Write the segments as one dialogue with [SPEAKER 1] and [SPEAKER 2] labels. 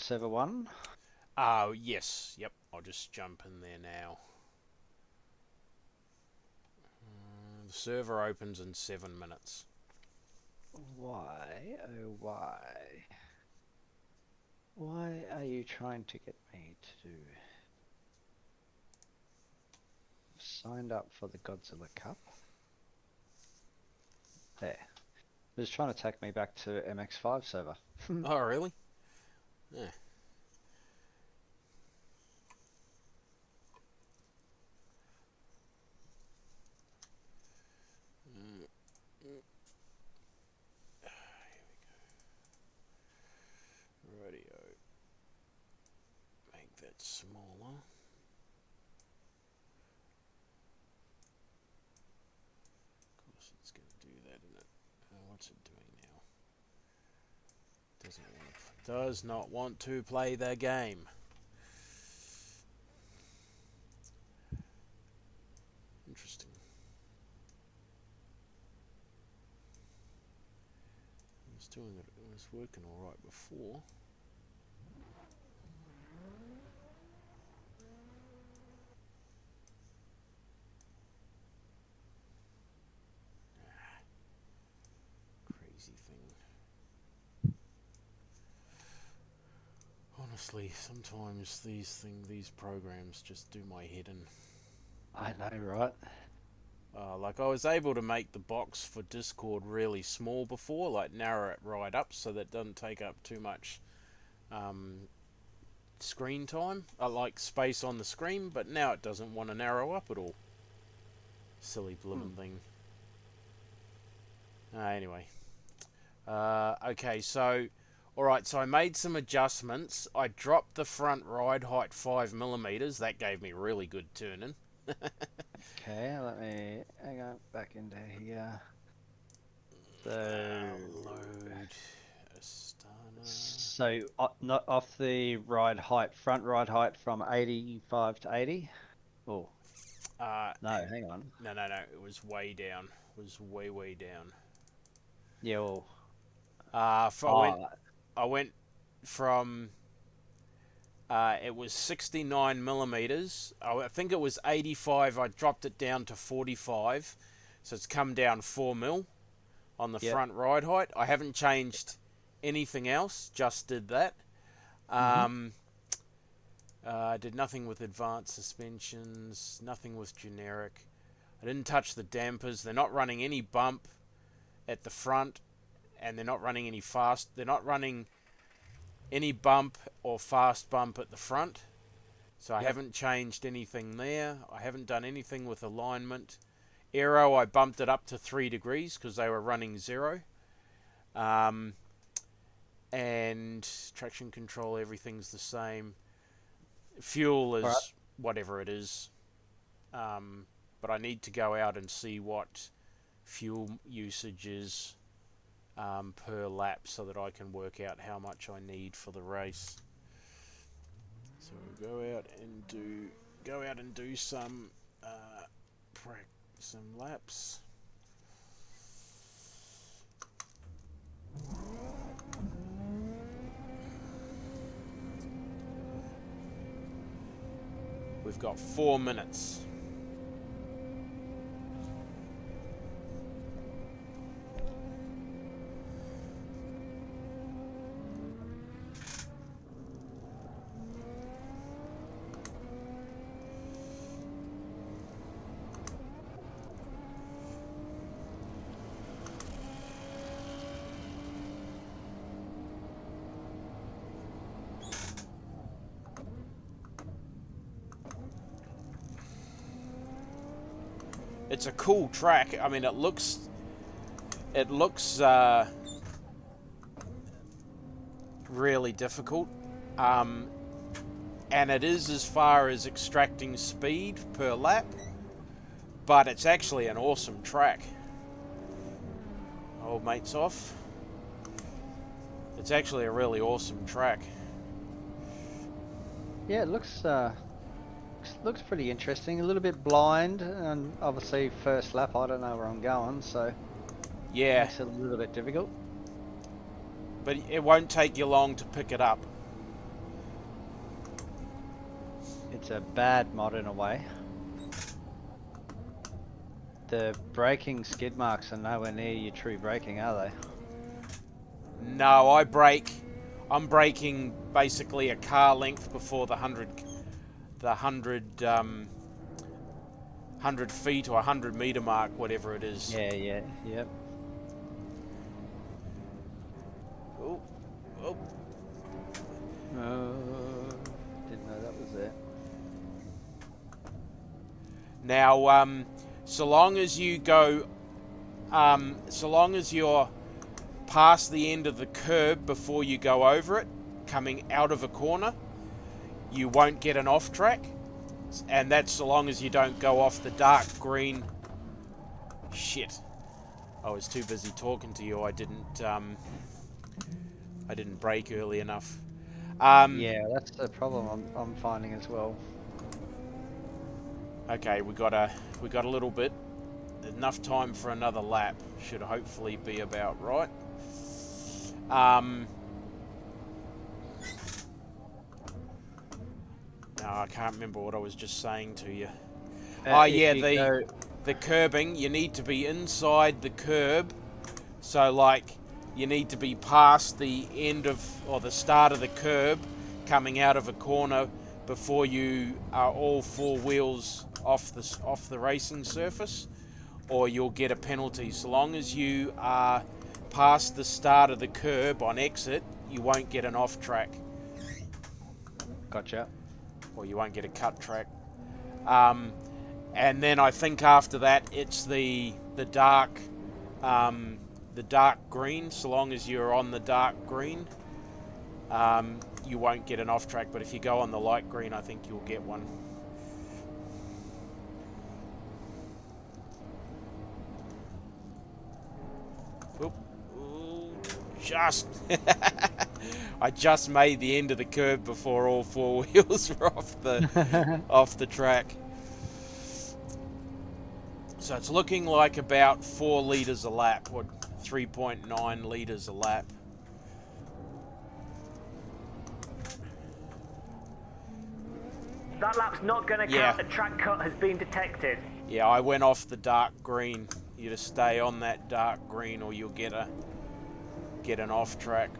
[SPEAKER 1] server 1?
[SPEAKER 2] Oh, yes. Yep. I'll just jump in there now. The server opens in 7 minutes.
[SPEAKER 1] Why, oh why? Why are you trying to get me to... Signed up for the Godzilla Cup? There. It was trying to take me back to MX5 server.
[SPEAKER 2] Oh, really? Yeah. Mm, mm. Radio. Make that smaller. Of course, it's going to do that, isn't it? What's it doing now? Does not want to play the game. Interesting. It was working all right before. Crazy thing. Honestly, sometimes these programs just do my head in.
[SPEAKER 1] I know, right?
[SPEAKER 2] Like I was able to make the box for Discord really small before, like narrow it right up so that it doesn't take up too much screen time, like space on the screen, but now it doesn't want to narrow up at all. Silly bloomin' thing. Anyway. Okay, so... Alright, so I made some adjustments. I dropped the front ride height 5mm. That gave me really good turning.
[SPEAKER 1] Okay, let me hang on back into here. So,
[SPEAKER 2] Load Astana.
[SPEAKER 1] so not off the ride height, front ride height from 85 to 80. Oh, no, hang on.
[SPEAKER 2] No. It was way down. It was way down.
[SPEAKER 1] Yeah, well,
[SPEAKER 2] I went from. It was 69mm. I think it was 85. I dropped it down to 45, so it's come down 4mm on the
[SPEAKER 1] yep.
[SPEAKER 2] front ride height. I haven't changed anything else. Just did that. I did nothing with advanced suspensions. Nothing with generic. I didn't touch the dampers. They're not running any bump at the front, and they're not running any fast. They're not running any bump or fast bump at the front. So I haven't changed anything there. I haven't done anything with alignment. Aero, I bumped it up to 3 degrees because they were running 0. And traction control, everything's the same. Fuel is whatever it is. But I need to go out and see what fuel usage is per lap so that I can work out how much I need for the race. So we'll go out and do some laps. We've got 4 minutes. It's a cool track. I mean, it looks really difficult, and it is as far as extracting speed per lap, but it's actually an awesome track. Old mate's off. It's actually a really awesome track.
[SPEAKER 1] Yeah, it looks pretty interesting. A little bit blind, and obviously first lap I don't know where I'm going, so
[SPEAKER 2] yeah,
[SPEAKER 1] it's a little bit difficult.
[SPEAKER 2] But it won't take you long to pick it up.
[SPEAKER 1] it's a bad mod in a way. The braking skid marks are nowhere near your true braking, are they?
[SPEAKER 2] No, I'm braking basically a car length before the 100 feet or 100 meter mark, whatever it is.
[SPEAKER 1] Yeah, yep.
[SPEAKER 2] Oh, oh.
[SPEAKER 1] Didn't know that was there.
[SPEAKER 2] Now, so long as you go, so long as you're past the end of the curb before you go over it, coming out of a corner, you won't get an off track. And that's so long as you don't go off the dark green. Shit. I was too busy talking to you. I didn't brake early enough.
[SPEAKER 1] Yeah, that's the problem I'm finding as well.
[SPEAKER 2] Okay, we got a little bit. Enough time for another lap. Should hopefully be about right. No, I can't remember what I was just saying to you. The curbing, you need to be inside the curb. So like you need to be past the end of or the start of the curb coming out of a corner before you are all four wheels off the racing surface, or you'll get a penalty. So long as you are past the start of the curb on exit, you won't get an off track.
[SPEAKER 1] Gotcha.
[SPEAKER 2] Or you won't get a cut track. And then I think after that it's the dark green. So long as you're on the dark green, you won't get an off track. But if you go on the light green, I think you'll get one. Oop. Ooh, just I just made the end of the curb before all four wheels were off the track. So it's looking like about 4 litres a lap, or 3.9 litres a lap.
[SPEAKER 3] That lap's not going to count. A track cut has been detected.
[SPEAKER 2] Yeah, I went off the dark green. You just stay on that dark green, or you'll get an off track.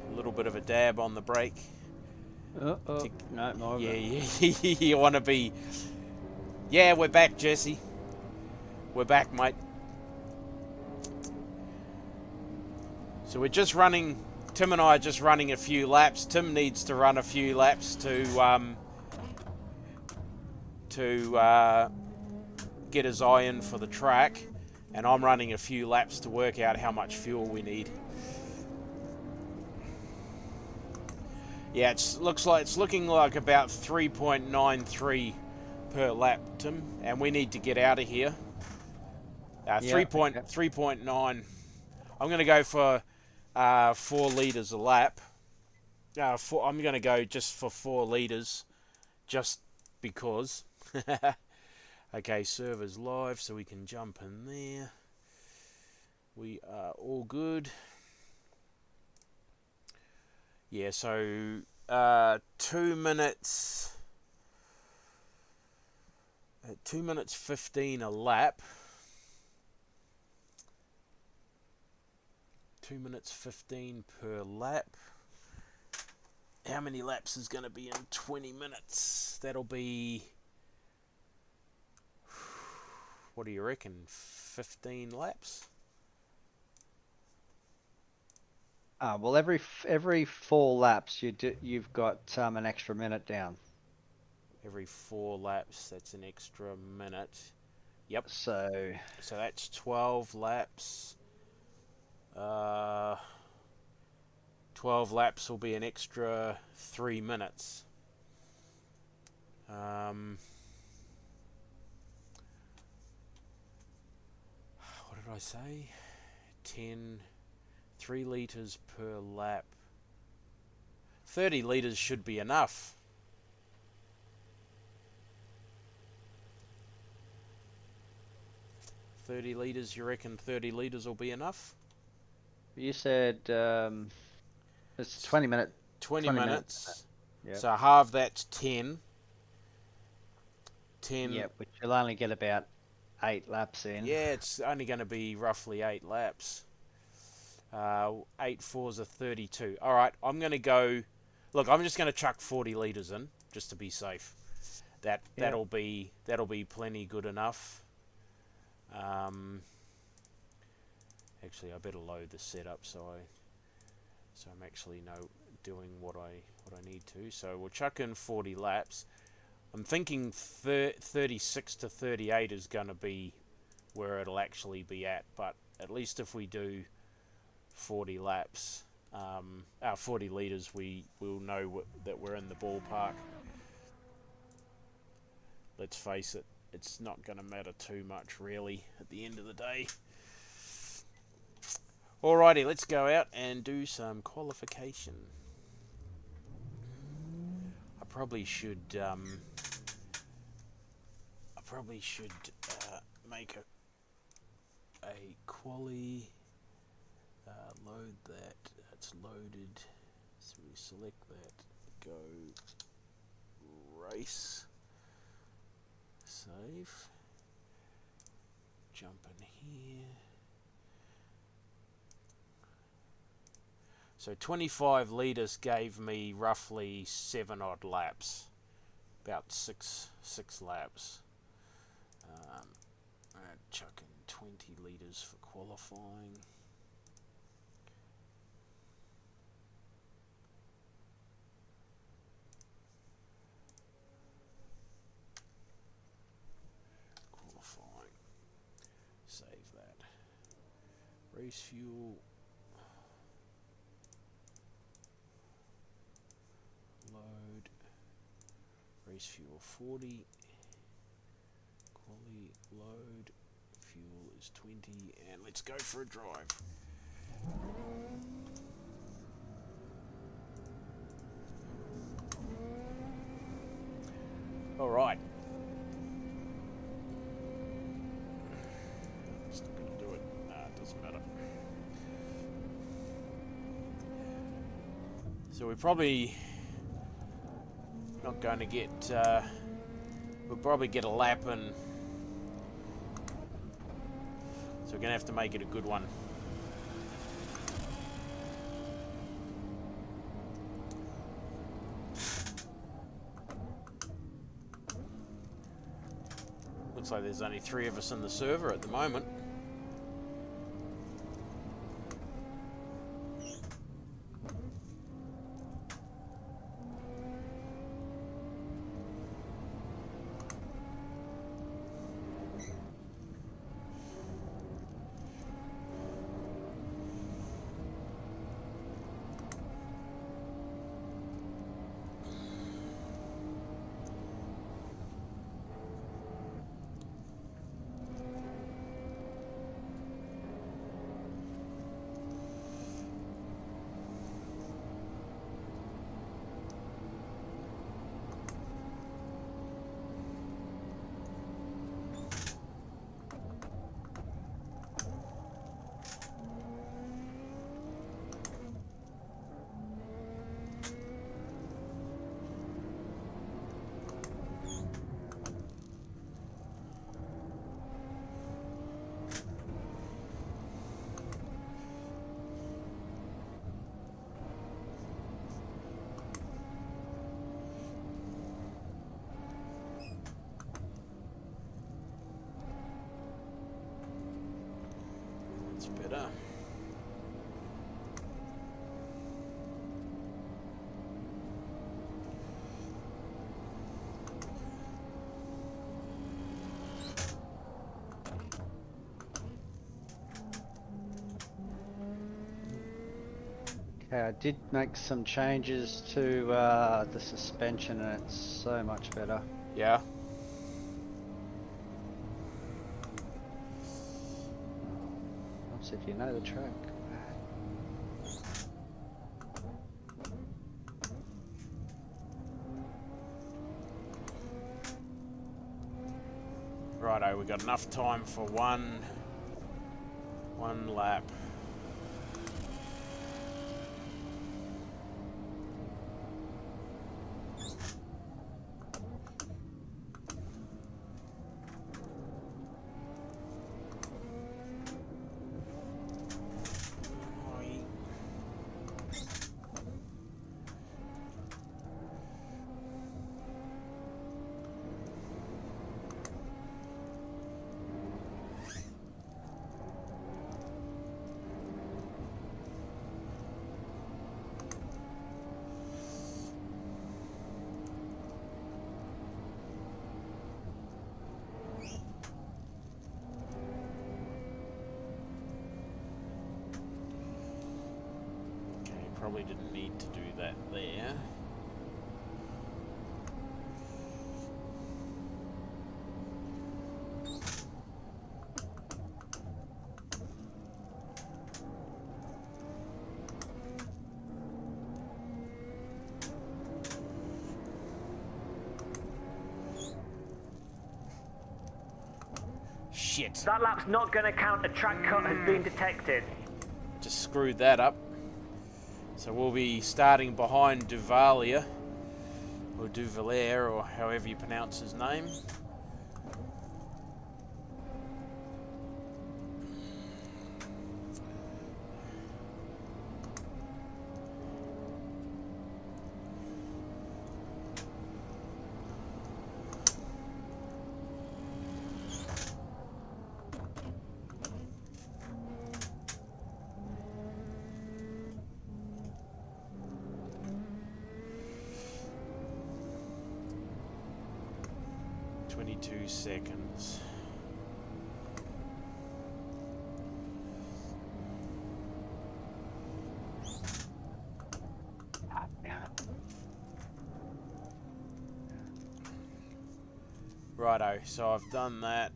[SPEAKER 2] A little bit of a dab on the brake.
[SPEAKER 1] No, more.
[SPEAKER 2] Yeah, you want to be. Yeah, we're back, Jesse. We're back, mate. So we're just running. Tim and I are just running a few laps. Tim needs to run a few laps to get his eye in for the track, and I'm running a few laps to work out how much fuel we need. Yeah, it's looking like about 3.93 per lap, Tim, and we need to get out of here. 3.9. I'm going to go for 4 litres a lap. I'm going to go just for 4 litres, just because. Okay, server's live, so we can jump in there. We are all good. Yeah, so 2 minutes 15 a lap. 2 minutes 15 per lap. How many laps is going to be in 20 minutes? That'll be, what do you reckon, 15 laps?
[SPEAKER 1] Well, every 4 laps you've got an extra minute down.
[SPEAKER 2] Every 4 laps, that's an extra minute. Yep.
[SPEAKER 1] So
[SPEAKER 2] that's 12 laps. 12 laps will be an extra 3 minutes. What did I say? 3 litres per lap. 30 litres should be enough. 30 litres, you reckon 30 litres will be enough?
[SPEAKER 1] You said it's 20 minute.
[SPEAKER 2] 20
[SPEAKER 1] 20
[SPEAKER 2] minutes.
[SPEAKER 1] Yep.
[SPEAKER 2] So half that's 10. 10.
[SPEAKER 1] Yep, which you'll only get about 8 laps in.
[SPEAKER 2] Yeah, it's only going to be roughly 8 laps. 8 fours are 32. All right, I'm going to go. Look, I'm just going to chuck 40 litres in just to be safe. That'll be plenty good enough. Actually, I better load the setup so I'm actually doing what I need to. So we'll chuck in 40 laps. I'm thinking 36 to 38 is going to be where it'll actually be at, but at least if we do 40 laps, 40 litres, we'll know that we're in the ballpark. Let's face it, it's not going to matter too much really at the end of the day. Alrighty, let's go out and do some qualification. I probably should make a quali. Load that. That's loaded. So we select that. Go race. Save. Jump in here. So 25 litres gave me roughly 7 odd laps. About six laps. Chuck in 20 litres for qualifying. Qualifying. Save that. Race fuel. Load. Race fuel 40. Quali load. Fuel is 20, and let's go for a drive. All right. Still gonna do it. Nah, it doesn't matter. So we're probably not going to get. We'll probably get a lap in. So we're going to have to make it a good one. Looks like there's only 3 of us in the server at the moment. Better.
[SPEAKER 1] Okay, I did make some changes to the suspension, and it's so much better.
[SPEAKER 2] Yeah.
[SPEAKER 1] If you know the track.
[SPEAKER 2] Righto, we got enough time for one lap. Probably didn't need to do that there. Shit.
[SPEAKER 3] That lap's not going to count. A track cut has been detected.
[SPEAKER 2] Just screwed that up. So we'll be starting behind Duvalia, or Duvalier, or however you pronounce his name. Seconds. Righto, so I've done that.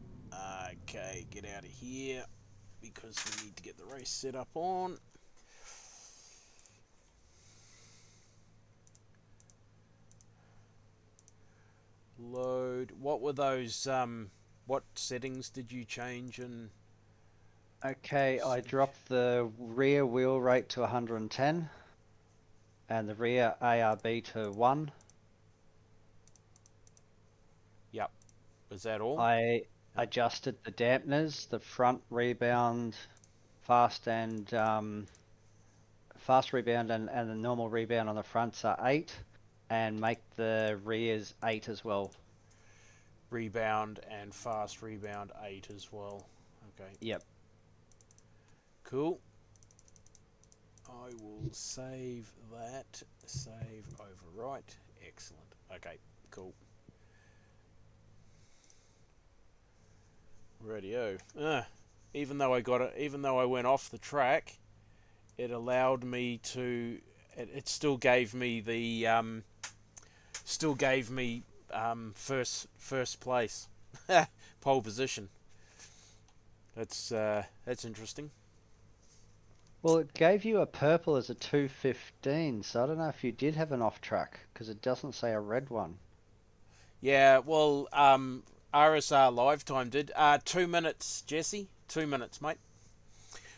[SPEAKER 2] Okay, get out of here because we need to get the race set up on. Load. What were those, what settings did you change? And
[SPEAKER 1] Okay, I dropped the rear wheel rate to 110 and the rear ARB to 1.
[SPEAKER 2] Yep. Was that all?
[SPEAKER 1] I adjusted the dampeners, the front rebound, fast rebound and the normal rebound on the fronts are 8. And make the rears 8 as well.
[SPEAKER 2] Rebound and fast rebound 8 as well. Okay.
[SPEAKER 1] Yep.
[SPEAKER 2] Cool. I will save that. Save overwrite. Excellent. Okay. Cool. Radio. Even though I went off the track, it allowed me to. It still gave me the. Still gave me first place, pole position. That's interesting.
[SPEAKER 1] Well, it gave you a purple as a 215, so I don't know if you did have an off track because it doesn't say a red one.
[SPEAKER 2] Yeah, well, RSR Lifetime did 2 minutes, Jesse. 2 minutes, mate.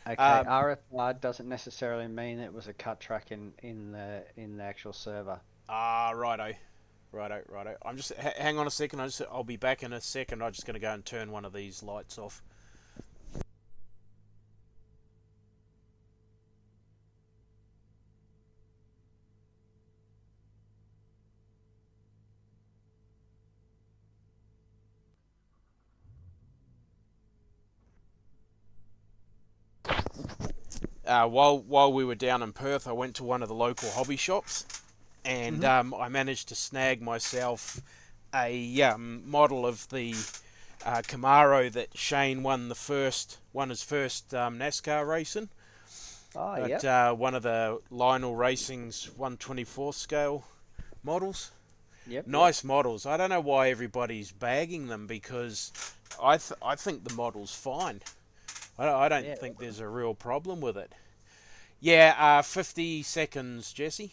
[SPEAKER 1] Okay, RSR doesn't necessarily mean it was a cut track in the actual server.
[SPEAKER 2] Righto. I'm just hang on a second. I'll be back in a second. I'm just going to go and turn one of these lights off. While we were down in Perth, I went to one of the local hobby shops, and I managed to snag myself a model of the Camaro that Shane won his first NASCAR racing.
[SPEAKER 1] Oh,
[SPEAKER 2] yeah. One of the Lionel Racing's 1/24 scale models.
[SPEAKER 1] Yep.
[SPEAKER 2] Nice models. I don't know why everybody's bagging them because I think the model's fine. I don't think there's a real problem with it. Yeah, 50 seconds, Jesse.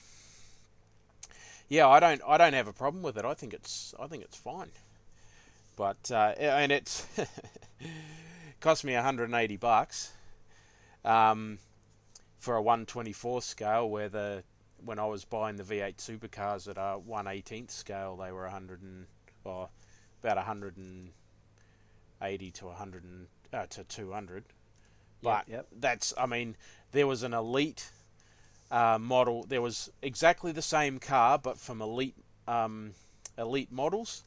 [SPEAKER 2] Yeah, I don't have a problem with it. I think it's fine. But and it's cost me $180 for a 1/24 scale, where when I was buying the V8 supercars at a 1/18 scale, they were about 180 to 100 to 200. But that's, I mean, there was an Elite model. There was exactly the same car, but from Elite models.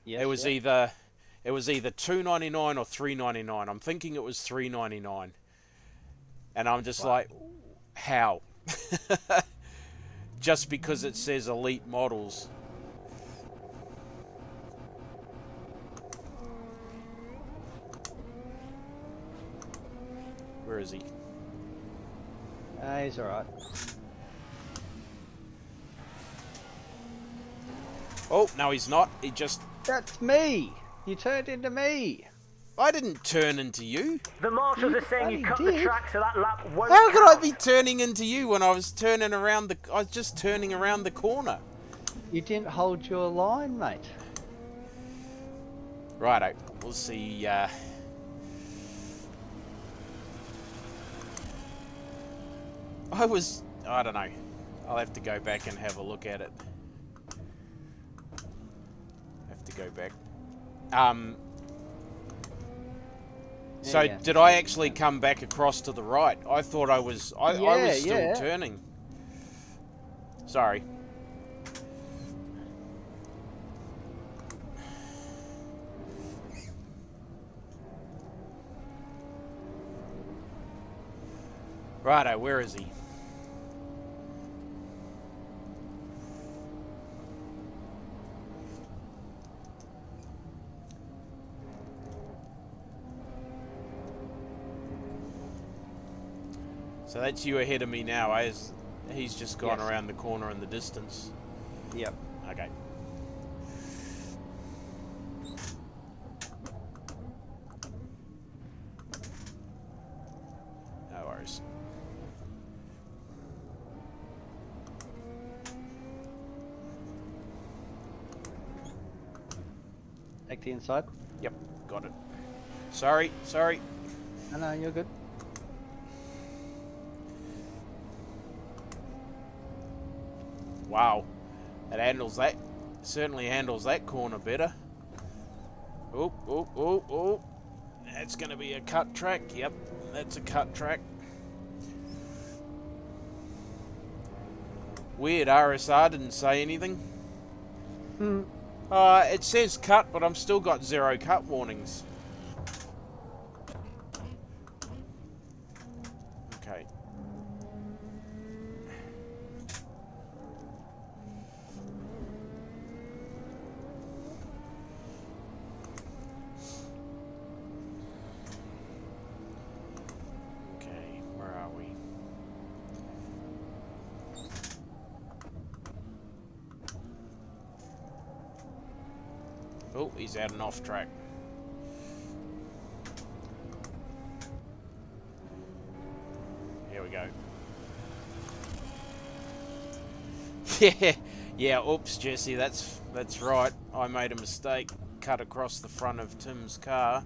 [SPEAKER 2] It was either $299 or $399. I'm thinking it was $399, and I'm just like, how? Just because it says Elite models. Where is he?
[SPEAKER 1] He's alright.
[SPEAKER 2] Oh, no, he's not. He just...
[SPEAKER 1] That's me. You turned into me.
[SPEAKER 2] I didn't turn into you.
[SPEAKER 3] The marshals
[SPEAKER 1] You
[SPEAKER 3] are saying you cut
[SPEAKER 1] bloody
[SPEAKER 3] the
[SPEAKER 1] did.
[SPEAKER 3] track, so that lap won't
[SPEAKER 2] How could I
[SPEAKER 3] count.
[SPEAKER 2] be turning into you when I was turning around the... I was just turning around the corner.
[SPEAKER 1] You didn't hold your line, mate.
[SPEAKER 2] Righto. We'll see... I don't know. I'll have to go back and have a look at it. Have to go back. So
[SPEAKER 1] Yeah.
[SPEAKER 2] did I actually come back across to the right? I thought I was... I was still turning. Sorry. Righto, where is he? So that's you ahead of me now, as he's just gone
[SPEAKER 1] Yes.
[SPEAKER 2] around the corner in the distance.
[SPEAKER 1] Yep.
[SPEAKER 2] Okay. No worries.
[SPEAKER 1] Take the inside.
[SPEAKER 2] Yep, got it. Sorry.
[SPEAKER 1] No, you're good.
[SPEAKER 2] Wow. Certainly handles that corner better. Oh. That's going to be a cut track. Yep, that's a cut track. Weird, RSR didn't say anything. It says cut, but I'm still got 0 cut warnings. Okay. Okay, where are we? Oh, he's out and off track. Here we go. Yeah, oops, Jesse, that's right. I made a mistake. Cut across the front of Tim's car.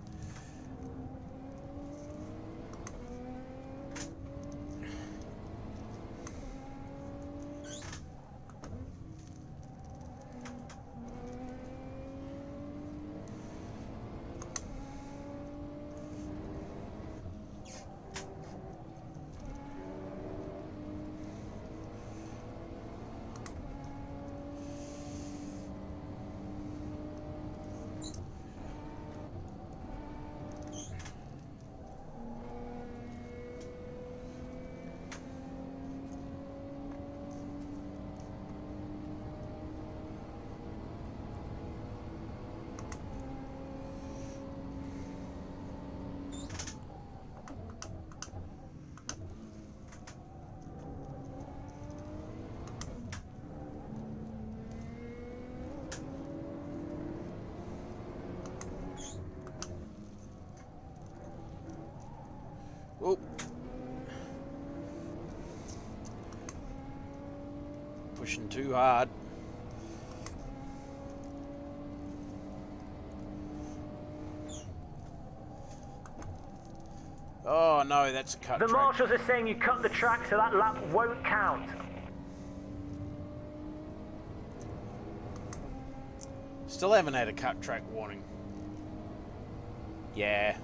[SPEAKER 2] Oh. Pushing too hard. Oh no, that's a cut
[SPEAKER 3] The
[SPEAKER 2] track.
[SPEAKER 3] marshals are saying you cut the track, so that lap won't count.
[SPEAKER 2] Still haven't had a cut track warning. Yeah.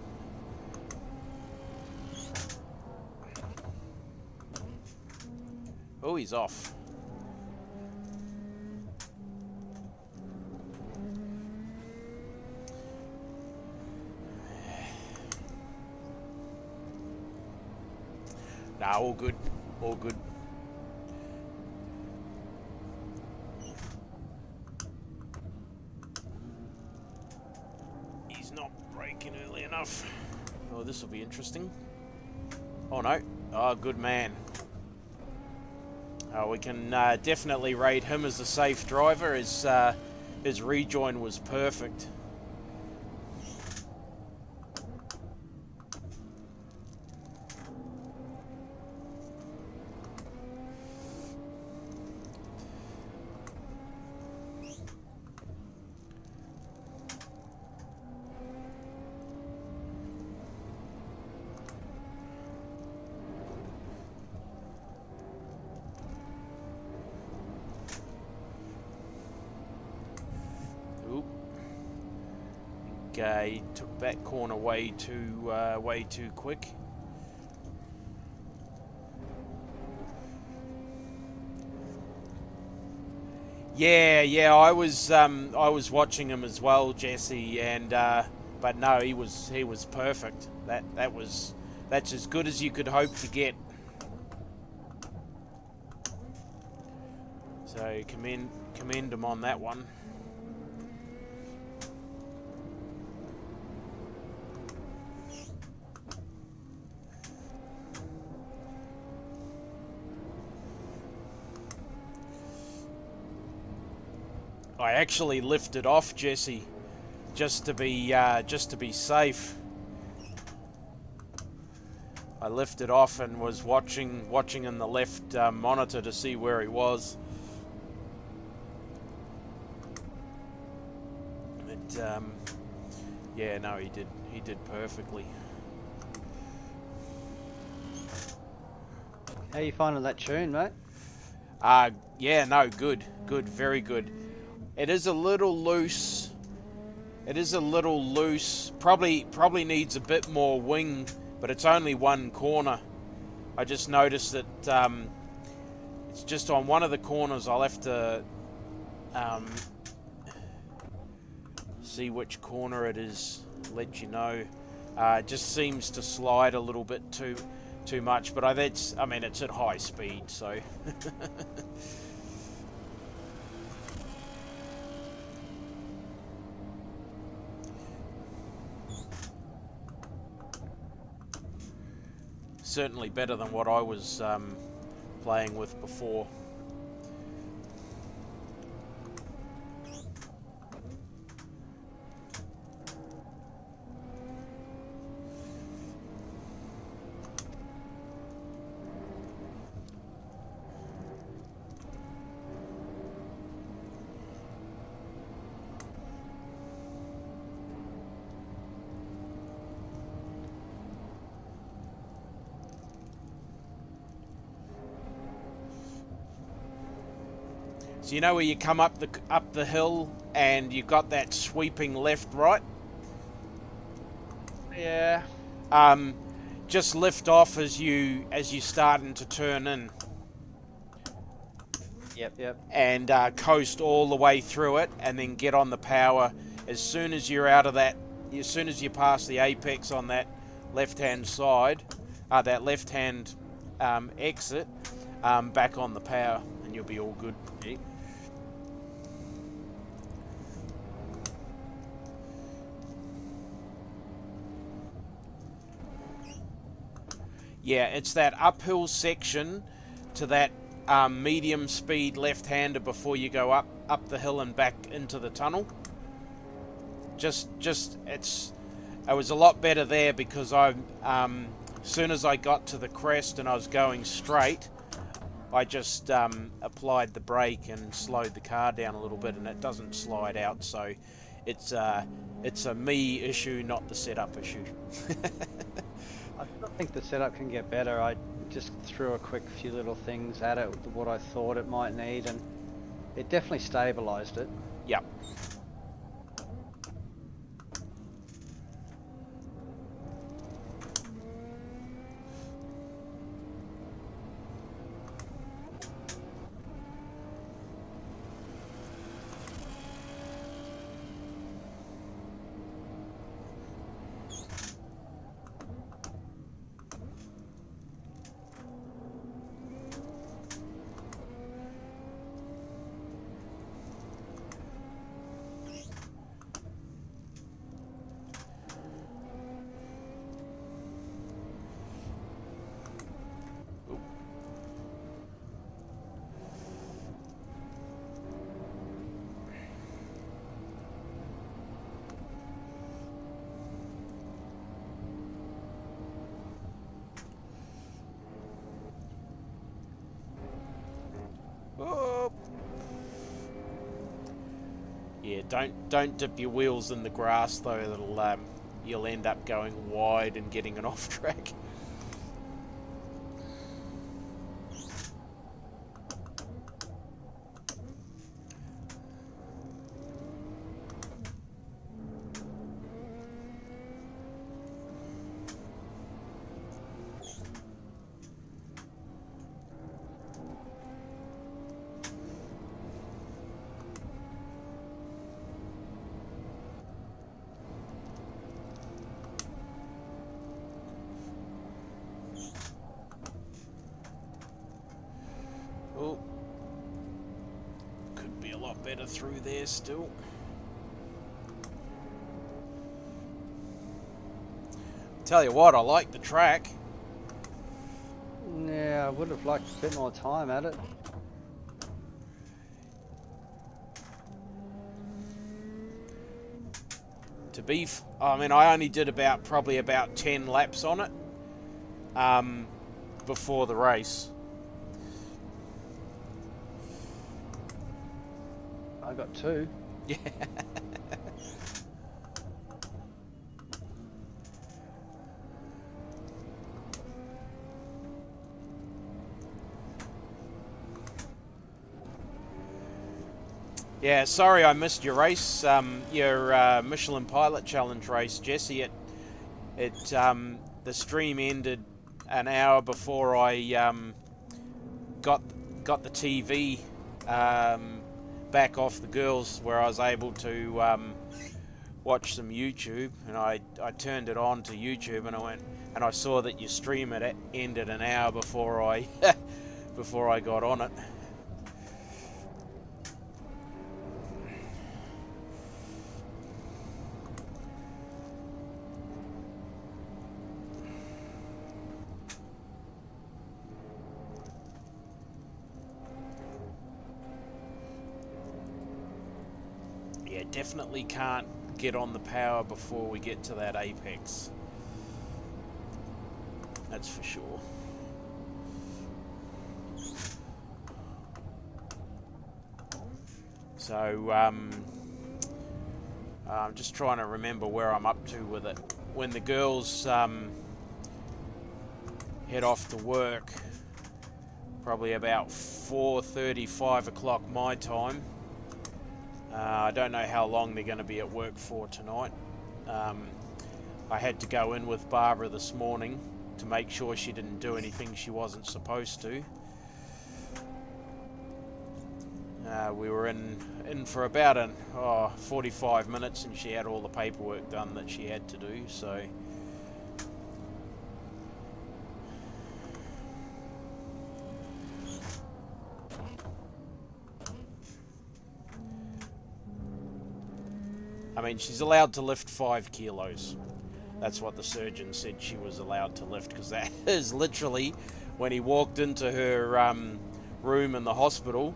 [SPEAKER 2] Oh, he's off. Nah, all good. All good. He's not braking early enough. Oh, this will be interesting. Oh, no. Oh, good man. We can definitely rate him as a safe driver, as his rejoin was perfect. He took that corner way too quick. Yeah, I was watching him as well, Jesse, and but no, he was perfect. That's as good as you could hope to get. So commend him on that one. I actually lifted off, Jesse, just to be safe. I lifted off and was watching in the left monitor to see where he was. But yeah, no, he did perfectly.
[SPEAKER 1] How you finding that tune, mate?
[SPEAKER 2] Yeah, no, good, very good. It is a little loose. Probably needs a bit more wing, but it's only one corner. I just noticed that it's just on one of the corners. I'll have to see which corner it is. Let you know. It just seems to slide a little bit too much, but it's at high speed, so. Certainly better than what I was playing with before. So you know where you come up the hill and you've got that sweeping left right?
[SPEAKER 1] Yeah.
[SPEAKER 2] Just lift off as you starting to turn in.
[SPEAKER 1] Yep.
[SPEAKER 2] And coast all the way through it, and then get on the power as soon as you're out of that. As soon as you pass the apex on that left-hand side, that left-hand exit, back on the power, and you'll be all good. Yeah, it's that uphill section to that medium speed left-hander before you go up the hill and back into the tunnel. It was a lot better there because as soon as I got to the crest and I was going straight, I just applied the brake and slowed the car down a little bit, and it doesn't slide out. So it's a me issue, not the setup issue.
[SPEAKER 1] I think the setup can get better. I just threw a quick few little things at it with what I thought it might need, and it definitely stabilized it.
[SPEAKER 2] Yep. Don't dip your wheels in the grass though. That'll you'll end up going wide and getting it off track. Oh, could be a lot better through there still. Tell you what, I like the track.
[SPEAKER 1] Yeah, I would have liked a bit more time at it.
[SPEAKER 2] I mean, I only did probably about 10 laps on it before the race.
[SPEAKER 1] I got 2.
[SPEAKER 2] Yeah. Yeah, sorry I missed your race, your Michelin Pilot Challenge race, Jesse. The stream ended an hour before I got the TV back off the girls, where I was able to watch some YouTube, and I turned it on to YouTube, and I saw that your stream had ended an hour before I before I got on it. Yeah, definitely can't get on the power before we get to that apex. That's for sure. So, I'm just trying to remember where I'm up to with it. When the girls head off to work, probably about 4:30, 5 o'clock my time. I don't know how long they're going to be at work for tonight. I had to go in with Barbara this morning to make sure she didn't do anything she wasn't supposed to. We were in for about 45 minutes, and she had all the paperwork done that she had to do, so... I mean, she's allowed to lift 5 kilos. That's what the surgeon said she was allowed to lift, because that is literally when he walked into her room in the hospital.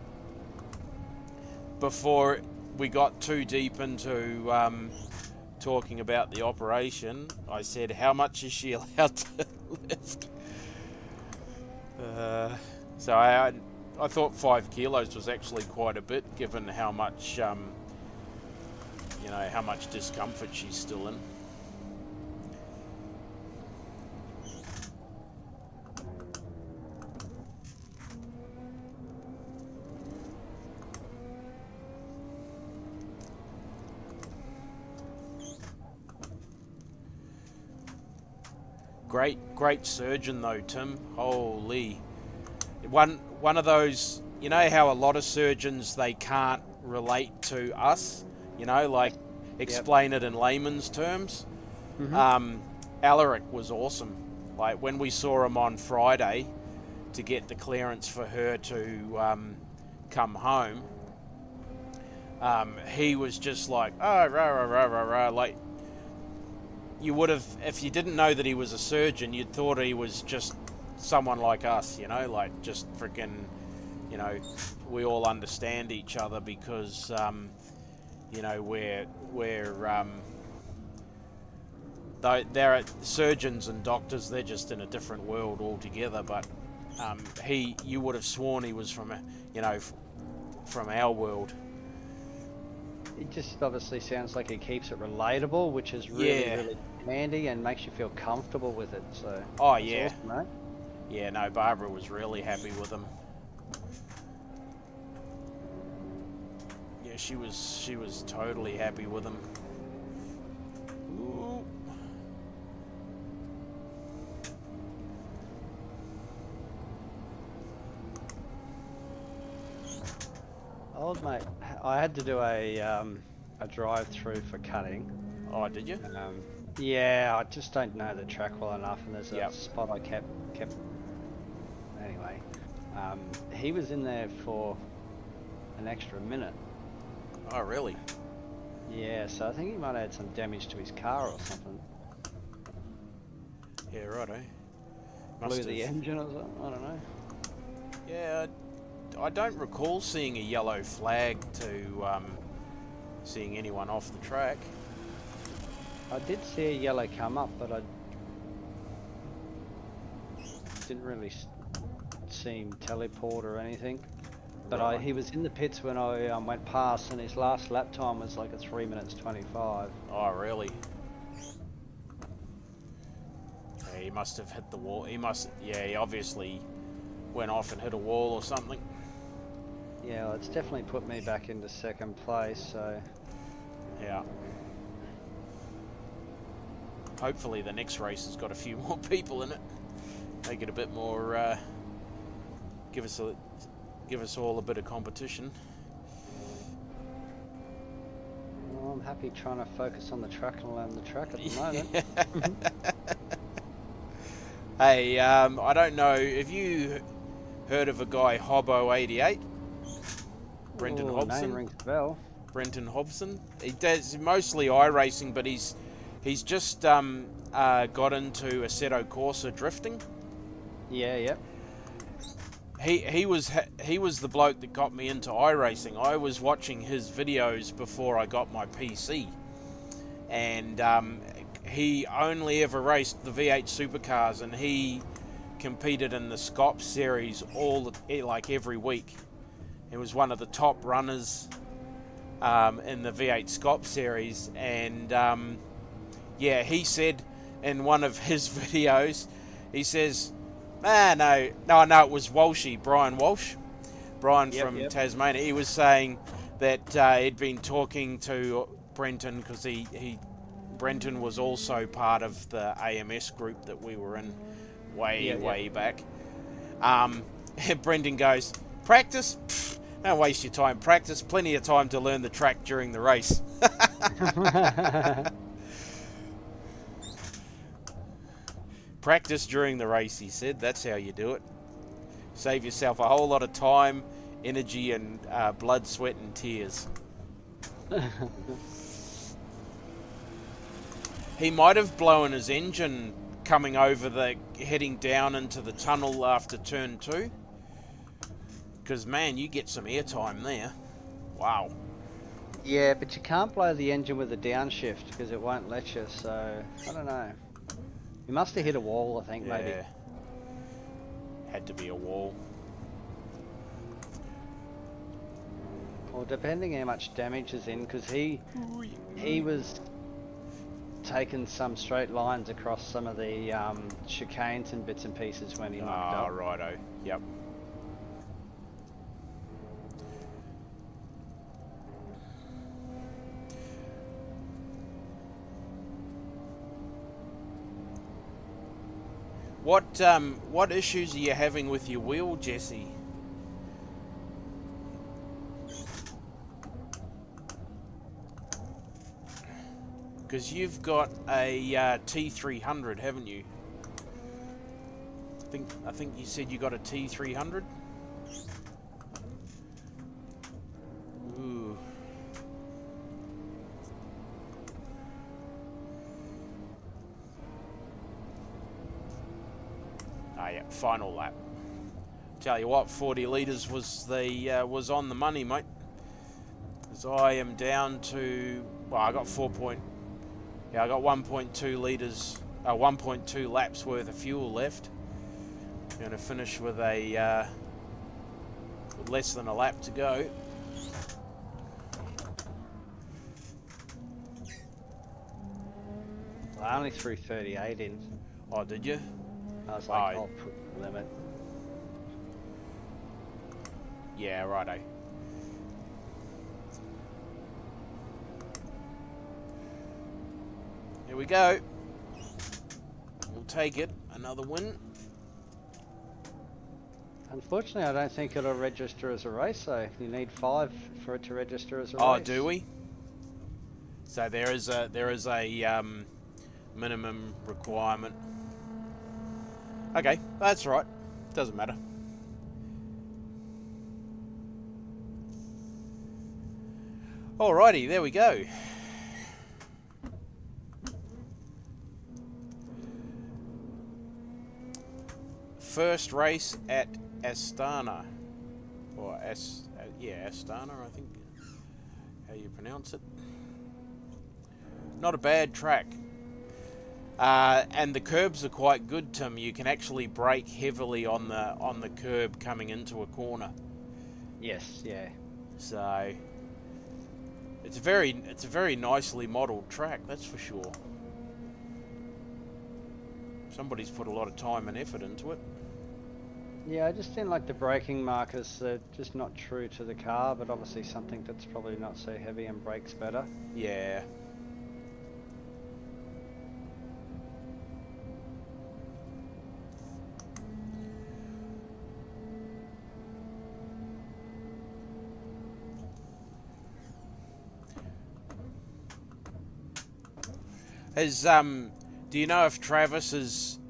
[SPEAKER 2] Before we got too deep into talking about the operation, I said, how much is she allowed to lift? So I thought 5 kilos was actually quite a bit, given how much... you know, how much discomfort she's still in. Great surgeon though, Tim. Holy. One of those, you know how a lot of surgeons, they can't relate to us? You know, like, explain it in layman's terms.
[SPEAKER 1] Mm-hmm.
[SPEAKER 2] Alaric was awesome. Like, when we saw him on Friday to get the clearance for her to come home, he was just like, oh, rah, rah, rah, rah, rah. Like, you would have, if you didn't know that he was a surgeon, you'd thought he was just someone like us, you know, like, just freaking, you know, we all understand each other because... you know, they're surgeons and doctors, they're just in a different world altogether. But you would have sworn he was from, you know, from our world.
[SPEAKER 1] it just obviously sounds like he keeps it relatable, which is really,
[SPEAKER 2] Yeah.
[SPEAKER 1] really handy and makes you feel comfortable with it. So
[SPEAKER 2] Oh
[SPEAKER 1] that's
[SPEAKER 2] yeah,
[SPEAKER 1] awesome, mate.
[SPEAKER 2] yeah. No, Barbara was really happy with him. Yeah, she was totally happy with him. Ooh.
[SPEAKER 1] Old mate, I had to do a drive-through for cutting.
[SPEAKER 2] Oh, did you?
[SPEAKER 1] Yeah, I just don't know the track well enough, and there's a
[SPEAKER 2] Yep.
[SPEAKER 1] spot I kept. Anyway, he was in there for an extra minute.
[SPEAKER 2] Oh, really?
[SPEAKER 1] Yeah, so I think he might have had some damage to his car or something.
[SPEAKER 2] Yeah, righto.
[SPEAKER 1] Blew the engine or something. I don't know.
[SPEAKER 2] Yeah, I don't recall seeing a yellow flag to seeing anyone off the track.
[SPEAKER 1] I did see a yellow come up, but I didn't really see him teleport or anything. But
[SPEAKER 2] Right.
[SPEAKER 1] he was in the pits when I went past, and his last lap time was like a 3 minutes 25.
[SPEAKER 2] Oh, really? Yeah, he must have hit the wall. He obviously went off and hit a wall or something.
[SPEAKER 1] Yeah, well, it's definitely put me back into second place, so
[SPEAKER 2] Yeah. Hopefully the next race has got a few more people in it. Make it a bit more, give us all a bit of competition.
[SPEAKER 1] well, I'm happy trying to focus on the track and learn the track at the moment.
[SPEAKER 2] Hey, I don't know, have you heard of a guy, Hobo88? Brenton
[SPEAKER 1] Ooh,
[SPEAKER 2] Hobson?
[SPEAKER 1] name rings a bell.
[SPEAKER 2] Brenton Hobson. He does mostly iRacing, but he's just got into Assetto Corsa drifting.
[SPEAKER 1] Yeah, yep.
[SPEAKER 2] He was the bloke that got me into iRacing. I was watching his videos before I got my PC, and he only ever raced the V8 supercars, and he competed in the Scop series every week. He was one of the top runners in the V8 Scop series, and yeah, he said in one of his videos, he says, no, it was Brian Walsh, from
[SPEAKER 1] Yep.
[SPEAKER 2] Tasmania. He was saying that he'd been talking to Brenton because Brenton was also part of the AMS group that we were in way back. Brendan goes, practice? Pfft, don't waste your time. Practice, plenty of time to learn the track during the race. Practice during the race, he said. That's how you do it. Save yourself a whole lot of time, energy, and blood, sweat, and tears. He might have blown his engine coming over heading down into the tunnel after turn 2. Because, man, you get some airtime there. Wow.
[SPEAKER 1] Yeah, but you can't blow the engine with a downshift because it won't let you, so I don't know. You must have hit a wall, I think, maybe.
[SPEAKER 2] Had to be a wall.
[SPEAKER 1] Or depending how much damage is in, because he was taking some straight lines across some of the chicanes and bits and pieces when he knocked up.
[SPEAKER 2] Oh, righto. Yep. What issues are you having with your wheel, Jesse? Because you've got a T300, haven't you? I think you said you got a T300. Ooh. Ah, yeah, final lap. Tell you what, 40 litres was on the money, mate. Because I am down to, well, I got 1.2 litres, 1.2 laps worth of fuel left. Going to finish with with less than a lap to go.
[SPEAKER 1] I only threw 38 in.
[SPEAKER 2] Oh, did you?
[SPEAKER 1] I was like,
[SPEAKER 2] Oh.
[SPEAKER 1] I'll put the limit.
[SPEAKER 2] Yeah, righto. Here we go. We'll take it. Another win.
[SPEAKER 1] Unfortunately, I don't think it'll register as a race, though. You need 5 for it to register as a
[SPEAKER 2] Oh,
[SPEAKER 1] race.
[SPEAKER 2] do we? So there is a minimum requirement. Okay, that's right. Doesn't matter. Alrighty, there we go. First race at Astana, or Astana, I think. How you pronounce it? Not a bad track. And the curbs are quite good, Tim. You can actually brake heavily on the curb coming into a corner.
[SPEAKER 1] Yes, yeah.
[SPEAKER 2] So it's a very nicely modelled track, that's for sure. Somebody's put a lot of time and effort into it.
[SPEAKER 1] Yeah, I just didn't like the braking markers. They're just not true to the car, but obviously something that's probably not so heavy and brakes better.
[SPEAKER 2] Yeah. Do you know if Travis has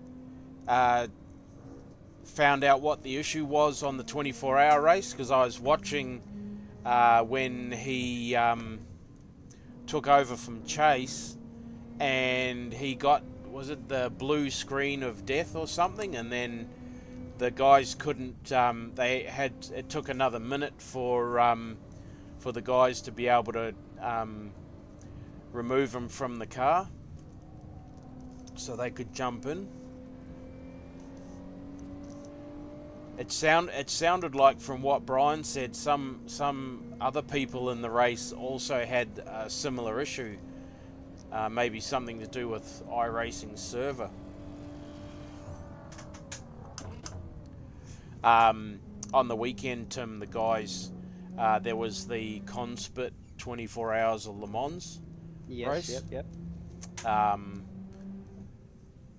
[SPEAKER 2] found out what the issue was on the 24-hour race? Because I was watching when he took over from Chase, and he got, was it the blue screen of death or something, and then the guys couldn't. It took another minute for the guys to be able to remove him from the car, so they could jump in. It sounded like, from what Brian said, some other people in the race also had a similar issue. Maybe something to do with iRacing's server. On the weekend, Tim, the guys, there was the Conspit 24 Hours of Le Mans race.
[SPEAKER 1] Yes, yep.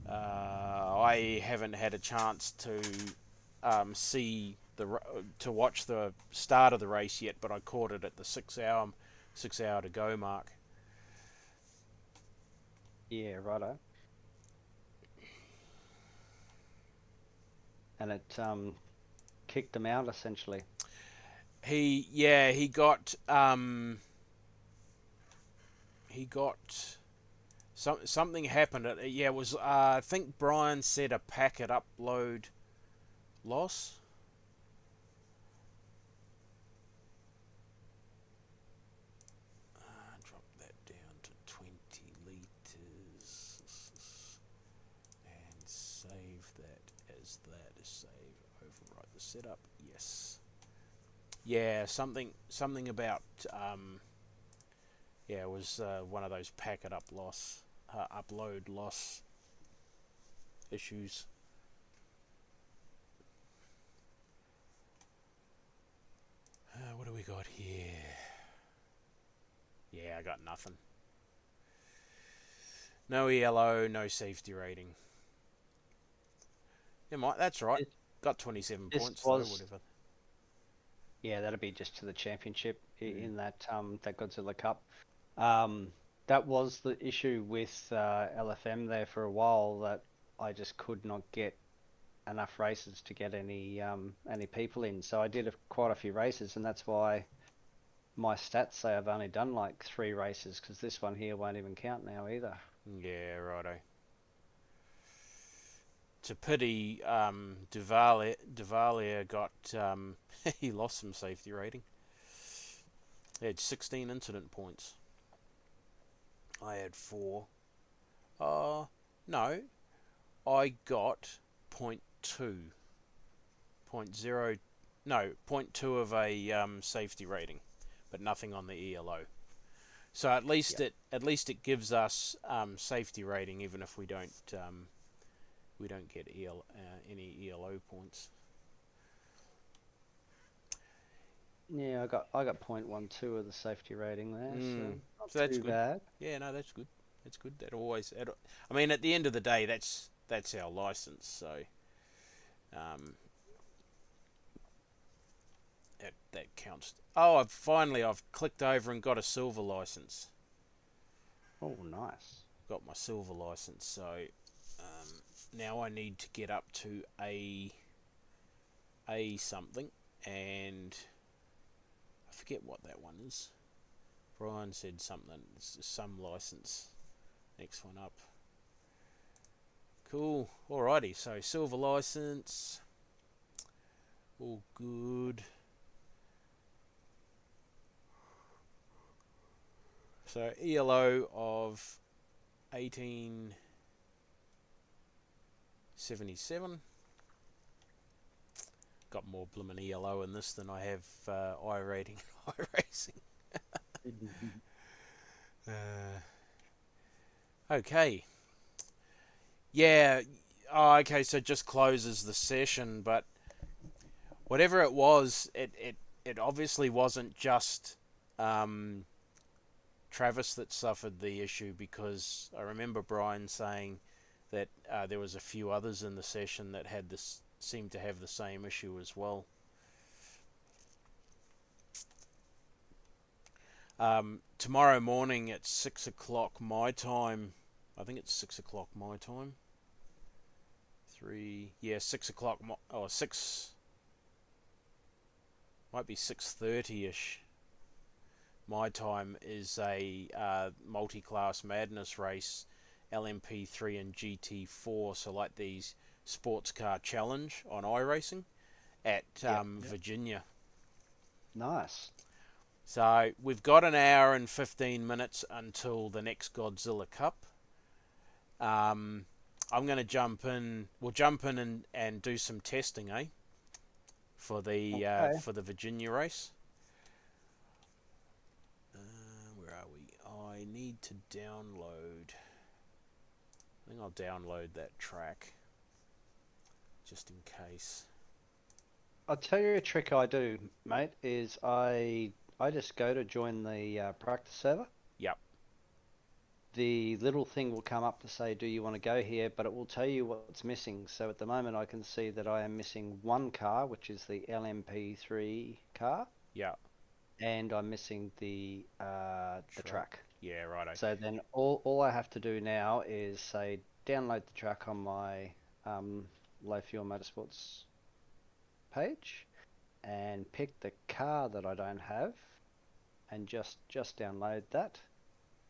[SPEAKER 2] I haven't had a chance to to watch the start of the race yet, but I caught it at the 6 hour to go mark.
[SPEAKER 1] Yeah, righto. And it kicked them out essentially.
[SPEAKER 2] He got something happened. It was I think Brian said a packet upload loss. Drop that down to 20 litres and save that as save. Overwrite the setup. Yes. Yeah, something about it was one of those packet upload loss issues. What do we got here? Yeah, I got nothing. No ELO, no safety rating. Yeah, Mike, that's right. Got 27 points though, whatever.
[SPEAKER 1] Yeah, that'll be just to the championship in that that Godzilla Cup. That was the issue with LFM there for a while, that I just could not get enough races to get any people in. So I did quite a few races, and that's why my stats say I've only done like 3 races, because this one here won't even count now either.
[SPEAKER 2] Yeah, righto. It's a pity Duvalier got he lost some safety rating. He had 16 incident points. I had 4. No, I got 0.2 of a safety rating, but nothing on the ELO. So at least it gives us safety rating, even if we don't get any ELO points.
[SPEAKER 1] Yeah, I got 0.12 of the safety rating there, so not
[SPEAKER 2] So that's
[SPEAKER 1] too
[SPEAKER 2] good.
[SPEAKER 1] bad.
[SPEAKER 2] Yeah, no, that's good. That's good. I mean, at the end of the day, that's our license. So that counts. Oh, I've clicked over and got a silver license.
[SPEAKER 1] Oh, nice.
[SPEAKER 2] Got my silver license. So now I need to get up to a something, and I forget what that one is. Brian said something. It's some license. Next one up. Cool. Alrighty. So silver license. All good. So ELO of 1877. Got more bloomin' ELO in this than I have I rating and iRacing. Okay. Yeah. Oh, okay. So it just closes the session, but whatever it was, it obviously wasn't just Travis that suffered the issue, because I remember Brian saying that there was a few others in the session that seemed to have the same issue as well. Tomorrow morning at 6 o'clock my time, I think it's 6 o'clock my time. 6 o'clock, or 6, might be 6:30ish. My time is a multi-class madness race, LMP3 and GT4, so like these sports car challenge on iRacing at Virginia.
[SPEAKER 1] Nice.
[SPEAKER 2] So we've got an hour and 15 minutes until the next Godzilla Cup. I'm going to jump in. We'll jump in and do some testing, for the Virginia race. Where are we? I need to download. I think I'll download that track just in case.
[SPEAKER 1] I'll tell you a trick I do, mate, is I just go to join the practice server.
[SPEAKER 2] Yep.
[SPEAKER 1] The little thing will come up to say, do you want to go here? But it will tell you what's missing. So at the moment I can see that I am missing one car, which is the LMP3 car.
[SPEAKER 2] Yeah.
[SPEAKER 1] And I'm missing the track.
[SPEAKER 2] Yeah, right.
[SPEAKER 1] So then all I have to do now is say download the track on my Low Fuel Motorsports page and pick the car that I don't have and just download that,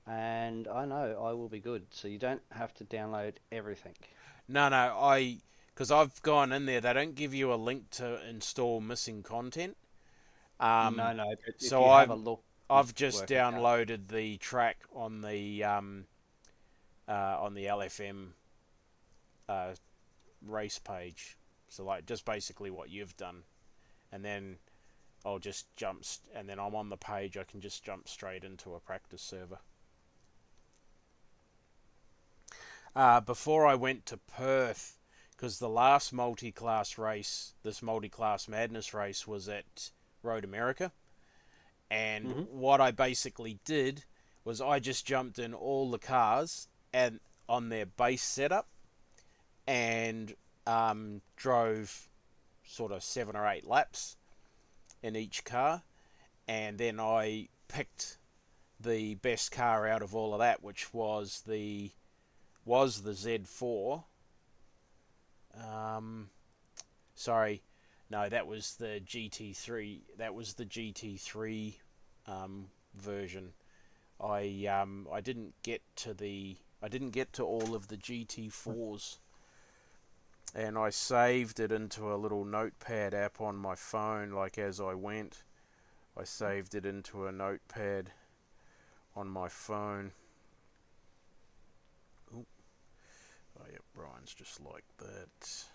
[SPEAKER 1] and I know I will be good. So you don't have to download everything.
[SPEAKER 2] No, because I've gone in there, they don't give you a link to install missing content.
[SPEAKER 1] No, but if
[SPEAKER 2] so
[SPEAKER 1] you have a look,
[SPEAKER 2] I've just downloaded the track on the LFM race page. So like just basically what you've done, and then I'll just and then I'm on the page. I can just jump straight into a practice server. Before I went to Perth, because the last multi-class race, this multi-class madness race, was at Road America, and what I basically did was I just jumped in all the cars and on their base setup and drove sort of 7 or 8 laps in each car, and then I picked the best car out of all of that, which was the Z4. Sorry, no, that was the GT3. That was the GT3 version. I didn't get to all of the GT4s, and I saved it into a little notepad app on my phone. Like as I went, I saved it into a notepad on my phone. Ooh. Oh yeah, Brian's just like that.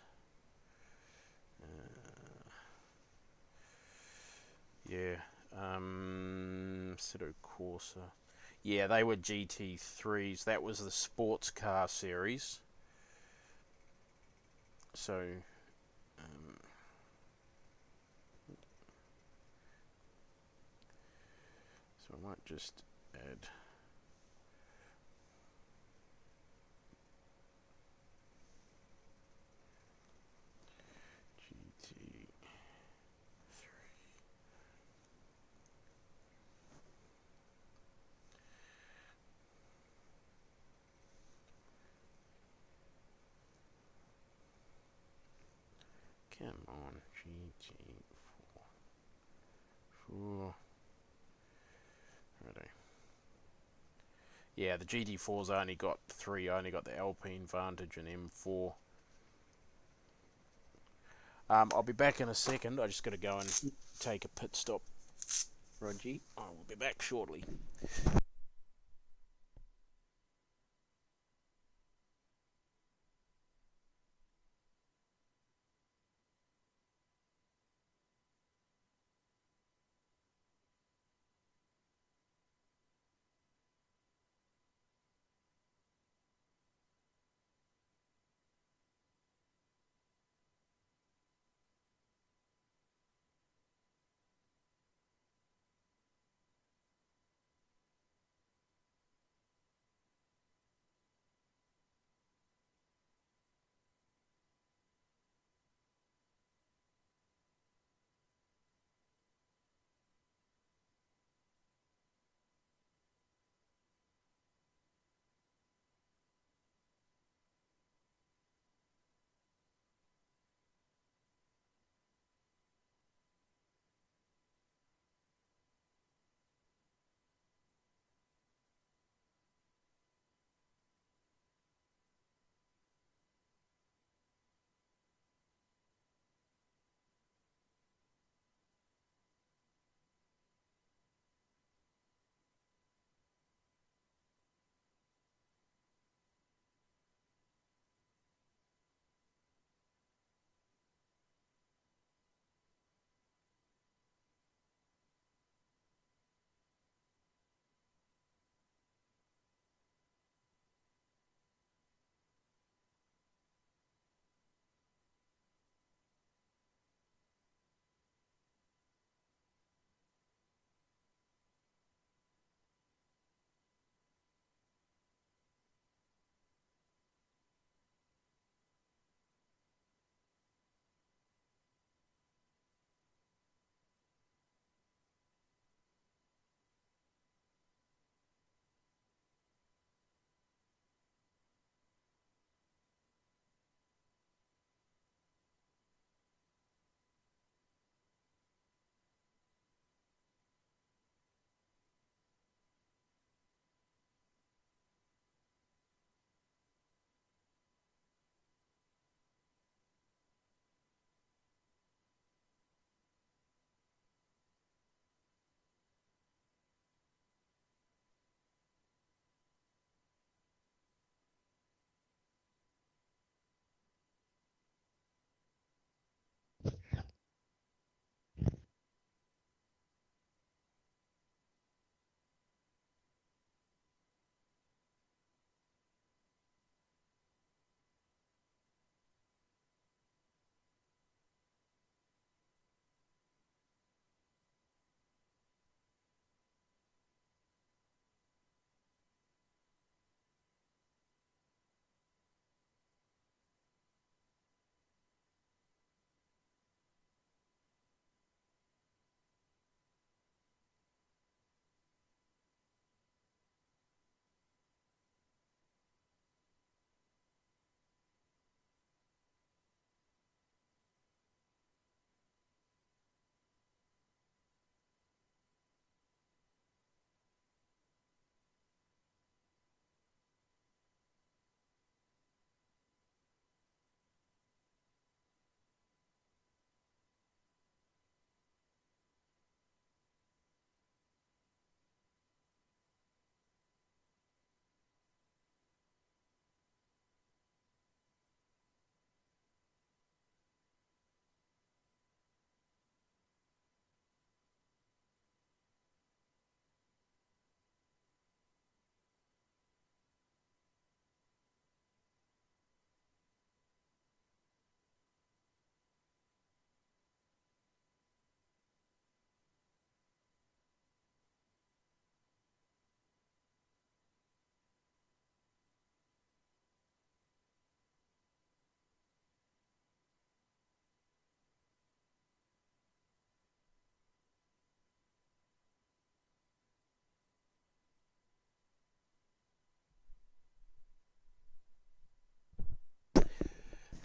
[SPEAKER 2] Yeah, Assetto Corsa. Yeah, they were GT3s. That was the sports car series. So, so I might just add. GT3. Come on, GT4. Righto. Yeah, the GT4's only got 3. I only got the Alpine Vantage and M4. I'll be back in a second. I just got to go and take a pit stop.
[SPEAKER 1] Roger.
[SPEAKER 2] I will be back shortly.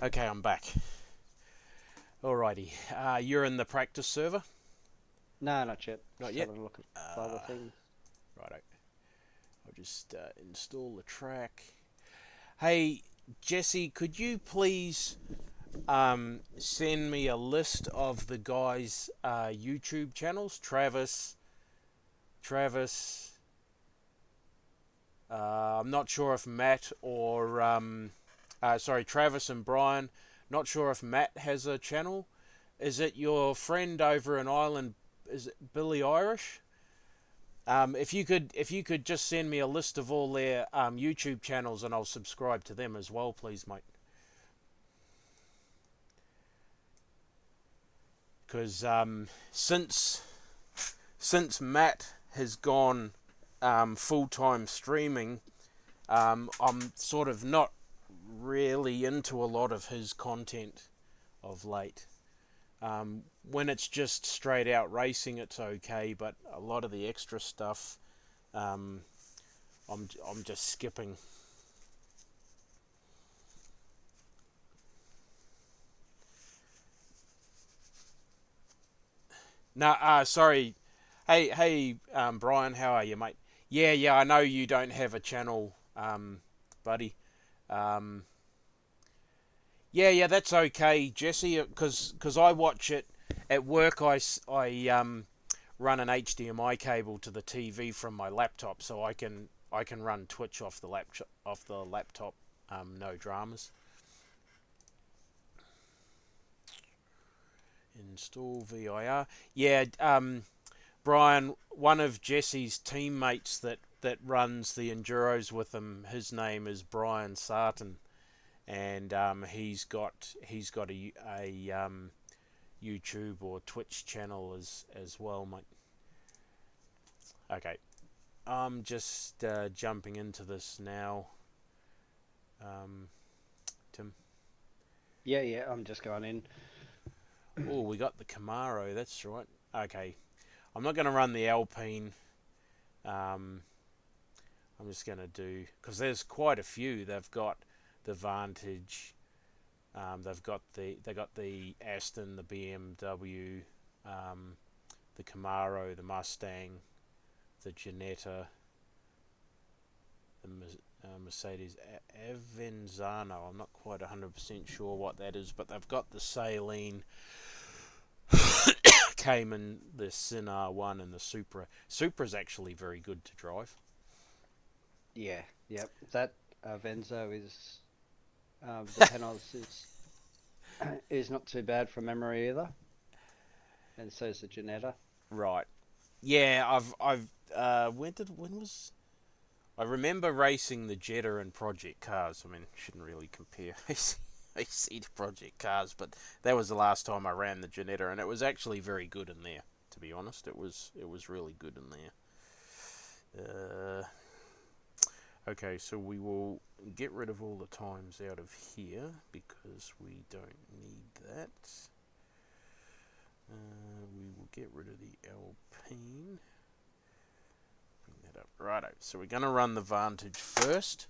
[SPEAKER 2] Okay, I'm back. Alrighty. You're in the practice server?
[SPEAKER 1] No, not yet.
[SPEAKER 2] Not
[SPEAKER 1] Just
[SPEAKER 2] yet?
[SPEAKER 1] having a look at other things.
[SPEAKER 2] Righto. I'll just install the track. Hey, Jesse, could you please send me a list of the guys' YouTube channels? Travis. I'm not sure if Matt or Travis and Brian. Not sure if Matt has a channel. Is it your friend over in Ireland? Is it Billy Irish? If you could just send me a list of all their YouTube channels, and I'll subscribe to them as well, please, mate. Because since Matt has gone full-time streaming, I'm sort of not really into a lot of his content of late. When it's just straight out racing, it's okay, but a lot of the extra stuff, I'm just skipping. No, sorry. Hey, Brian, how are you, mate? Yeah, I know you don't have a channel, buddy. Yeah, that's okay, Jesse, because I watch it at work. I run an HDMI cable to the TV from my laptop, so I can run Twitch off the laptop, no dramas. Install VIR. Yeah, Brian, one of Jesse's teammates that runs the enduros with him, his name is Brian Sarton, and he's got a YouTube or Twitch channel as well, mate. Okay, I'm just jumping into this now. Tim.
[SPEAKER 1] Yeah, I'm just going in.
[SPEAKER 2] Oh, we got the Camaro, that's right. Okay, I'm not going to run the Alpine. I'm just going to do, because there's quite a few. They've got the Vantage, they got the Aston, the BMW, the Camaro, the Mustang, the Ginetta, the Mercedes Avanzano. I'm not quite 100% sure what that is, but they've got the Saleen, Cayman, the Sin R1, and the Supra. Supra's actually very good to drive.
[SPEAKER 1] Yeah, yep. That Venzo is the Penos is not too bad from memory either, and so is the Ginetta.
[SPEAKER 2] Right. Yeah, I remember racing the Jetta and Project Cars. I mean, shouldn't really compare AC to Project Cars, but that was the last time I ran the Ginetta, and it was actually very good in there. To be honest, it was really good in there. Okay, so we will get rid of all the times out of here because we don't need that. We will get rid of the Alpine. Bring that up. Righto. So we're going to run the Vantage first.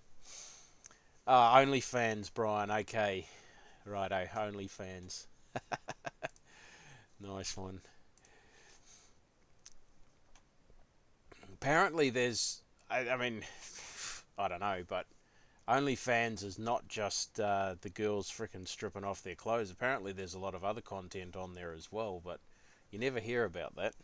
[SPEAKER 2] OnlyFans, Brian. Okay. Righto. OnlyFans. Nice one. Apparently there's... I mean, I don't know, but OnlyFans is not just the girls frickin' stripping off their clothes. Apparently there's a lot of other content on there as well, but you never hear about that.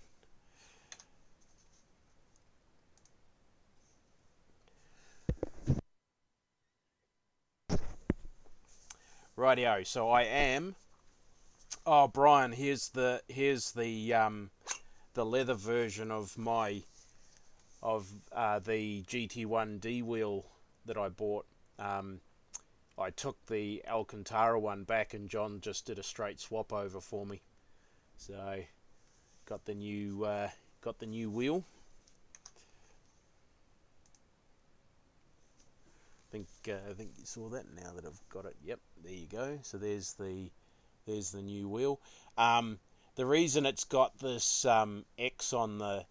[SPEAKER 2] Rightio, so I am... Oh, Brian, here's the leather version of the GT1D wheel that I bought. I took the Alcantara one back, and John just did a straight swap over for me. So got the new wheel. I think you saw that now that I've got it. Yep, there you go. So there's the new wheel. The reason it's got this X on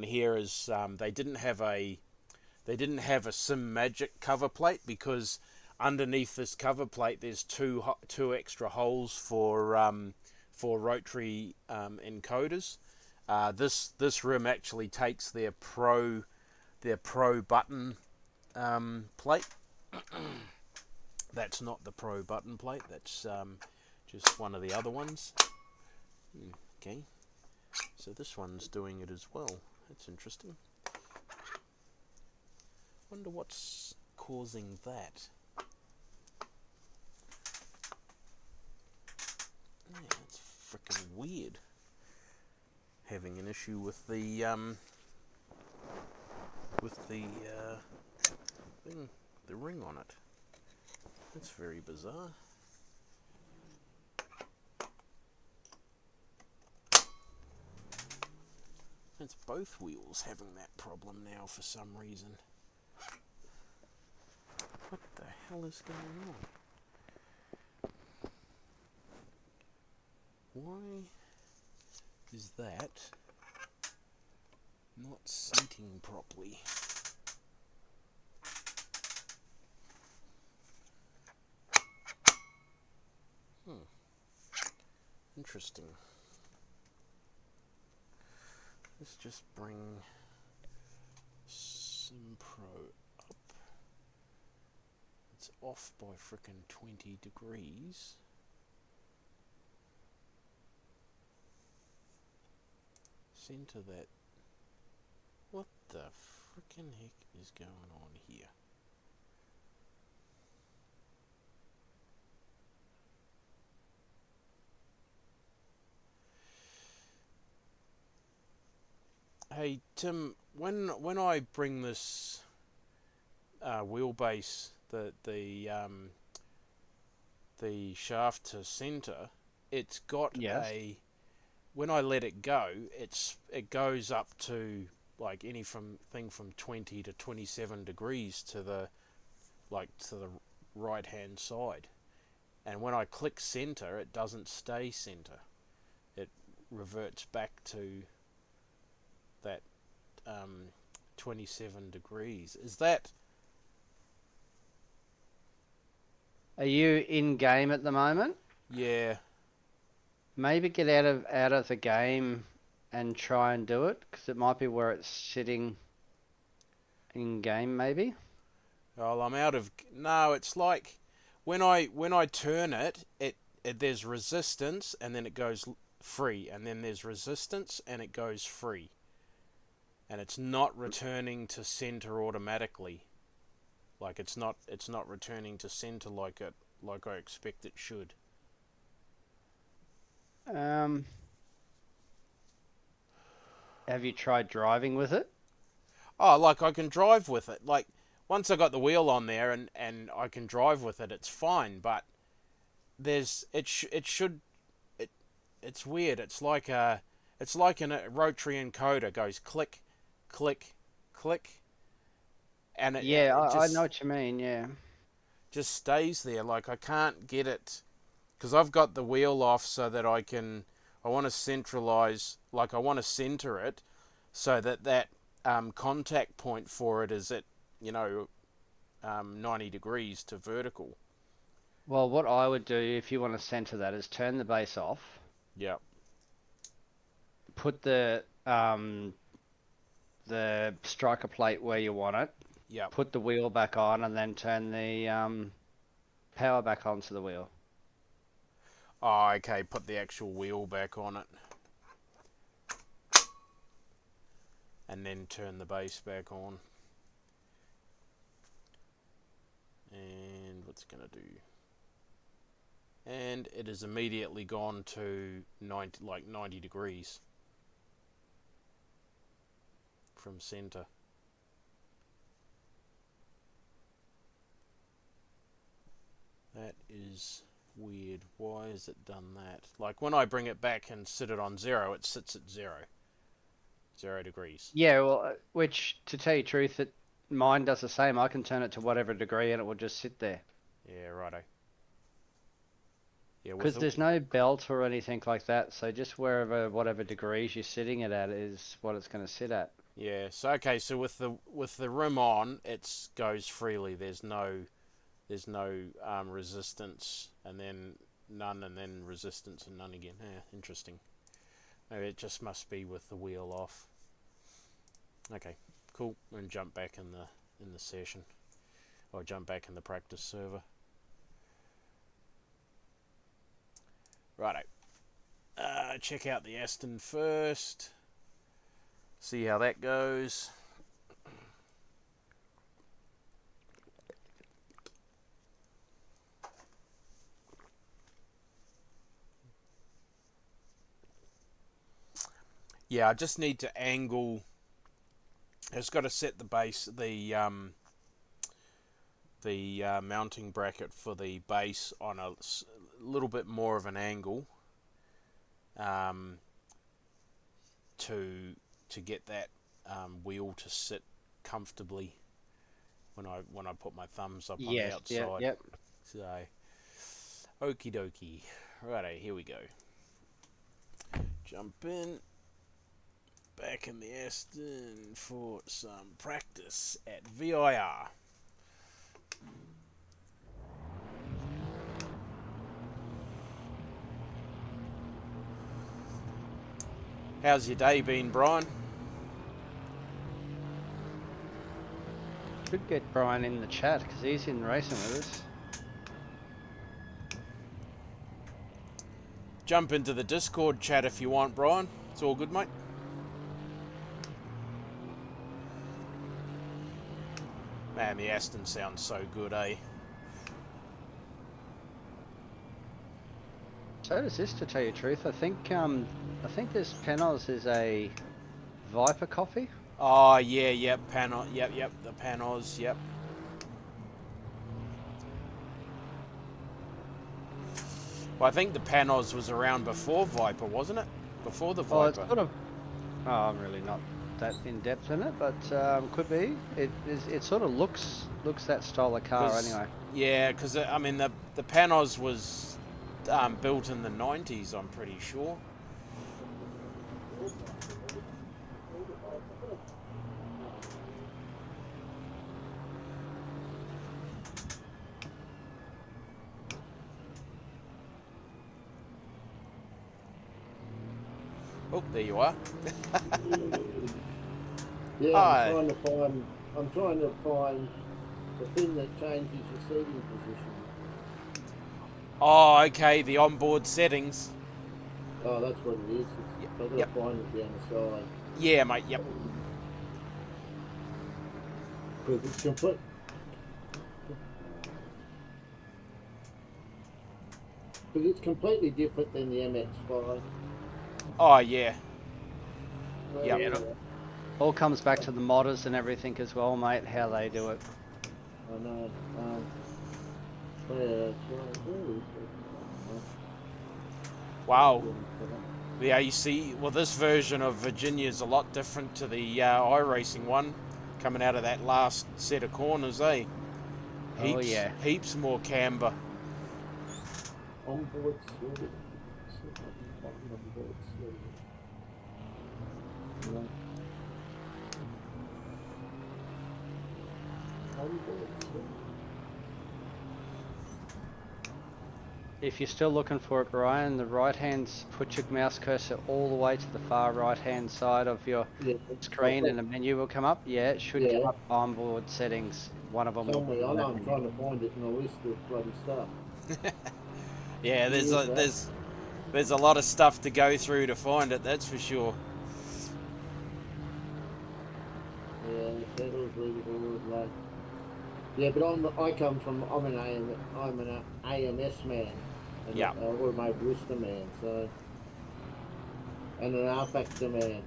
[SPEAKER 2] here is they didn't have a Sim Magic cover plate, because underneath this cover plate, there's two extra holes for rotary encoders. This rim actually takes their pro button plate. That's not the pro button plate. That's just one of the other ones. Okay, so this one's doing it as well. That's interesting. Wonder what's causing that. Yeah, that's freaking weird. Having an issue with the thing, the ring on it. That's very bizarre. It's both wheels having that problem now for some reason. What the hell is going on? Why is that not seating properly? Interesting. Let's just bring SimPro up. It's off by frickin' 20 degrees. Center that. What the frickin' heck is going on here? Hey Tim, when I bring this wheelbase, the shaft to center, it's got a. When I let it go, it goes up to like anything from 20 to 27 degrees to the right hand side, and when I click center, it doesn't stay center. It reverts back to that 27 degrees. Is that?
[SPEAKER 1] Are you in game at the moment?
[SPEAKER 2] Yeah.
[SPEAKER 1] Maybe get out of the game and try and do it, because it might be where it's sitting in game. Maybe.
[SPEAKER 2] Well, I'm out of. No, it's like when I turn it, there's resistance and then it goes free, and then there's resistance and it goes free. And it's not returning to center automatically. Like it's not returning to center like I expect it should.
[SPEAKER 1] Have you tried driving with it?
[SPEAKER 2] Oh, like I can drive with it. Like once I got the wheel on there and I can drive with it, it's fine. But it's weird. It's like a rotary encoder goes click, click, click, and
[SPEAKER 1] I know what you mean. Yeah.
[SPEAKER 2] just stays there. Like I can't get it because I've got the wheel off so that I want to centralize. Like I want to center it so that contact point for it is at 90 degrees to vertical.
[SPEAKER 1] Well, what I would do if you want to center that is turn the base off.
[SPEAKER 2] Yep.
[SPEAKER 1] Put the striker plate where you want it.
[SPEAKER 2] Yep.
[SPEAKER 1] Put the wheel back on, and then turn the power back onto the wheel.
[SPEAKER 2] Oh, okay. Put the actual wheel back on it. And then turn the base back on. And what's it going to do? And it has immediately gone to 90 degrees from center. That is weird. Why has it done that? Like when I bring it back and sit it on 0, it sits at 0 degrees.
[SPEAKER 1] Yeah, well, which to tell you the truth, mine does the same. I can turn it to whatever degree and it will just sit there.
[SPEAKER 2] Yeah, righto. Yeah,
[SPEAKER 1] because there's no belt or anything like that, so just whatever degrees you're sitting it at is what it's going to sit at.
[SPEAKER 2] Yeah, so okay, so with the rim on, it goes freely. There's no there's no resistance, and then none, and then resistance and none again. Interesting. Maybe it just must be with the wheel off. Okay, cool. And jump back in the session, or jump back in the practice server. Righto. Check out the Aston first. See how that goes. Yeah, I just need to angle. It's got to set the base, the mounting bracket for the base on a little bit more of an angle, to get that wheel to sit comfortably when I put my thumbs up on the outside.
[SPEAKER 1] Yep.
[SPEAKER 2] So, okie dokie. Righto, here we go. Jump in. Back in the Aston for some practice at VIR. How's your day been, Brian?
[SPEAKER 1] Should get Brian in the chat because he's in racing with us.
[SPEAKER 2] Jump into the Discord chat if you want, Brian. It's all good, mate. Man, the Aston sounds so good, eh?
[SPEAKER 1] So does this, to tell you the truth. I think this Panos is a Viper coffee.
[SPEAKER 2] Oh yeah, yep, Panos, yep, the Panos, yep. Well, I think the Panos was around before Viper, wasn't it? Before the Viper.
[SPEAKER 1] Oh, it's sort of. Oh, I'm really not that in depth in it, but could be. It sort of looks that style of car anyway.
[SPEAKER 2] Yeah, because I mean the Panos was built in the 90s, I'm pretty sure. Oh, there you are.
[SPEAKER 4] Yeah,
[SPEAKER 2] Hi.
[SPEAKER 4] I'm trying to find the thing that changes your seating position.
[SPEAKER 2] Oh, okay, the onboard settings.
[SPEAKER 4] Oh, that's what it is. I've got to find it down the side.
[SPEAKER 2] Yeah, mate, yep.
[SPEAKER 4] Because it's complete. Because it's completely different than the MX-5.
[SPEAKER 2] Oh, yeah.
[SPEAKER 4] Well,
[SPEAKER 2] Yep.
[SPEAKER 1] All comes back to the modders and everything as well, mate. How they do it.
[SPEAKER 4] I know. Yeah, right.
[SPEAKER 2] Wow. Yeah, you see, well, this version of Virginia is a lot different to the iRacing one coming out of that last set of corners, eh? Heaps,
[SPEAKER 1] Oh, yeah.
[SPEAKER 2] Heaps more camber.
[SPEAKER 4] Onboard service.
[SPEAKER 1] If you're still looking for it, Brian, the right hand, put your mouse cursor all the way to the far right hand side of your screen and a menu will come up. Yeah, it should come up onboard settings. One of them will be
[SPEAKER 4] I
[SPEAKER 1] on
[SPEAKER 4] know
[SPEAKER 1] that
[SPEAKER 4] I'm
[SPEAKER 1] menu.
[SPEAKER 4] trying to find it in a list of bloody stuff.
[SPEAKER 2] Yeah, there's a lot of stuff to go through to find it, that's for sure.
[SPEAKER 4] Yeah, pedals, readable, like. Yeah, but I'm an AMS man, and
[SPEAKER 2] Yeah.
[SPEAKER 4] an automotive lister man, so, and an R-Factor man.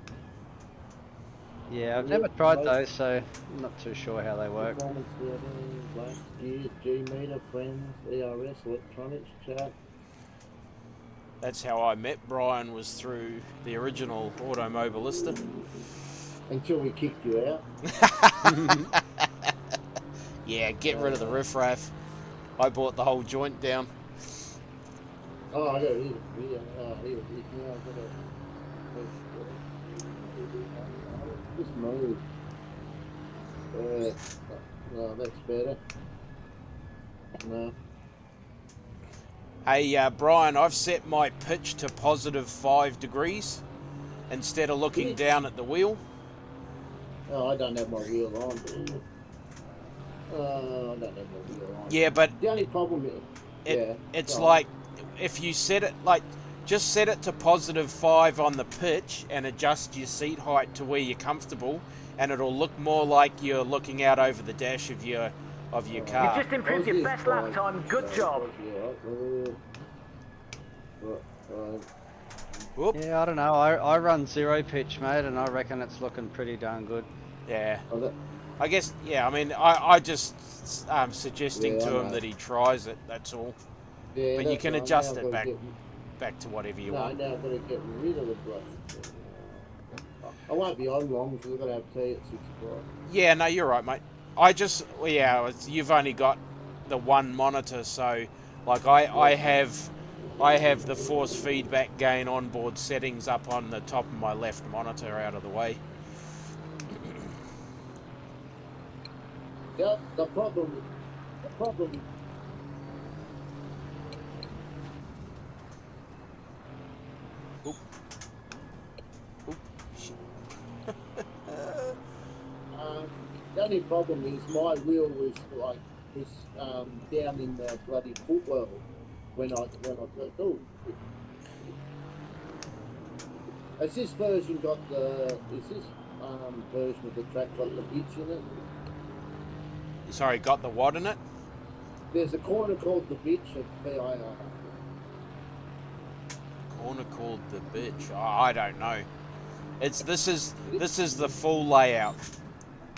[SPEAKER 1] Yeah, I've never tried those, so I'm not too sure how they work.
[SPEAKER 4] Performance level, black gears, G-meter, friends, ERS, electronics, chat.
[SPEAKER 2] That's how I met Brian, was through the original Automobilista.
[SPEAKER 4] Until we kicked you out.
[SPEAKER 2] Yeah, get rid of the riffraff. I bought the whole joint down.
[SPEAKER 4] Oh, I got it here. Now I've got just move. Oh, that's better. No.
[SPEAKER 2] Hey, Brian, I've set my pitch to positive 5 degrees instead of looking down at the wheel.
[SPEAKER 4] Oh, I don't have my wheel on. I don't have my wheel on.
[SPEAKER 2] Yeah, but
[SPEAKER 4] The only problem is,
[SPEAKER 2] it's
[SPEAKER 4] go on.
[SPEAKER 2] like if you set it just set it to positive 5 on the pitch and adjust your seat height to where you're comfortable, and it'll look more like you're looking out over the dash of your car.
[SPEAKER 3] You just improved your best lap time. Good job.
[SPEAKER 2] Whoop.
[SPEAKER 1] Yeah, I don't know. I run 0 pitch, mate, and I reckon it's looking pretty darn good.
[SPEAKER 2] Yeah.
[SPEAKER 4] Oh, that,
[SPEAKER 2] I guess, yeah, I mean, I just suggesting
[SPEAKER 4] Yeah, I
[SPEAKER 2] to him
[SPEAKER 4] know.
[SPEAKER 2] that he tries it, that's all.
[SPEAKER 4] yeah,
[SPEAKER 2] But you
[SPEAKER 4] that's
[SPEAKER 2] can
[SPEAKER 4] right.
[SPEAKER 2] adjust
[SPEAKER 4] Now
[SPEAKER 2] it
[SPEAKER 4] I've gotta
[SPEAKER 2] back to whatever you
[SPEAKER 4] No,
[SPEAKER 2] want.
[SPEAKER 4] now I've got to get rid of the bloody. I won't be on long because I've got to have tea at 6 o'clock.
[SPEAKER 2] Yeah, no, you're right, mate. You've only got the one monitor, so like I have the force feedback gain onboard settings up on the top of my left monitor out of the way.
[SPEAKER 4] Yeah, the problem.
[SPEAKER 2] Shit.
[SPEAKER 4] The only problem is my wheel was down in the bloody footwell when I oh. Has this version got version of the track got the bitch in it?
[SPEAKER 2] Sorry, got the what in it?
[SPEAKER 4] There's a corner called the bitch at PIR.
[SPEAKER 2] Corner called the bitch. Oh, I don't know. This is the full layout.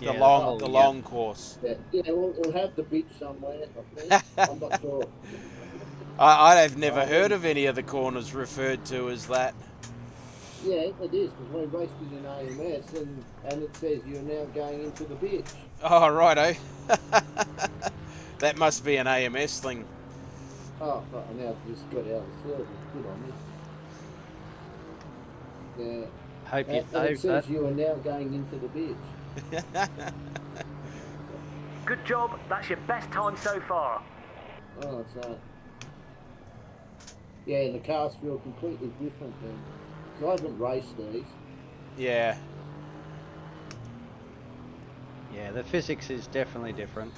[SPEAKER 1] Yeah,
[SPEAKER 2] The long course.
[SPEAKER 4] Yeah, we'll have the bitch somewhere, I think. I'm not sure.
[SPEAKER 2] I have never heard of any of the corners referred to as that.
[SPEAKER 4] Yeah, it is, because we raced it in AMS and it says you're now going into the bitch.
[SPEAKER 2] Oh, righto. That must be an AMS thing.
[SPEAKER 4] Oh, but now I've just got out of service. Good on me. Yeah.
[SPEAKER 1] Hope you
[SPEAKER 4] And it
[SPEAKER 1] saved
[SPEAKER 4] says
[SPEAKER 1] that.
[SPEAKER 4] you are now going into the bitch.
[SPEAKER 3] Good job. That's your best time so far.
[SPEAKER 4] Oh, it's yeah, and the cars feel completely different then. So I haven't raced these.
[SPEAKER 2] Yeah.
[SPEAKER 1] Yeah, the physics is definitely different.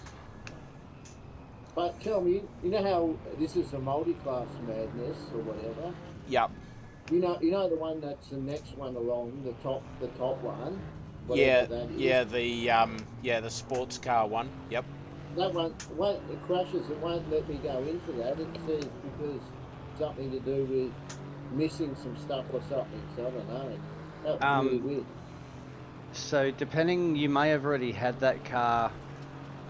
[SPEAKER 4] But tell me, you know how this is a multi-class madness or whatever?
[SPEAKER 2] Yep.
[SPEAKER 4] You know the one that's the next one along, the top one?
[SPEAKER 2] Yeah.
[SPEAKER 4] Whatever that is.
[SPEAKER 2] The sports car one. Yep.
[SPEAKER 4] That one, it crashes, it won't let me go into that. It says because something to do with missing some stuff or something, so I don't know. That was really weird.
[SPEAKER 1] So depending, you may have already had that car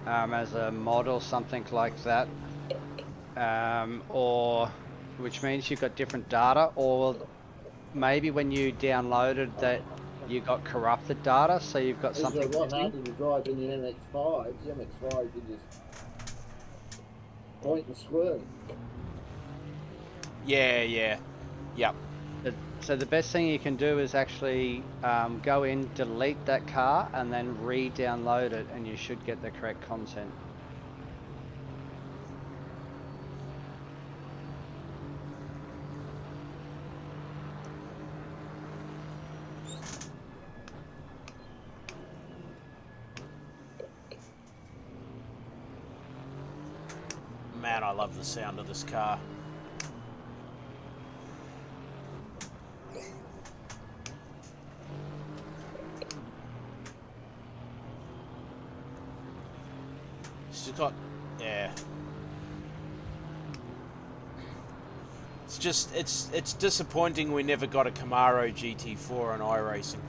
[SPEAKER 1] as a mod or something like that, or which means you've got different data, or maybe when you downloaded that you got corrupted data, so you've got
[SPEAKER 4] It's
[SPEAKER 1] something
[SPEAKER 4] a lot
[SPEAKER 1] missing.
[SPEAKER 4] harder to drive in the MX-5s. The MX-5s you just point and swerve.
[SPEAKER 2] Yeah. Yep.
[SPEAKER 1] So the best thing you can do is actually go in, delete that car, and then re-download it, and you should get the correct content.
[SPEAKER 2] Man, I love the sound of this car. It's just got, yeah. It's just, it's disappointing we never got a Camaro GT4 in iRacing.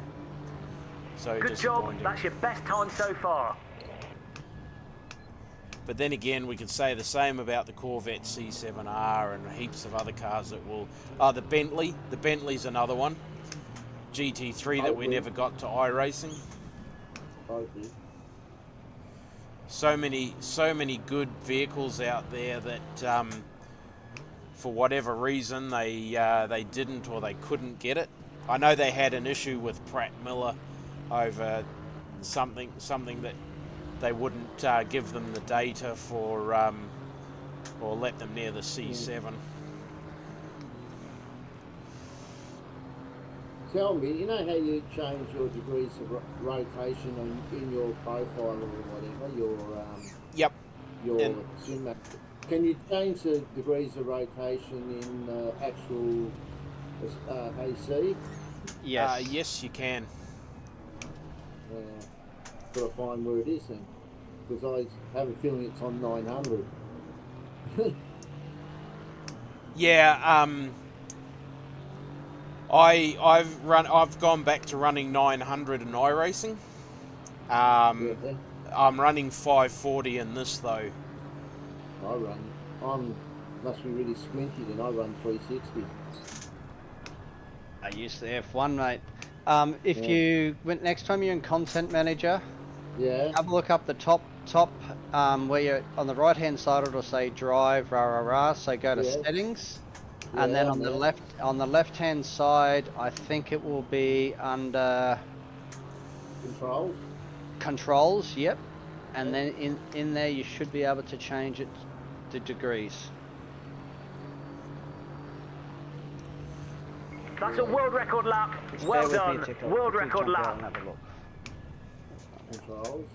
[SPEAKER 2] So
[SPEAKER 3] Good job.
[SPEAKER 2] disappointing.
[SPEAKER 3] That's your best time so far.
[SPEAKER 2] But then again, we can say the same about the Corvette C7R and heaps of other cars that will... the Bentley. The Bentley's another one. GT3 that we never got to iRacing.
[SPEAKER 4] Okay.
[SPEAKER 2] So many good vehicles out there that, for whatever reason, they didn't or they couldn't get it. I know they had an issue with Pratt Miller over something that they wouldn't give them the data for or let them near the C7.
[SPEAKER 4] Tell me, you know how you change your degrees of rotation in your profile or whatever,
[SPEAKER 2] Yep.
[SPEAKER 4] your
[SPEAKER 2] And-
[SPEAKER 4] sim map? Can you change the degrees of rotation in actual AC?
[SPEAKER 1] Yes.
[SPEAKER 2] Yes, you can.
[SPEAKER 4] Got to find where it is then, because I have a feeling it's on 900.
[SPEAKER 2] Yeah. I've gone back to running 900 in iRacing.
[SPEAKER 4] Yeah,
[SPEAKER 2] I'm running 540 in this though.
[SPEAKER 4] must be really squinty, then I run 360.
[SPEAKER 1] I use the F1, mate. If
[SPEAKER 4] Yeah.
[SPEAKER 1] you next time you're in Content Manager,
[SPEAKER 4] Yeah,
[SPEAKER 1] have a look up the top where you're on the right hand side. It'll say Drive, rah rah rah. So go to
[SPEAKER 4] Yeah.
[SPEAKER 1] Settings, and then
[SPEAKER 4] Yeah,
[SPEAKER 1] on the
[SPEAKER 4] yeah.
[SPEAKER 1] left hand side, I think it will be under
[SPEAKER 4] Controls.
[SPEAKER 1] Controls. Yep, and
[SPEAKER 4] Yeah.
[SPEAKER 1] then in there you should be able to change it to degrees.
[SPEAKER 3] That's a world record lap.
[SPEAKER 1] Just
[SPEAKER 3] Well
[SPEAKER 1] bear with me
[SPEAKER 3] done.
[SPEAKER 1] a tick, I'll
[SPEAKER 3] World
[SPEAKER 1] quickly
[SPEAKER 3] record
[SPEAKER 1] jump out
[SPEAKER 3] lap.
[SPEAKER 1] and have a look.
[SPEAKER 4] Controls.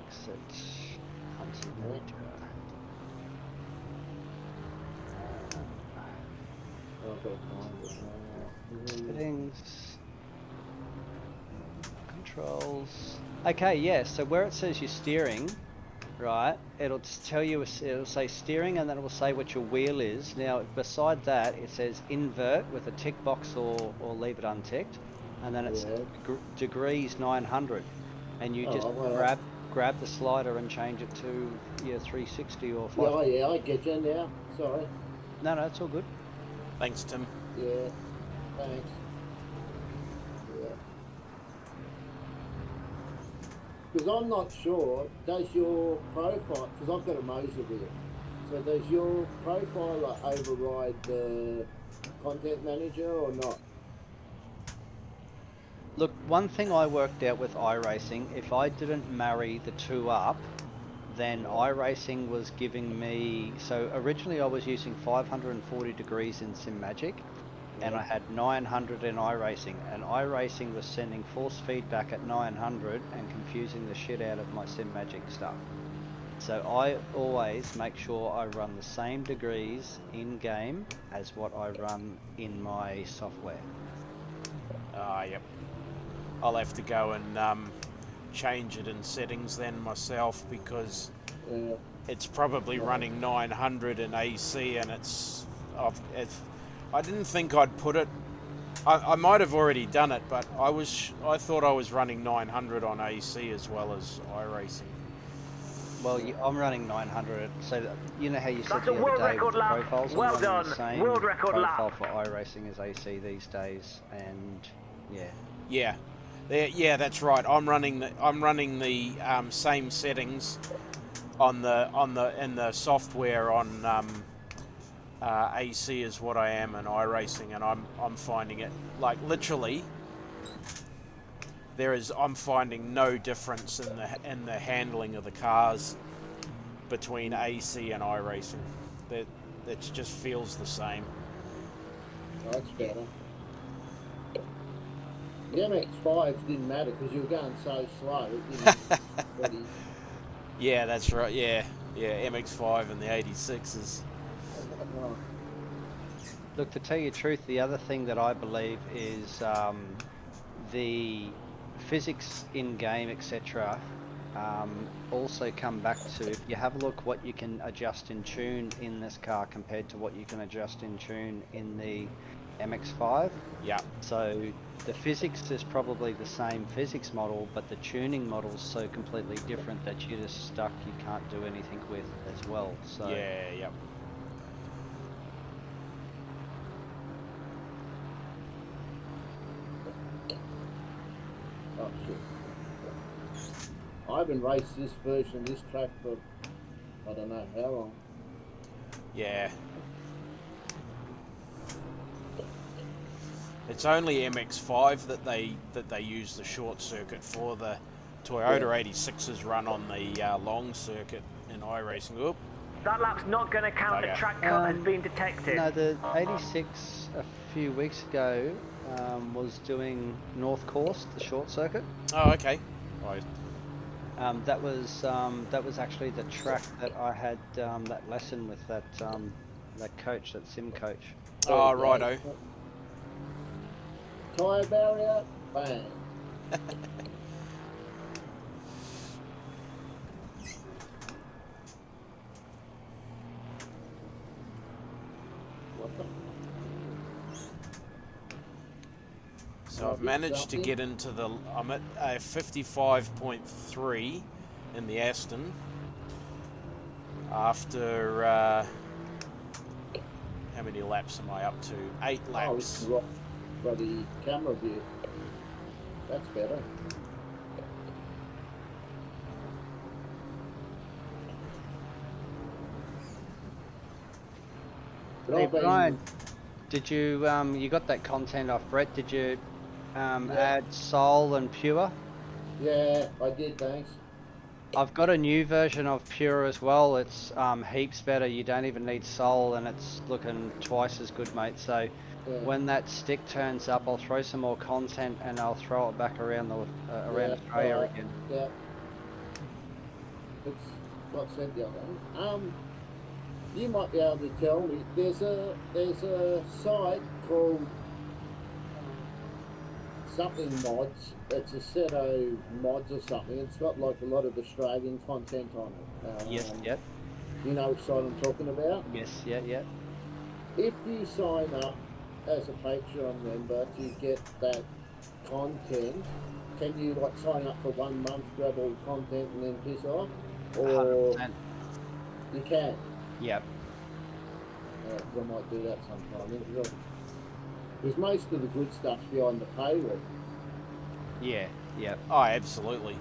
[SPEAKER 1] Exit Content
[SPEAKER 4] Yeah.
[SPEAKER 1] Manager.
[SPEAKER 4] I've got to find it now.
[SPEAKER 1] Settings, controls. Okay, yeah. So where it says your steering, right? It'll tell you. It'll say steering, and then it will say what your wheel is. Now, beside that, it says invert with a tick box or leave it unticked, and then it's
[SPEAKER 4] Yeah.
[SPEAKER 1] degrees 900, and you just
[SPEAKER 4] Oh, well.
[SPEAKER 1] grab the slider and change it to 360 or 5.
[SPEAKER 4] Yeah, oh, yeah, I get you now. Sorry.
[SPEAKER 1] No, it's all good.
[SPEAKER 2] Thanks, Tim.
[SPEAKER 4] Yeah, thanks. Yeah. Because I'm not sure, does your profile, because I've got a Moser wheel, so does your profile override the content manager or not?
[SPEAKER 1] Look, one thing I worked out with iRacing, if I didn't marry the two up, then iRacing was giving me, so originally I was using 540 degrees in SimMagic, and I had 900 in iRacing, and iRacing was sending force feedback at 900 and confusing the shit out of my SimMagic stuff. So I always make sure I run the same degrees in game as what I run in my software.
[SPEAKER 2] Yep. I'll have to go and change it in settings then myself, because
[SPEAKER 4] Yeah.
[SPEAKER 2] it's probably running 900 in AC, and I didn't think I'd put it. I might have already done it, but I thought I was running 900 on AC as well as iRacing.
[SPEAKER 1] Well, I'm running 900, so you know how you said
[SPEAKER 3] That's
[SPEAKER 1] the
[SPEAKER 3] a
[SPEAKER 1] other
[SPEAKER 3] world
[SPEAKER 1] day with
[SPEAKER 3] record
[SPEAKER 1] the
[SPEAKER 3] lap.
[SPEAKER 1] profiles? I'm
[SPEAKER 3] Well
[SPEAKER 1] running
[SPEAKER 3] done.
[SPEAKER 1] the same
[SPEAKER 3] World record
[SPEAKER 1] profile
[SPEAKER 3] lap.
[SPEAKER 1] for iRacing as AC these days, and yeah.
[SPEAKER 2] Yeah, that's right. I'm running the same settings in the software on AC as what I am in iRacing, and I'm finding it like literally. I'm finding no difference in the handling of the cars between AC and iRacing. It just feels the same.
[SPEAKER 4] That's better. The MX-5s didn't matter because you were going so slow. It didn't really...
[SPEAKER 2] Yeah, that's right. Yeah, MX-5 and the 86s.
[SPEAKER 1] Look, to tell you the truth, the other thing that I believe is the physics in game, etc. Also come back to, if you have a look what you can adjust in tune in this car compared to what you can adjust in tune in the MX-5.
[SPEAKER 2] Yeah.
[SPEAKER 1] So the physics is probably the same physics model, but the tuning model is so completely different that you're just stuck, you can't do anything with as well. So
[SPEAKER 2] Yeah, yep.
[SPEAKER 4] Oh, shit. I haven't raced this version of this track for I don't know how long.
[SPEAKER 2] Yeah. It's only MX-5 that they use the short circuit for. The Toyota 86s run on the long circuit in iRacing. Oop,
[SPEAKER 3] That lap's not going to count.
[SPEAKER 2] Okay.
[SPEAKER 3] A track cut has been detected.
[SPEAKER 1] No, the 86 a few weeks ago was doing North Course, the short circuit.
[SPEAKER 2] Oh, okay. I,
[SPEAKER 1] That was actually the track that I had that lesson with that coach, that sim coach.
[SPEAKER 2] oh, righto.
[SPEAKER 4] Tyre barrier, bang. What the?
[SPEAKER 2] So I've managed to get into the. I'm at a 55.3 in the Aston. After how many laps am I up to? 8
[SPEAKER 4] Oh, it's
[SPEAKER 2] laps.
[SPEAKER 4] right by the camera view. That's better. But
[SPEAKER 1] Hey
[SPEAKER 4] I've been-
[SPEAKER 1] Brian, did you you got that content off Brett? Did you add Soul and Pure?
[SPEAKER 4] Yeah, I did, thanks.
[SPEAKER 1] I've got a new version of Pure as well. It's heaps better. You don't even need Soul, and it's looking twice as good, mate. So
[SPEAKER 4] Yeah.
[SPEAKER 1] when that stick turns up, I'll throw some more content and I'll throw it back around the around
[SPEAKER 4] Yeah,
[SPEAKER 1] Australia
[SPEAKER 4] alright.
[SPEAKER 1] again.
[SPEAKER 4] Yeah. It's what said the other one. You might be able to tell me. There's a site called something mods. It's a Seto mods or something. It's got like a lot of Australian content on it.
[SPEAKER 1] Yes, yep,
[SPEAKER 4] You know which site I'm talking about?
[SPEAKER 1] yes, yeah, yeah.
[SPEAKER 4] If you sign up as a Patreon member to get that content, can you like sign up for 1 month, grab all the content and then piss off? Or
[SPEAKER 1] 100%.
[SPEAKER 4] you can?
[SPEAKER 1] Yep.
[SPEAKER 4] I might do that sometime. Because most of the good stuff's behind the paywall.
[SPEAKER 1] Yeah, yep.
[SPEAKER 2] Oh, absolutely.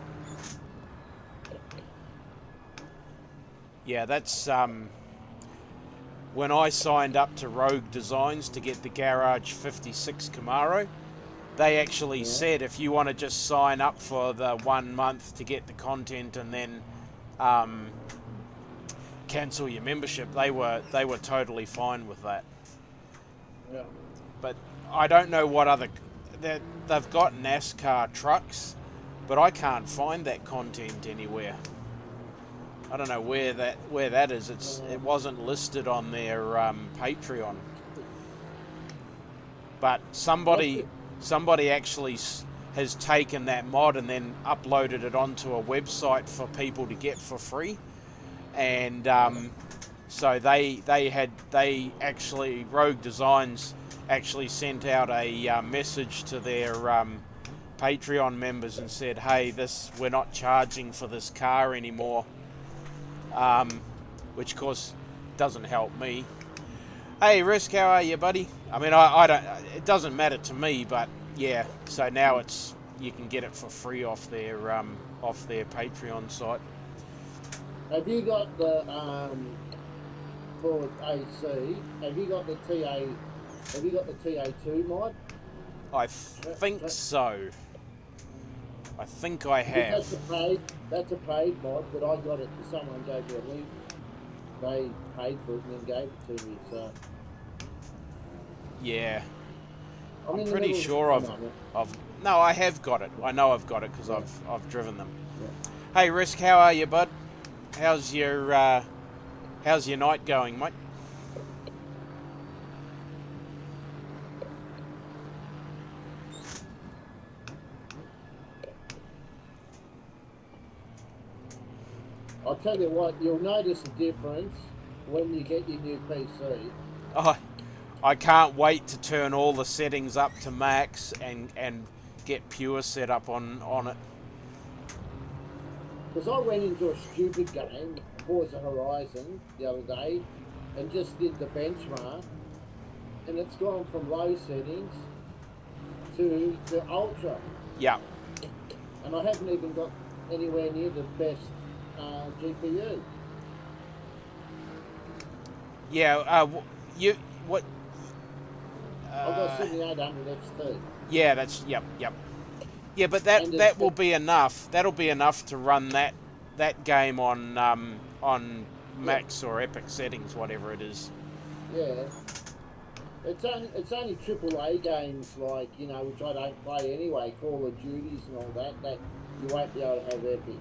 [SPEAKER 2] Yeah, that's when I signed up to Rogue Designs to get the Garage 56 Camaro, they actually said if you want to just sign up for the 1 month to get the content and then cancel your membership, they were totally fine with that.
[SPEAKER 4] Yeah.
[SPEAKER 2] But I don't know what other they've got NASCAR trucks, but I can't find that content anywhere. I don't know where that is. It wasn't listed on their Patreon. But somebody actually has taken that mod and then uploaded it onto a website for people to get for free, and so Rogue Designs actually sent out a message to their Patreon members and said, hey, we're not charging for this car anymore, which of course doesn't help me. Hey Risk, how are you, buddy? I mean, I don't, it doesn't matter to me, but yeah, so now you can get it for free off their Patreon site.
[SPEAKER 4] Have you got the for AC? Have you got the TA2 mod?
[SPEAKER 2] I think so. I think I have.
[SPEAKER 4] That's a paid mod, but I got it. Someone gave me a link. They paid for it and then gave it to me. So
[SPEAKER 2] Yeah.
[SPEAKER 4] I'm
[SPEAKER 2] I'm pretty sure no, I have got it. I know I've got it because I've driven them.
[SPEAKER 4] Yeah.
[SPEAKER 2] Hey Risk, how are you, bud? How's your night going, mate?
[SPEAKER 4] I'll tell you what, you'll notice a difference when you get your new PC.
[SPEAKER 2] Oh, I can't wait to turn all the settings up to max and get Pure set up on it.
[SPEAKER 4] Because I went into a stupid game, Forza Horizon, the other day, and just did the benchmark, and it's gone from low settings to ultra.
[SPEAKER 2] Yeah.
[SPEAKER 4] And I haven't even got anywhere near the best GPU.
[SPEAKER 2] Yeah.
[SPEAKER 4] I've got 7800 XT.
[SPEAKER 2] Yeah, that's yep. Yeah, but that will be enough. That'll be enough to run that game on max or epic settings, whatever it is.
[SPEAKER 4] Yeah. It's only AAA games like, you know, which I don't play anyway, Call of Duties and all that you won't be able to have epic.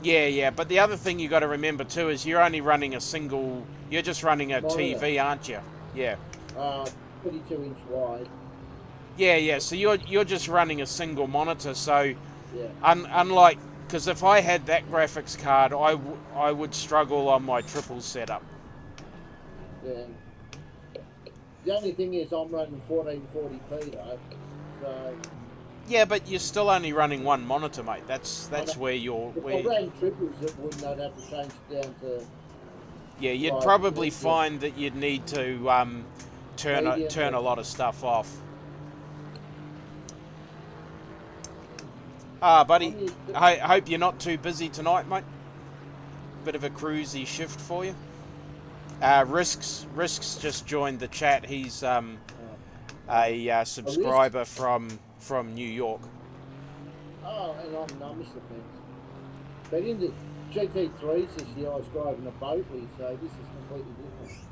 [SPEAKER 2] Yeah, but the other thing you got to remember too is you're only running you're just running a
[SPEAKER 4] Monitor.
[SPEAKER 2] TV, aren't you? Yeah.
[SPEAKER 4] 22-inch wide.
[SPEAKER 2] Yeah. So you're just running a single monitor. So
[SPEAKER 4] Yeah.
[SPEAKER 2] unlike, because if I had that graphics card, I would struggle on my triple setup.
[SPEAKER 4] Yeah. The only thing is I'm running 1440p though, so.
[SPEAKER 2] Yeah, but you're still only running one monitor, mate. That's where you're.
[SPEAKER 4] If I ran triples, it wouldn't. I'd have to change it down to.
[SPEAKER 2] Yeah, you'd
[SPEAKER 4] 5
[SPEAKER 2] probably
[SPEAKER 4] minutes,
[SPEAKER 2] find that you'd need to turn a lot of stuff off. Buddy, I hope you're not too busy tonight, mate. Bit of a cruisy shift for you. Risks just joined the chat. He's a subscriber from New York.
[SPEAKER 4] Oh, and I'm Mr. Fence. But in the GT3s this year, I was driving a Boatley, so this is completely different.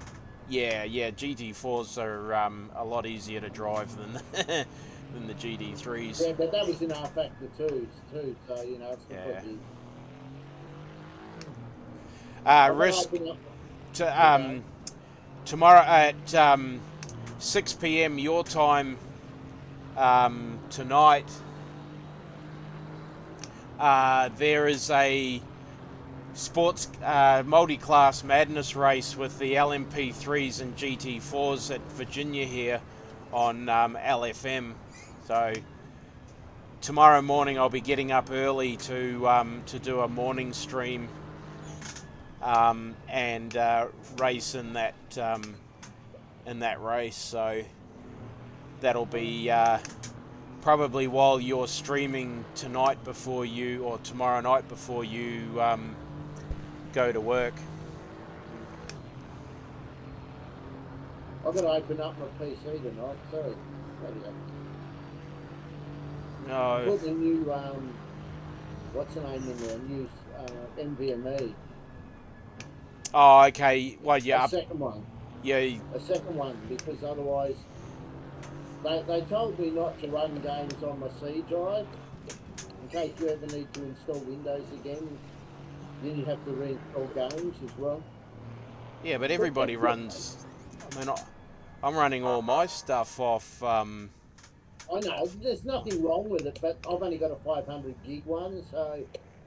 [SPEAKER 2] Yeah, GT4s are a lot easier to drive than than the GT3s.
[SPEAKER 4] Yeah, but that was in R Factor 2s too, so you know it's completely.
[SPEAKER 2] Risk tomorrow at 6 p.m. your time tonight. There is a sports multi-class madness race with the LMP3s and GT4s at Virginia here on LFM. So tomorrow morning I'll be getting up early to do a morning stream and race in that race. So that'll be probably while you're streaming tonight or tomorrow night before you go to work.
[SPEAKER 4] I've got to open up my PC tonight. Sorry.
[SPEAKER 2] No.
[SPEAKER 4] Put the new what's the name in there? New NVMe.
[SPEAKER 2] Oh, okay. Well, yeah.
[SPEAKER 4] A second one.
[SPEAKER 2] Yeah.
[SPEAKER 4] A second one, because otherwise they told me not to run games on my C drive in case you ever need to install Windows again. Then you have to reinstall games as well.
[SPEAKER 2] Yeah, but everybody runs. I mean, I'm running all my stuff off.
[SPEAKER 4] I know there's nothing wrong with it, but I've only got a 500 gig one, so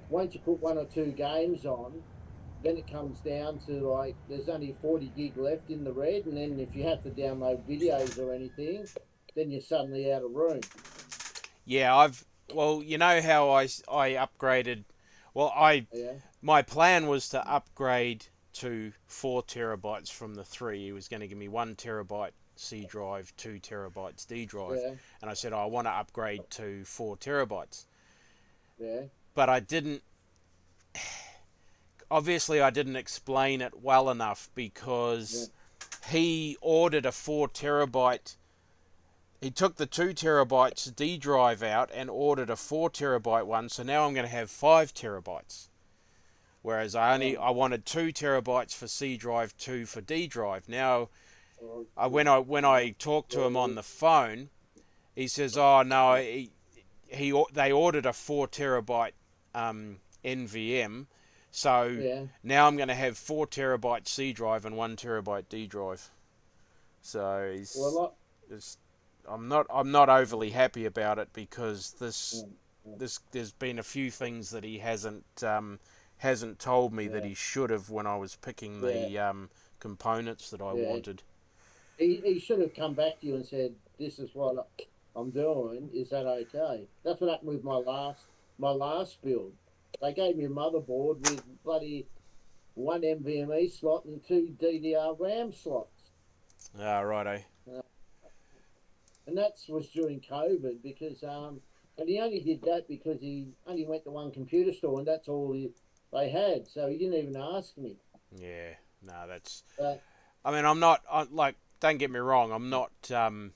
[SPEAKER 4] once you put 1 or 2 games on, then it comes down to like there's only 40 gig left in the red, and then if you have to download videos or anything, then you're suddenly out of room.
[SPEAKER 2] Yeah, well, you know how I upgraded. Well, my plan was to upgrade to 4 terabytes from the 3. He was going to give me 1 terabyte C drive, 2 terabytes D drive, and I said I want to upgrade to 4 terabytes.
[SPEAKER 4] Yeah.
[SPEAKER 2] But I didn't. Obviously, I didn't explain it well enough because he ordered a 4 terabyte. He took the 2 terabytes D drive out and ordered a 4 terabyte one. So now I'm going to have 5 terabytes. Whereas I wanted 2 terabytes for C drive, 2 for D drive. Now, when I talked to him on the phone, he says, "Oh no, they ordered a 4 terabyte NVM, so now I'm going to have 4 terabyte C drive and 1 terabyte D drive." So I'm not overly happy about it because there's been a few things that he hasn't told me that he should have when I was picking the components that I wanted.
[SPEAKER 4] He should have come back to you and said, "This is what I'm doing. Is that okay?" That's what happened with my last build. They gave me a motherboard with bloody 1 NVMe slot and 2 DDR RAM slots.
[SPEAKER 2] Ah, righto.
[SPEAKER 4] And that was during COVID because and he only did that because he only went to one computer store and that's all they had. So he didn't even ask me.
[SPEAKER 2] Yeah, no, that's. I mean, I'm not like. Don't get me wrong. I'm not having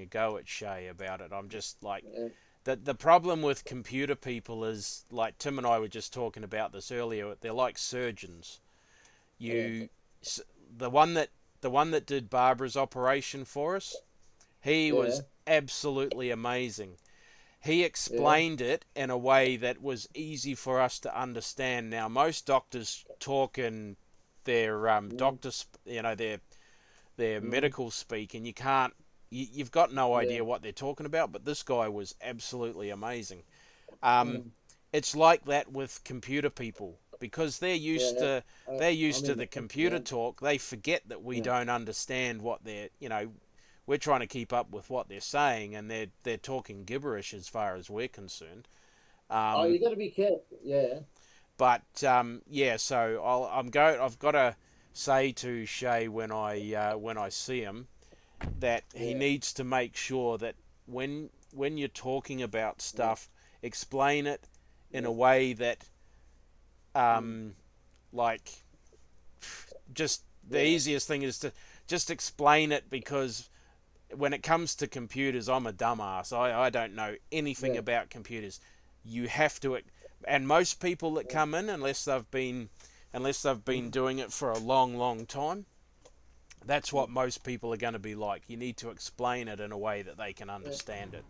[SPEAKER 2] a go at Shay about it. I'm just like, the problem with computer people is, like Tim and I were just talking about this earlier. They're like surgeons. The one that did Barbara's operation for us, he was absolutely amazing. He explained it in a way that was easy for us to understand. Now, most doctors talk in their their medical speak, and you've got no idea what they're talking about. But this guy was absolutely amazing. It's like that with computer people, because they're used to the computer talk. They forget that we don't understand what they're, we're trying to keep up with what they're saying, and they're talking gibberish as far as we're concerned.
[SPEAKER 4] You got to be careful,
[SPEAKER 2] But so I've got to say to Shay when I see him that he needs to make sure that when you're talking about stuff, explain it in a way that like, just the easiest thing is to just explain it, because when it comes to computers, I'm a dumbass. I don't know anything about computers. You have to, and most people that come in, unless they've been doing it for a long time, that's what most people are going to be like. You need to explain it in a way that they can understand it.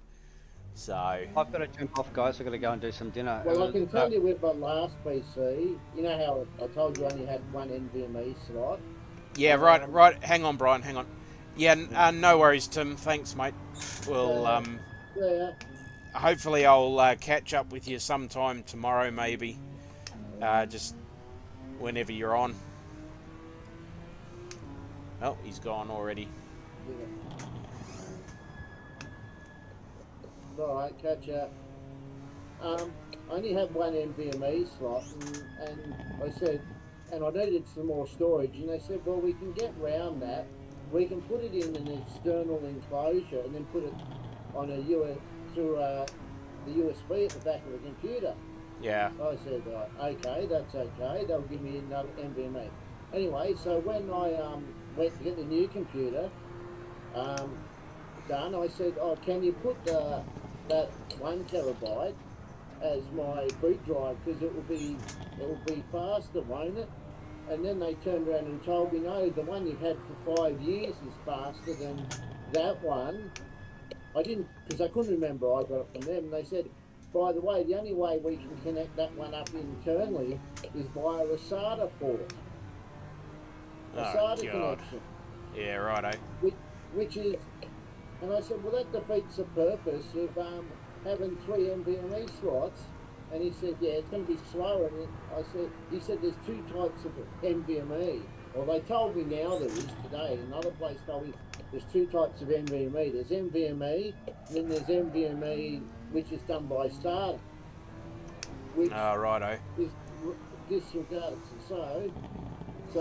[SPEAKER 2] So
[SPEAKER 1] I've got to jump off, guys. I've got to go and do some dinner.
[SPEAKER 4] Well, I can tell you with my last PC, you know how I told you I only had one NVMe slot?
[SPEAKER 2] Yeah, right. Hang on, Brian. Hang on. Yeah, no worries, Tim. Thanks, mate. We'll hopefully I'll catch up with you sometime tomorrow, maybe. Just whenever you're on. Oh, he's gone already.
[SPEAKER 4] Alright, catch up. I only have one NVMe slot, and I said, and I needed some more storage, and they said, well, we can get round that. We can put it in an external enclosure and then put it on through the USB at the back of the computer.
[SPEAKER 2] Yeah.
[SPEAKER 4] I said, okay, that's okay. They'll give me another NVMe. Anyway, so when I went to get the new computer done, I said, oh, can you put that 1 terabyte as my boot drive, because it will be faster, won't it? And then they turned around and told me, no, the one you've had for 5 years is faster than that one. I didn't, because I couldn't remember I got it from them. And they said, by the way, the only way we can connect that one up internally is via a SATA port. A SATA connection.
[SPEAKER 2] Yeah, righto.
[SPEAKER 4] Which is, and I said, well, that defeats the purpose of having 3 NVMe slots. And he said, yeah, it's going to be slower. And he said, there's 2 types of NVMe. Well, they told me now there is today. Another place told me there's 2 types of NVMe. There's NVMe, and then there's NVMe, which is done by SATA. Which
[SPEAKER 2] righto.
[SPEAKER 4] is disregarded. So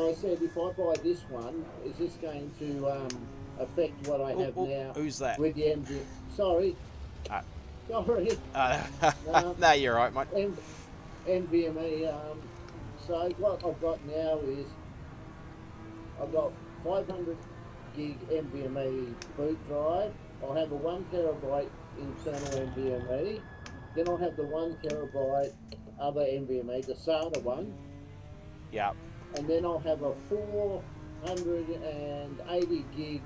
[SPEAKER 4] I said, if I buy this one, is this going to affect what I have now?
[SPEAKER 2] Who's that?
[SPEAKER 4] With the NVMe. Sorry. Sorry.
[SPEAKER 2] No, you're right, mate.
[SPEAKER 4] NVMe. So what I've got now is I've got 500 gig NVMe boot drive. I'll have a 1 terabyte internal NVMe. Then I'll have the 1 terabyte other NVMe, the SATA one.
[SPEAKER 2] Yeah.
[SPEAKER 4] And then I'll have a 480 gig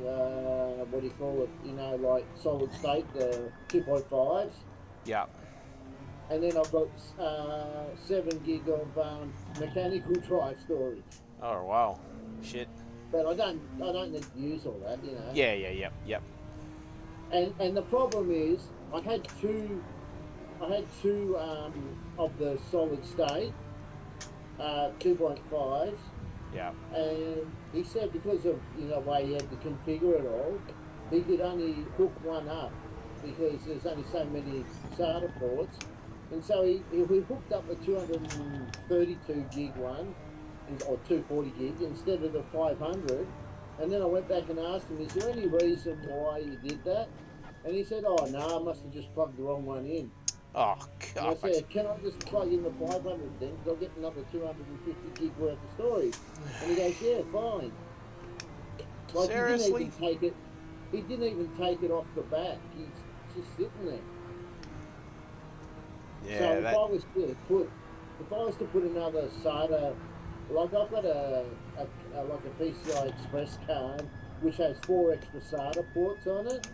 [SPEAKER 4] what do you call it, like solid state, the 2.5s.
[SPEAKER 2] Yeah.
[SPEAKER 4] And then I've got 7 gig of mechanical drive storage.
[SPEAKER 2] Oh wow, shit.
[SPEAKER 4] But I don't need to use all that,
[SPEAKER 2] Yeah.
[SPEAKER 4] And the problem is I had two of the solid state 2.5s.
[SPEAKER 2] Yeah.
[SPEAKER 4] And he said because of the way he had to configure it all, he could only hook one up because there's only so many SATA ports. And so he hooked up the 232 gig one, or 240 gig, instead of the 500. And then I went back and asked him, is there any reason why you did that? And he said, oh no, I must have just plugged the wrong one in.
[SPEAKER 2] Oh, God.
[SPEAKER 4] And I said, can I just plug in the 500 then? Because I'll get another 250 gig worth of storage. And he goes, yeah, fine. Like,
[SPEAKER 2] seriously?
[SPEAKER 4] He didn't even take it off the back. He's just sitting there.
[SPEAKER 2] Yeah,
[SPEAKER 4] So
[SPEAKER 2] that,
[SPEAKER 4] if I was to put another SATA, like I've got like a PCI Express card which has 4 extra SATA ports on it,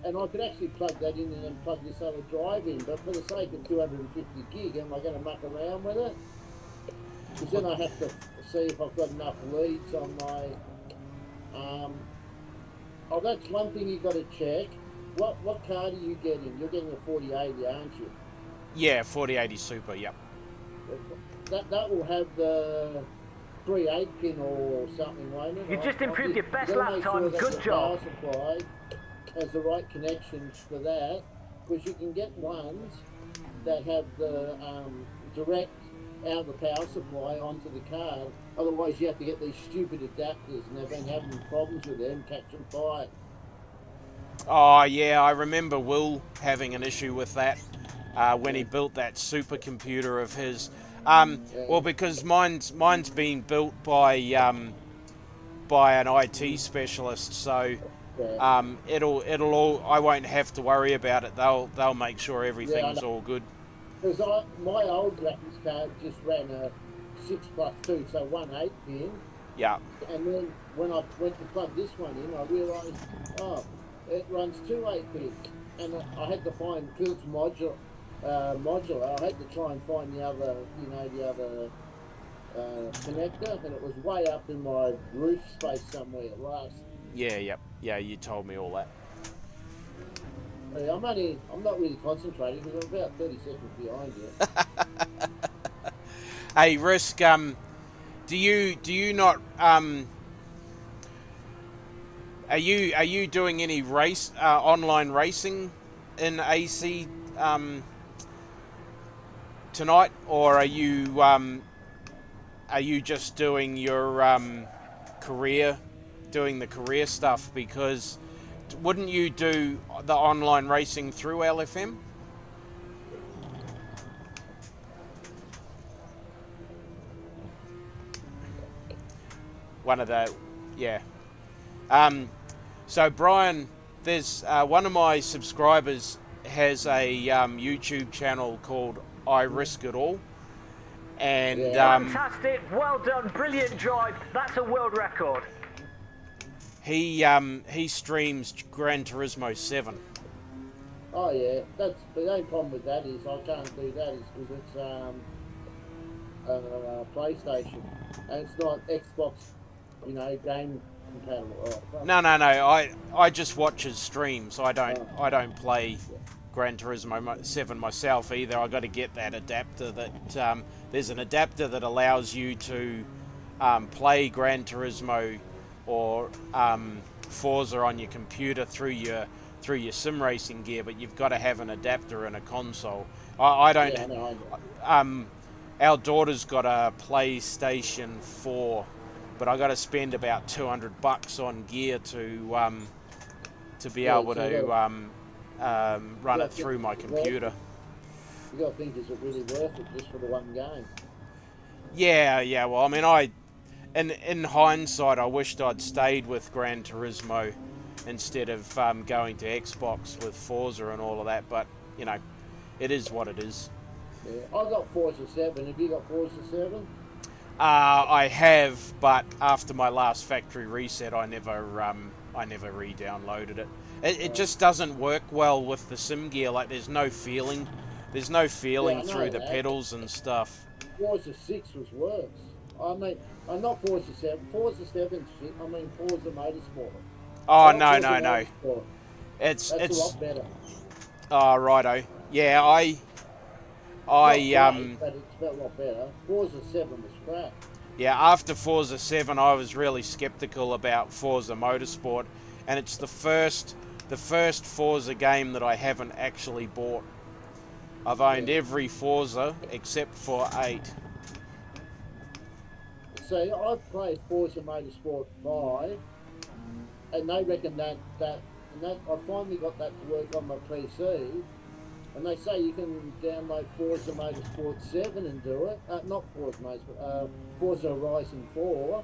[SPEAKER 4] and I could actually plug that in and then plug this other drive in. But for the sake of 250 gig, am I going to muck around with it? Because then I have to see if I've got enough leads on my. Oh, that's one thing you got to check. What card are you getting? You're getting a 4080, aren't you?
[SPEAKER 2] yeah, 4080 Super, yep.
[SPEAKER 4] That will have the 3/8 pin or something, won't it?
[SPEAKER 3] You just improved your best
[SPEAKER 4] You've got to
[SPEAKER 3] lap
[SPEAKER 4] make
[SPEAKER 3] time.
[SPEAKER 4] sure that
[SPEAKER 3] Good
[SPEAKER 4] your
[SPEAKER 3] job.
[SPEAKER 4] Power supply has the right connections for that, because you can get ones that have the direct out of the power supply onto the card. Otherwise, you have to get these stupid adapters, and they've been having problems with them catching fire.
[SPEAKER 2] Oh yeah, I remember Will having an issue with that when he built that supercomputer of his. Well, because mine's been built by an IT specialist, so it'll all. I won't have to worry about it. They'll make sure everything's all good.
[SPEAKER 4] Because my old graphics card just ran a 6+2, so 1 8-pin.
[SPEAKER 2] Yeah.
[SPEAKER 4] And then when I went to plug this one in, I realised, it runs 2 8-pins. And I had to find, because it's modular, I had to try and find the other connector, and it was way up in my roof space somewhere at last.
[SPEAKER 2] Yeah, yep. Yeah, you told me all that.
[SPEAKER 4] I'm not really concentrating because I'm about 30 seconds behind you.
[SPEAKER 2] Hey, Risk, do you not are you doing any online racing in AC tonight, or are you just doing your doing the career stuff? Because wouldn't you do the online racing through LFM? One of the, yeah. So Brian, there's one of my subscribers has a YouTube channel called I Risk It All, and
[SPEAKER 3] Fantastic, well done, brilliant drive. That's a world record.
[SPEAKER 2] he streams Gran Turismo 7.
[SPEAKER 4] Oh yeah, that's the only problem with that is I can't do that is because it's PlayStation and it's not Xbox, game compatible. Oh,
[SPEAKER 2] No. I just watch his streams. I don't play Gran Turismo 7 myself either. I got to get that adapter. That there's an adapter that allows you to play Gran Turismo or Forza on your computer through your sim racing gear, but you've got to have an adapter and a console. I don't.
[SPEAKER 4] Yeah, no,
[SPEAKER 2] Our daughter's got a PlayStation 4, but I got to spend about $200 on gear to be able to run it through my computer.
[SPEAKER 4] You got to think, is it really worth it just for the one game?
[SPEAKER 2] Yeah. Well, I mean, in hindsight, I wished I'd stayed with Gran Turismo instead of going to Xbox with Forza and all of that. But it is what it is.
[SPEAKER 4] Yeah, I got Forza 7. Have you got Forza 7?
[SPEAKER 2] I have, but after my last factory reset, I never re-downloaded it. It just doesn't work well with the sim gear. Like there's no feeling through the pedals and stuff.
[SPEAKER 4] Forza 6 was worse. I mean, I'm not Forza 7. Forza 7 shit. I mean Forza Motorsport.
[SPEAKER 2] Oh no. It's
[SPEAKER 4] a lot better.
[SPEAKER 2] Oh righto. Yeah,
[SPEAKER 4] But it's a lot better. Forza 7 was crap.
[SPEAKER 2] Yeah, after Forza 7, I was really skeptical about Forza Motorsport, and it's the first Forza game that I haven't actually bought. I've owned every Forza except for 8.
[SPEAKER 4] See, I've played Forza Motorsport 5, and they reckon that I finally got that to work on my PC. And they say you can download Forza Motorsport 7 and do it. Not Forza Motorsport, Forza Horizon 4.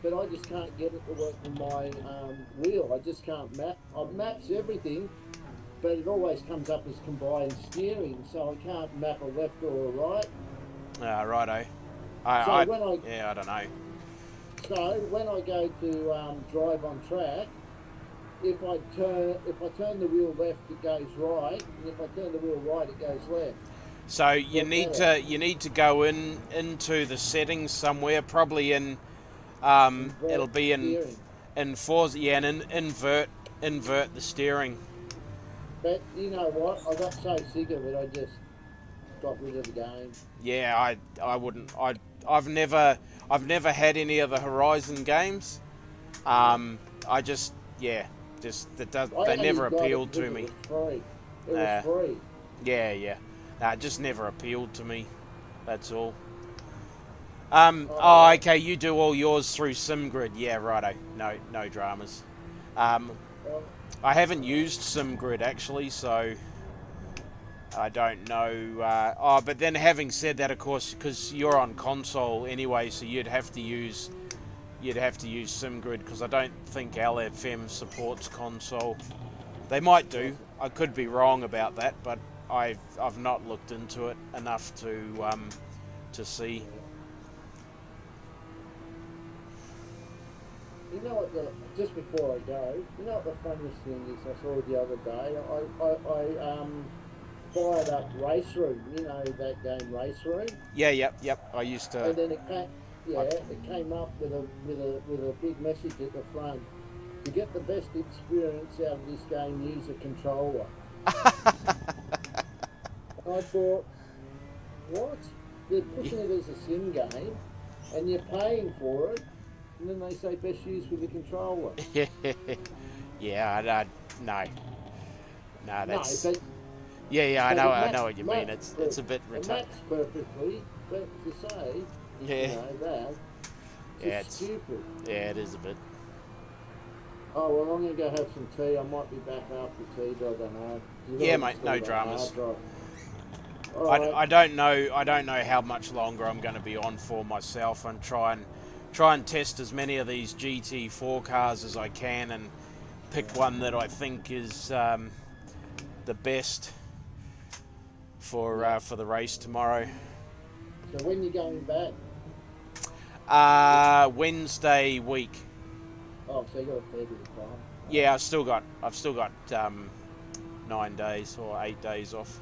[SPEAKER 4] But I just can't get it to work on my wheel. I just can't map. I've mapped everything, but it always comes up as combined steering, so I can't map a left or a right.
[SPEAKER 2] Righto.
[SPEAKER 4] So
[SPEAKER 2] I don't know.
[SPEAKER 4] So when I go to drive on track, if I turn the wheel left, it goes right, and if I turn the wheel right, it goes left.
[SPEAKER 2] So you
[SPEAKER 4] What's
[SPEAKER 2] need to go into the settings somewhere, probably in
[SPEAKER 4] Invert
[SPEAKER 2] it'll be
[SPEAKER 4] steering.
[SPEAKER 2] in Forza, yeah, and invert the steering.
[SPEAKER 4] But you know what? I got so sick of it, I just got rid of the game.
[SPEAKER 2] Yeah, I wouldn't. I've never had any of the Horizon games. I just they never appealed to me.
[SPEAKER 4] It was free. It was free.
[SPEAKER 2] Yeah. Nah, it just never appealed to me. That's all. Oh, okay. You do all yours through SimGrid. Yeah, righto. No dramas.
[SPEAKER 4] Well,
[SPEAKER 2] I haven't used SimGrid actually, so I don't know. But then having said that, of course, because you're on console anyway, so you'd have to use SimGrid, because I don't think LFM supports console. They might do. I could be wrong about that, but I've not looked into it enough to see.
[SPEAKER 4] you know what? Just before I go, you know what the funniest thing is? I saw the other day. I fired up Race Room. You know that game, Race Room.
[SPEAKER 2] Yeah, yep. I used to.
[SPEAKER 4] And then it came up with a big message at the front. To get the best experience out of this game, use a controller. And I thought, what? They're pushing it as a sim game, and you're paying for it, and then they say best used with a controller.
[SPEAKER 2] Yeah, no, that's.
[SPEAKER 4] No, but
[SPEAKER 2] Yeah, I
[SPEAKER 4] but
[SPEAKER 2] know what you mean. It's a bit
[SPEAKER 4] it
[SPEAKER 2] retarded.
[SPEAKER 4] maps perfectly, but to say,
[SPEAKER 2] Yeah.
[SPEAKER 4] you know, that,
[SPEAKER 2] Yeah,
[SPEAKER 4] it's stupid.
[SPEAKER 2] Yeah, it is a bit.
[SPEAKER 4] Oh, well, I'm going to go have some tea. I might be back after tea, but I don't know.
[SPEAKER 2] Yeah, mate, no dramas.
[SPEAKER 4] All right.
[SPEAKER 2] I don't know how much longer I'm going to be on for myself, and try and test as many of these GT4 cars as I can, and pick one that I think is the best for the race tomorrow.
[SPEAKER 4] So when you going back?
[SPEAKER 2] Wednesday week.
[SPEAKER 4] Oh, so you got a fair bit of time.
[SPEAKER 2] Yeah, I've still got 9 days or 8 days off.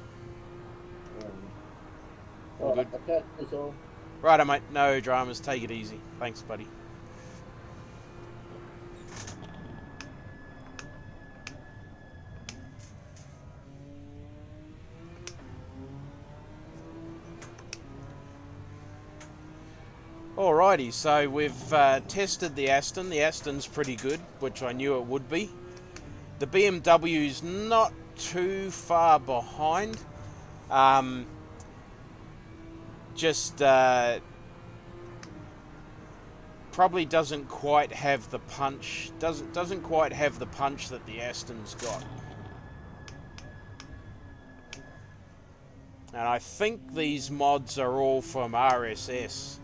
[SPEAKER 2] All good.
[SPEAKER 4] Okay, that's all.
[SPEAKER 2] Righto, mate. No dramas. Take it easy. Thanks, buddy. Alrighty, so we've tested the Aston. The Aston's pretty good, which I knew it would be. The BMW's not too far behind. Probably doesn't quite have the punch. Doesn't quite have the punch that the Aston's got. And I think these mods are all from RSS.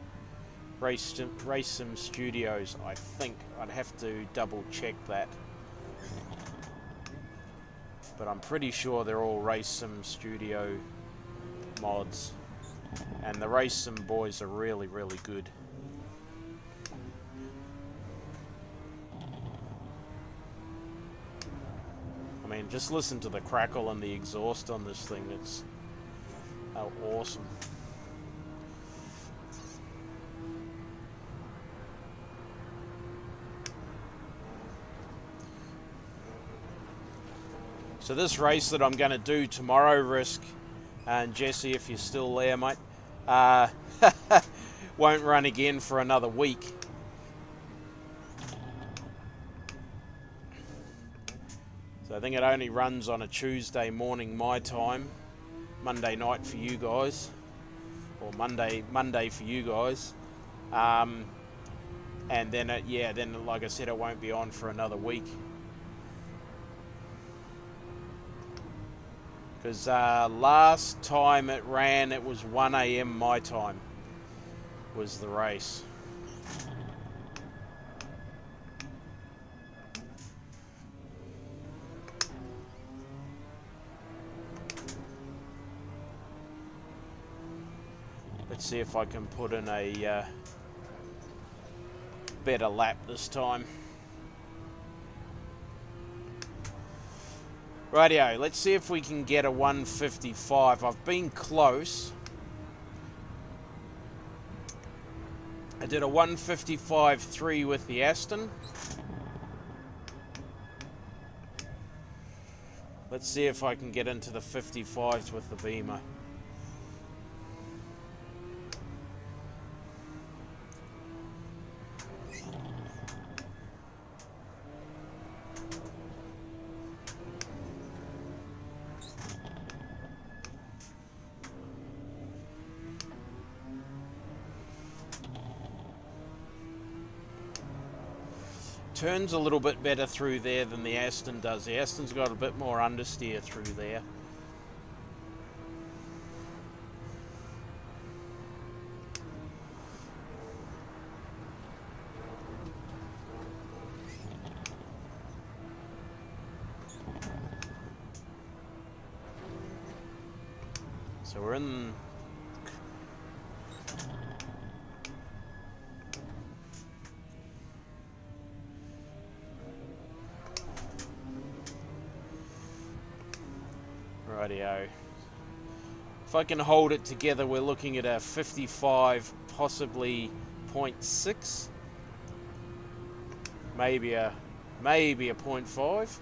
[SPEAKER 2] Race Sim Studios, I think. I'd have to double check that. But I'm pretty sure they're all Race Sim Studio mods. And the Race Sim boys are really, really good. I mean, just listen to the crackle and the exhaust on this thing. It's awesome. So this race that I'm going to do tomorrow, Risk, and Jesse, if you're still there, mate, won't run again for another week. So I think it only runs on a Tuesday morning my time, Monday night for you guys, or Monday for you guys, and then then like I said, it won't be on for another week. Because last time it ran, it was 1 AM my time, was the race. Let's see if I can put in a better lap this time. Rightio, let's see if we can get a 155. I've been close. I did a 155.3 with the Aston. Let's see if I can get into the 55s with the Beamer. Turns a little bit better through there than the Aston does. The Aston's got a bit more understeer through there. So we're in... Rightio. If I can hold it together, we're looking at a 55, possibly 0.6. Maybe a 0.5.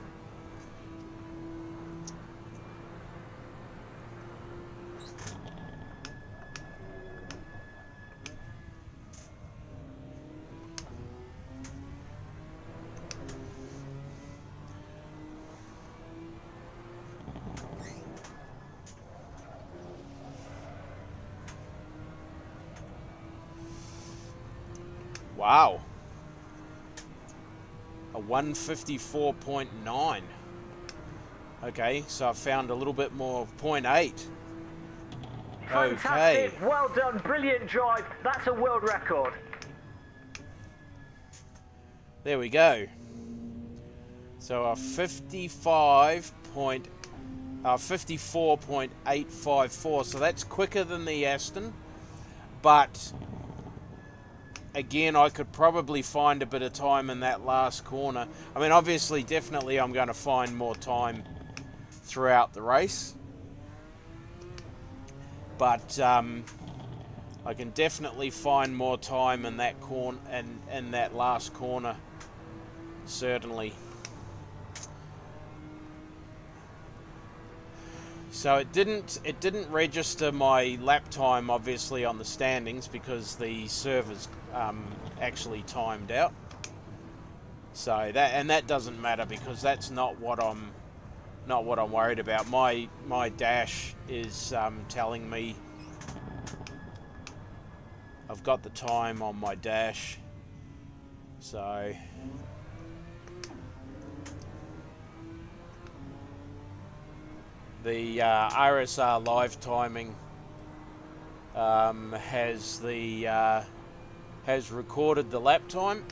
[SPEAKER 2] Wow. A 154.9. Okay, so I found a little bit more, 0.8. Okay.
[SPEAKER 3] Fantastic. Well done. Brilliant drive. That's a world record.
[SPEAKER 2] There we go. So a 54.854. So that's quicker than the Aston, but again, I could probably find a bit of time in that last corner. I mean, obviously, definitely I'm going to find more time throughout the race. But I can definitely find more time in that corner and in that last corner, certainly. So it didn't register my lap time, obviously, on the standings because the servers actually timed out. So that doesn't matter because that's not what I'm worried about. My dash is telling me I've got the time on my dash. So the RSR live timing has recorded the lap time.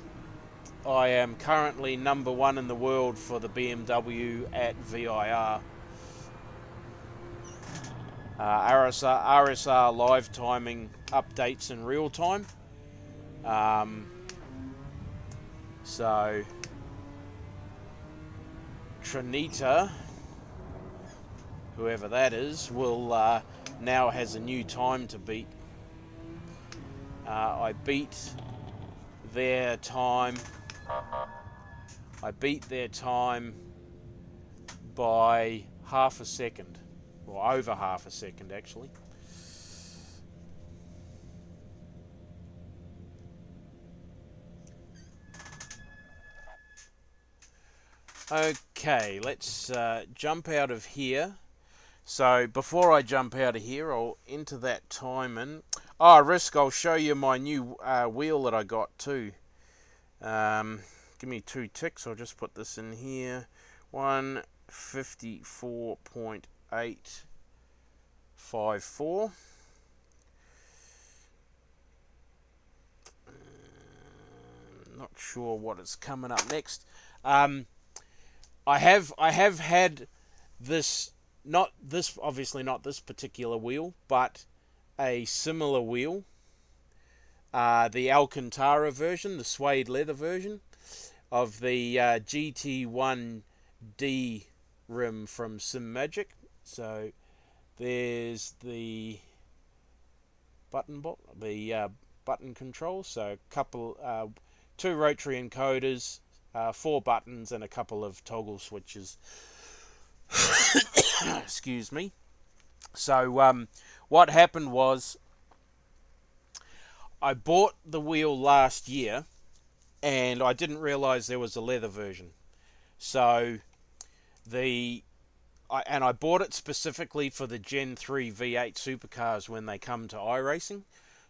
[SPEAKER 2] I am currently number 1 in the world for the BMW at VIR. RSR live timing updates in real time. So Trinita, whoever that is, will now has a new time to beat. I beat their time. I beat their time by half a second, or over half a second actually. Okay, let's jump out of here. So before I jump out of here, I'll enter that time in. Oh, Risk, I'll show you my new wheel that I got too. Give me 2 ticks. I'll just put this in here. 154.854. Not sure what is coming up next. I have had this, obviously not this particular wheel, but a similar wheel, the Alcantara version, the suede leather version of the GT1D rim from SimMagic. So there's the button control. So two rotary encoders, 4 buttons, and a couple of toggle switches. Excuse me. So what happened was, I bought the wheel last year, and I didn't realise there was a leather version. So I bought it specifically for the Gen 3 V8 supercars when they come to iRacing.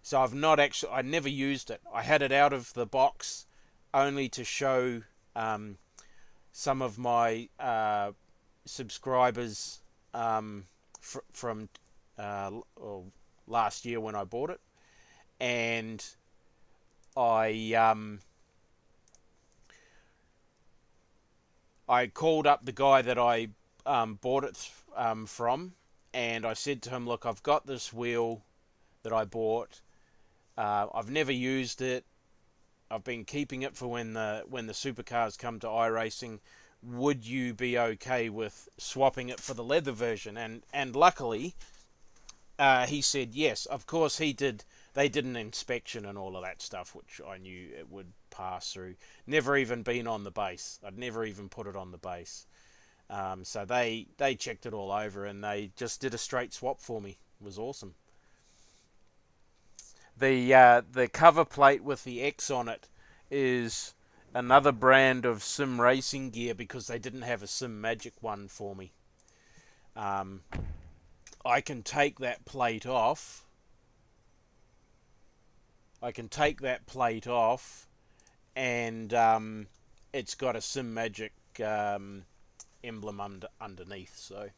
[SPEAKER 2] So I never used it. I had it out of the box only to show some of my subscribers from last year when I bought it, and I called up the guy that I bought it from, and I said to him, look, I've got this wheel that I bought. I've never used it. I've been keeping it for when the supercars come to iRacing. Would you be okay with swapping it for the leather version? And luckily, he said yes. Of course, he did. They did an inspection and all of that stuff, which I knew it would pass through. Never even been on the base. I'd never even put it on the base. So they checked it all over, and they just did a straight swap for me. It was awesome. The cover plate with the X on it is another brand of sim racing gear, because they didn't have a SimMagic one for me. I can take that plate off. And it's got a SimMagic emblem underneath. So,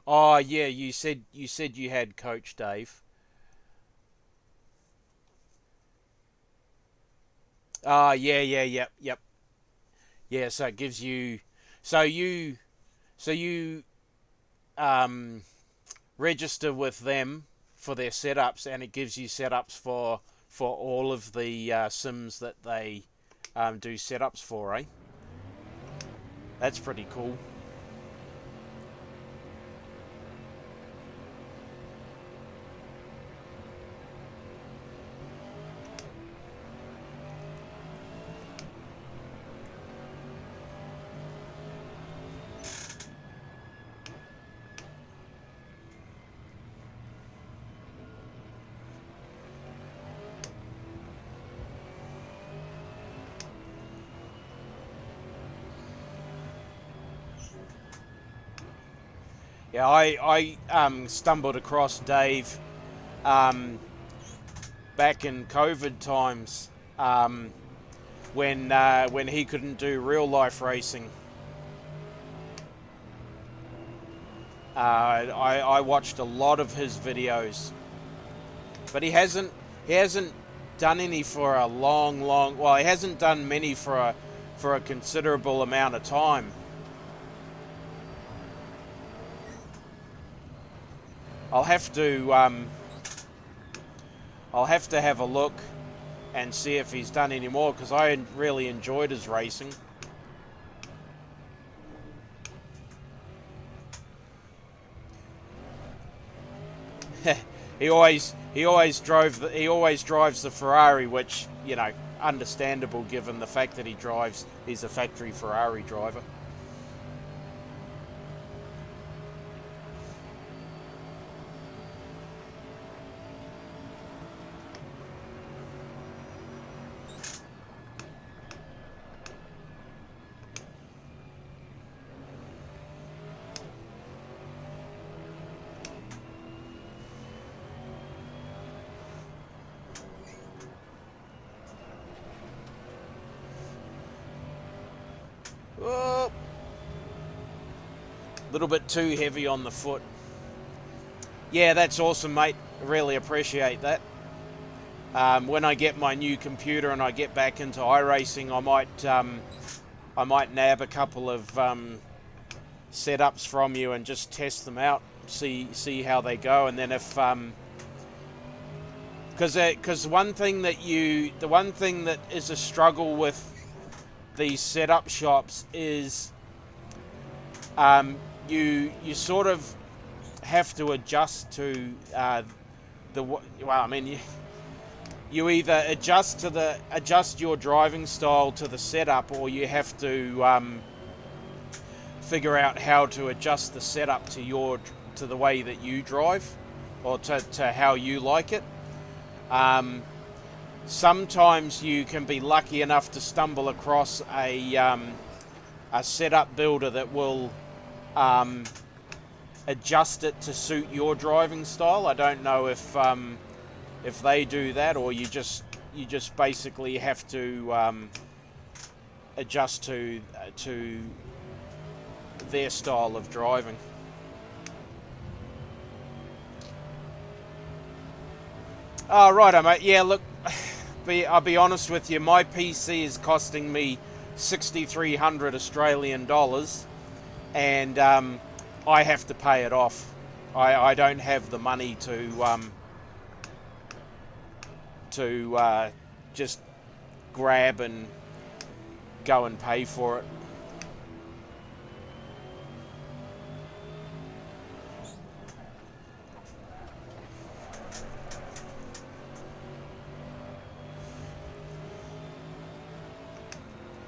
[SPEAKER 2] oh yeah, you said you had Coach Dave. Yep. Yeah, so it gives you, so you register with them for their setups, and it gives you setups for all of the sims that they do setups for, eh? That's pretty cool. Yeah, I stumbled across Dave back in COVID times, when he couldn't do real life racing. I watched a lot of his videos, but he hasn't done any for a long. Well, he hasn't done many for a considerable amount of time. I'll have to have a look and see if he's done any more, because I really enjoyed his racing. He always drives the Ferrari, which, you know, understandable given the fact that he's a factory Ferrari driver. Oh, a little bit too heavy on the foot. Yeah, that's awesome, mate. Really appreciate that. When I get my new computer and I get back into iRacing, I might nab a couple of setups from you and just test them out. see how they go, and then if because the one thing that is a struggle with these setup shops is you sort of have to adjust to you either adjust your driving style to the setup, or you have to figure out how to adjust the setup to the way that you drive, or to how you like it. Sometimes you can be lucky enough to stumble across a setup builder that will adjust it to suit your driving style. I don't know if they do that, or you just basically have to adjust to their style of driving. Oh, righto, mate. Yeah, look, I'll be honest with you. My PC is costing me 6,300 Australian dollars, and I have to pay it off. I don't have the money to just grab and go and pay for it.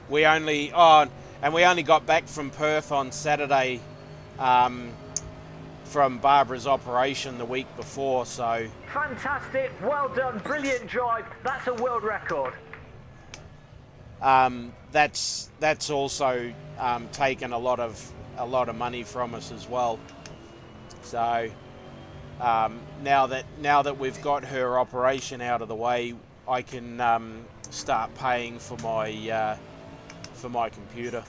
[SPEAKER 2] We only got back from Perth on Saturday from Barbara's operation the week before, so...
[SPEAKER 3] Fantastic, well done, brilliant drive, that's a world record.
[SPEAKER 2] That's also taken a lot of money from us as well. So now that we've got her operation out of the way, I can start paying for my computer.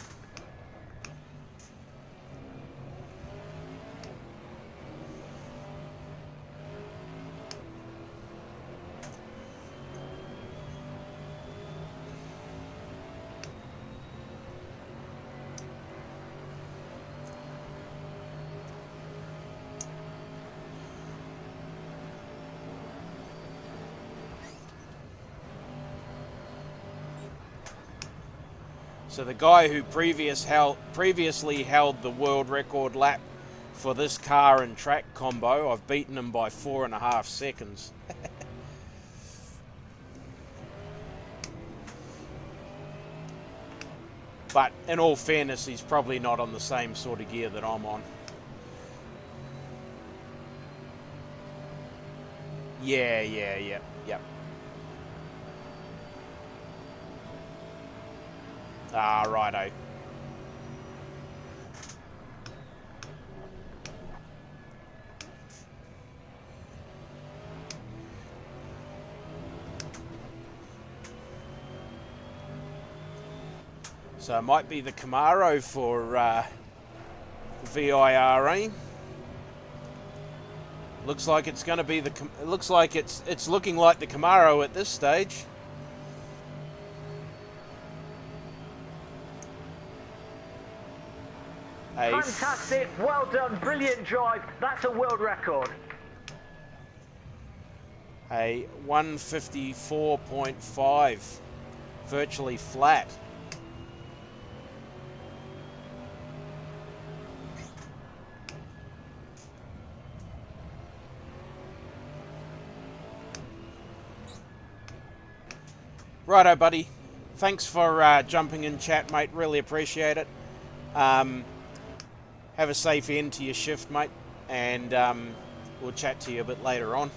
[SPEAKER 2] So the guy who previously held the world record lap for this car and track combo, I've beaten him by 4.5 seconds. But in all fairness, he's probably not on the same sort of gear that I'm on. Yep. Ah, righto. So it might be the Camaro for VIRE. Looks like it's going to be it looks like it's looking like the Camaro at this stage.
[SPEAKER 3] Fantastic, well done, brilliant drive, that's a world record.
[SPEAKER 2] A 154.5, virtually flat. Righto, buddy. Thanks for jumping in chat, mate. Really appreciate it. Have a safe end to your shift, mate, and we'll chat to you a bit later on.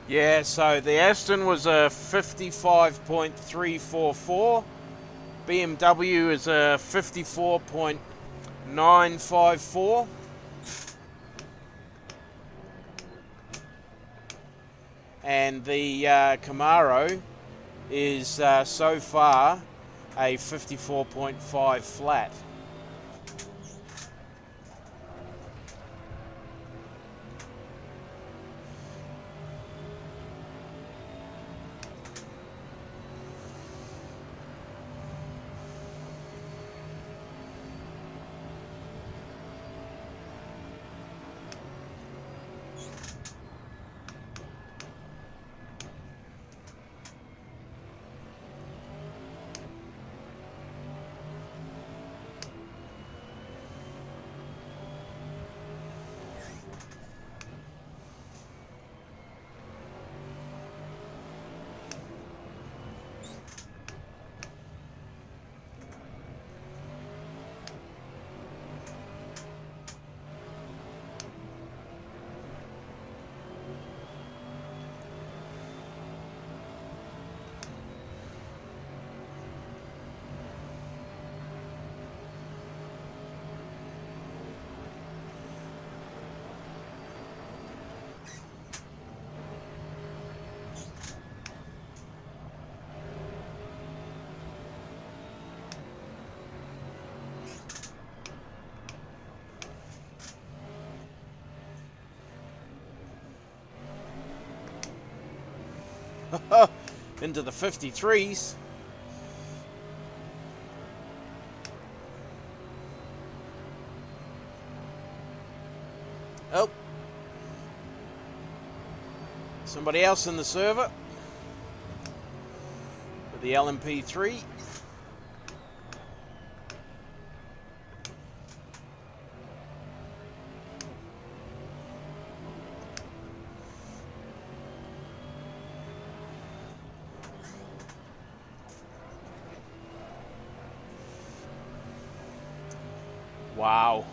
[SPEAKER 2] Yeah, so the Aston was a 55.344. BMW is a 54.954. And the Camaro is so far a 54.5 flat. Into the 53s. Oh. Somebody else in the server. With the LMP3. Wow.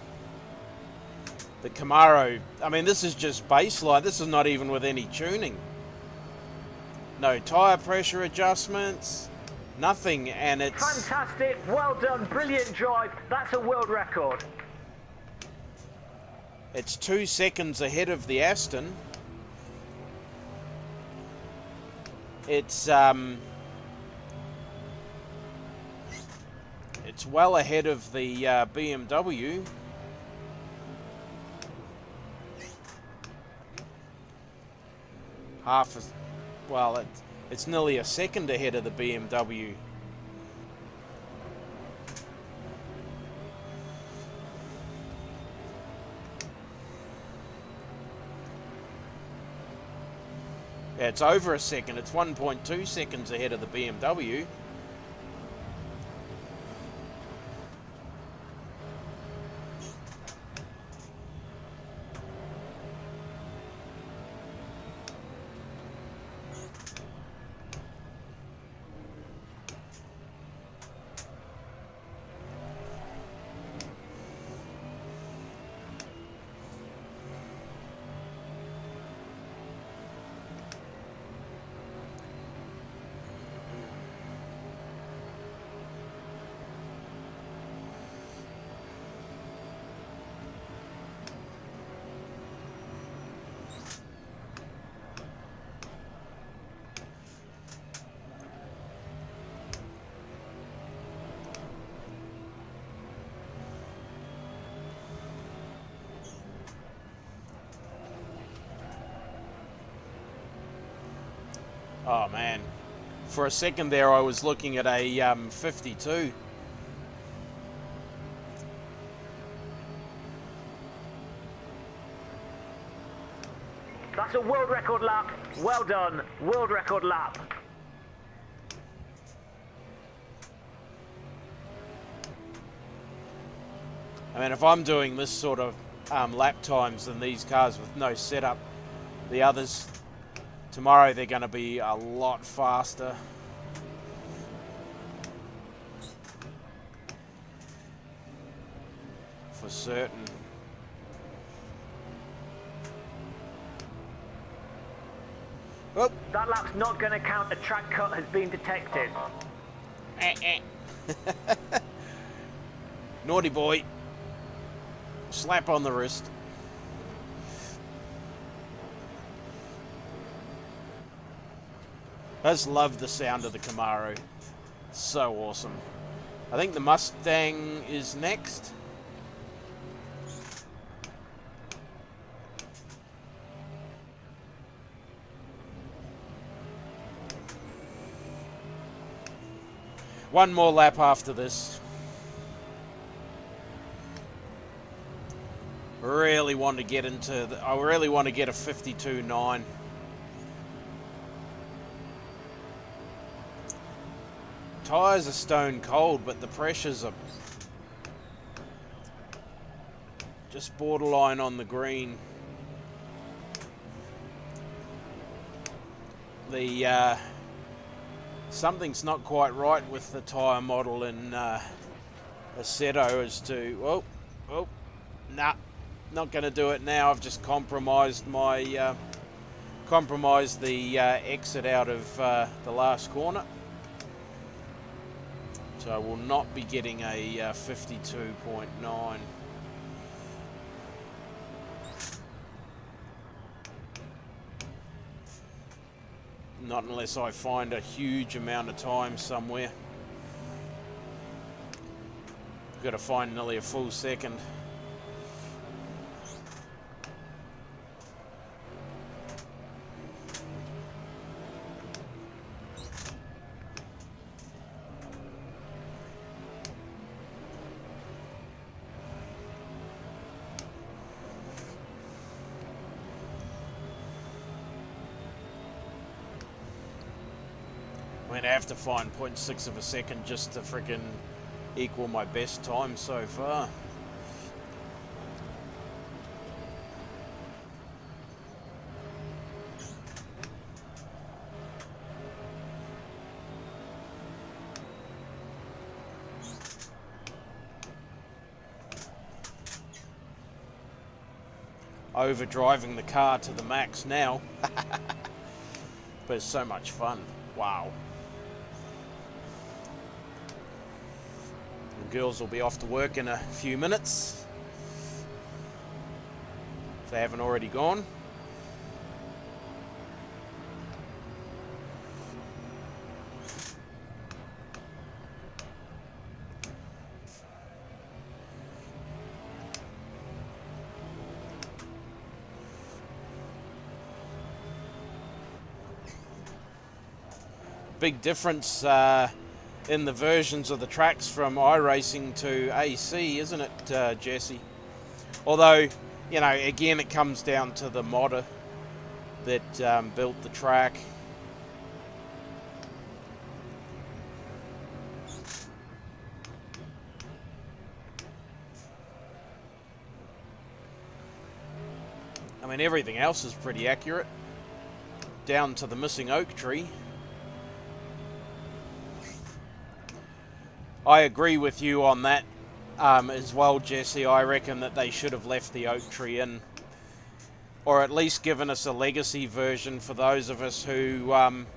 [SPEAKER 2] The Camaro, I mean, this is just baseline. This is not even with any tuning. No tyre pressure adjustments, nothing, and it's...
[SPEAKER 3] Fantastic, well done, brilliant drive. That's a world record.
[SPEAKER 2] It's 2 seconds ahead of the Aston. It's well ahead of the BMW. Well, it's nearly a second ahead of the BMW. Yeah, it's over a second. It's 1.2 seconds ahead of the BMW. Oh man, for a second there I was looking at a 52.
[SPEAKER 3] That's a world record lap. Well done, world record lap.
[SPEAKER 2] I mean, if I'm doing this sort of lap times in these cars with no setup, the others tomorrow they're going to be a lot faster. For certain. Oh.
[SPEAKER 3] That lap's not going to count. A track cut has been detected.
[SPEAKER 2] Naughty boy. Slap on the wrist. I just love the sound of the Camaro. So awesome. I think the Mustang is next. One more lap after this. Really want to get into I really want to get a 52.9. Tyres are stone cold, but the pressures are just borderline on the green. The something's not quite right with the tyre model in Assetto as to nah, not going to do it now. I've just compromised my compromised the exit out of the last corner. So I will not be getting a 52.9. Not unless I find a huge amount of time somewhere. Got to find nearly a full second. I'm going to have to find 0.6 of a second just to freaking equal my best time so far. Overdriving the car to the max now. But it's so much fun. Wow. The girls will be off to work in a few minutes, if they haven't already gone. Big difference in the versions of the tracks from iRacing to AC, isn't it, Jesse? Although, you know, again, it comes down to the modder that built the track. I mean, everything else is pretty accurate, down to the missing oak tree. I agree with you on that as well, Jesse. I reckon that they should have left the oak tree in, or at least given us a legacy version for those of us who want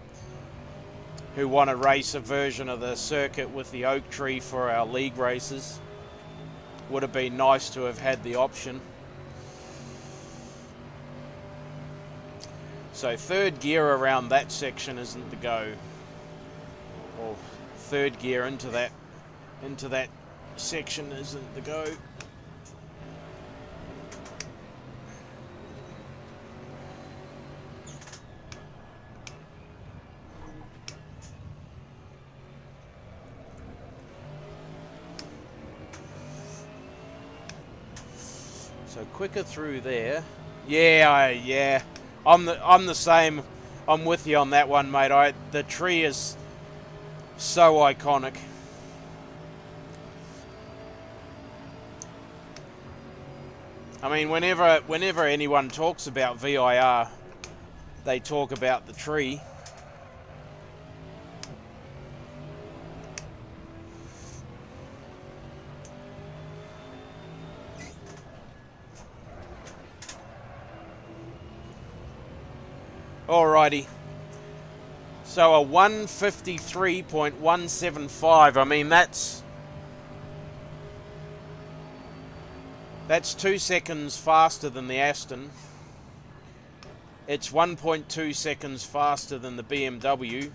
[SPEAKER 2] to race a version of the circuit with the oak tree for our league races. Would have been nice to have had the option. So third gear around that section isn't the go, or third gear into that section isn't the go. So quicker through there. Yeah, I'm the same. I'm with you on that one, mate. The tree is so iconic. I mean, whenever anyone talks about VIR, they talk about the tree. Alrighty, So a 153.175. I mean, that's 2 seconds faster than the Aston. It's 1.2 seconds faster than the BMW.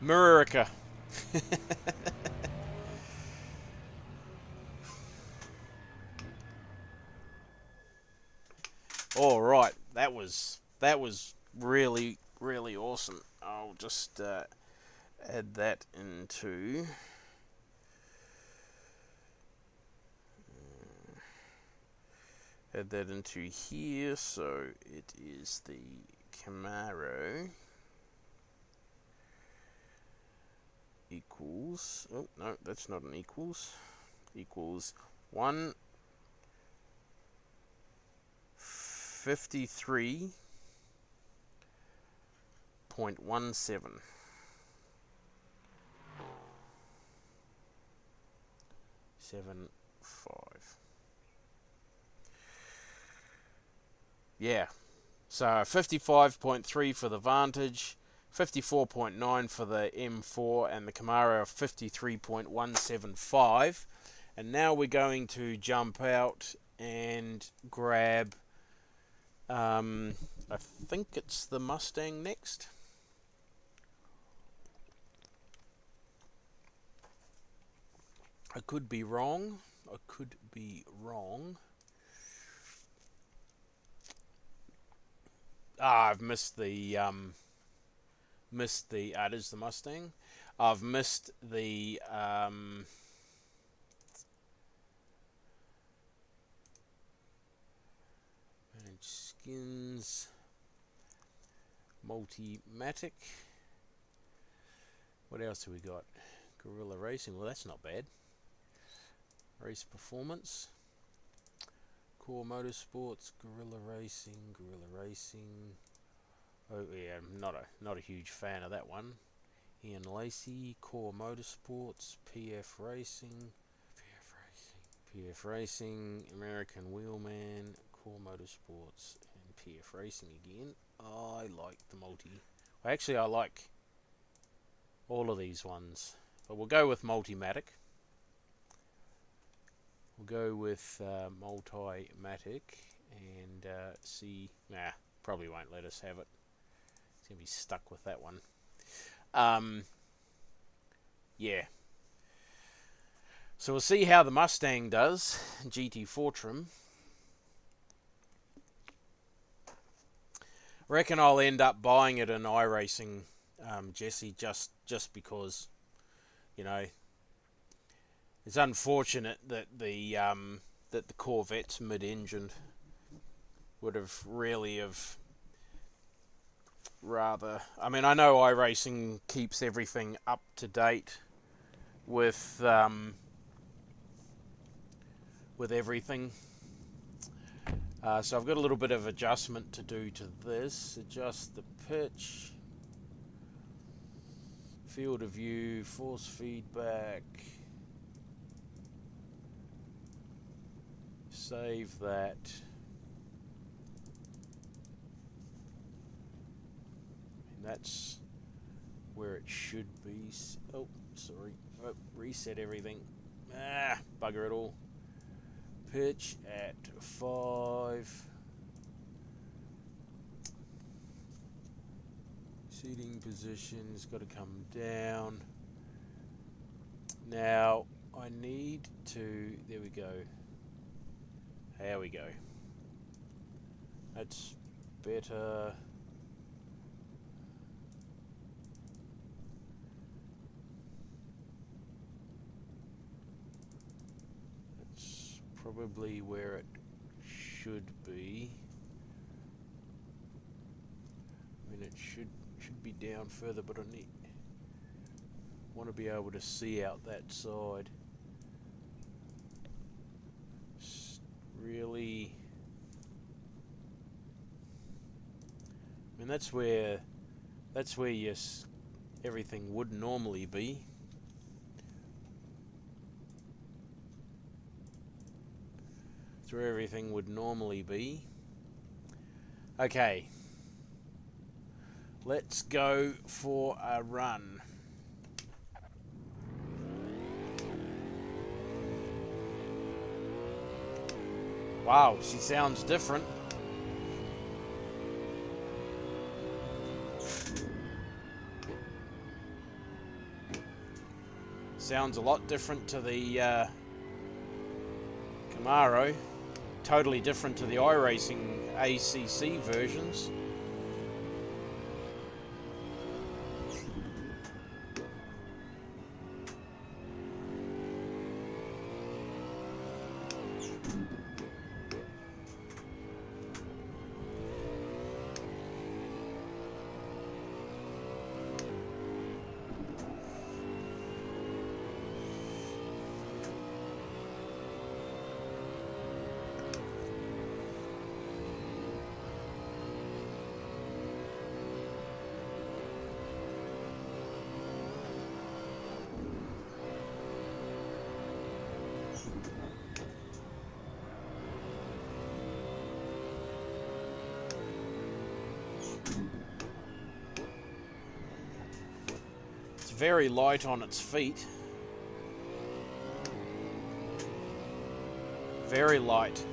[SPEAKER 2] Murica. All right, that was really awesome. I'll just add that into here. So it is the Camaro equals. Oh no, that's not an equals. Equals 153.17. Yeah, so 55.3 for the Vantage, 54.9 for the M4, and the Camaro 53.175. And now we're going to jump out and grab, I think it's the Mustang next. I could be wrong. I've missed the it is the Mustang. I've missed the manage skins, Multimatic. What else have we got? Guerrilla Racing. Well, that's not bad. Race Performance, Core Motorsports, Guerrilla Racing. Oh yeah, I'm not a huge fan of that one. Ian Lacey, Core Motorsports, PF Racing, American Wheelman, Core Motorsports, and PF Racing again. I like the multi. Actually, I like all of these ones, but we'll go with Multimatic. We'll go with Multimatic and see. Nah, probably won't let us have it. It's going to be stuck with that one. Yeah. So we'll see how the Mustang does. GT4 trim. Reckon I'll end up buying it in iRacing, Jesse, just because, you know, it's unfortunate that the Corvette's mid-engined. Would have really have rather. I mean, I know iRacing keeps everything up to date with everything. So I've got a little bit of adjustment to do to this. Adjust the pitch, field of view, force feedback. Save that. And that's where it should be. Oh, sorry. Oh, reset everything. Bugger it all. Pitch at 5. Seating position's got to come down. Now I need to. There we go. There we go. That's better. That's probably where it should be. I mean, it should be down further, but I want to be able to see out that side. Really, I mean, that's where yes, everything would normally be. That's where everything would normally be. Okay. Let's go for a run. Wow, she sounds different. Sounds a lot different to the Camaro. Totally different to the iRacing ACC versions. Very light on its feet. Very light.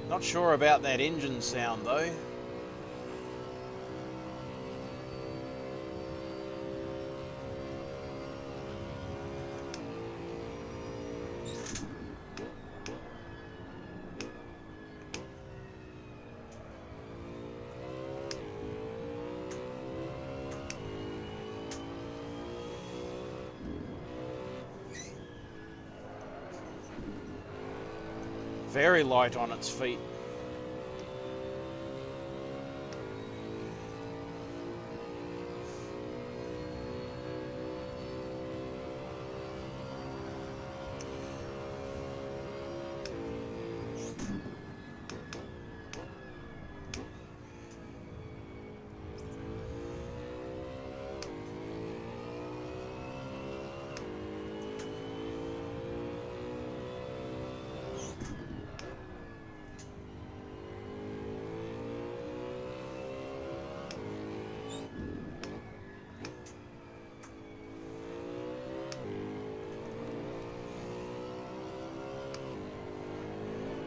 [SPEAKER 2] Not sure about that engine sound though. Very light on its feet.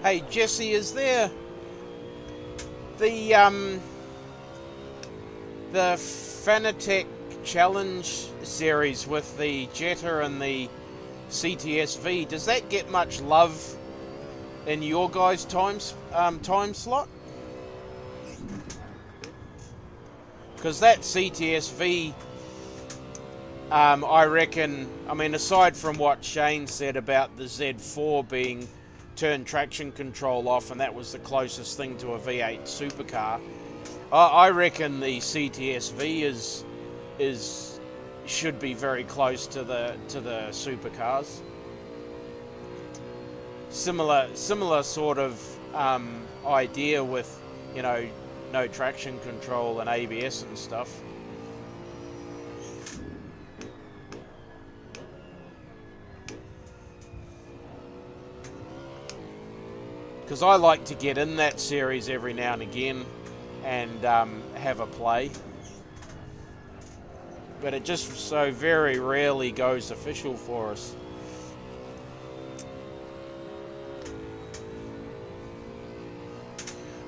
[SPEAKER 2] Hey Jesse, is there the Fanatec Challenge series with the Jetta and the CTSV? Does that get much love in your guys' time slot? Because that CTSV, I reckon, I mean, aside from what Shane said about the Z4 being turn traction control off, and that was the closest thing to a V8 supercar, I reckon the CTSV should be very close to the supercars. Similar sort of idea with, you know, no traction control and ABS and stuff. Because I like to get in that series every now and again and have a play. But it just so very rarely goes official for us.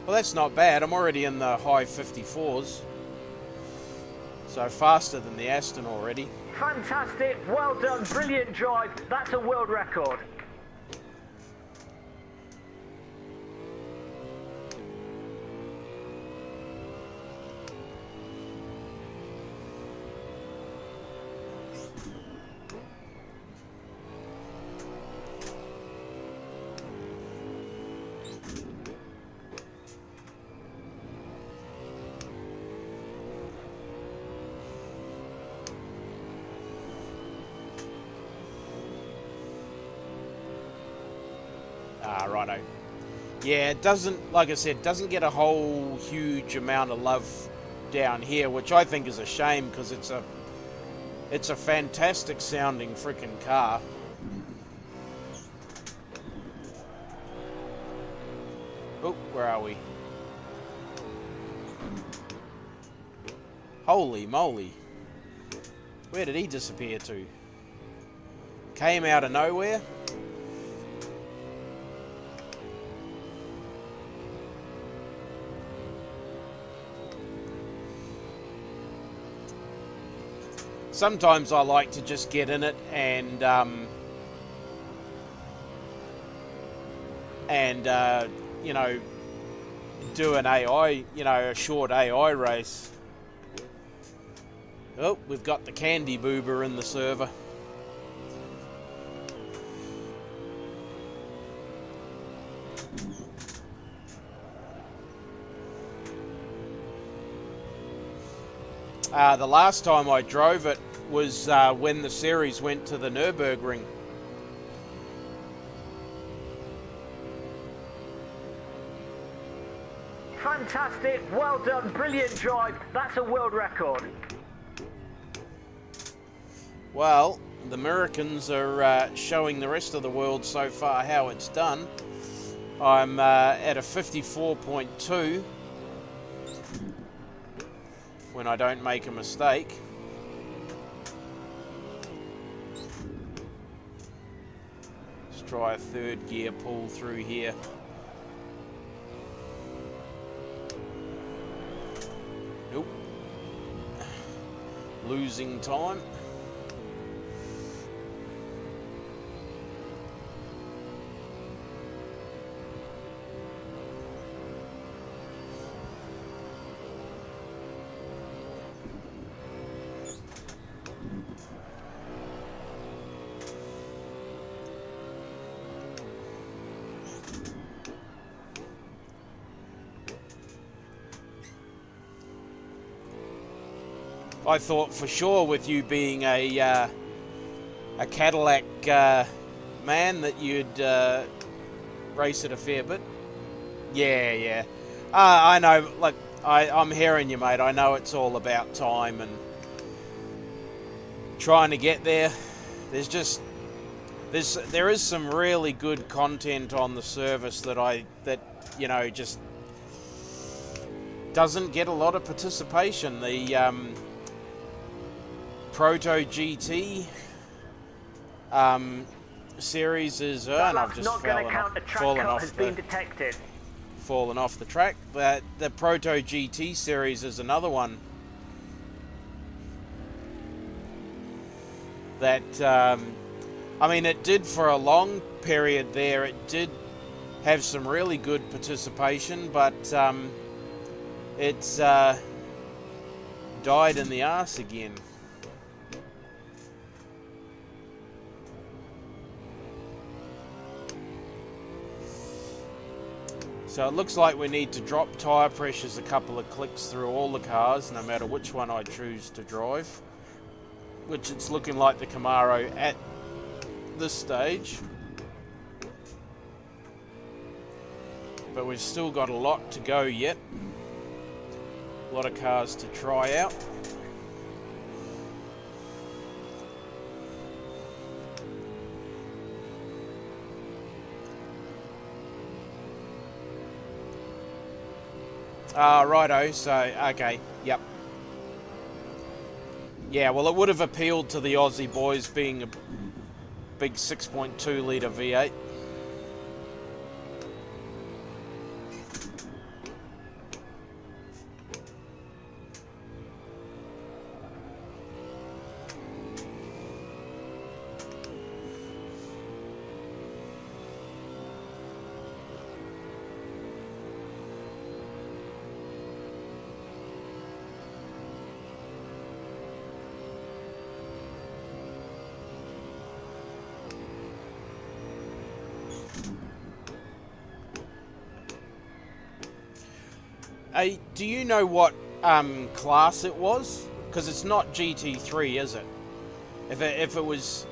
[SPEAKER 2] Well, that's not bad. I'm already in the high 54s. So faster than the Aston already.
[SPEAKER 3] Fantastic, well done, brilliant drive. That's a world record.
[SPEAKER 2] Righto. Yeah, it doesn't, like I said, doesn't get a whole huge amount of love down here, which I think is a shame, because it's a fantastic sounding freaking car. Oh, where are we? Holy moly. Where did he disappear to? Came out of nowhere? Sometimes I like to just get in it and you know, do an AI, you know, a short AI race. Oh, we've got the Candy Boober in the server. The last time I drove it was when the series went to the Nürburgring.
[SPEAKER 3] Fantastic, well done, brilliant drive. That's a world record.
[SPEAKER 2] Well, the Americans are showing the rest of the world so far how it's done. I'm at a 54.2 when I don't make a mistake. Let's try a third gear pull through here. Nope. Losing time. I thought for sure, with you being a Cadillac man, that you'd race it a fair bit. Yeah. I know. Like I'm hearing you, mate. I know it's all about time and trying to get there. There is some really good content on the service that you know just doesn't get a lot of participation. The Proto GT series is and I've just fallen off the track. But the Proto GT series is another one that I mean, it did for a long period there. It did have some really good participation, but it's died in the arse again. So it looks like we need to drop tyre pressures a couple of clicks through all the cars, no matter which one I choose to drive. Which it's looking like the Camaro at this stage. But we've still got a lot to go yet. A lot of cars to try out. Righto, so, okay, yep. Yeah, well, it would have appealed to the Aussie boys being a big 6.2 litre V8. Do you know what class it was? Because it's not GT3, is it? If it was,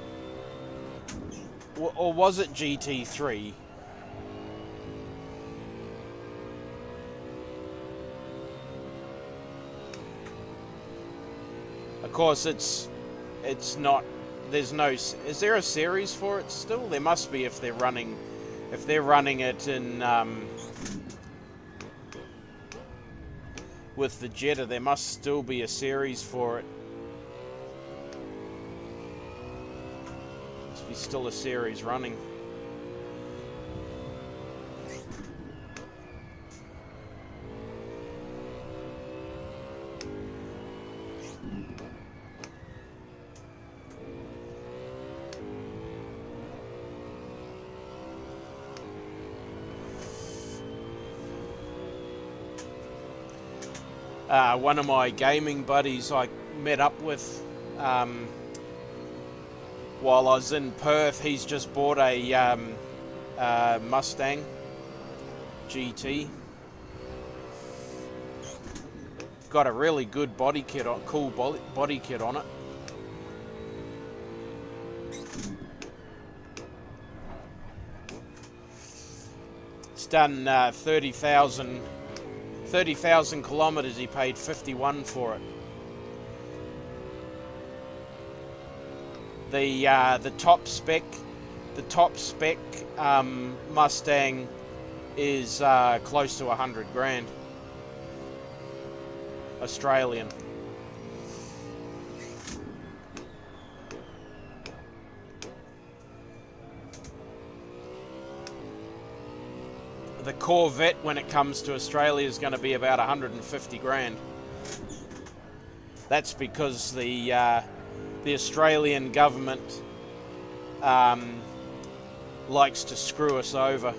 [SPEAKER 2] or was it GT3? Of course, it's not. There's no. Is there a series for it still? There must be if they're running it in with the Jetta. There must still be a series for it. Must be still a series running. One of my gaming buddies I met up with while I was in Perth, he's just bought a Mustang GT. Got a really good body kit, cool body kit on it. It's done 30,000 kilometers. He paid 51 for it. The top spec Mustang is close to 100 grand Australian. The Corvette, when it comes to Australia, is going to be about 150 grand. That's because the Australian government likes to screw us over.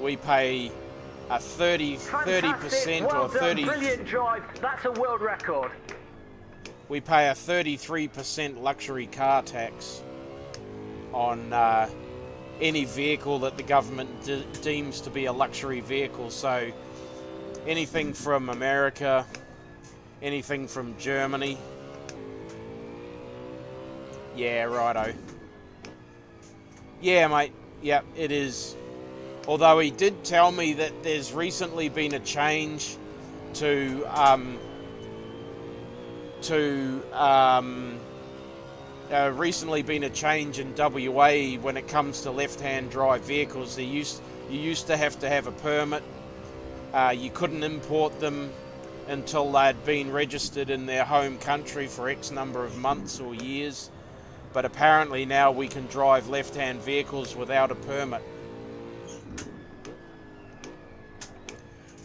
[SPEAKER 2] We pay a 30%
[SPEAKER 3] well
[SPEAKER 2] or 30.
[SPEAKER 3] Done. Brilliant drive. That's a world record.
[SPEAKER 2] We pay a 33% luxury car tax on any vehicle that the government deems to be a luxury vehicle. So anything from America, anything from Germany. Yeah, righto. Yeah, mate. Yep, it is. Although he did tell me that there's recently been a change to recently been a change in WA when it comes to left-hand drive vehicles. You used to have a permit. You couldn't import them until they'd been registered in their home country for X number of months or years. But apparently now we can drive left-hand vehicles without a permit.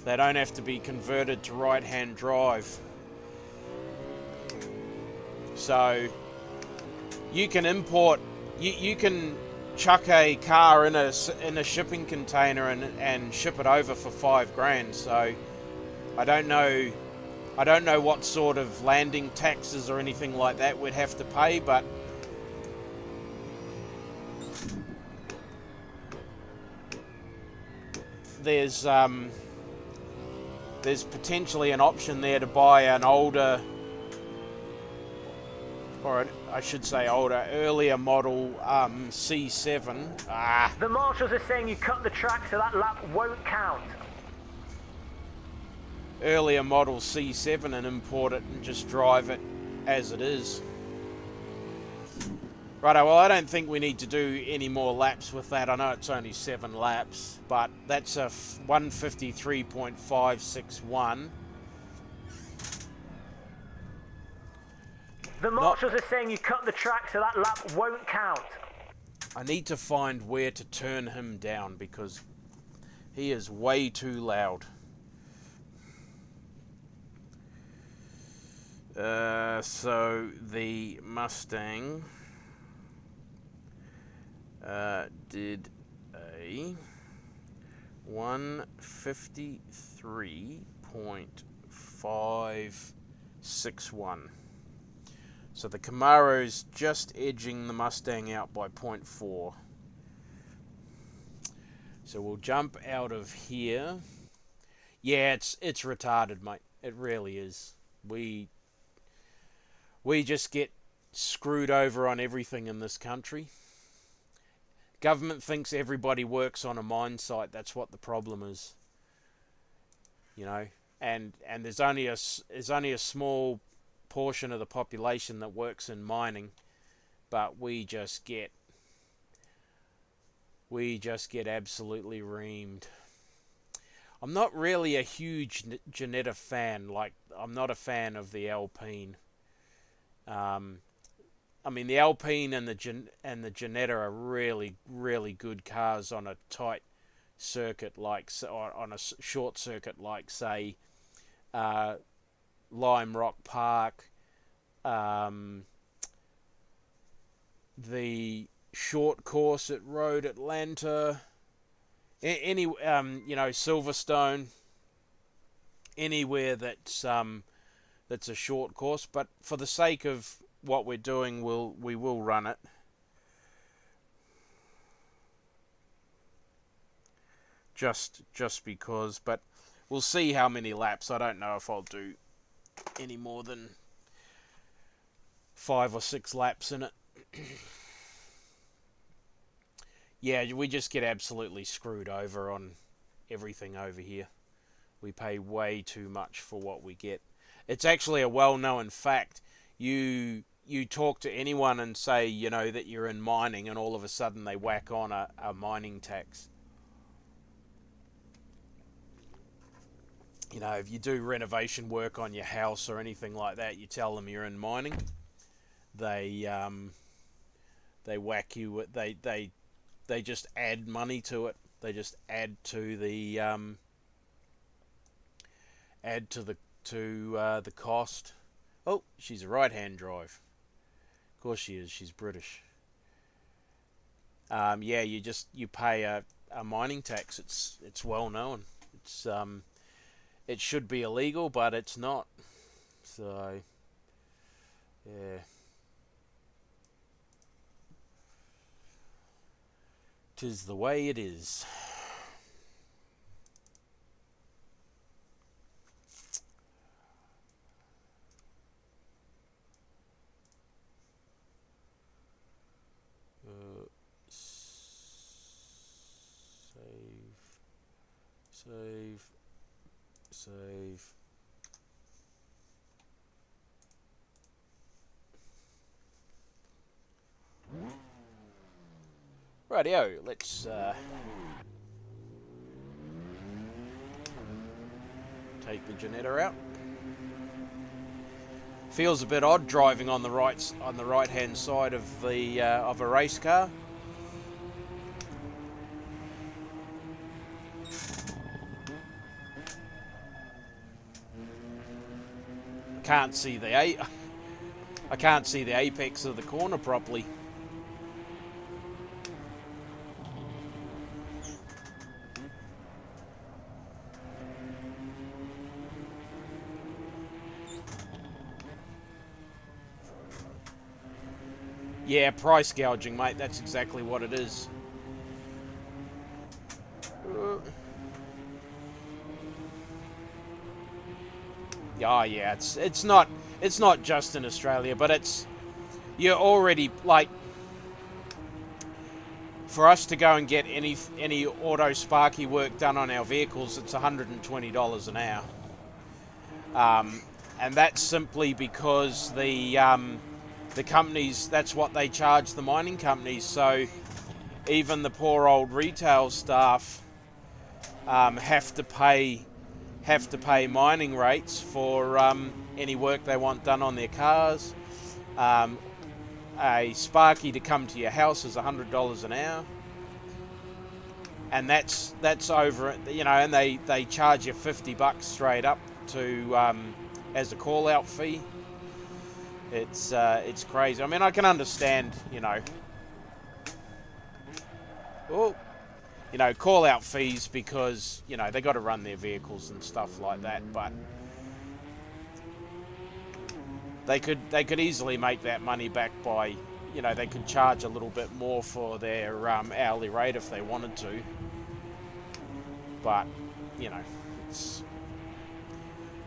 [SPEAKER 2] They don't have to be converted to right-hand drive. So you can import, you can chuck a car in a shipping container and ship it over for 5 grand. So I don't know what sort of landing taxes or anything like that we'd have to pay, but there's potentially an option there to buy an older, or I should say older, earlier model C7.
[SPEAKER 3] The marshals are saying you cut the track, so that lap won't count.
[SPEAKER 2] Earlier model C7 and import it and just drive it as it is. Righto, well, I don't think we need to do any more laps with that. I know it's only 7 laps, but that's a 153.561.
[SPEAKER 3] The marshals are saying you cut the track, so that lap won't count.
[SPEAKER 2] I need to find where to turn him down because he is way too loud. So the Mustang did a 153.561. So the Camaro's just edging the Mustang out by 0.4. So we'll jump out of here. Yeah, it's retarded, mate. It really is. We just get screwed over on everything in this country. Government thinks everybody works on a mine site. That's what the problem is. You know, and there's only a small portion of the population that works in mining, but we just get we just get absolutely reamed. I'm not really a huge Ginetta fan. Like, I'm not a fan of the Alpine. I mean, the Alpine and the Ginetta are really, really good cars on a tight circuit, like on a short circuit, like say Lime Rock Park, the short course at Road Atlanta, any Silverstone, anywhere that's a short course. But for the sake of what we're doing, we will run it. Just because, but we'll see how many laps. I don't know if I'll do any more than 5 or 6 laps in it. Yeah, we just get absolutely screwed over on everything over here. We pay way too much for what we get. It's actually a well-known fact. You talk to anyone and say, that you're in mining, and all of a sudden they whack on a mining tax. If you do renovation work on your house or anything like that, you tell them you're in mining, they whack you. They just add money to it. They just add to the the cost. Oh, she's a right-hand drive. Of course she is. She's British. Yeah, you pay a mining tax. It's well known. It should be illegal, but it's not. So, yeah. 'Tis the way it is. Save. Rightio, let's take the Ginetta out. Feels a bit odd driving on the right-hand side of a race car. I can't see the apex of the corner properly. Yeah, price gouging, mate. That's exactly what it is. Oh yeah, it's not just in Australia, but you're already, like, for us to go and get any auto sparky work done on our vehicles, it's $120 an hour, and that's simply because the companies, that's what they charge the mining companies. So even the poor old retail staff have to pay mining rates for any work they want done on their cars. A sparky to come to your house is $100 an hour, and that's over, and they charge you $50 straight up to as a call out fee. It's crazy. I mean, I can understand, call out fees because, they got to run their vehicles and stuff like that, but they could easily make that money back by, they could charge a little bit more for their hourly rate if they wanted to, but, it's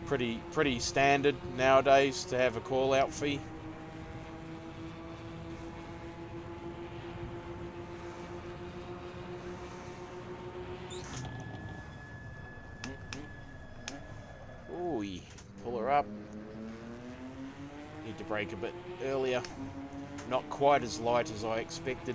[SPEAKER 2] pretty standard nowadays to have a call out fee. Ooh, pull her up. Need to brake a bit earlier. Not quite as light as I expected.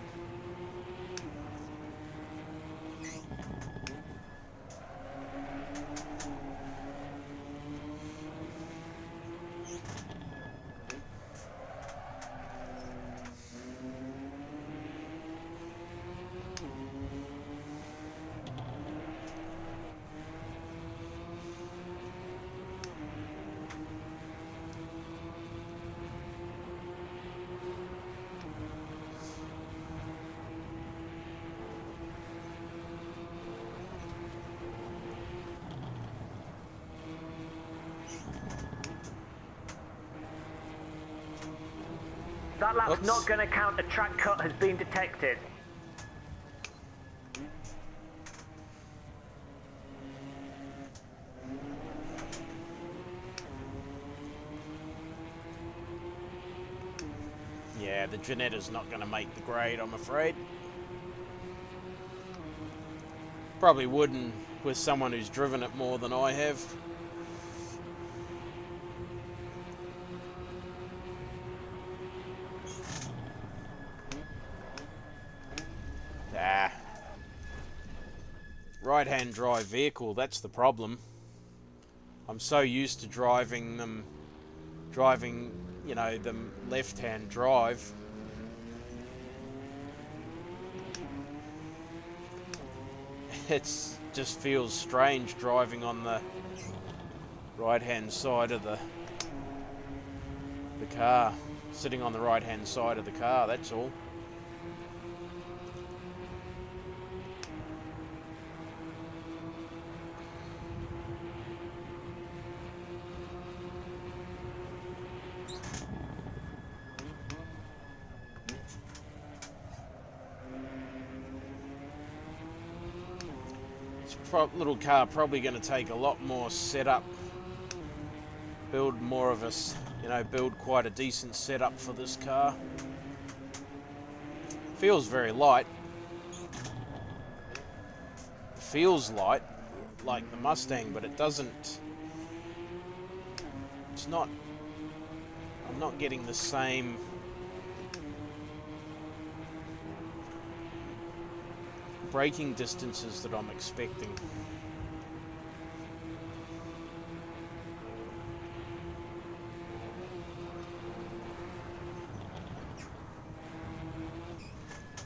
[SPEAKER 3] That lap's
[SPEAKER 2] Oops.
[SPEAKER 3] not going to count. A track cut has been detected.
[SPEAKER 2] Yeah, the Janetta's not going to make the grade, I'm afraid. Probably wouldn't with someone who's driven it more than I have. Ah. Right-hand drive vehicle, that's the problem. I'm so used to driving, you know, them left-hand drive. It's just feels strange driving on the right-hand side of the car. Sitting on the right-hand side of the car, that's all. Little car probably going to take a lot more setup. Build more of us, you know, build quite a decent setup for this car. Feels very light. Feels light, like the Mustang, but it doesn't. It's not. I'm not getting the same. Braking distances that I'm expecting.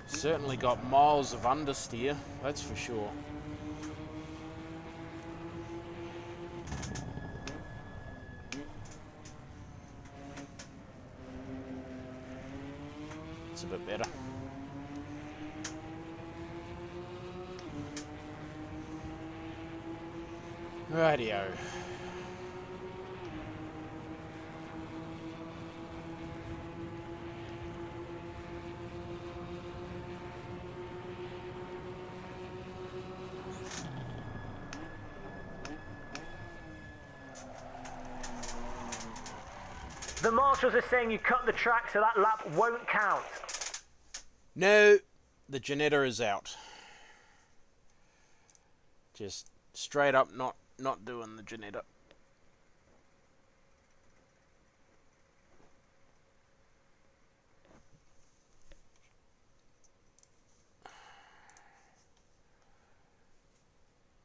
[SPEAKER 2] Certainly got miles of understeer, that's for sure. It's a bit better. Rightio.
[SPEAKER 3] The marshals are saying you cut the track, so that lap won't count.
[SPEAKER 2] No, the Janetta is out. Just straight up not doing the Janetta.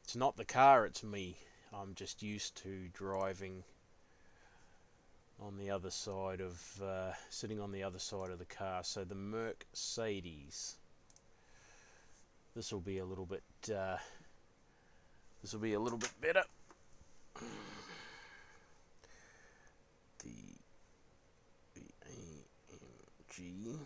[SPEAKER 2] It's not the car, it's me. I'm just used to driving on the other side of, sitting on the other side of the car. So the Mercedes. This will be a little bit, better. The AMG.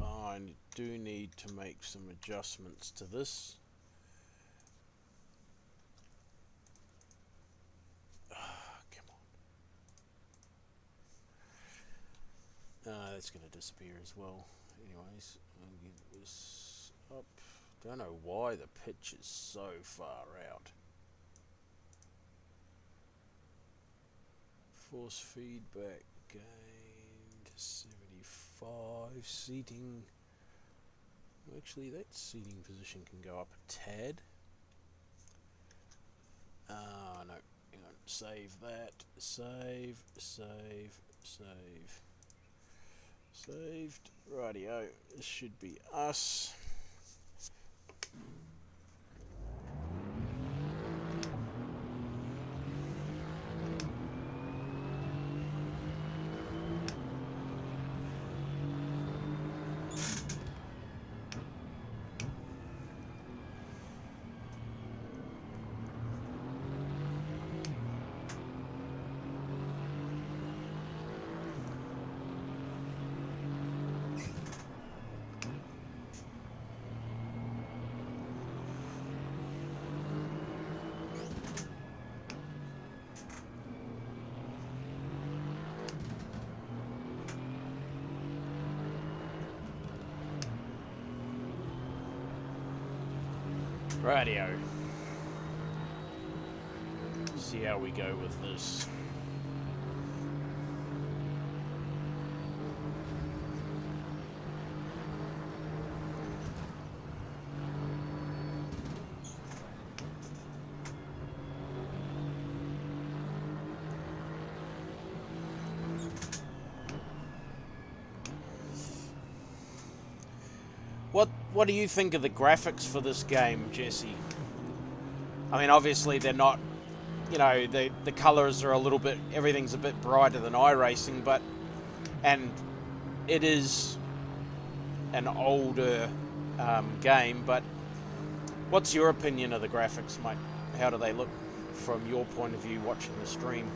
[SPEAKER 2] I do need to make some adjustments to this. Come on. That's going to disappear as well. Anyways, I'll get this up. Don't know why the pitch is so far out. Force feedback gained 75. Seating. Actually, that seating position can go up a tad. No. Hang on. Save that. Save. Saved. Rightio. This should be us. Radio. See how we go with this. What do you think of the graphics for this game, Jesse? I mean, obviously they're not, you know, the colours are a little bit, everything's a bit brighter than iRacing, but, and it is an older game, but what's your opinion of the graphics, mate? How do they look from your point of view watching the stream?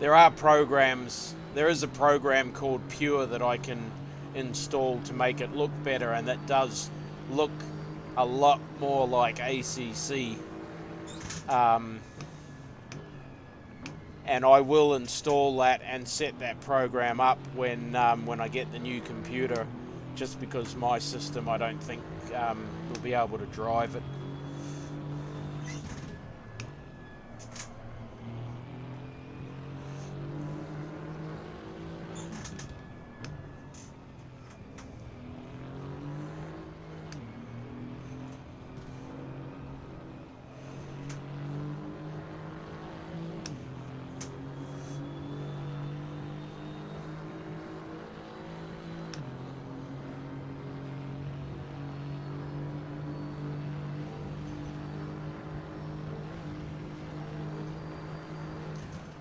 [SPEAKER 2] There are programs, there is a program called Pure that I can install to make it look better, and that does look a lot more like ACC. And I will install that and set that program up when I get the new computer, just because my system I don't think will be able to drive it.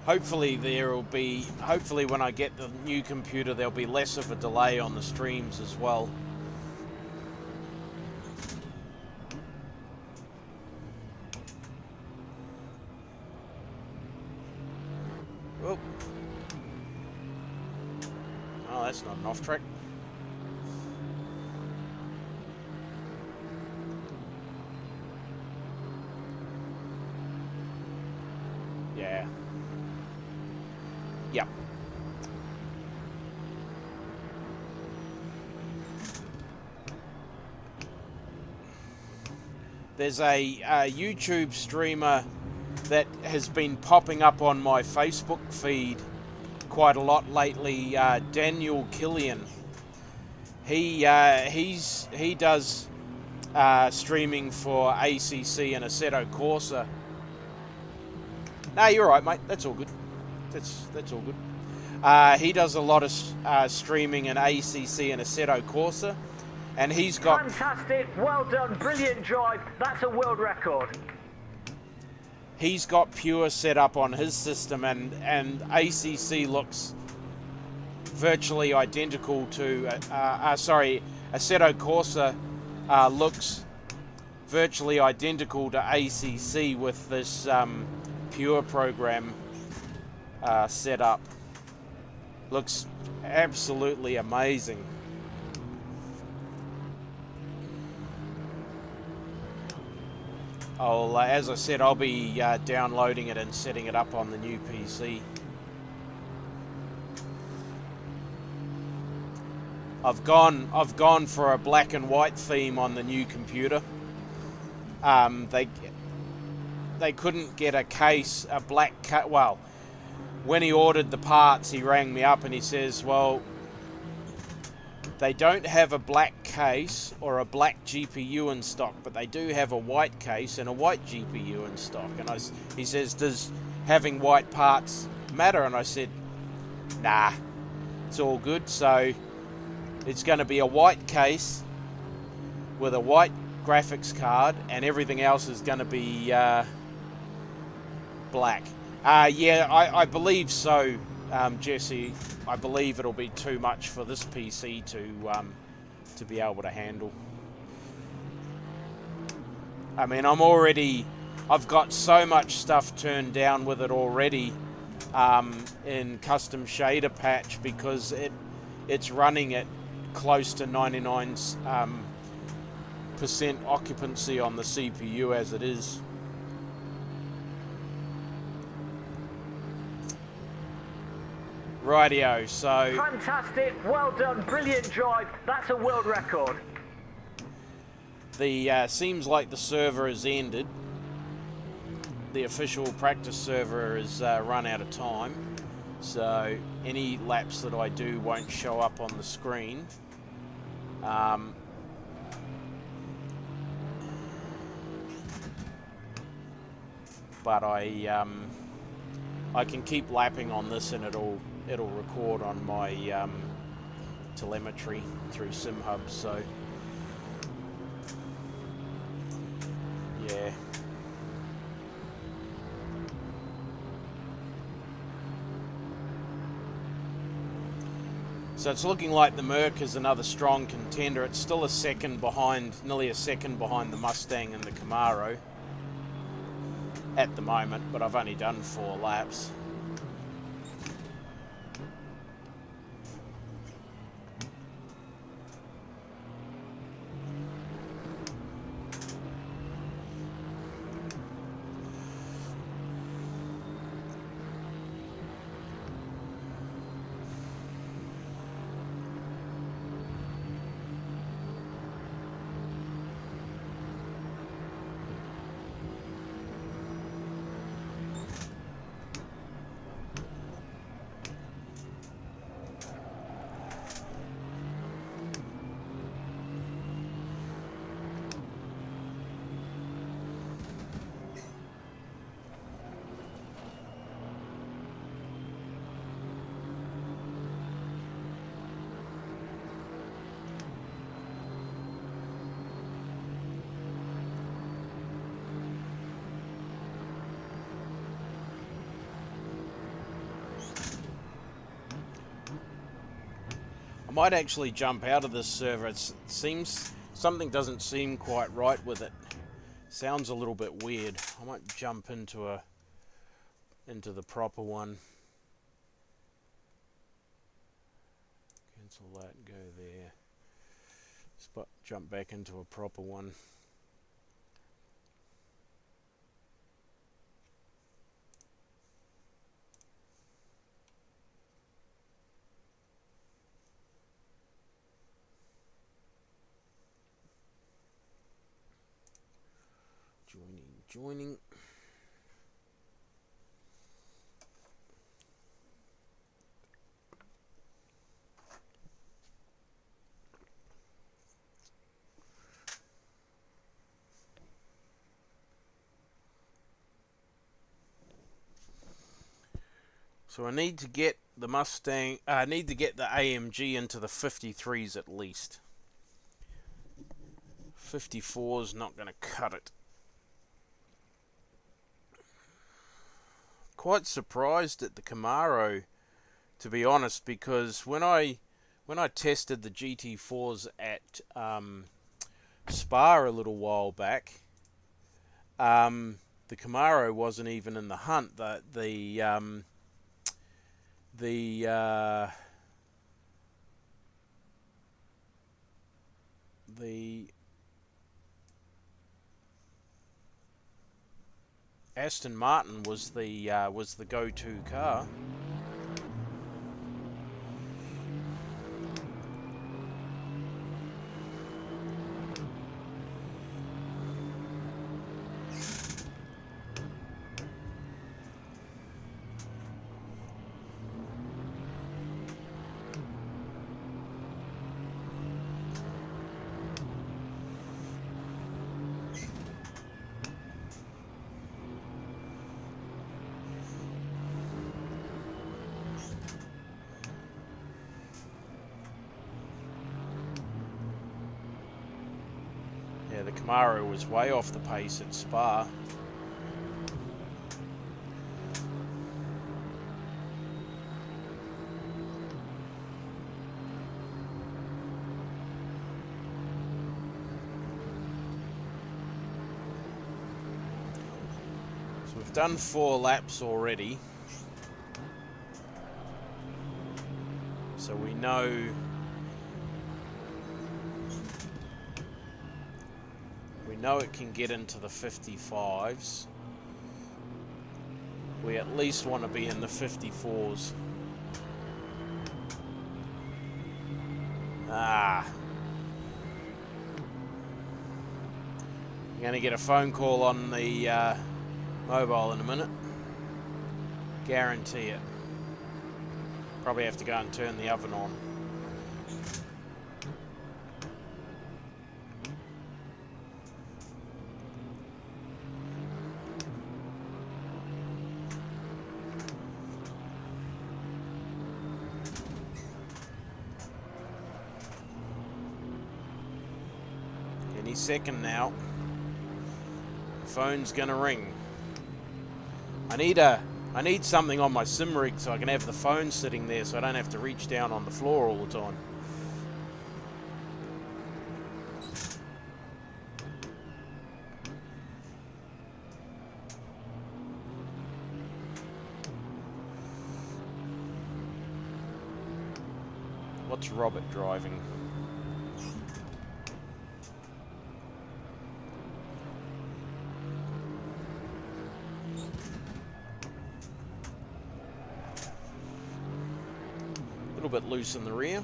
[SPEAKER 2] Hopefully when I get the new computer, there'll be less of a delay on the streams as well. Oh, that's not an off track. Yeah. Yep. There's a YouTube streamer that has been popping up on my Facebook feed quite a lot lately, Daniel Killian. He does streaming for ACC and Assetto Corsa. No, you're right, mate. That's all good. That's all good. He does a lot of streaming in ACC and Assetto Corsa, and he's got...
[SPEAKER 3] Fantastic, well done, brilliant drive, that's a world record.
[SPEAKER 2] He's got Pure set up on his system, and ACC looks virtually identical to... Assetto Corsa looks virtually identical to ACC with this Pure program set up. Looks absolutely amazing. As I said, I'll be downloading it and setting it up on the new PC. I've gone for a black and white theme on the new computer. They couldn't get a case, a black case. Well, when he ordered the parts, he rang me up and he says, well, they don't have a black case or a black GPU in stock, but they do have a white case and a white GPU in stock. And he says, does having white parts matter? And I said, nah, it's all good. So it's going to be a white case with a white graphics card, and everything else is going to be black. Yeah, I believe so, Jesse. I believe it'll be too much for this PC to be able to handle. I mean, I've got so much stuff turned down with it already in custom shader patch, because it's running at close to 99 percent occupancy on the CPU as it is. Rightio, so
[SPEAKER 3] Fantastic, well done, brilliant drive. That's a world record.
[SPEAKER 2] the seems like the server has ended. The official practice server has run out of time, so any laps that I do won't show up on the screen. But I can keep lapping on this, and it'll record on my telemetry through SimHub. So yeah. So it's looking like the Merc is another strong contender. It's still a second behind, nearly a second behind the Mustang and the Camaro at the moment, but I've only done 4 laps. I might actually jump out of this server. It seems something doesn't seem quite right with it. Sounds a little bit weird. I might jump into the proper one. Cancel that and go there. Jump back into a proper one. Joining. So I need to get the Mustang, I need to get the AMG into the 53s at least. 54's not going to cut it. Quite surprised at the Camaro, to be honest, because when I tested the GT4s at Spa a little while back, the Camaro wasn't even in the hunt. The Aston Martin was the go-to car. Yeah, the Camaro was way off the pace at Spa. So we've done 4 laps already. So we know it can get into the 55s. We at least want to be in the 54s. I'm going to get a phone call on the mobile in a minute. Guarantee it. Probably have to go and turn the oven on. Any second now. The phone's gonna ring. I need something on my sim rig so I can have the phone sitting there so I don't have to reach down on the floor all the time. What's Robert driving? A little bit loose in the rear.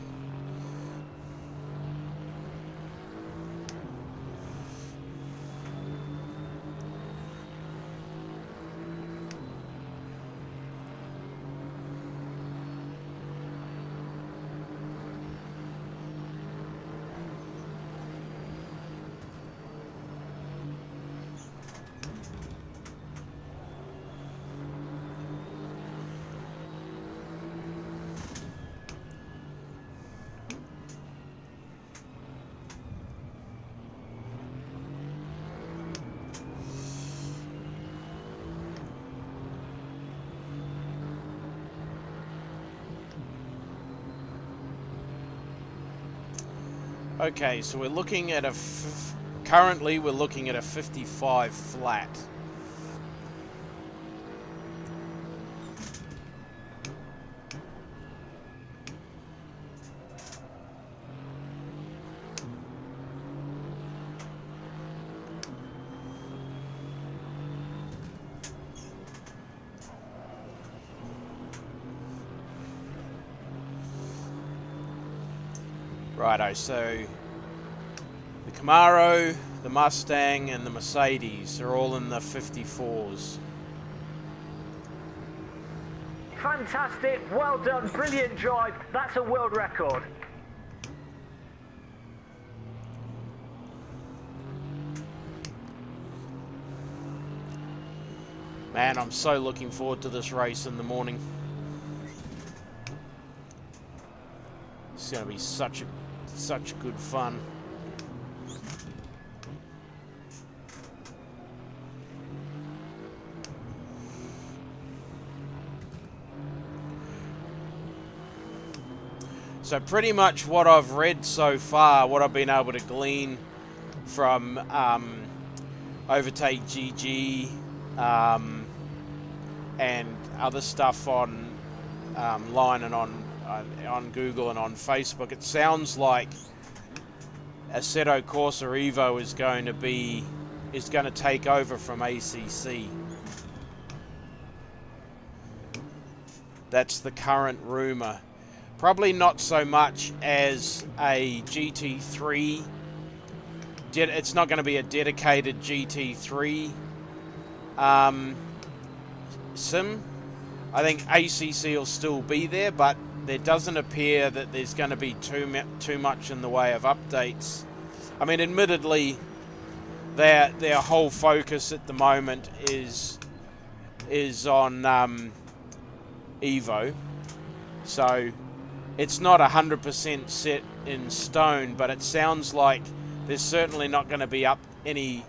[SPEAKER 2] Okay, so we're looking at currently we're looking at a 55 flat. Righto, so the Camaro, the Mustang and the Mercedes are all in the 54s.
[SPEAKER 3] Fantastic, well done, brilliant drive. That's a world record.
[SPEAKER 2] Man, I'm so looking forward to this race in the morning. It's going to be such good fun. So pretty much what I've read so far, what I've been able to glean from Overtake GG and other stuff on line and on Google and on Facebook, it sounds like Assetto Corsa Evo is going to take over from ACC. That's the current rumor. Probably not so much as a GT3. It's not going to be a dedicated GT3 sim. I think ACC will still be there, but there doesn't appear that there's going to be too much in the way of updates. I mean, admittedly, their whole focus at the moment is on Evo, so it's not 100% set in stone. But it sounds like there's certainly not going to be any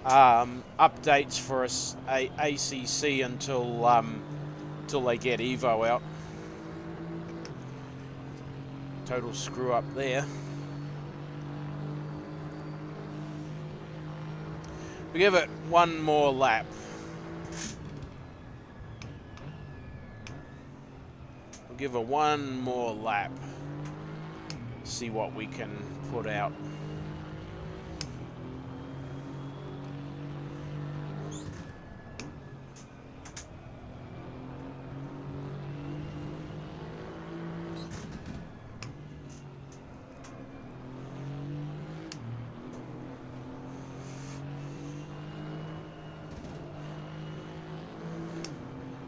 [SPEAKER 2] updates for ACC until they get Evo out. Total screw up there. We give it one more lap. We'll give her one more lap. See what we can put out.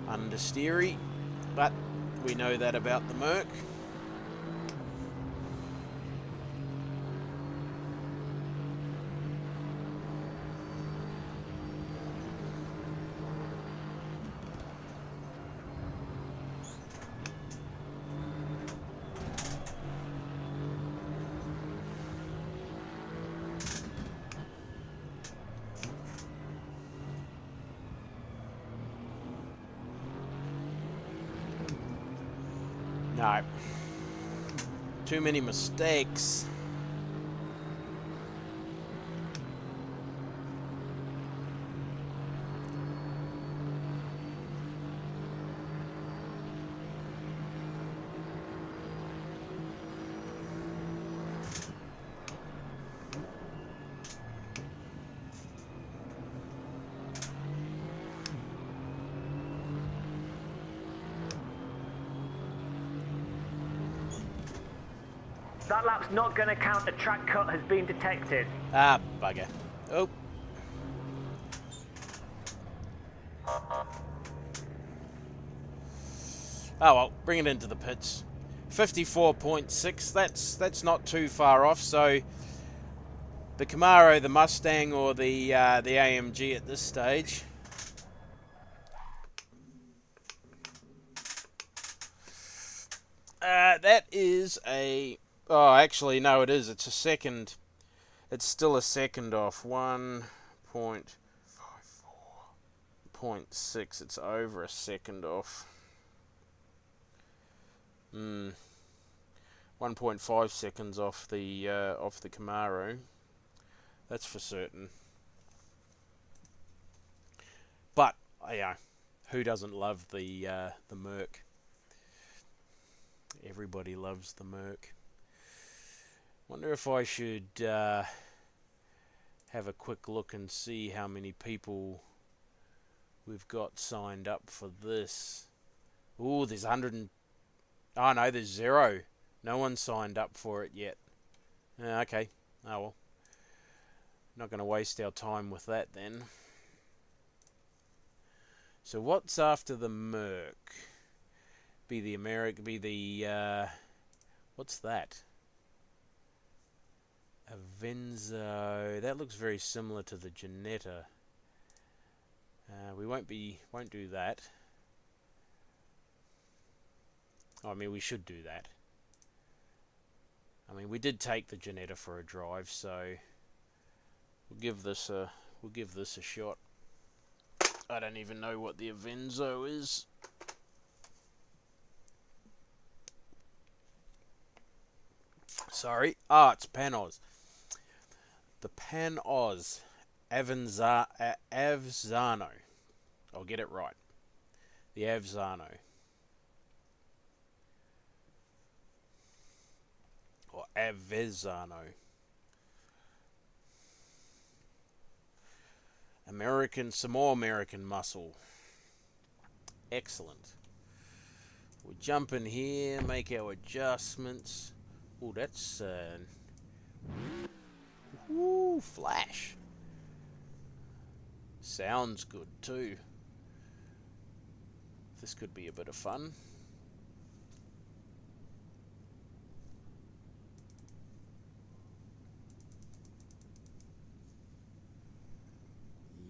[SPEAKER 2] Understeery, but we know that about the Merc. No. Too many mistakes.
[SPEAKER 3] That lap's not going to count. A track cut has been detected.
[SPEAKER 2] Ah, bugger. Oh. Oh well, bring it into the pits. 54.6, that's not too far off, so the Camaro, the Mustang, or the AMG at this stage. That is a... Oh, actually, no, it is. It's a second. It's still a second off. 1.54.6. It's over a second off. 1.5 seconds off the Camaro. That's for certain. But yeah, who doesn't love the Merc? Everybody loves the Merc. Wonder if I should have a quick look and see how many people we've got signed up for this. Ooh, there's 100 and... Oh no, there's 0. No one signed up for it yet. Okay. Oh well. Not going to waste our time with that then. So what's after the Merc? Be the what's that? Avenzo. That looks very similar to the Ginetta. We won't do that. Oh, I mean, we should do that. I mean, we did take the Ginetta for a drive, so we'll give this a shot. I don't even know what the Avenzo is. Sorry. Ah, it's Panoz. The Panoz Avezzano. I'll get it right. The Avezzano. Or Avezzano. Some more American muscle. Excellent. We'll jump in here, make our adjustments. Oh, that's ooh, flash. Sounds good too. This could be a bit of fun.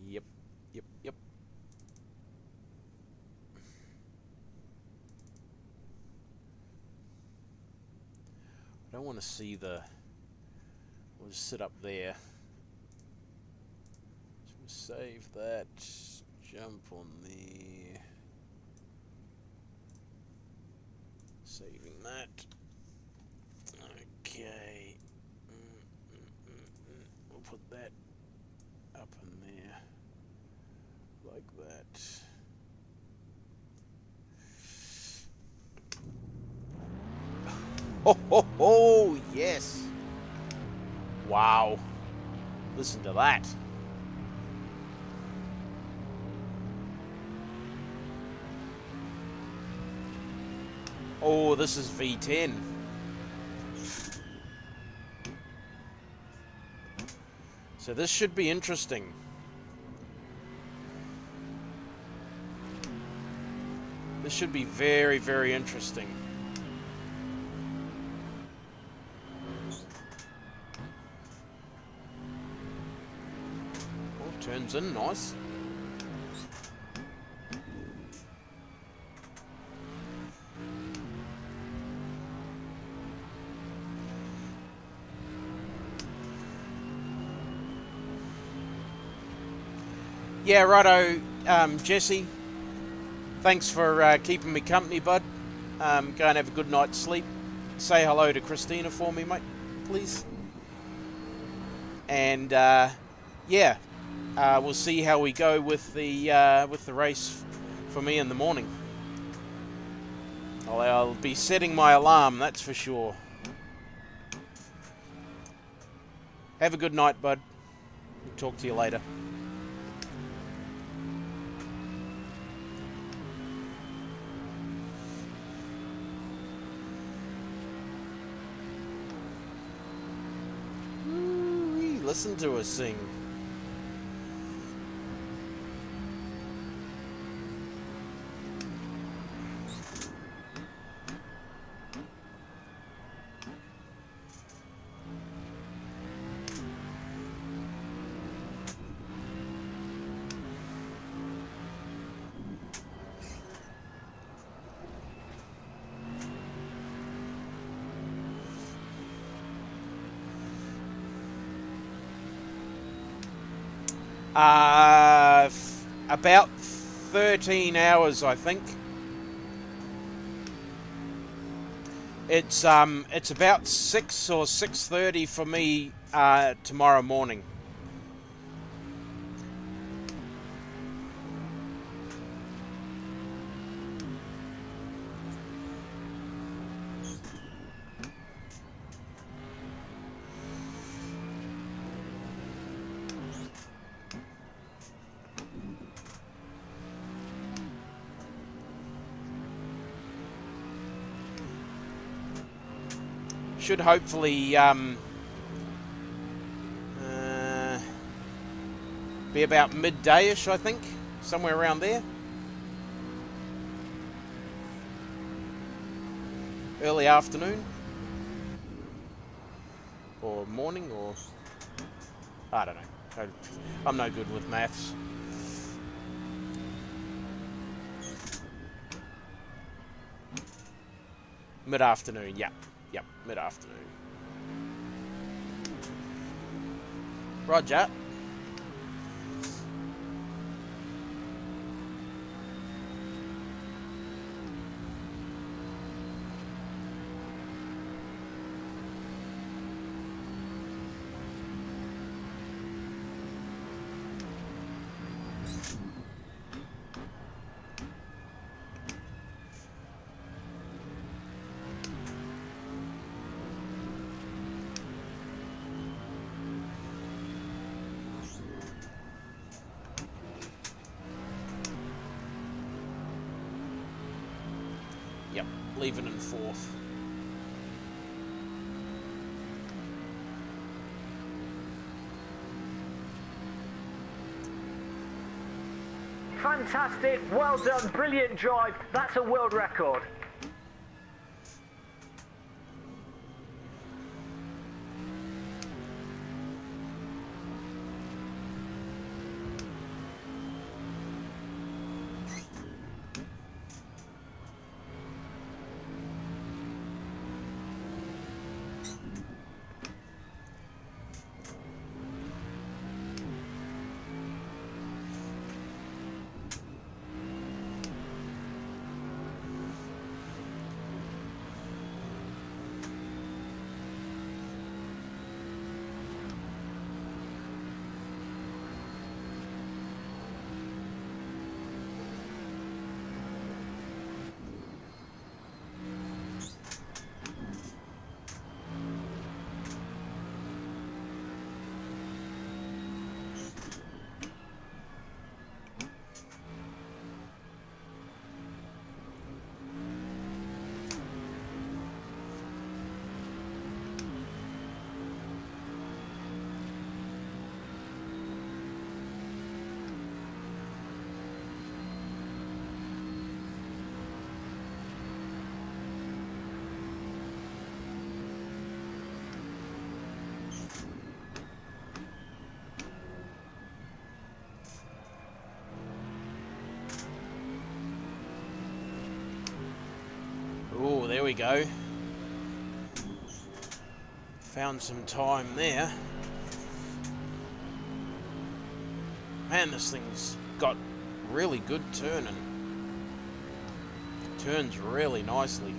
[SPEAKER 2] Yep. I don't want to see the... We'll just sit up there. So we'll save that. Jump on there. Saving that. Okay. We'll put that up in there. Like that. ho, yes. Wow. Listen to that. Oh, this is V10. So this should be interesting. This should be very, very interesting. Oh, turns in nice. Yeah, righto, Jesse. Thanks for keeping me company, bud. Go and have a good night's sleep. Say hello to Christina for me, mate, please. And yeah, we'll see how we go with the race for me in the morning. I'll be setting my alarm, that's for sure. Have a good night, bud. Talk to you later. Listen to us sing. About 13 hours, I think. It's about 6 or 6:30 for me tomorrow morning. Should hopefully be about midday-ish, I think, somewhere around there. Early afternoon or morning, or I don't know. I'm no good with maths. Mid-afternoon, yeah. Yep, mid-afternoon. Roger. Yep, leaving in fourth.
[SPEAKER 3] Fantastic, well done, brilliant drive. That's a world record.
[SPEAKER 2] we go. Found some time there. Man, this thing's got really good turning. Turns really nicely.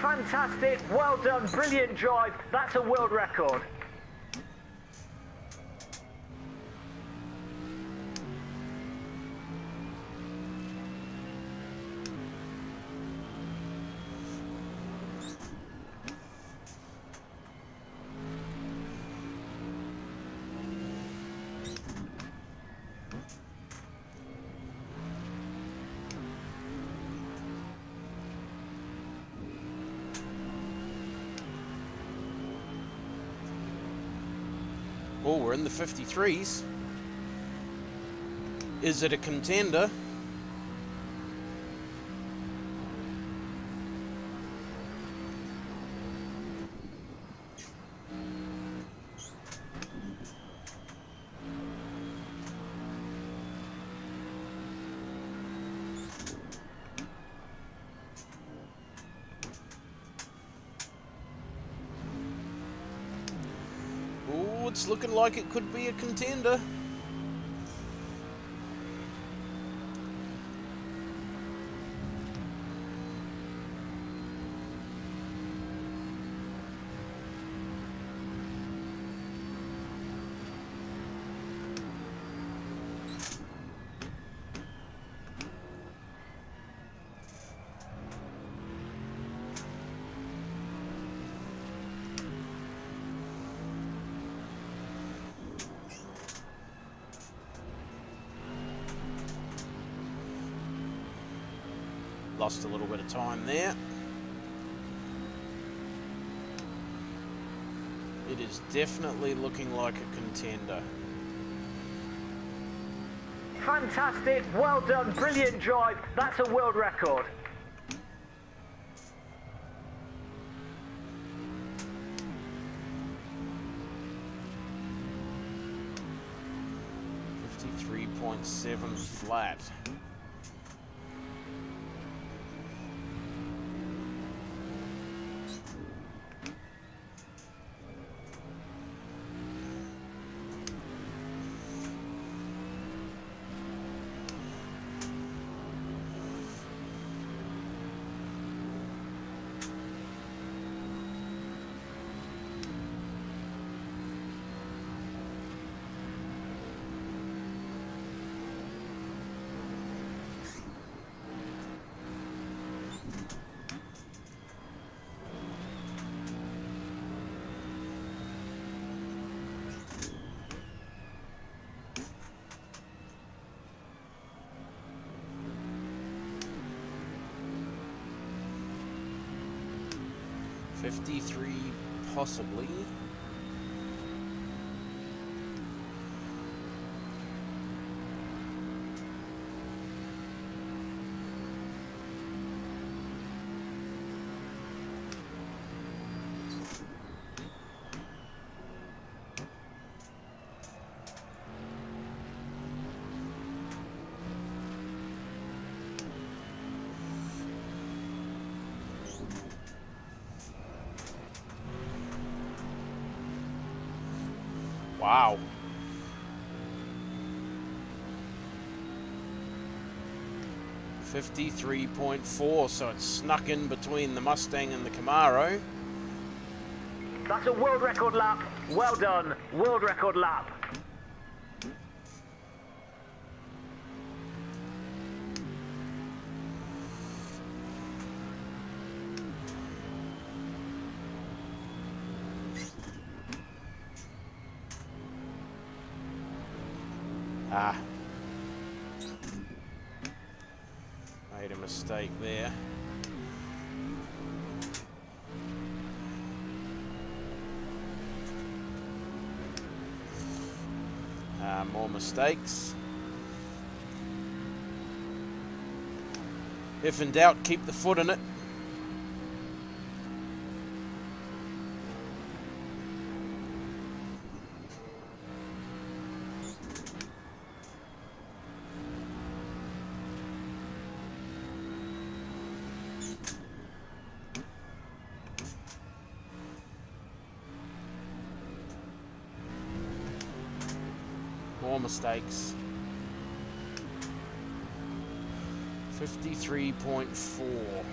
[SPEAKER 3] Fantastic, well done, brilliant drive. That's a world record.
[SPEAKER 2] Oh, we're in the 53s. Is it a contender? Oh, it's looking like it could be a contender. Lost a little bit of time there. It is definitely looking like a contender.
[SPEAKER 3] Fantastic, well done, brilliant drive. That's a world record.
[SPEAKER 2] .7 flat. .53 possibly. Wow. .53.4, so it's snuck in between the Mustang and the Camaro.
[SPEAKER 3] That's a world record lap. Well done, world record lap.
[SPEAKER 2] Ah. Made a mistake there. More mistakes. If in doubt, keep the foot in it. more mistakes. 53.4.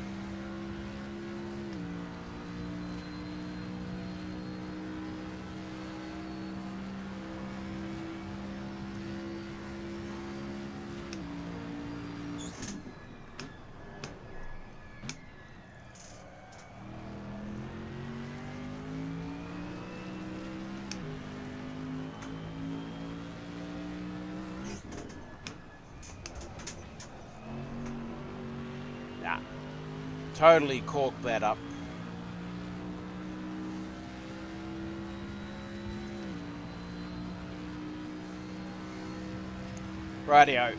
[SPEAKER 2] Nah, totally corked that up. Rightio.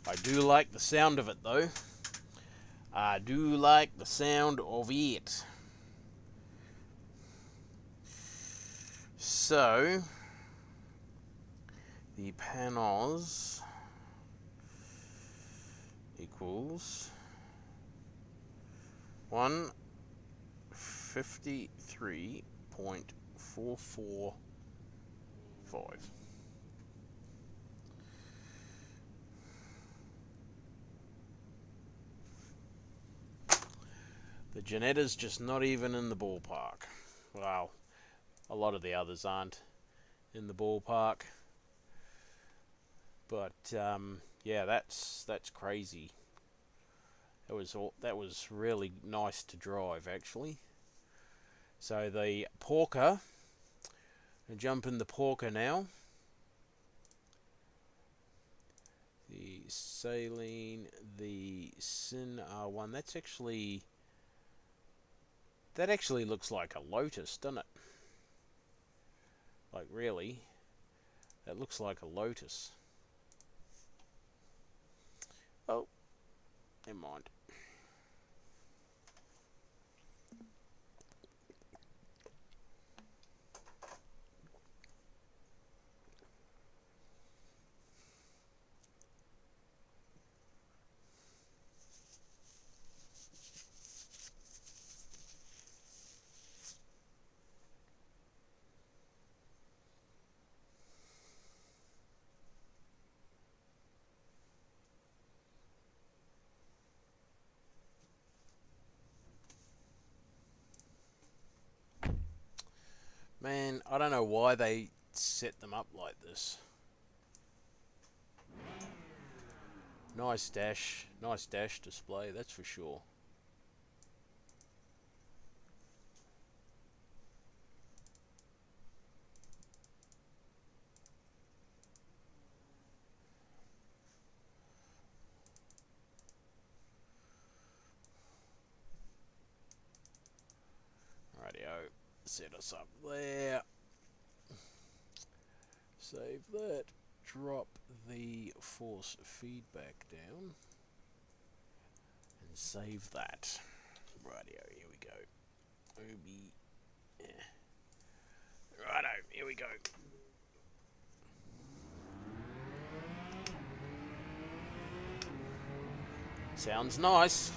[SPEAKER 2] I do like the sound of it, though. I do like the sound of it. So, the Panos equals 153.445. The Janetta's just not even in the ballpark. Well, a lot of the others aren't in the ballpark. But yeah, that's crazy. That was really nice to drive, actually. So the Porker, I jump in the Porker now. The Saline, the Sin R1. That actually looks like a Lotus, doesn't it? Like, really, that looks like a Lotus. Oh, never mind. Man, I don't know why they set them up like this. Nice dash display, that's for sure. Rightio, set us up there. Save that. Drop the force feedback down. And save that. Rightio, here we go. Obi. Yeah. Righto, here we go. Sounds nice.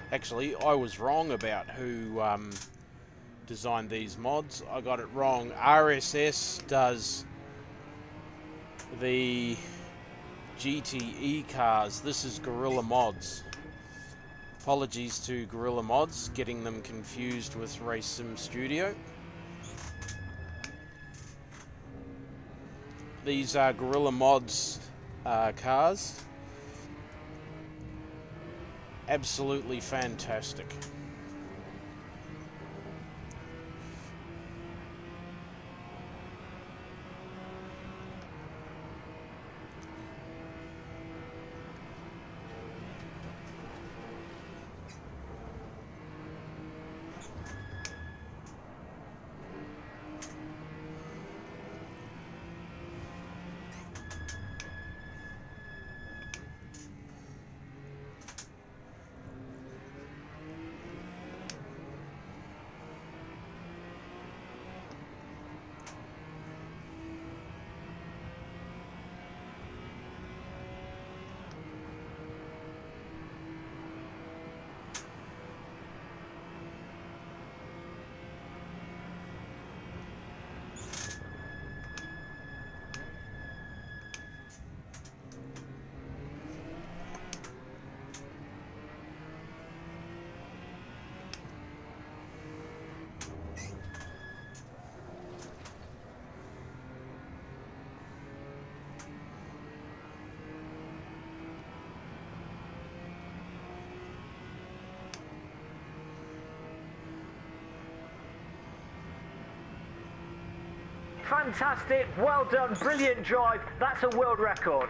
[SPEAKER 2] Actually, I was wrong about who designed these mods. I got it wrong. RSS does the GTE cars. This is Guerrilla Mods. Apologies to Guerrilla Mods, getting them confused with Race Sim Studio. These are Guerrilla Mods cars. Absolutely fantastic.
[SPEAKER 3] Fantastic, well done, brilliant drive. That's a world record.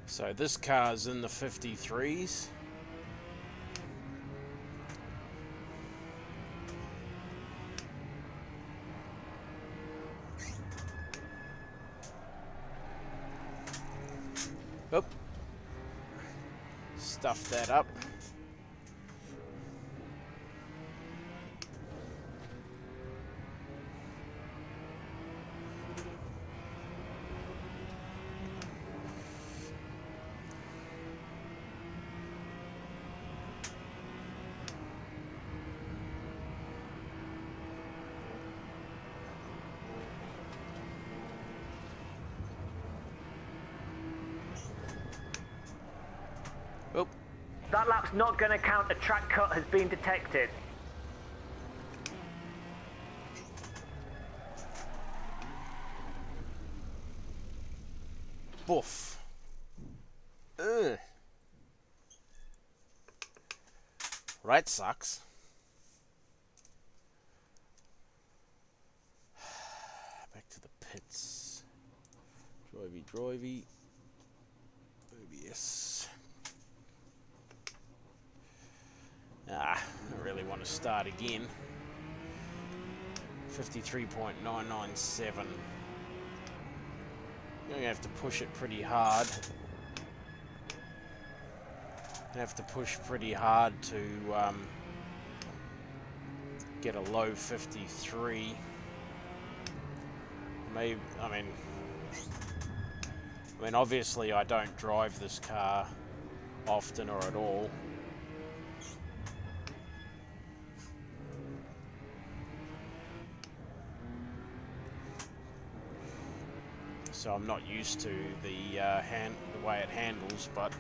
[SPEAKER 2] So this car's in the 53s. Oop. Stuff that up. Oop.
[SPEAKER 3] That lap's not going to count. A track cut has been detected.
[SPEAKER 2] Boof. Ugh. Right, sucks. Back to the pits. Drivey. OBS. I really want to start again. 53.997. I'm going to have to push it pretty hard. To get a low 53. Maybe, I mean, obviously I don't drive this car often or at all. So I'm not used to the way it handles, but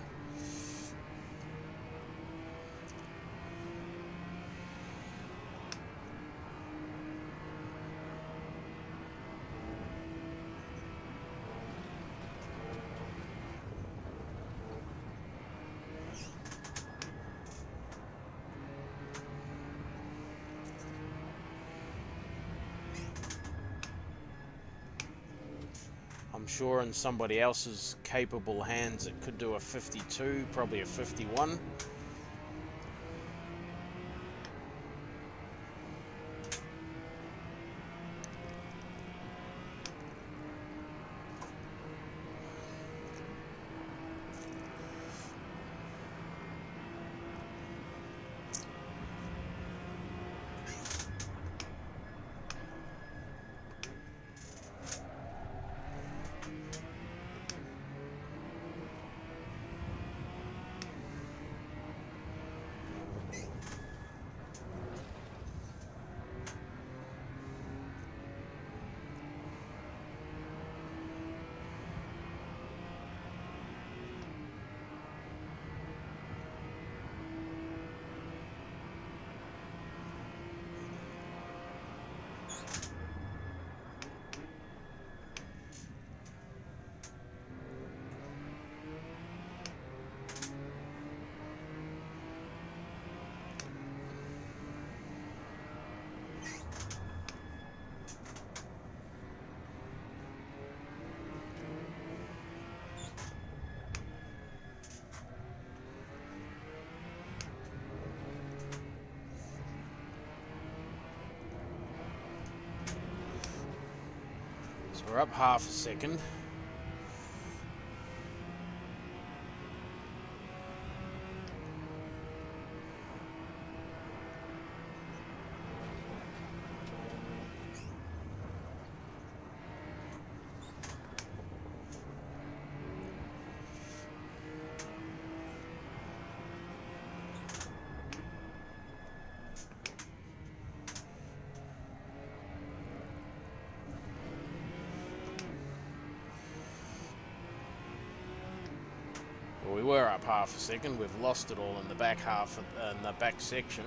[SPEAKER 2] I'm sure in somebody else's capable hands it could do a 52, probably a 51. We're up half a second. Well, we were up half a second. We've lost it all in the back half of, in the back section.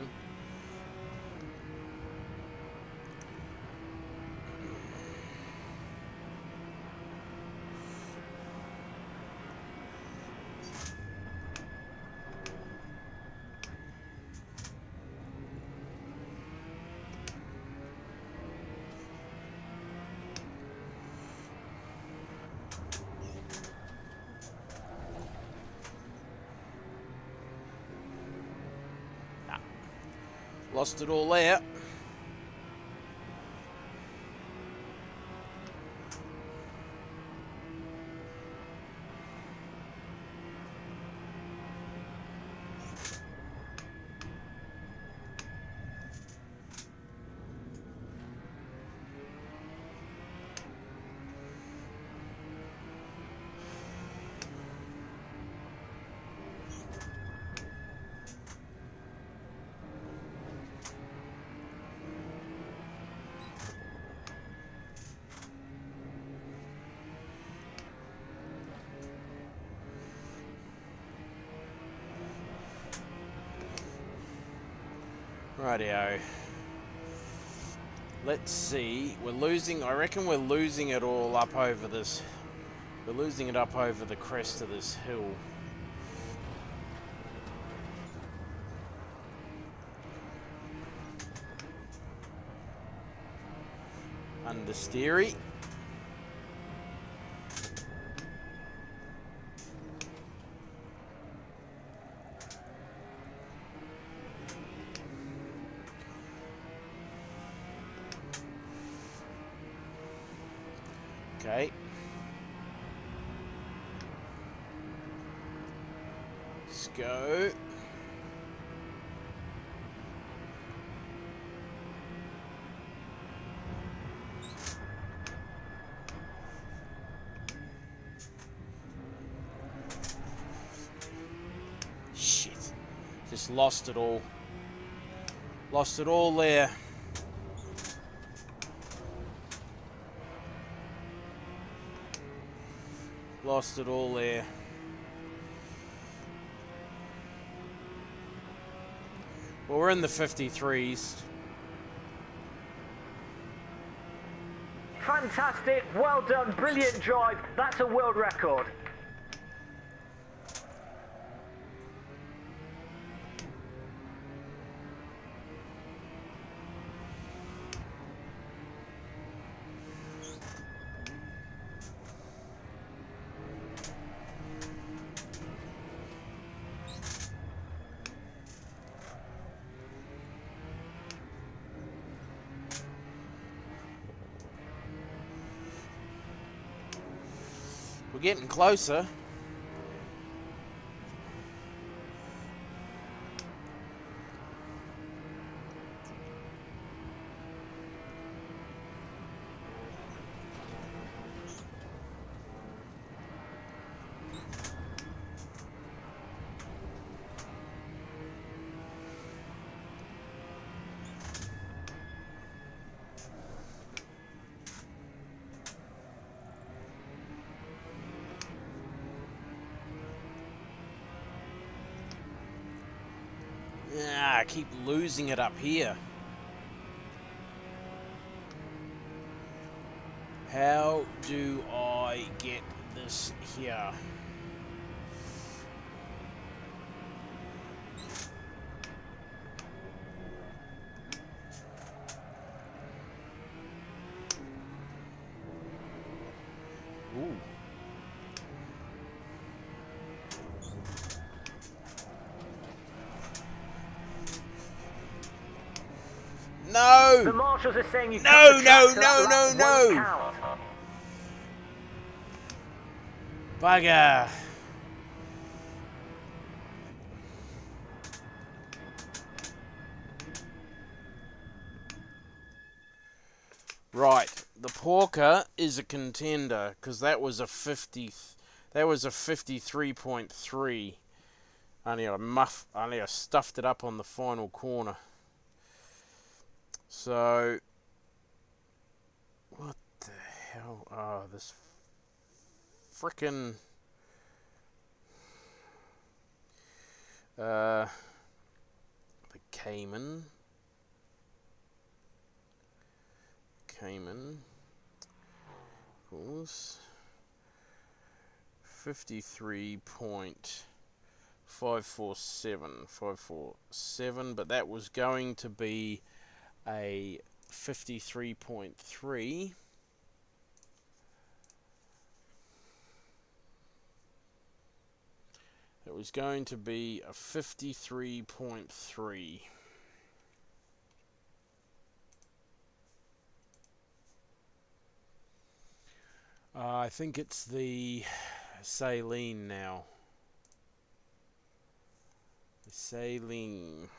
[SPEAKER 2] Lost it all there. Rightio. Let's see. We're losing. I reckon we're losing it all up over this. We're losing it up over the crest of this hill. Understeery. Okay. Let's go. Shit. Just lost it all. Lost it all there. Lost it all there. Well, we're in the 53s.
[SPEAKER 3] Fantastic, well done, brilliant drive. That's a world record.
[SPEAKER 2] We're getting closer. Ah, I keep losing it up here. How do I get this here? Ooh. No!
[SPEAKER 3] The marshals are saying you
[SPEAKER 2] No,
[SPEAKER 3] cut the
[SPEAKER 2] no,
[SPEAKER 3] track, so
[SPEAKER 2] no,
[SPEAKER 3] that
[SPEAKER 2] no,
[SPEAKER 3] lap
[SPEAKER 2] no.
[SPEAKER 3] won't count.
[SPEAKER 2] Bugger! Right, the Porker is a contender because that was a 50. That was a 53.3. Only I stuffed it up on the final corner. So, what the hell? Oh, this frickin' the Cayman was 53.547, but that was going to be a 53.3. It was going to be a 53.3. I think it's the Saline now. The Saline.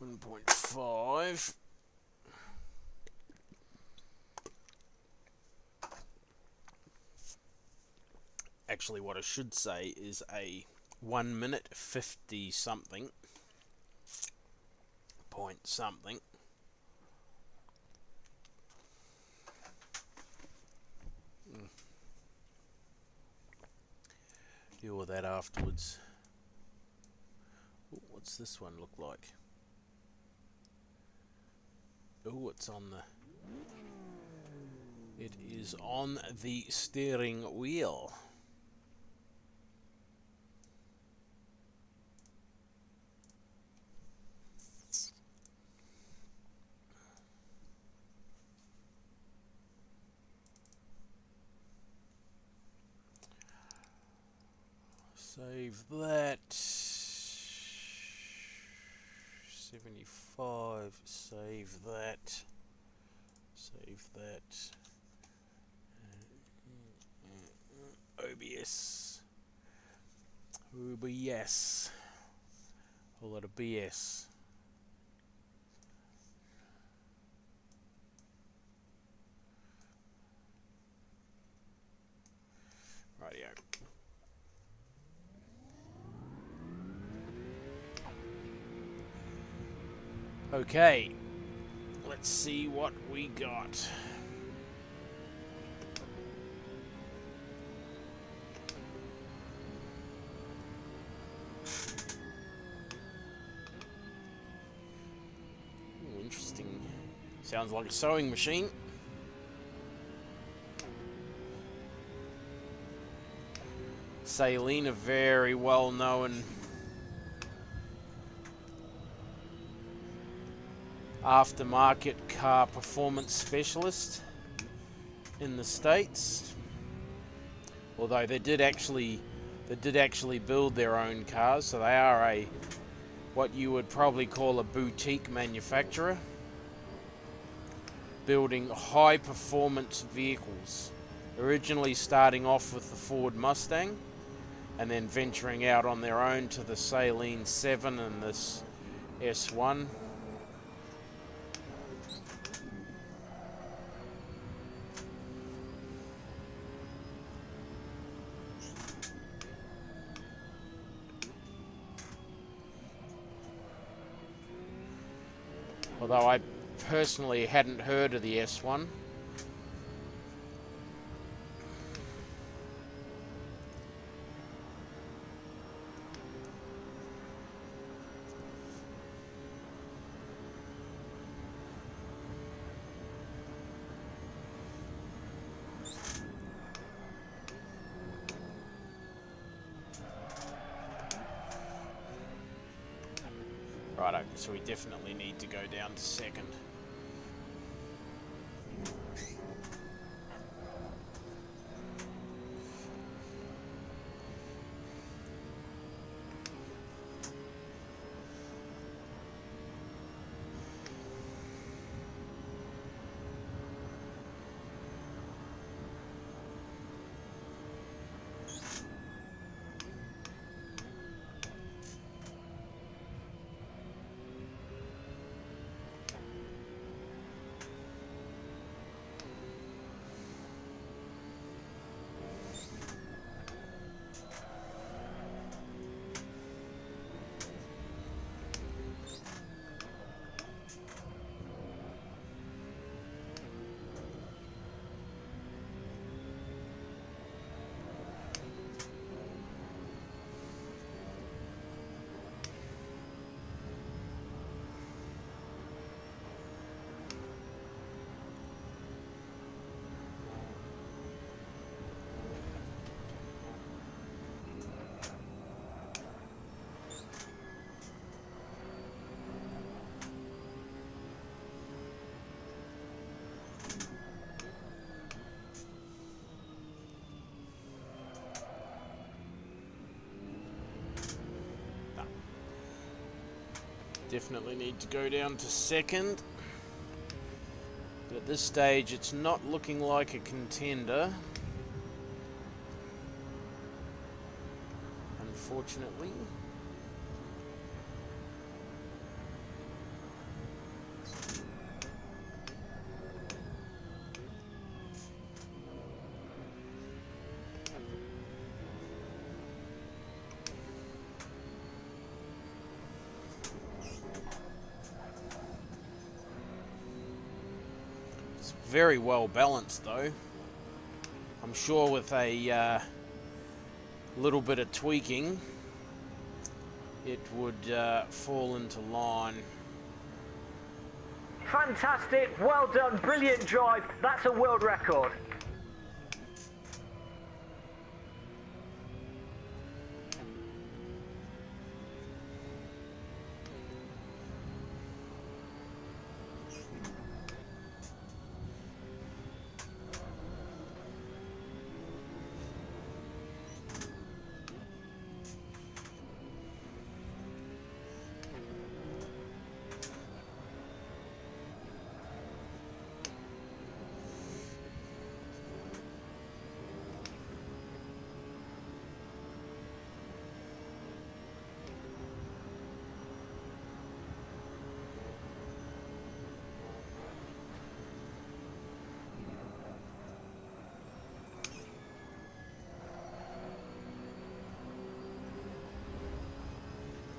[SPEAKER 2] .5. Actually, what I should say is a 1 minute 50 something point something. Deal with that afterwards. Ooh, what's this one look like? Oh, it's on the... It is on the steering wheel. Save that. 75. Save that. Save that. OBS. OBS. A lot of BS. Rightio. Okay, let's see what we got. Ooh, interesting. Sounds like a sewing machine. Saline, a very well known aftermarket car performance specialist in the States. Although they did actually build their own cars, so they are a what you would probably call a boutique manufacturer, building high performance vehicles, originally starting off with the Ford Mustang and then venturing out on their own to the Saline 7 and this S1. Although I personally hadn't heard of the S1. Righto, so we definitely need to go down to second. Definitely need to go down to second. But at this stage, it's not looking like a contender. Unfortunately. Very well balanced though. I'm sure with a little bit of tweaking it would fall into line.
[SPEAKER 3] Fantastic, well done, brilliant drive. That's a world record.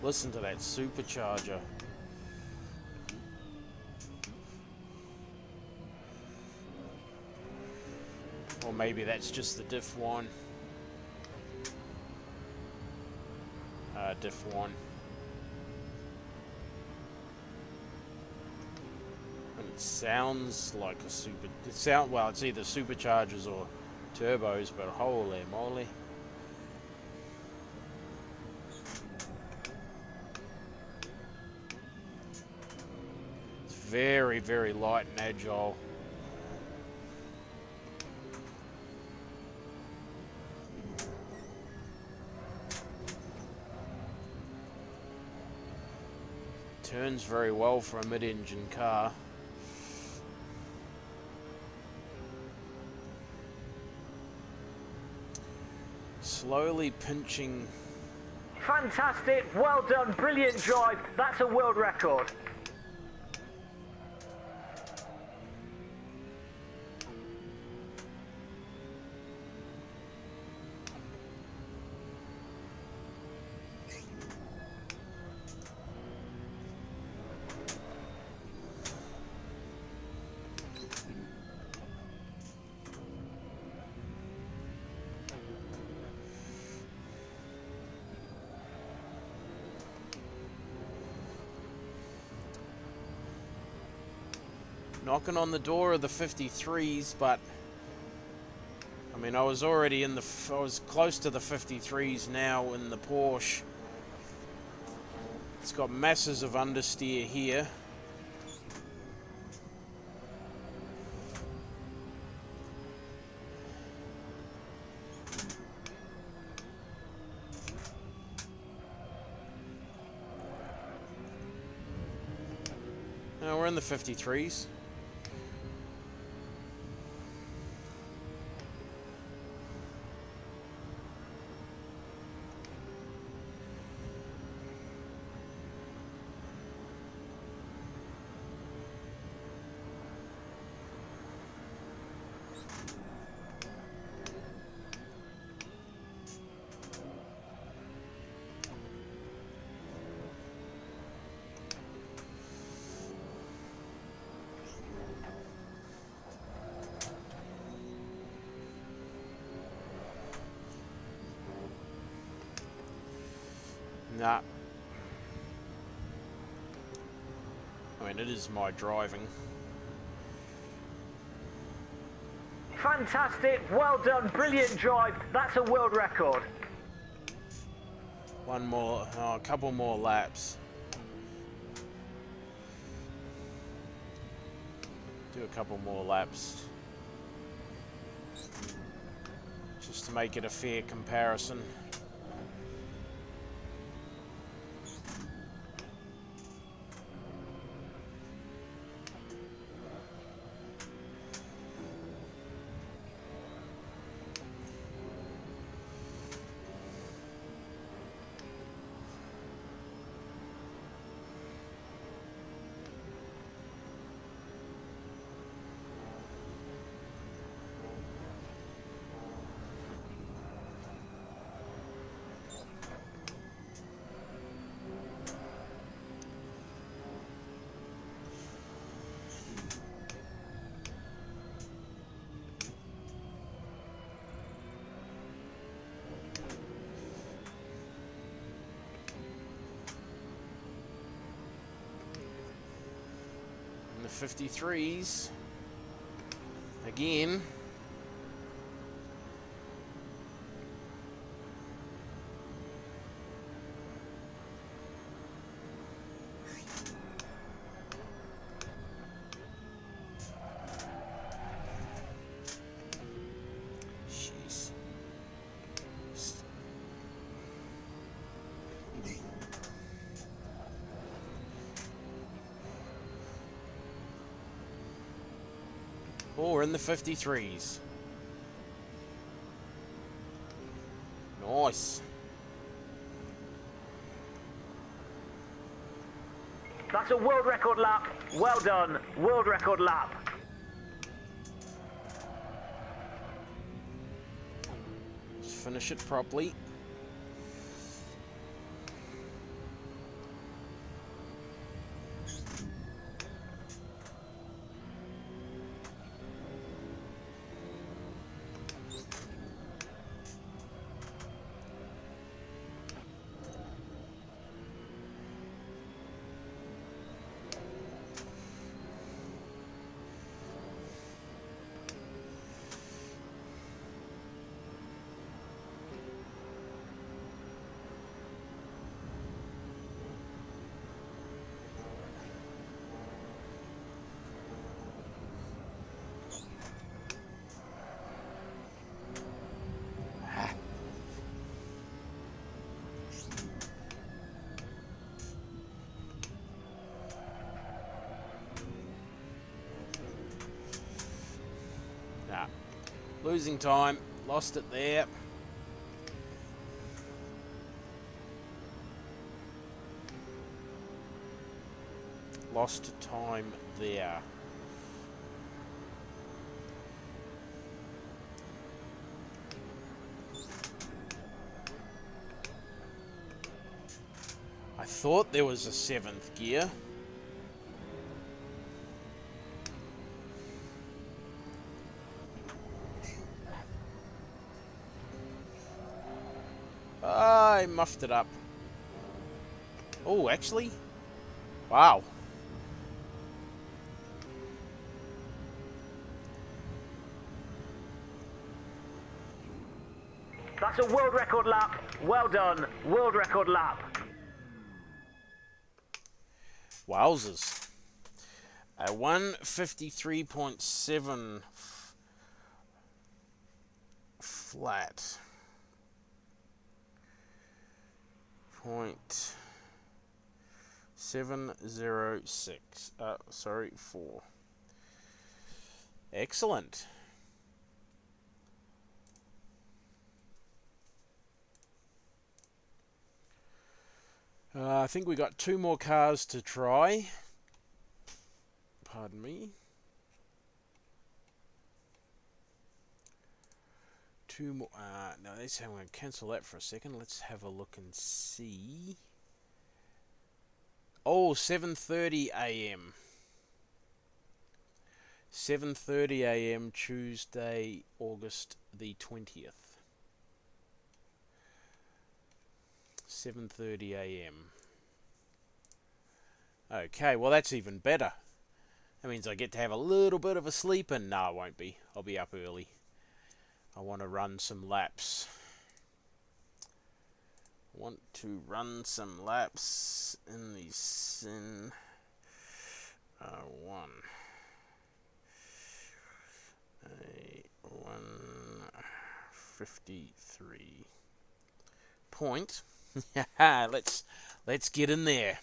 [SPEAKER 2] Listen to that supercharger. Or maybe that's just the diff one. Diff one. And it sounds like a super. Well, it's either superchargers or turbos, but holy moly. It's very, very light and agile. Turns very well for a mid-engine car. Slowly pinching.
[SPEAKER 3] Fantastic, well done, brilliant drive. That's a world record.
[SPEAKER 2] Knocking on the door of the 53s, but I mean, I was already in the. I was close to the 53s now in the Porsche. It's got masses of understeer here. Now we're in the 53s. Nah. I mean, it is my driving.
[SPEAKER 3] Fantastic, well done, brilliant drive. That's a world record.
[SPEAKER 2] One more, oh, a couple more laps. Do a couple more laps. Just to make it a fair comparison. 53s. Again. Jeez. Oh, we're in the 53s. Nice.
[SPEAKER 3] That's a world record lap. Well done. World record lap.
[SPEAKER 2] Let's finish it properly. Nah. Losing time. Lost it there. Lost time there. I thought there was a 7th gear. I muffed it up. Oh, actually? Wow.
[SPEAKER 3] That's a world record lap. Well done. World record lap.
[SPEAKER 2] Wowzers. A 153.7 flat. .706. Sorry, 4. Excellent. I think we got 2 more cars to try. Pardon me. 2 more. No, I'm going to cancel that for a second. Let's have a look and see. Oh, 7:30 a.m. 7:30 a.m. Tuesday, August the 20th. 7:30 a.m. Okay, well that's even better. That means I get to have a little bit of a sleep, and no, I won't be. I'll be up early. I want to run some laps. In the Sin 153 point. let's get in there.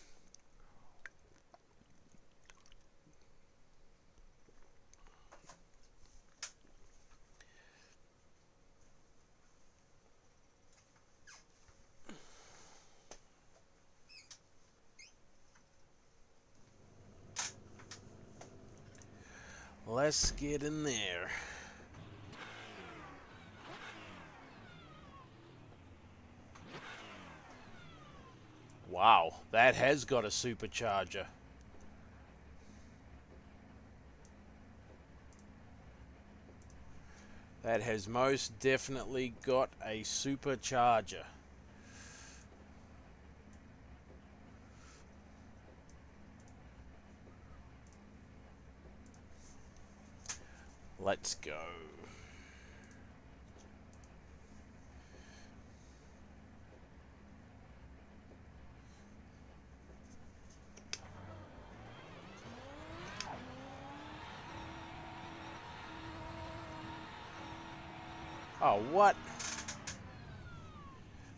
[SPEAKER 2] Let's get in there. Wow, that has got a supercharger. That has most definitely got a supercharger. Let's go. Oh, what?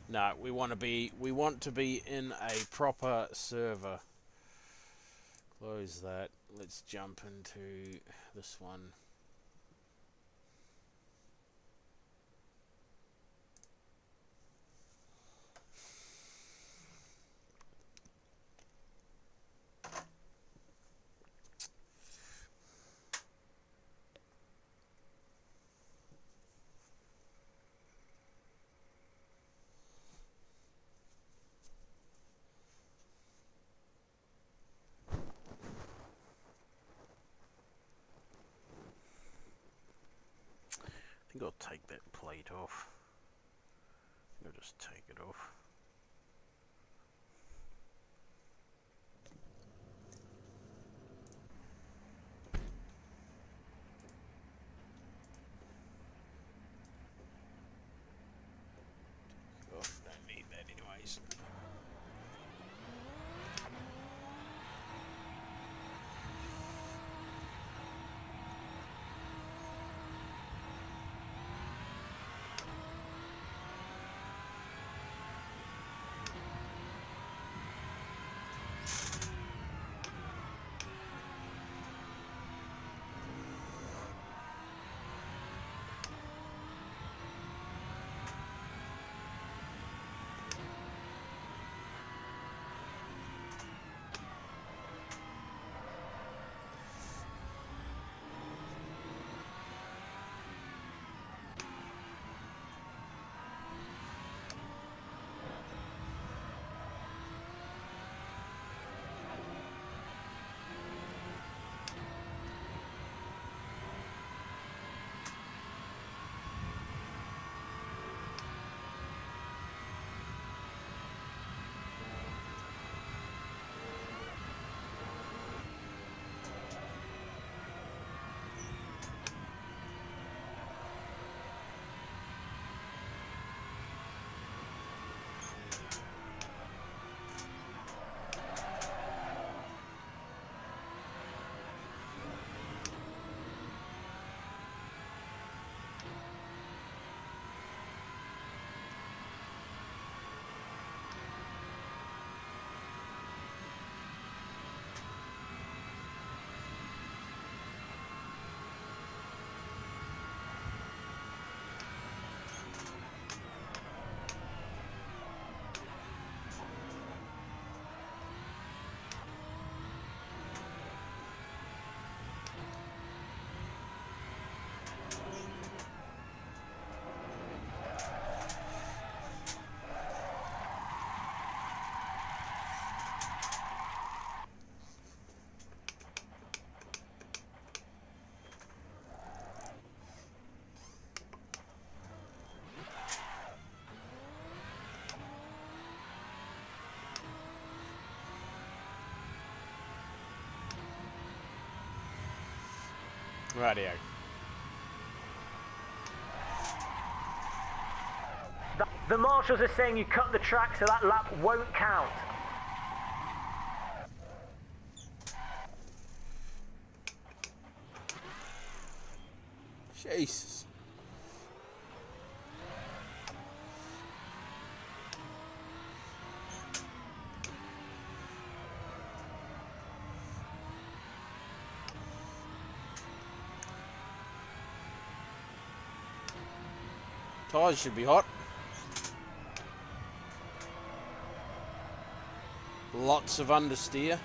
[SPEAKER 2] No, we want to be in a proper server. Close that. Let's jump into this one. I think I'll take that plate off. I'll just take it off. Oh, don't need that anyways. Rightio.
[SPEAKER 3] The marshals are saying you cut the track, so that lap won't count.
[SPEAKER 2] Jesus. Tires should be hot. Lots of understeer.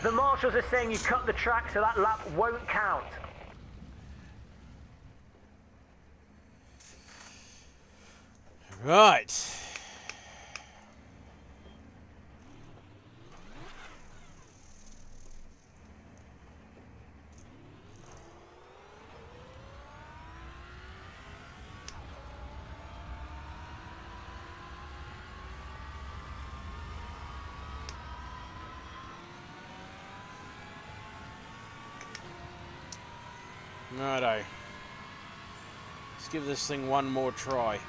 [SPEAKER 3] The marshals are saying you cut the track, so that lap won't count.
[SPEAKER 2] Right. Righto. Let's give this thing one more try.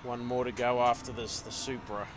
[SPEAKER 2] One more to go after this, the Supra.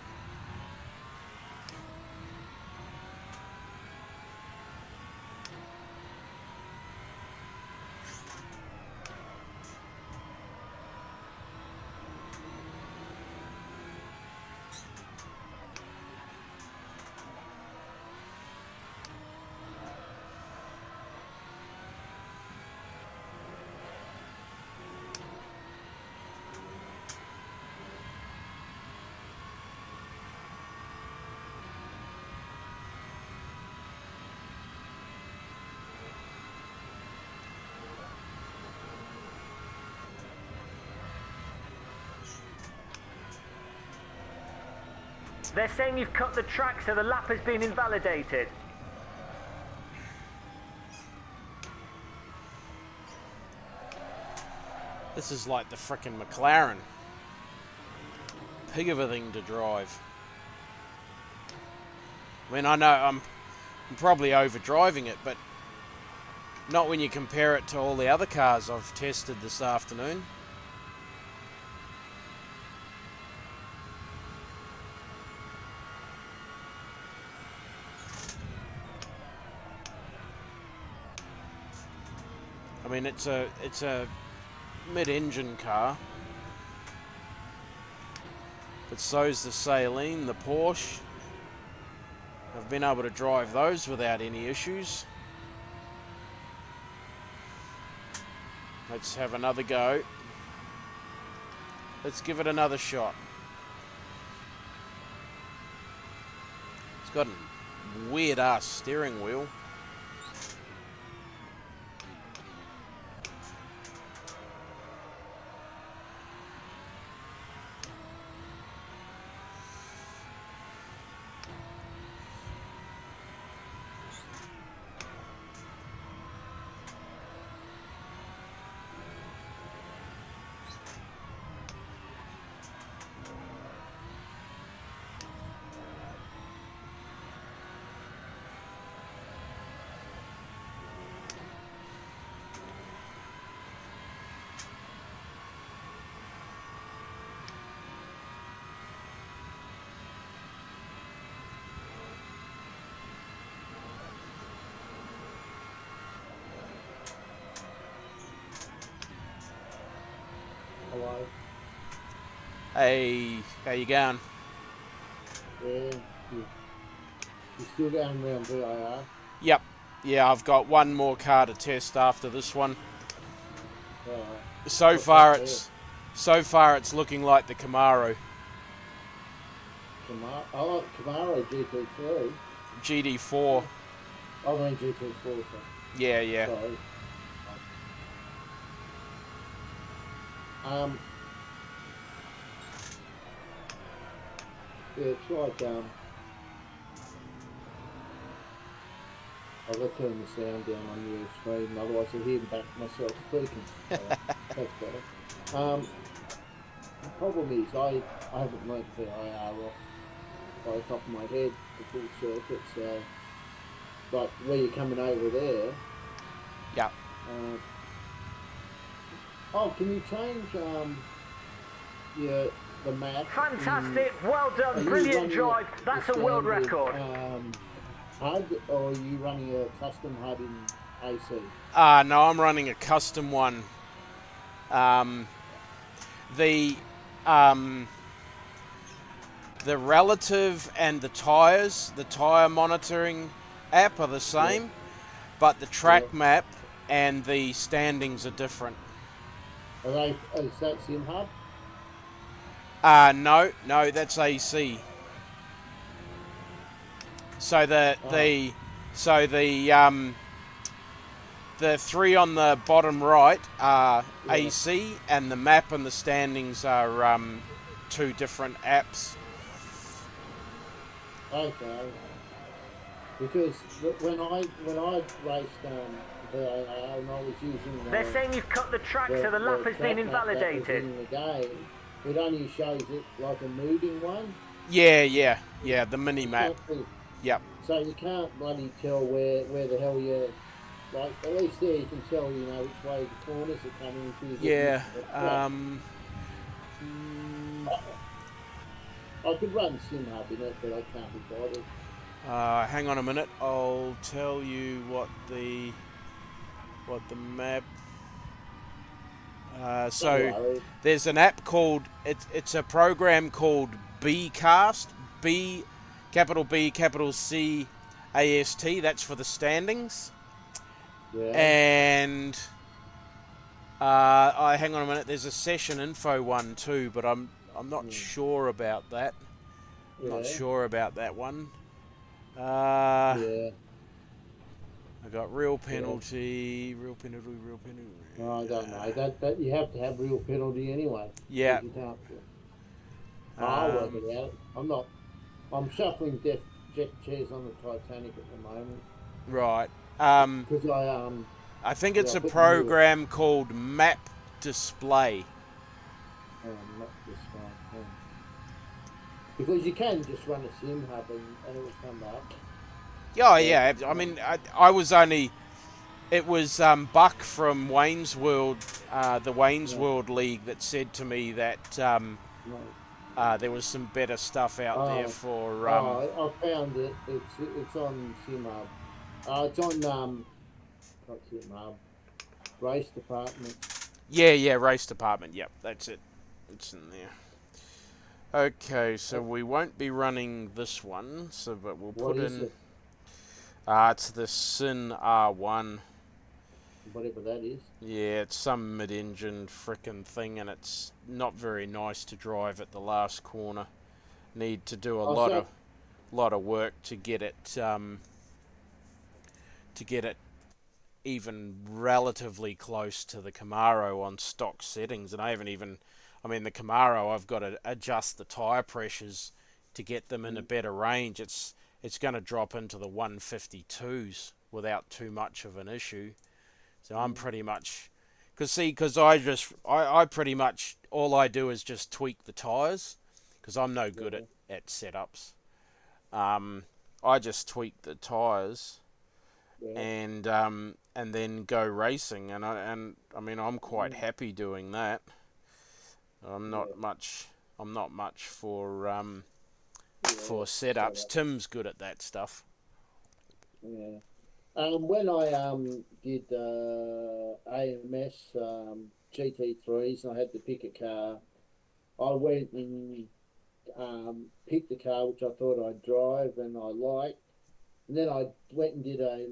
[SPEAKER 3] They're saying you've cut the track, so the lap has been invalidated.
[SPEAKER 2] This is like the frickin' McLaren. Pig of a thing to drive. I mean, I know I'm probably over-driving it, but not when you compare it to all the other cars I've tested this afternoon. I mean, it's a mid-engine car, but so's the Saleen, the Porsche. I've been able to drive those without any issues. Let's have another go. Let's give it another shot. It's got a weird ass steering wheel.
[SPEAKER 4] Hello.
[SPEAKER 2] Hey, how you going?
[SPEAKER 4] Yeah. You still going around VIR?
[SPEAKER 2] Yep. Yeah, I've got one more car to test after this one. So far it's looking like the Camaro.
[SPEAKER 4] Camaro GT3.
[SPEAKER 2] GD4.
[SPEAKER 4] I mean GT4. So.
[SPEAKER 2] Yeah.
[SPEAKER 4] Sorry. Yeah, it's like I'll let turn the sound down on your screen, otherwise I'll hear back myself speaking. That's better. The problem is I haven't learnt VIR off by the top of my head, the full circuit, so but where you're coming over there.
[SPEAKER 2] Yeah.
[SPEAKER 4] Can you change the map?
[SPEAKER 3] Fantastic, well done, brilliant drive. That's a world record.
[SPEAKER 4] HUD, or are you running a custom HUD in AC?
[SPEAKER 2] No, I'm running a custom one. The relative and the tyre monitoring app are the same, but the track map and the standings are different.
[SPEAKER 4] Is that SimHub?
[SPEAKER 2] No, that's AC. So the three on the bottom right are AC, and the map and the standings are two different apps.
[SPEAKER 4] Okay. Because when I raced VAR and I was using
[SPEAKER 3] They're saying you've cut the track, so the lap has been invalidated.
[SPEAKER 4] In the game, it only shows it like a moving one.
[SPEAKER 2] Yeah, the mini map. Yep.
[SPEAKER 4] So you can't bloody tell where the hell you're. Like, at least there you can tell, you know, which way the corners are coming into.
[SPEAKER 2] Yeah.
[SPEAKER 4] I could run SimHub in it, but I can't be bothered.
[SPEAKER 2] Hang on a minute. I'll tell you what the map. So there's an app called it's a program called Bcast. Capital B, capital C, AST. That's for the standings.
[SPEAKER 4] Yeah.
[SPEAKER 2] And hang on a minute. There's a session info one too, but I'm not sure about that. I'm not sure about that one.
[SPEAKER 4] Yeah.
[SPEAKER 2] I got real penalty.
[SPEAKER 4] Oh, I don't know. That you have to have real penalty anyway.
[SPEAKER 2] Yeah.
[SPEAKER 4] You can't. I'll work it out. I'm shuffling jet chairs on the Titanic at the moment.
[SPEAKER 2] Right.
[SPEAKER 4] Because
[SPEAKER 2] I think it's a program called Map Display.
[SPEAKER 4] Not this one. Because you can just run a SimHub and it will come up.
[SPEAKER 2] Oh yeah. I mean, I was only. It was Buck from Wayne's World, the Wayne's World League, that said to me that there was some better stuff out there for.
[SPEAKER 4] I found it. It's on SimHub. It's on not SimHub. Race Department.
[SPEAKER 2] Yeah, Race Department. Yep, that's it. It's in there. Okay, so we won't be running this one. But we'll put in. It's the Sin R1.
[SPEAKER 4] Whatever that is.
[SPEAKER 2] Yeah, it's some mid-engine frickin' thing, and it's not very nice to drive at the last corner. Need to do a lot of work to get it even relatively close to the Camaro on stock settings. And I haven't even, I mean, the Camaro, I've got to adjust the tyre pressures to get them in a better range. It's going to drop into the 152s without too much of an issue. So I'm pretty much, because I pretty much, all I do is just tweak the tyres, because I'm no good at setups. I just tweak the tyres and then go racing, and I mean I'm quite happy doing that. I'm not much for setups. Tim's good at that stuff.
[SPEAKER 4] Yeah. When I did AMS GT3s and I had to pick a car, I went and picked a car which I thought I'd drive and I liked, and then I went and did a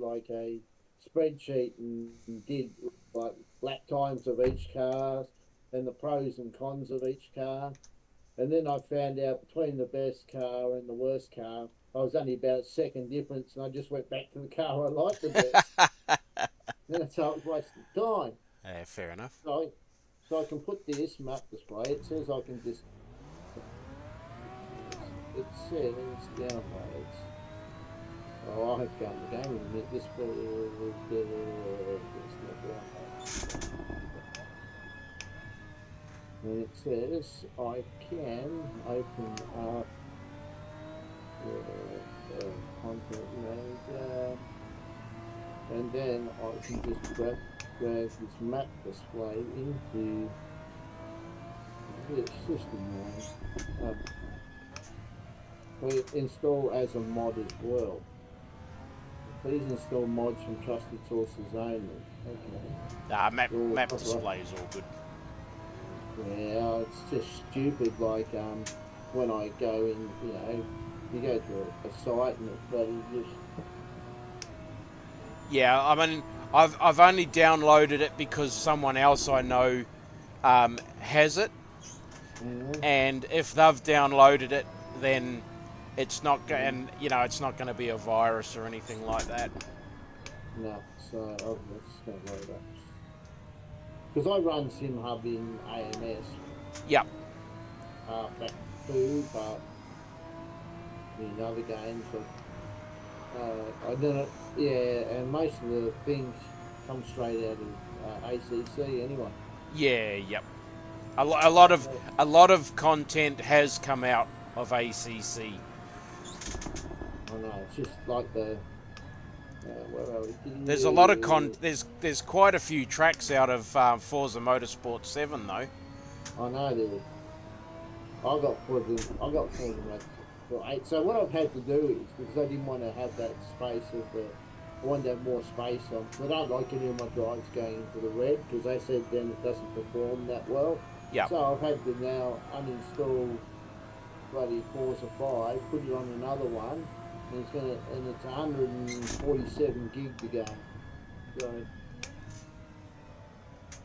[SPEAKER 4] spreadsheet and did like lap times of each car and the pros and cons of each car, and then I found out between the best car and the worst car I was only about a second difference, and I just went back to the car I liked the best. And so it was wasting time.
[SPEAKER 2] Yeah, fair enough.
[SPEAKER 4] So I can put this map display. It says I can just. It says downloads. Oh, I have found the game in a minute. This not download. And it says I can open up. Content manager, and then I can just drag this map display into this system now. We install as a mod as well. Please install mods from trusted sources only. Okay.
[SPEAKER 2] Map display is all good.
[SPEAKER 4] Yeah, it's just stupid. Like when I go in, you go to a site and it's bloody just.
[SPEAKER 2] Yeah, I mean, I've only downloaded it because someone else I know has it, and if they've downloaded it, then it's not and it's not going to be a virus or anything like that.
[SPEAKER 4] No, so I'm just going to load that. Because I run SimHub in AMS.
[SPEAKER 2] Yep.
[SPEAKER 4] Back 2, but in other games, I don't know. Yeah, and most of the things come straight out of ACC anyway.
[SPEAKER 2] Yeah. Yep. A lot of content has come out of ACC.
[SPEAKER 4] I know. It's just like the. Where are we?
[SPEAKER 2] There's a lot of there's quite a few tracks out of Forza Motorsport 7 though.
[SPEAKER 4] I know there is. I got Forza Motorsport 8. So what I've had to do is, because I didn't want to have that space I wanted to have more space on. So I don't like any of my drives going into the red, because they said then it doesn't perform that well.
[SPEAKER 2] Yeah.
[SPEAKER 4] So I've had to now uninstall bloody Forza 5, put it on another one, and it's 147 gig to go. So,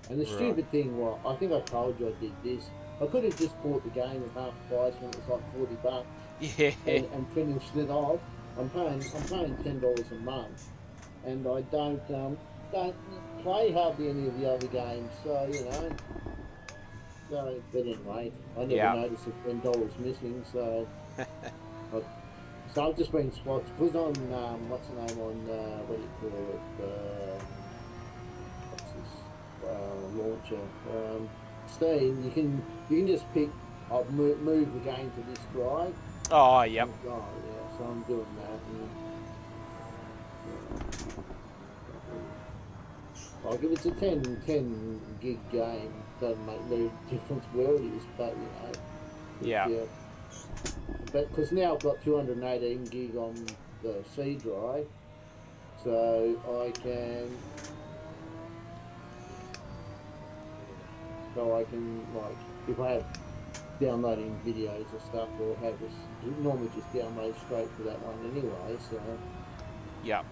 [SPEAKER 4] and the stupid thing was, I think I told you I did this. I could have just bought the game at half price when it was like $40.
[SPEAKER 2] Yeah.
[SPEAKER 4] And finished it off. I'm paying $10 a month, and I don't play hardly any of the other games. So So, but anyway, I never noticed if $10 missing. So, so I've just been spots because on what's the name on what do you call it? What's this launcher? Steam. You can just pick. I'll move the game to this drive.
[SPEAKER 2] Oh, yep.
[SPEAKER 4] Oh, yeah, so I'm doing that. Like if it's a 10 gig game, doesn't make no difference where it is, but
[SPEAKER 2] Yeah.
[SPEAKER 4] But because now I've got 218 gig on the C drive, so I can like if I have downloading videos or stuff, or have this normally just download straight to that one anyway. So
[SPEAKER 2] Yep.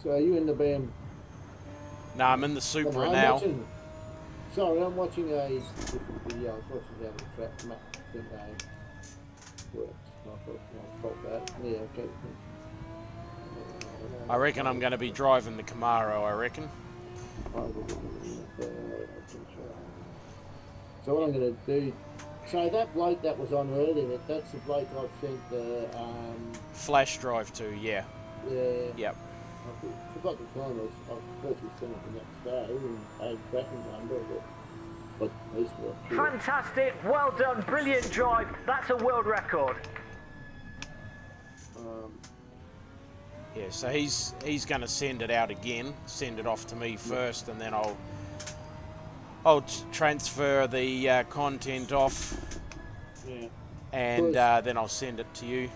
[SPEAKER 4] so are you in the BM?
[SPEAKER 2] No, I'm in the Supra
[SPEAKER 4] I'm
[SPEAKER 2] now.
[SPEAKER 4] I'm watching a different video. I was watching the other track map thing. Works. I thought I'll stop that. Yeah, okay.
[SPEAKER 2] I reckon I'm going to be driving the Camaro. I reckon.
[SPEAKER 4] So what I'm going to do, so that bloke that was on earlier, that's the bloke I've sent the
[SPEAKER 2] Flash drive to, yeah. Yep.
[SPEAKER 4] I forgot to tell him I virtually sent it the next day and I tracking number, but at least we're
[SPEAKER 3] Fantastic, well done, brilliant drive. That's a world record.
[SPEAKER 2] Yeah, so he's going to send it out again, send it off to me first, and then I'll transfer the content off, and then I'll send it to you.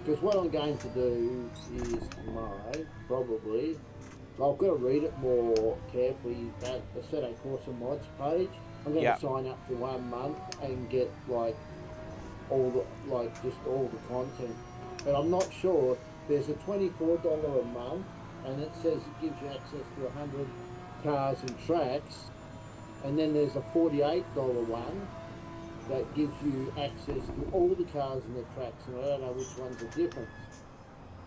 [SPEAKER 4] Because what I'm going to do is tomorrow, probably, I've got to read it more carefully at the Saturday Course and Mods page. I'm going to sign up for 1 month and get just all the content. But I'm not sure. There's a $24 a month, and it says it gives you access to 100 cars and tracks. And then there's a $48 one that gives you access to all the cars and the tracks, and I don't know which one's the difference.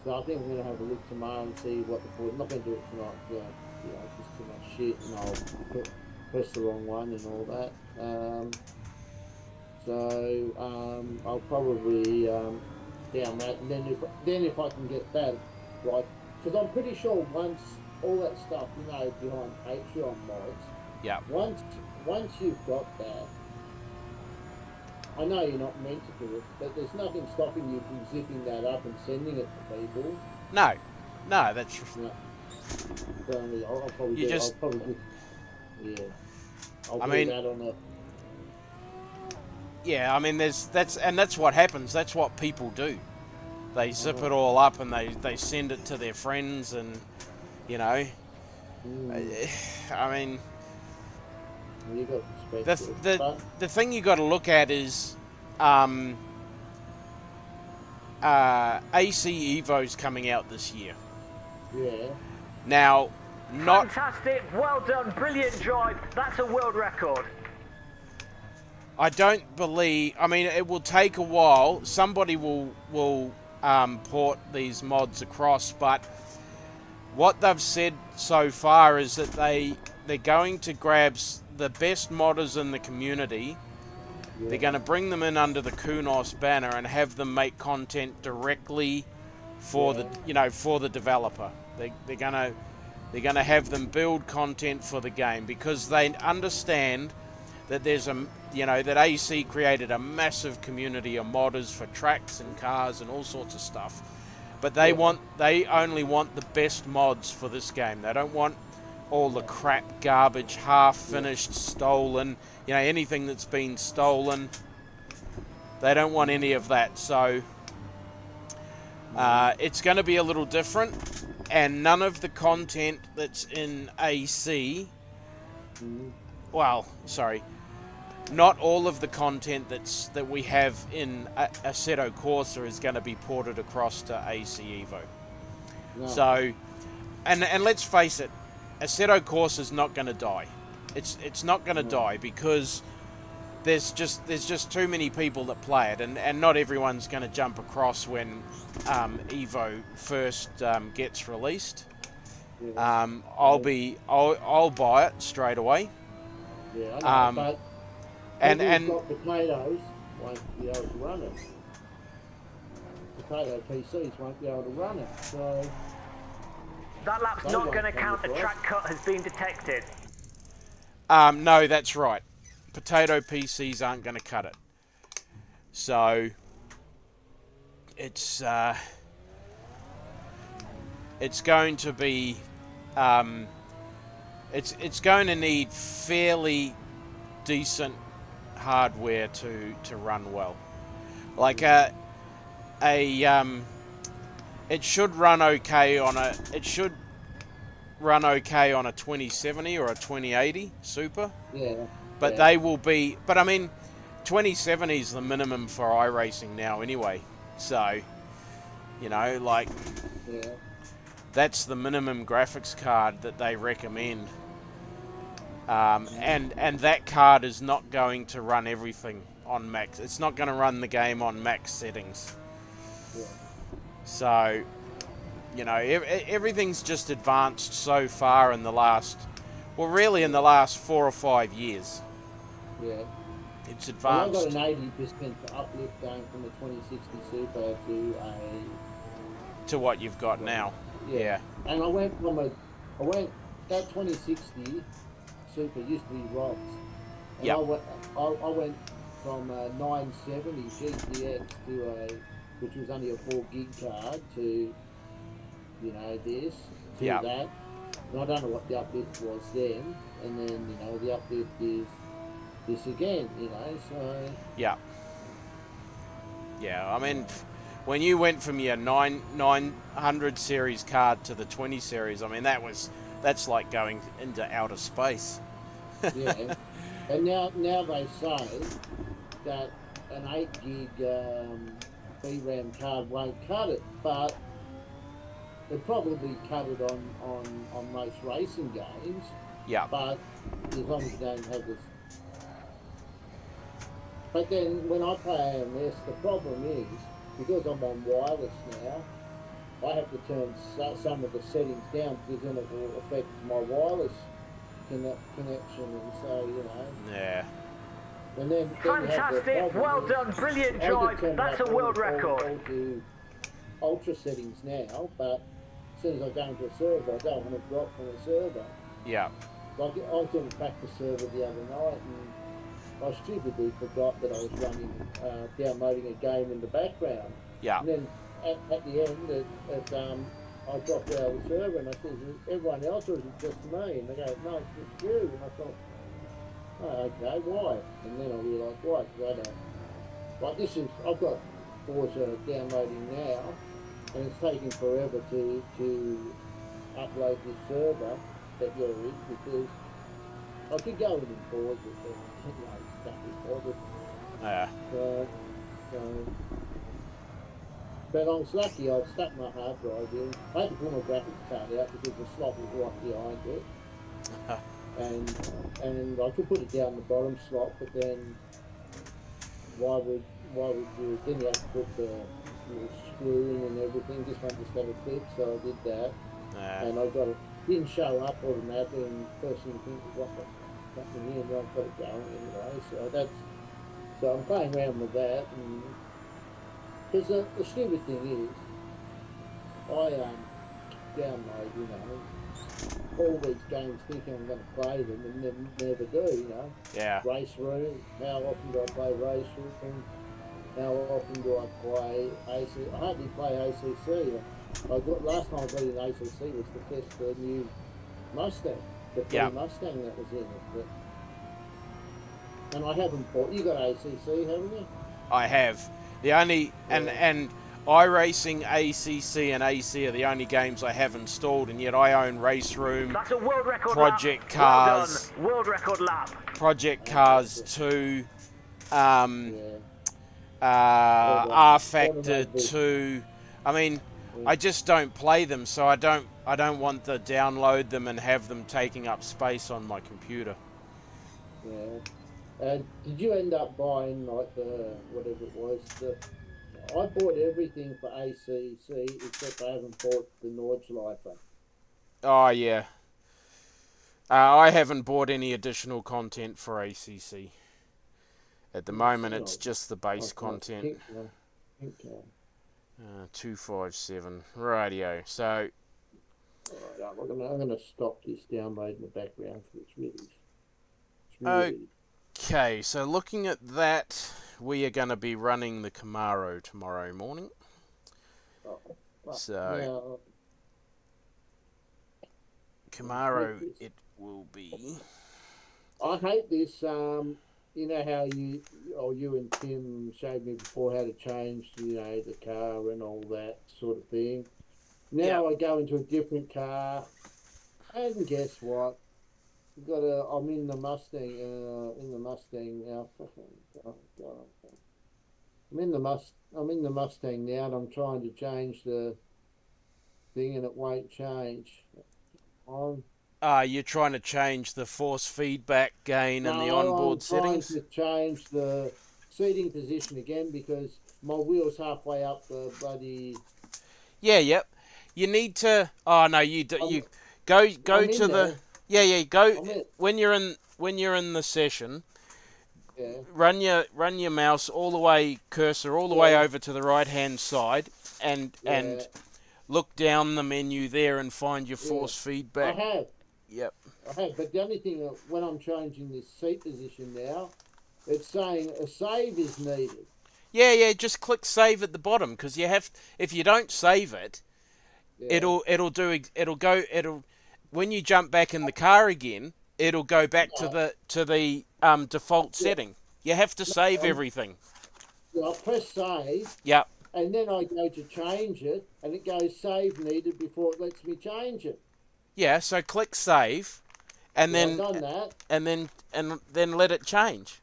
[SPEAKER 4] So I think I'm going to have a look tomorrow and see what I'm not going to do it tonight, it's just too much shit, and I'll press the wrong one and all that. I'll probably down that, and then if I can get that right, because I'm pretty sure once all that stuff, behind Patreon mods.
[SPEAKER 2] Yeah.
[SPEAKER 4] Once you've got that, I know you're not meant to do it, but there's nothing stopping you from zipping that up and sending it to people.
[SPEAKER 2] No, that's.
[SPEAKER 4] No. So I'll probably
[SPEAKER 2] You
[SPEAKER 4] do.
[SPEAKER 2] just-
[SPEAKER 4] I'll probably. Yeah. I'll
[SPEAKER 2] I
[SPEAKER 4] do
[SPEAKER 2] mean-
[SPEAKER 4] that on a.
[SPEAKER 2] Yeah, I mean, that's what happens. That's what people do. They zip it all up and they send it to their friends, and I mean.
[SPEAKER 4] You got respect to it,
[SPEAKER 2] The thing you got to look at is AC Evo's coming out this year.
[SPEAKER 4] Yeah.
[SPEAKER 2] Now, not
[SPEAKER 3] Fantastic, well done, brilliant drive. That's a world record.
[SPEAKER 2] I don't believe. I mean, it will take a while. Somebody will port these mods across, but what they've said so far is that they're going to grab the best modders in the community.
[SPEAKER 4] Yeah.
[SPEAKER 2] They're going to bring them in under the Kunos banner and have them make content directly for for the developer. They're going to have them build content for the game because they understand that there's that AC created a massive community of modders for tracks and cars and all sorts of stuff. But they only want the best mods for this game. They don't want all the crap, garbage, half-finished, stolen, anything that's been stolen. They don't want any of that. So it's going to be a little different, and none of the content that's in AC, not all of the content that we have in Assetto Corsa is going to be ported across to AC Evo.
[SPEAKER 4] No.
[SPEAKER 2] So, and let's face it, Assetto Corsa is not going to die. It's not going to die because there's just too many people that play it, and not everyone's going to jump across when Evo first gets released.
[SPEAKER 4] Yeah.
[SPEAKER 2] I'll buy it straight away.
[SPEAKER 4] Yeah, I know, but
[SPEAKER 2] and
[SPEAKER 4] got potatoes won't be able to run it. Potato PCs won't be able to run it. So
[SPEAKER 3] That lap's not going to count. A track cut has been detected.
[SPEAKER 2] no, that's right. Potato PCs aren't going to cut it. So it's going to be it's going to need fairly decent hardware to run well. Like it should run okay on a 2070 or a 2080 Super.
[SPEAKER 4] yeah.
[SPEAKER 2] But they will be. But I mean, 2070 is the minimum for iRacing now, anyway. So, like
[SPEAKER 4] Yeah.
[SPEAKER 2] that's the minimum graphics card that they recommend. And that card is not going to run everything on max. It's not going to run the game on max settings.
[SPEAKER 4] Yeah.
[SPEAKER 2] So, everything's just advanced so far in the last 4 or 5 years.
[SPEAKER 4] Yeah.
[SPEAKER 2] It's
[SPEAKER 4] Well, I
[SPEAKER 2] advanced.
[SPEAKER 4] got an 80% uplift going from the 2060 Super to
[SPEAKER 2] To what you've got now. Yeah.
[SPEAKER 4] And I went that 2060 Super used to be ROMs. And
[SPEAKER 2] Yep.
[SPEAKER 4] I went from a 970 GTX to which was only a 4 gig card to this to
[SPEAKER 2] Yep.
[SPEAKER 4] that. And I don't know what the uplift was then, and then the uplift is this again, so
[SPEAKER 2] Yeah. Yeah, I mean, when you went from your 900 series card to the 20 series, I mean, that's like going into outer space.
[SPEAKER 4] yeah. And now they say that an 8 gig VRAM card won't cut it, but they probably cut it on most racing games.
[SPEAKER 2] Yeah.
[SPEAKER 4] But as long as you don't have this. But then when I play AMS, the problem is, because I'm on wireless now, I have to turn some of the settings down because then it will affect my wireless connection, and so,
[SPEAKER 2] Yeah.
[SPEAKER 4] And then you have the
[SPEAKER 3] Fantastic.
[SPEAKER 4] problem
[SPEAKER 3] Well
[SPEAKER 4] is
[SPEAKER 3] done. Brilliant
[SPEAKER 4] I
[SPEAKER 3] drive.
[SPEAKER 4] could turn
[SPEAKER 3] That's
[SPEAKER 4] that
[SPEAKER 3] a world
[SPEAKER 4] all
[SPEAKER 3] record.
[SPEAKER 4] to ultra settings now, but as soon as I go into a server, I don't want to drop from a server.
[SPEAKER 2] Yeah.
[SPEAKER 4] Like, I was in a practice server the other night, and I stupidly forgot that I was running, downloading a game in the background.
[SPEAKER 2] Yeah.
[SPEAKER 4] And then at the end, I dropped out of the server, and I said, "Is everyone else, or is it just me?" And they go, "No, it's just you." And I thought, "Oh, okay, why?" And then I realised why, because I don't. Like, I've got Forza downloading now, and it's taking forever to upload this server that you're in, because I could go in Forza, but it's stuck in Forza.
[SPEAKER 2] Yeah.
[SPEAKER 4] So, but I was lucky, I stuck my hard drive in. I had to pull my graphics card out because the slot was right behind it. And I could put it down the bottom slot, but then why would you? Then you have to put the little screw in and everything. This one just got a clip, so I did that, and I got it. Didn't show up automatically, and first thing you think, what the fuck in here? And I've got it going anyway. So I'm playing around with that, and because the stupid thing is, I download, all these games thinking I'm going to play them and never do,
[SPEAKER 2] Yeah.
[SPEAKER 4] Race Room, how often do I play Race Room? How often do I play AC? I hardly play ACC. Last time I got in ACC was to test the new Mustang, the free Mustang that was in it. And I haven't bought. You got ACC, haven't you?
[SPEAKER 2] I have. The only and iRacing, ACC, and AC are the only games I have installed, and yet I own Race Room,
[SPEAKER 3] That's a world record
[SPEAKER 2] Project
[SPEAKER 3] lap.
[SPEAKER 2] Cars,
[SPEAKER 3] Well done. World record lap.
[SPEAKER 2] Project Cars 2, R Factor 2. I mean, I just don't play them, so I don't want to download them and have them taking up space on my computer.
[SPEAKER 4] Yeah. Did you end up buying like the whatever it was? I bought everything for ACC except I haven't bought the Nordschleifer.
[SPEAKER 2] Oh yeah. I haven't bought any additional content for ACC. At the moment, it's just the base content. 257 radio. So.
[SPEAKER 4] Alright, I'm going to stop this download in the background because it's really.
[SPEAKER 2] Okay, so looking at that, we are going to be running the Camaro tomorrow morning. So, Camaro, it will be.
[SPEAKER 4] I hate this. You know how you and Tim showed me before how to change, the car and all that sort of thing. Now I go into a different car, and guess what? I'm in the Mustang. Now. I'm in the Mustang now, and I'm trying to change the thing, and it won't change.
[SPEAKER 2] You're trying to change the force feedback gain and the onboard settings?
[SPEAKER 4] I'm trying to change the seating position again because my wheel's halfway up the bloody.
[SPEAKER 2] Yeah, yep. You need to. Oh no, you go to the. Yeah. Go when you're in the session.
[SPEAKER 4] Yeah.
[SPEAKER 2] Run your mouse all the way, cursor all the way over to the right hand side, and look down the menu there and find your force feedback.
[SPEAKER 4] I have.
[SPEAKER 2] Yep.
[SPEAKER 4] I have, but the only thing when I'm changing this seat position now, it's saying a save is needed.
[SPEAKER 2] Yeah. Just click save at the bottom because you have. If you don't save it, it'll when you jump back in the car again, it'll go back to the default setting. You have to save everything.
[SPEAKER 4] I press save.
[SPEAKER 2] Yep.
[SPEAKER 4] And then I go to change it, and it goes save needed before it lets me change it.
[SPEAKER 2] Yeah. So click save, and then
[SPEAKER 4] I've done that.
[SPEAKER 2] and then let it change.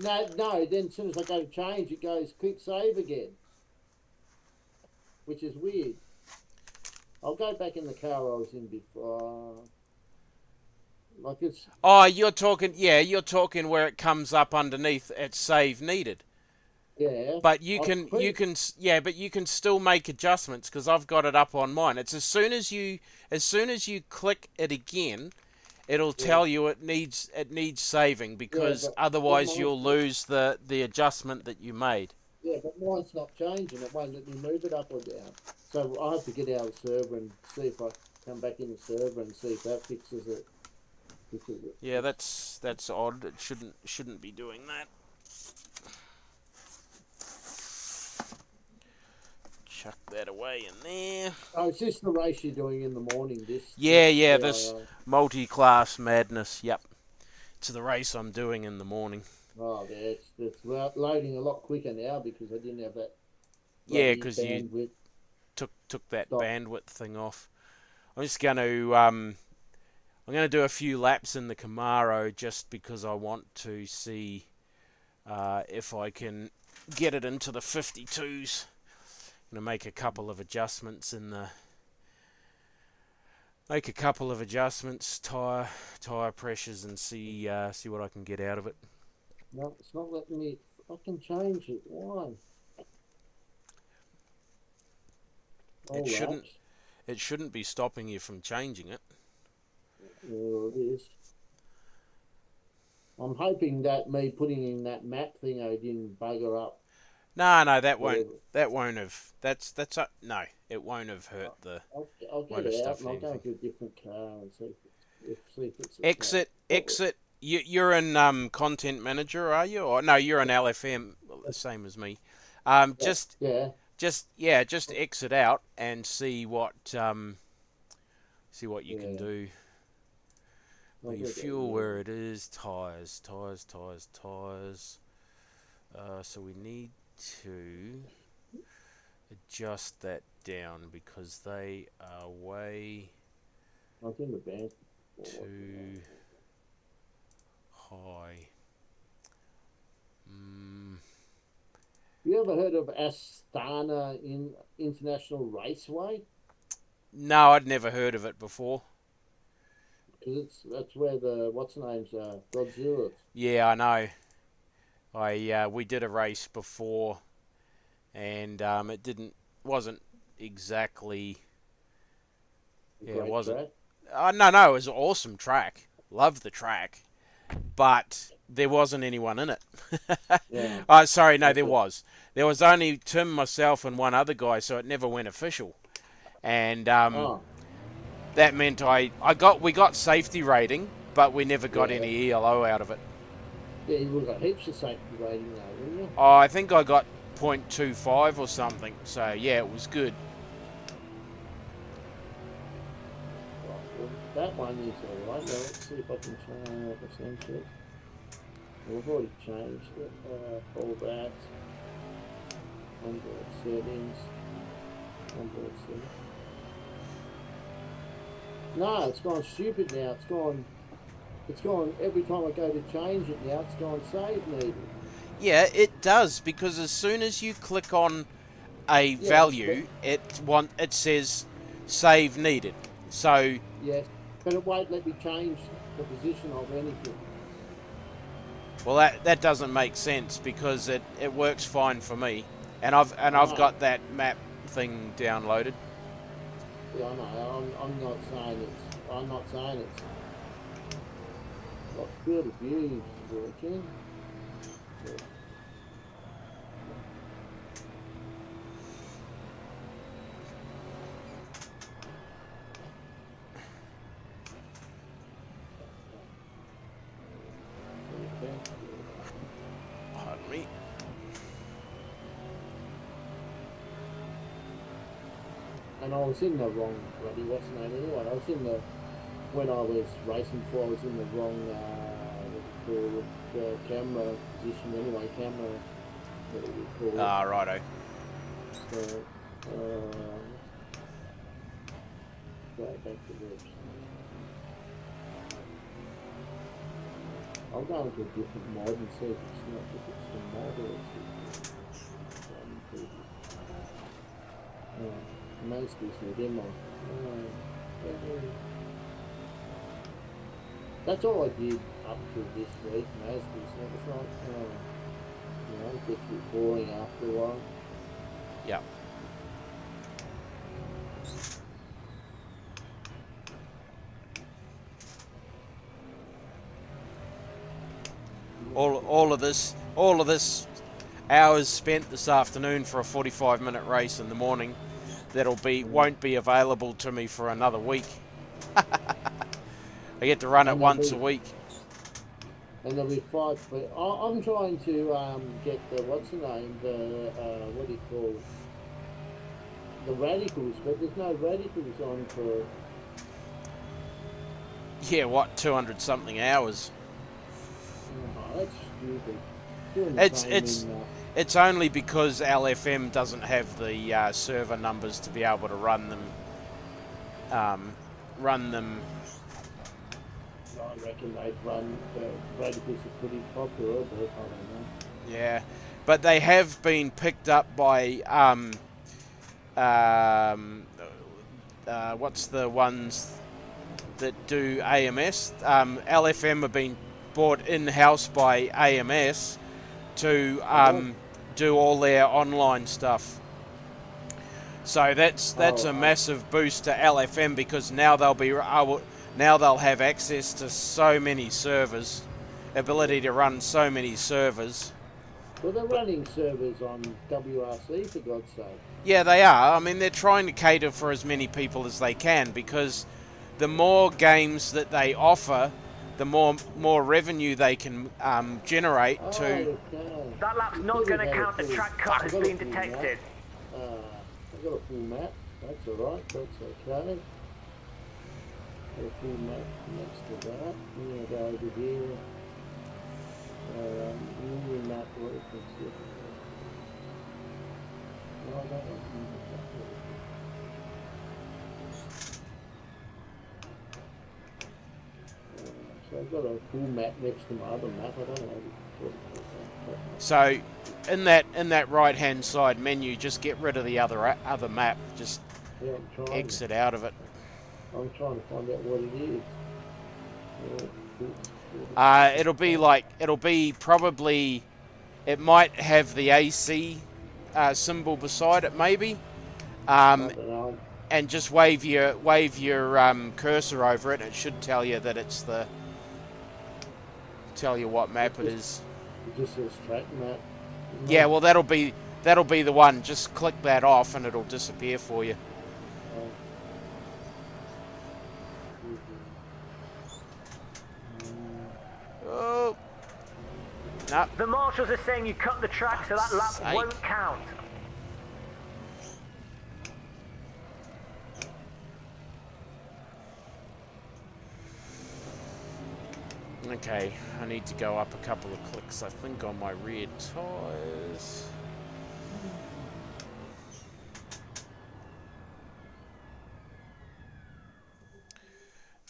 [SPEAKER 4] No. Then as soon as I go to change, it goes click save again, which is weird. I'll go back in the car I was in before. Like it's.
[SPEAKER 2] Oh, you're talking where it comes up underneath at save needed.
[SPEAKER 4] Yeah.
[SPEAKER 2] But you can still make adjustments because I've got it up on mine. It's as soon as you click it again, it'll tell you it needs saving because otherwise you'll lose the adjustment that you made.
[SPEAKER 4] Yeah, but mine's not changing. It won't let me move it up or down. So I have to get out of the server and see if I come back in the server and see if that fixes it.
[SPEAKER 2] Yeah, that's odd. It shouldn't be doing that. Chuck that away in there.
[SPEAKER 4] Oh, is this the race you're doing in the morning?
[SPEAKER 2] This multi-class madness. Yep, it's the race I'm doing in the morning.
[SPEAKER 4] Oh, yeah, it's loading a lot quicker now because I didn't have that.
[SPEAKER 2] Yeah, because you took that bandwidth thing off. I'm just going to do a few laps in the Camaro just because I want to see if I can get it into the 52s. I'm going to make a couple of adjustments tire pressures and see what I can get out of it.
[SPEAKER 4] No, it's not letting me fucking change it. Why? All
[SPEAKER 2] shouldn't-
[SPEAKER 4] laps.
[SPEAKER 2] It shouldn't be stopping you from changing it.
[SPEAKER 4] Well, it is. I'm hoping that me putting in that map thing I didn't bugger up.
[SPEAKER 2] No, that won't.
[SPEAKER 4] whatever.
[SPEAKER 2] That won't have. No. It won't have hurt the.
[SPEAKER 4] I'll get
[SPEAKER 2] Won't have
[SPEAKER 4] it out
[SPEAKER 2] stuffed
[SPEAKER 4] and I'll go
[SPEAKER 2] anything.
[SPEAKER 4] into a different car and see if it's
[SPEAKER 2] Exit. You're in content manager, are you? Or no, you're in LFM, the same as me. Just
[SPEAKER 4] Yeah.
[SPEAKER 2] just exit out and see what you can
[SPEAKER 4] Yeah.
[SPEAKER 2] do.
[SPEAKER 4] I'll
[SPEAKER 2] Your
[SPEAKER 4] get that,
[SPEAKER 2] fuel
[SPEAKER 4] yeah.
[SPEAKER 2] where it is, tires. So we need to adjust that down because they are way
[SPEAKER 4] I was in the bank.
[SPEAKER 2] too high.
[SPEAKER 4] You ever heard of Astana International Raceway?
[SPEAKER 2] No, I'd never heard of it before.
[SPEAKER 4] Because that's where the what's the name's Godzilla.
[SPEAKER 2] Yeah, I know. We did a race before, and it wasn't exactly. Yeah, it wasn't. No, it was an awesome track. Loved the track, but there wasn't anyone in it.
[SPEAKER 4] Yeah.
[SPEAKER 2] Sorry, no,
[SPEAKER 4] That's
[SPEAKER 2] there
[SPEAKER 4] it.
[SPEAKER 2] was. There was only Tim, myself, and one other guy, so it never went official. And that meant we got safety rating, but we never got
[SPEAKER 4] Yeah.
[SPEAKER 2] any ELO out of it.
[SPEAKER 4] Yeah, you would have got heaps of safety rating though, wouldn't you?
[SPEAKER 2] Oh, I think I got 0.25 or something. So yeah, it was good.
[SPEAKER 4] Right, well, that one is alright. Now let's see if I can change the percentage. We've already changed it. All that. Onboard settings. Onboard settings. No, it's gone stupid now. It's gone every time I go to change it now. It's gone save needed.
[SPEAKER 2] Yeah, it does, because as soon as you click on a value, it says save needed. So
[SPEAKER 4] Yes, but it won't let me change the position of anything.
[SPEAKER 2] well, that doesn't make sense because it works fine for me, and I've got that map thing downloaded.
[SPEAKER 4] Yeah, I know. I'm not saying it's got field of view working. Yeah.
[SPEAKER 2] Pardon me.
[SPEAKER 4] And I was in the wrong bloody what's the name anyway. When I was racing before, I was in the wrong what do you call it, camera position anyway. What do you call it?
[SPEAKER 2] Ah, righto.
[SPEAKER 4] Go back to this. I'll go into a different mod and see if it's the mod or it's most is the demo. That's all I did up to this week, most is it's not, it gets a bit boring after a while.
[SPEAKER 2] Yeah. All of this hours spent this afternoon for a 45-minute race in the morning won't be available to me for another week. I get to run it once a week.
[SPEAKER 4] And there'll be 5. But I'm trying to get the what's the name, the what do you call it? The radicals, but there's no radicals on for.
[SPEAKER 2] Yeah, what 200 something hours?
[SPEAKER 4] Oh, that's stupid. Doing the same
[SPEAKER 2] It's only because LFM doesn't have the server numbers to be able to run them.
[SPEAKER 4] I reckon they'd run the radicals are pretty popular, but I don't know.
[SPEAKER 2] Yeah, but they have been picked up by what's the ones that do AMS? LFM have been brought in-house by AMS to do all their online stuff. So that's a massive boost to LFM, because now they'll have access to so many servers, ability to run so many servers.
[SPEAKER 4] Well, they're running servers on WRC, for God's sake.
[SPEAKER 2] Yeah, they are. I mean, they're trying to cater for as many people as they can, because the more games that they offer, the more revenue they can generate to...
[SPEAKER 4] Okay.
[SPEAKER 3] That lap's not going to count. The track cut has been detected.
[SPEAKER 4] I've got a full map. That's alright. That's okay. Got a full map next to that. I'm going to go over here. New map work. Let's see. No, I don't want new map work. So I've got a full map next to my other map. I don't know what that.
[SPEAKER 2] So, in that right-hand side menu, just get rid of the other map. Just exit out of it.
[SPEAKER 4] I'm trying to find out what it is.
[SPEAKER 2] It'll be probably, it might have the AC symbol beside it, maybe.
[SPEAKER 4] I don't know.
[SPEAKER 2] And just wave your cursor over it. It should tell you that it's tell you what map it is.
[SPEAKER 4] It just says track map.
[SPEAKER 2] Yeah, well that'll be the one. Just click that off and it'll disappear for you. Oh. No.
[SPEAKER 3] The marshals are saying you cut the track, so that lap
[SPEAKER 2] Sake.
[SPEAKER 3] won't count.
[SPEAKER 2] Okay, I need to go up a couple of clicks, I think, on my rear tyres.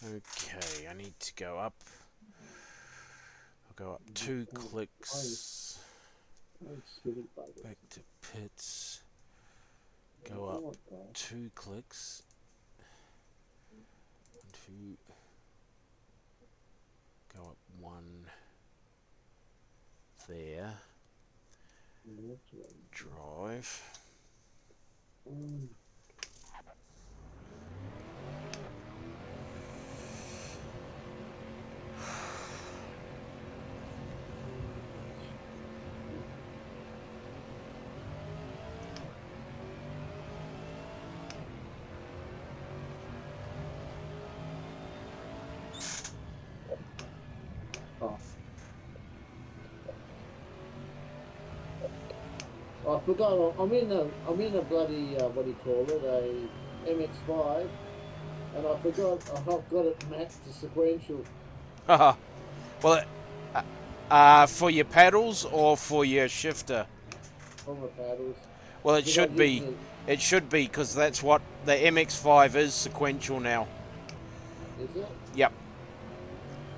[SPEAKER 2] Okay, I need to go up. I'll go up 2 clicks. Back to pits. Go up 2 clicks. 2. Go up 1 there. Drive.
[SPEAKER 4] I forgot. I'm in a bloody what do you call it? A MX-5, and I forgot. I've got it mapped to sequential.
[SPEAKER 2] Well, for your paddles or for your shifter?
[SPEAKER 4] For my paddles.
[SPEAKER 2] Well, it should be. It should be, because that's what the MX-5 is, sequential now.
[SPEAKER 4] Is it?
[SPEAKER 2] Yep.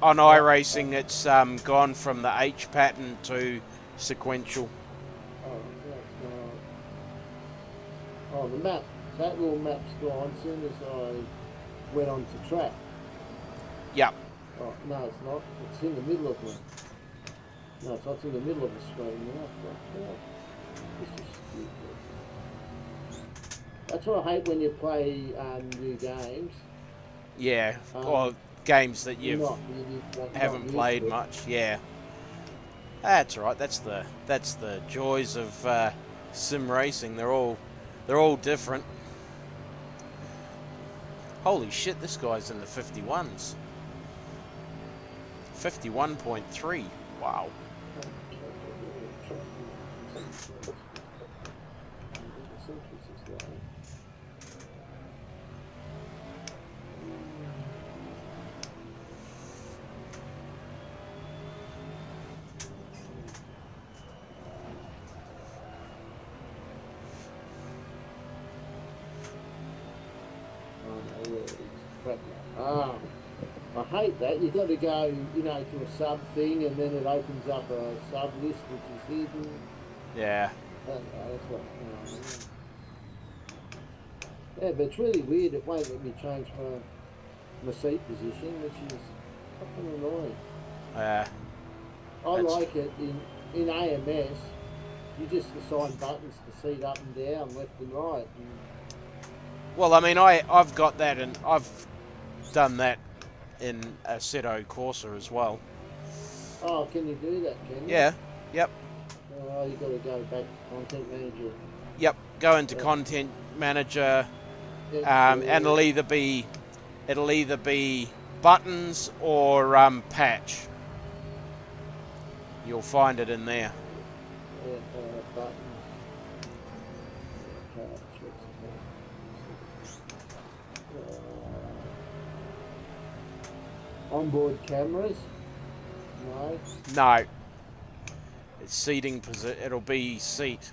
[SPEAKER 2] On iRacing, it's gone from the H pattern to sequential.
[SPEAKER 4] Oh, the map. That little map's gone as soon as I went on to track.
[SPEAKER 2] Yep.
[SPEAKER 4] Oh, no, it's not. It's in the middle of the... No, it's not in the middle of the screen now. This is stupid. That's what I hate when you play new games.
[SPEAKER 2] Yeah. Or games that you haven't played
[SPEAKER 4] it.
[SPEAKER 2] much. Yeah. That's all right. That's the joys of sim racing. They're all different. Holy shit, this guy's in the 51s. 51.3. Wow.
[SPEAKER 4] I hate that. You've got to go, to a sub thing, and then it opens up a sub list which is hidden.
[SPEAKER 2] Yeah.
[SPEAKER 4] That's what, yeah, but it's really weird. It won't let me change my seat position, which is fucking annoying.
[SPEAKER 2] Uh,
[SPEAKER 4] I
[SPEAKER 2] That's-
[SPEAKER 4] like it in AMS. You just assign buttons to seat up and down, left and right. And
[SPEAKER 2] well, I mean, I've got that, and I've done that in Assetto Corsa as well.
[SPEAKER 4] oh, can you do that? Can you?
[SPEAKER 2] Yeah. Yep.
[SPEAKER 4] Oh, you got to go back to Content Manager.
[SPEAKER 2] Yep. Go into
[SPEAKER 4] Yeah.
[SPEAKER 2] Content Manager,
[SPEAKER 4] Yeah,
[SPEAKER 2] and it'll either be buttons or patch. You'll find it in there.
[SPEAKER 4] buttons. Onboard cameras. No.
[SPEAKER 2] No. It's seating position. It'll be seat.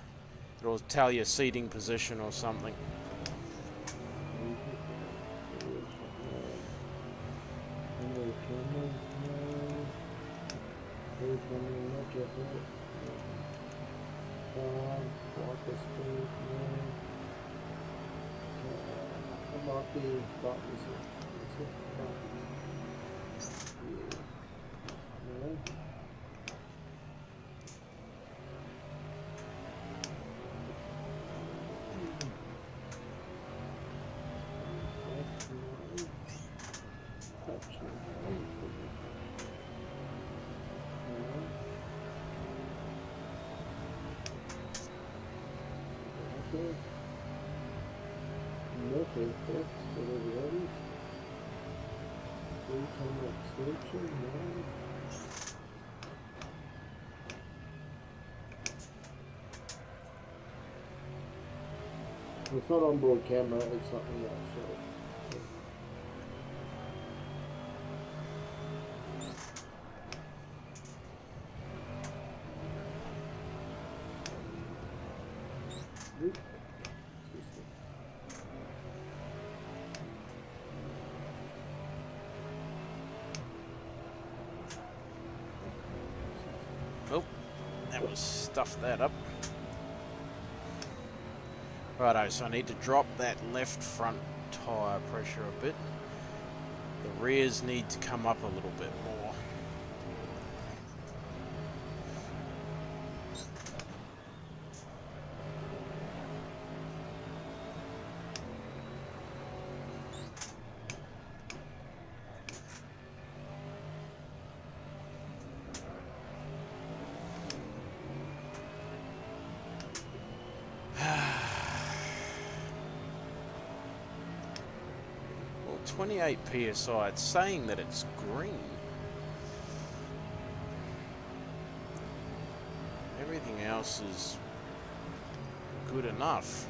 [SPEAKER 2] It'll tell you seating position or something.
[SPEAKER 4] Onboard cameras. No. Wiper speed. No. Might be buttons. No. Okay, fixed, whatever that is. Full-time extension, no. It's not onboard camera, it's something else. So. Oop.
[SPEAKER 2] That was stuffed that up. Righto, so I need to drop that left front tyre pressure a bit. The rears need to come up a little bit more. Well, 28 PSI, it's saying that it's green. Everything else is good enough.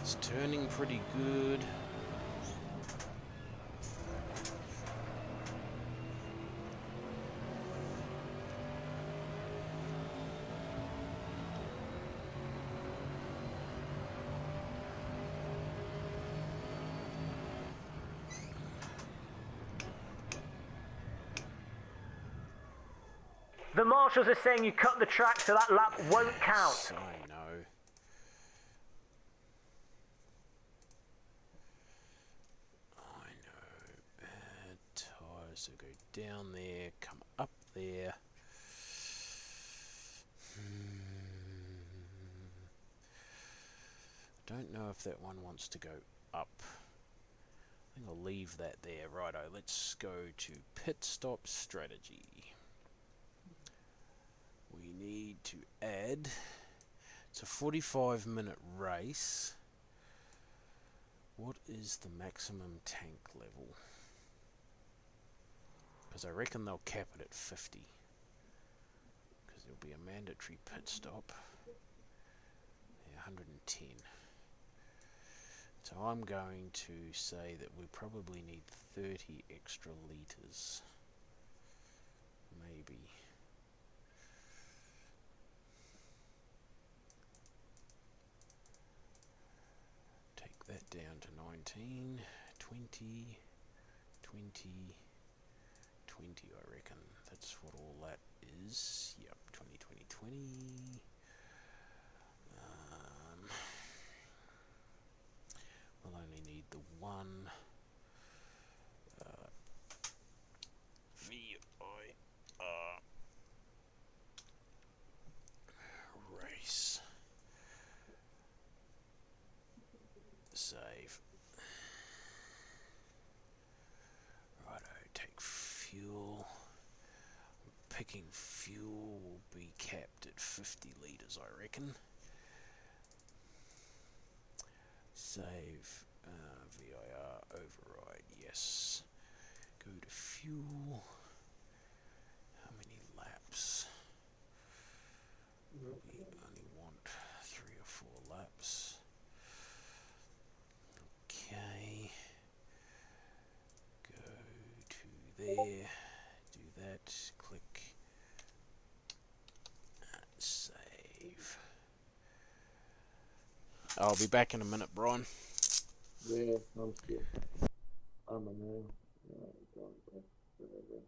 [SPEAKER 2] It's turning pretty good.
[SPEAKER 3] The marshals are saying you cut the track, so that lap won't count.
[SPEAKER 2] I know. I know. Tyres will go down there, come up there. Don't know if that one wants to go up. I think I'll leave that there. Righto, let's go to pit stop strategy. We need to add, it's a 45-minute race. What is the maximum tank level? Because I reckon they'll cap it at 50. Because there'll be a mandatory pit stop. Yeah, 110. So I'm going to say that we probably need 30 extra litres. Maybe. Take that down to 19, 20, 20, 20 I reckon. That's what all that is. Yep, 20, 20, 20. fuel. Picking fuel will be capped at 50 litres, I reckon. Save VIR override, yes. Go to fuel. How many laps? Probably only want 3 or 4 laps. Okay. Go to there. Do that. Click. Save. I'll be back in a minute, Brian.
[SPEAKER 4] Yeah, I'm still. I'm a man. Whatever.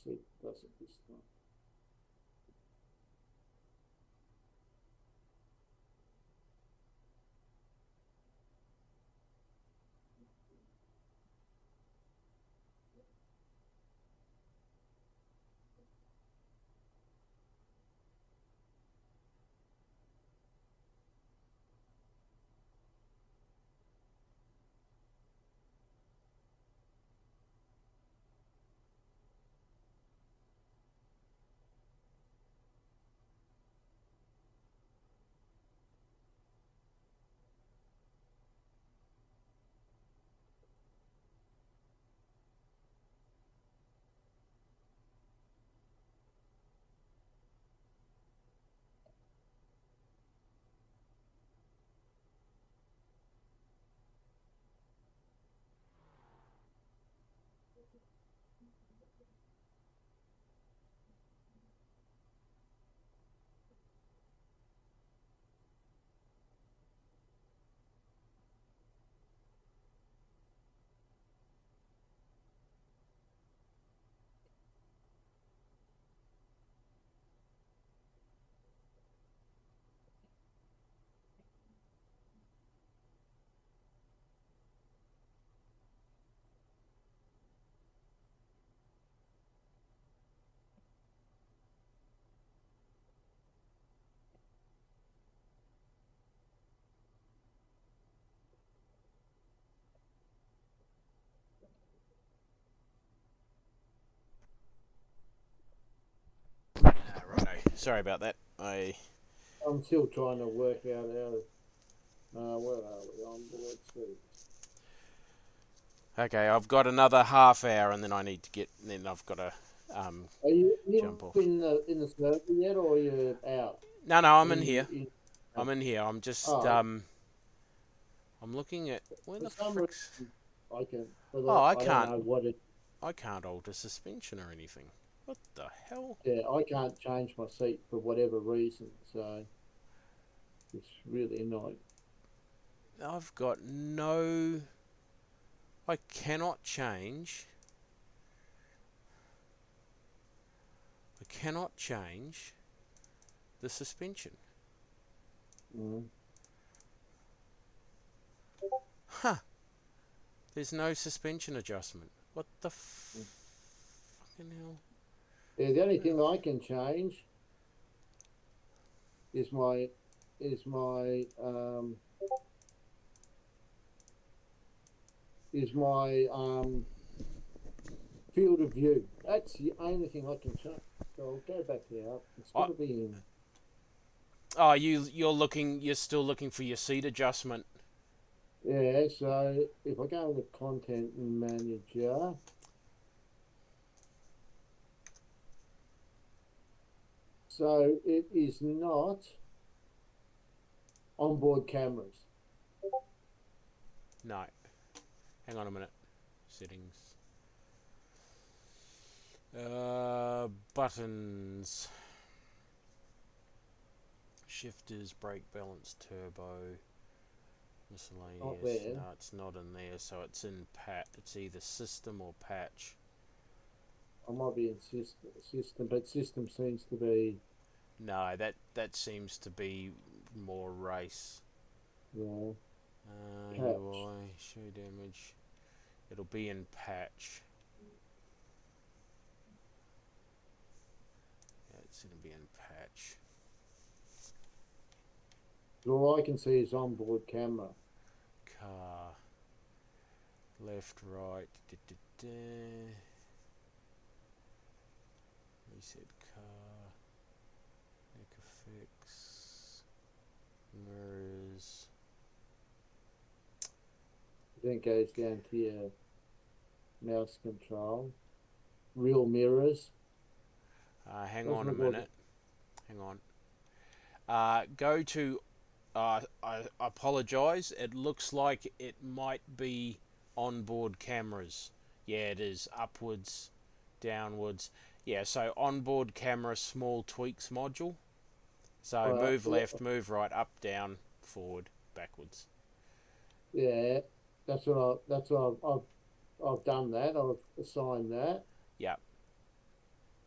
[SPEAKER 4] see if it does it this time.
[SPEAKER 2] Righto. Sorry about that.
[SPEAKER 4] I'm still trying to work out where are we on board two?
[SPEAKER 2] Okay, I've got another half hour, and then I need to get. Then I've got to
[SPEAKER 4] Are you
[SPEAKER 2] jump off.
[SPEAKER 4] in the server yet, or are you out?
[SPEAKER 2] No, I'm in
[SPEAKER 4] Are
[SPEAKER 2] here.
[SPEAKER 4] you
[SPEAKER 2] I'm in here. I'm just
[SPEAKER 4] Oh.
[SPEAKER 2] I'm looking at where
[SPEAKER 4] For
[SPEAKER 2] the
[SPEAKER 4] some
[SPEAKER 2] frick's.
[SPEAKER 4] reason, I can.
[SPEAKER 2] Oh, I
[SPEAKER 4] don't
[SPEAKER 2] can't.
[SPEAKER 4] know what it.
[SPEAKER 2] I can't alter suspension or anything. What the hell?
[SPEAKER 4] Yeah, I can't change my seat for whatever reason, so it's really annoying.
[SPEAKER 2] I've got no. I cannot change. I cannot change the suspension.
[SPEAKER 4] Mm.
[SPEAKER 2] Huh. There's no suspension adjustment. What the fucking hell?
[SPEAKER 4] Yeah, the only thing I can change is my field of view. That's the only thing I can change. So I'll go back out. It's got to be in.
[SPEAKER 2] Oh, you're still looking for your seat adjustment.
[SPEAKER 4] Yeah, so if I go into Content Manager, so it is not onboard cameras.
[SPEAKER 2] No. Hang on a minute. Settings. Buttons. Shifters, brake balance, turbo, miscellaneous.
[SPEAKER 4] Not there.
[SPEAKER 2] No, it's not in there. So it's in patch. It's either system or patch.
[SPEAKER 4] I might be in system, but system seems to be.
[SPEAKER 2] No, that seems to be more race.
[SPEAKER 4] Yeah. Patch.
[SPEAKER 2] UI, show damage. It'll be in patch. Yeah, it's going to be in patch.
[SPEAKER 4] All I can see is onboard camera.
[SPEAKER 2] Car. Left, right. Reset car. Neck effects. Mirrors.
[SPEAKER 4] Then it goes down to your mouse control. Real mirrors.
[SPEAKER 2] Hang
[SPEAKER 4] Doesn't
[SPEAKER 2] on a
[SPEAKER 4] look like
[SPEAKER 2] minute. Hang on. Go to. I apologise. It looks like it might be onboard cameras. Yeah, it is. Upwards, downwards. Yeah, so onboard camera small tweaks module. So move left, move right, up, down, forward, backwards.
[SPEAKER 4] Yeah, that's what I've done that. I've assigned that.
[SPEAKER 2] Yep.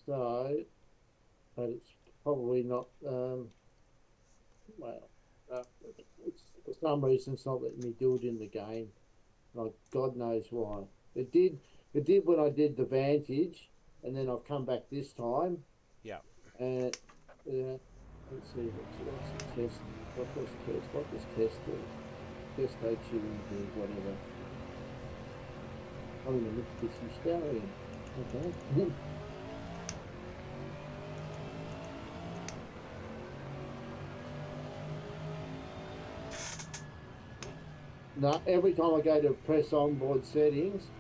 [SPEAKER 4] So, but it's probably not. Well, it's, for some reason, it's not letting me do it in the game. Like God knows why. It did. It did when I did the Vantage, and then I've come back this time.
[SPEAKER 2] Yeah.
[SPEAKER 4] And let's see what's the test. What does test? What does test do? Test takes you into whatever. I'm in the Mitsubishi Stallion. Okay. No, every time I go to press onboard settings,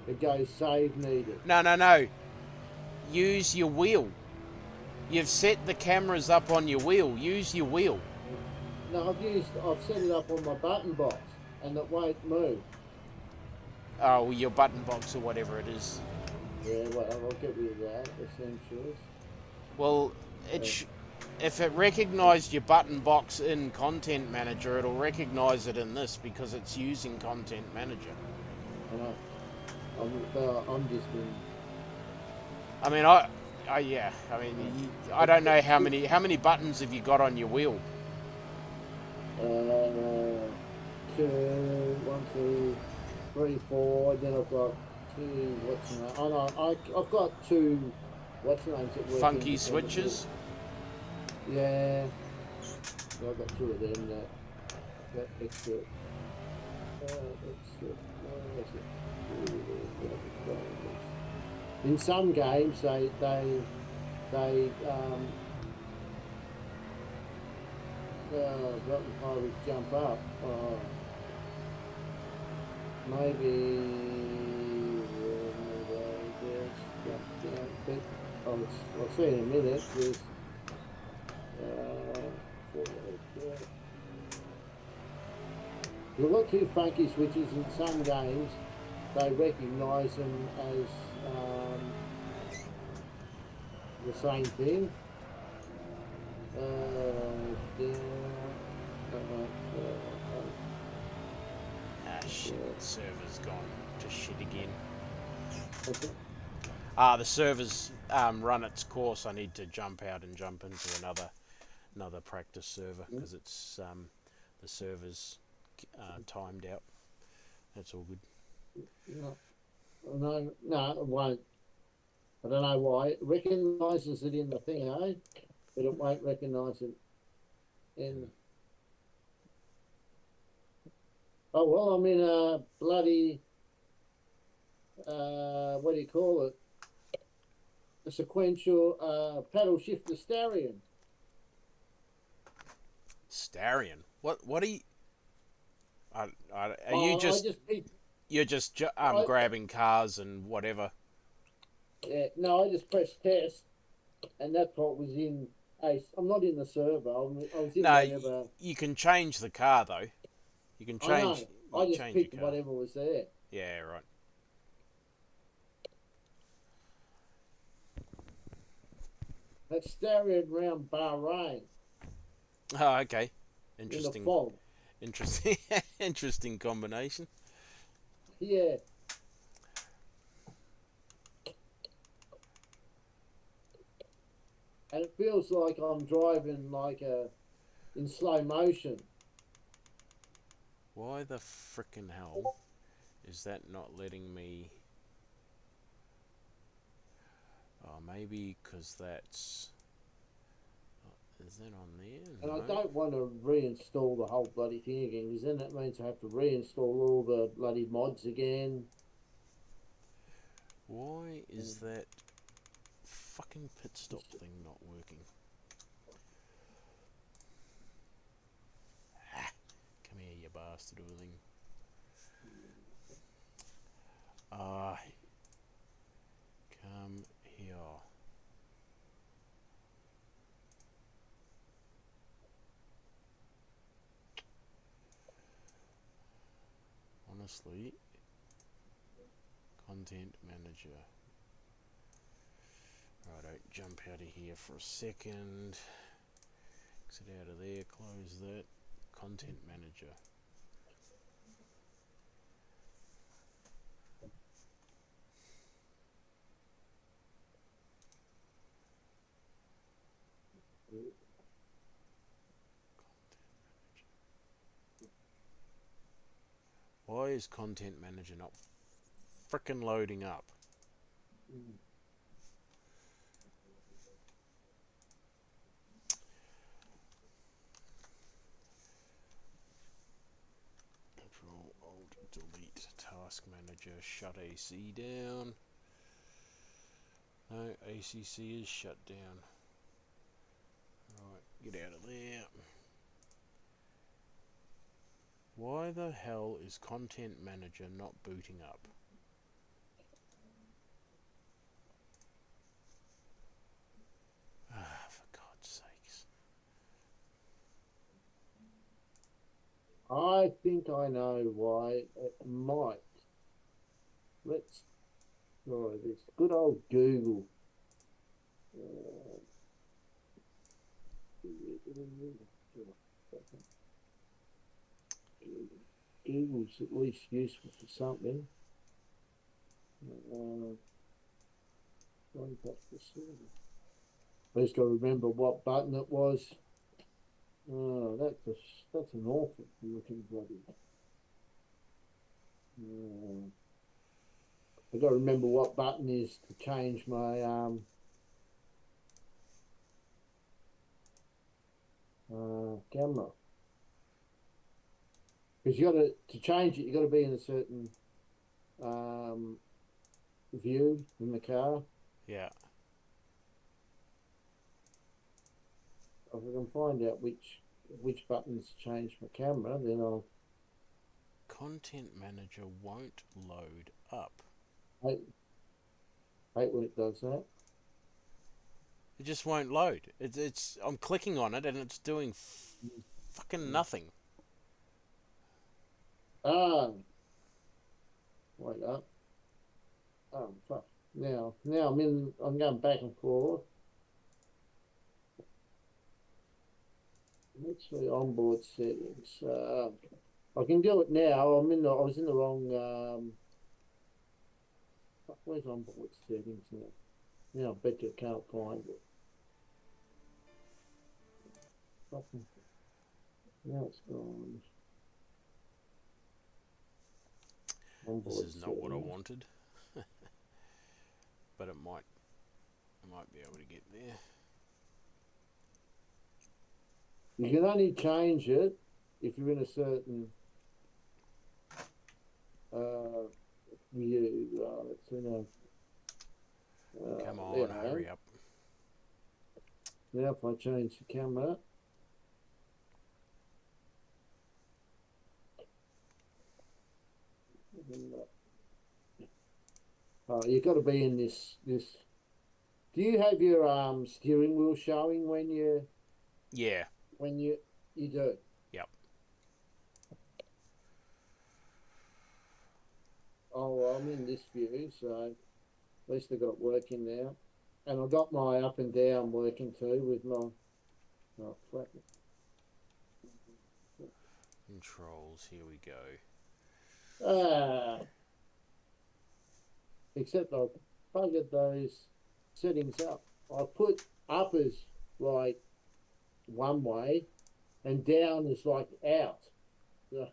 [SPEAKER 4] it goes save needed.
[SPEAKER 2] No. Use your wheel. You've set the cameras up on your wheel. Use your wheel.
[SPEAKER 4] No, I've set it up on my button box, and it won't move.
[SPEAKER 2] Oh, your button box or whatever it is.
[SPEAKER 4] Yeah, well, I'll get rid of that, essentials.
[SPEAKER 2] Well, if it recognised your button box in Content Manager, it'll recognise it in this because it's using Content Manager.
[SPEAKER 4] And I'm just been...
[SPEAKER 2] I mean, yeah. I mean, I don't know how many buttons have you got on your wheel.
[SPEAKER 4] 1, 2, 3, 4. Then I've got 2. What's the name? Oh no, I've got 2. What's the names that work?
[SPEAKER 2] Funky switches.
[SPEAKER 4] Yeah. So I've got 2 of them. That extra. In some games, they button pilots jump up. Maybe they jump down. But I'll see in a minute. There's you've got 2 funky switches in some games. They recognise them as the same thing.
[SPEAKER 2] Shit, the server's gone to shit again.
[SPEAKER 4] Okay.
[SPEAKER 2] The server's run its course. I need to jump out and jump into another practice server because it's the server's timed out. That's all good.
[SPEAKER 4] No, it won't. I don't know why. It recognises it in the thing, eh? But it won't recognise it in... Oh, well, I'm in a bloody... what do you call it? A sequential paddle shifter Starion.
[SPEAKER 2] Starion? What are you... are you just... You're just grabbing cars and whatever.
[SPEAKER 4] Yeah, no, I just pressed test, and that's what was in Ace. I'm not in the server. I was in whatever.
[SPEAKER 2] You can change the car though. You can change.
[SPEAKER 4] I just picked whatever was there.
[SPEAKER 2] Yeah, right.
[SPEAKER 4] That's Starion round Bahrain.
[SPEAKER 2] Oh, okay. Interesting.
[SPEAKER 4] In the fog.
[SPEAKER 2] Interesting. Interesting combination.
[SPEAKER 4] Yeah. And it feels like I'm driving in slow motion.
[SPEAKER 2] Why the frickin' hell is that not letting me... Oh, maybe because that's... Is that on there?
[SPEAKER 4] And
[SPEAKER 2] no.
[SPEAKER 4] I don't want to reinstall the whole bloody thing again, because then that means I have to reinstall all the bloody mods again.
[SPEAKER 2] Why is that fucking pit stop thing not working? Come here, you bastard thing. Come here. Honestly, Content Manager. Righto, jump out of here for a second. Exit out of there, close that. Content Manager. Why is Content Manager not frickin' loading up? Control Alt Delete Task Manager. Shut AC down. No, ACC is shut down. Right, get out of there. Why the hell is Content Manager not booting up? Ah, for God's sakes.
[SPEAKER 4] I think I know why it might. Let's try this. Good old Google. Google's at least useful for something. I just got to remember what button it was. Oh, that's an awful looking bloody. I got to remember what button is to change my camera. Because you got to change it. You got to be in a certain view in the car.
[SPEAKER 2] Yeah.
[SPEAKER 4] If I can find out which buttons change my camera, then I'll.
[SPEAKER 2] Content Manager won't load up.
[SPEAKER 4] Hate when it does that.
[SPEAKER 2] It just won't load. It's I'm clicking on it and it's doing fucking nothing.
[SPEAKER 4] Wait up. Oh fuck. Now I'm going back and forth. Let's see onboard settings. I can do it now. I was in the wrong fuck, where's onboard settings now? Now I bet you can't find it. Fucking now it's gone.
[SPEAKER 2] This is not what I wanted. But I might be able to get there.
[SPEAKER 4] You can only change it if you're in a certain view. It's in a.
[SPEAKER 2] Come on, hurry up.
[SPEAKER 4] Now if I change the camera. You've got to be in this. Do you have your steering wheel showing when you?
[SPEAKER 2] Yeah.
[SPEAKER 4] When you do.
[SPEAKER 2] Yep.
[SPEAKER 4] Oh, well, I'm in this view, so at least I got it working now, and I got my up and down working too with my. Oh, fuck it.
[SPEAKER 2] Controls. Here we go.
[SPEAKER 4] Except I buggered those settings up. I put up as like one way and down is like out. So,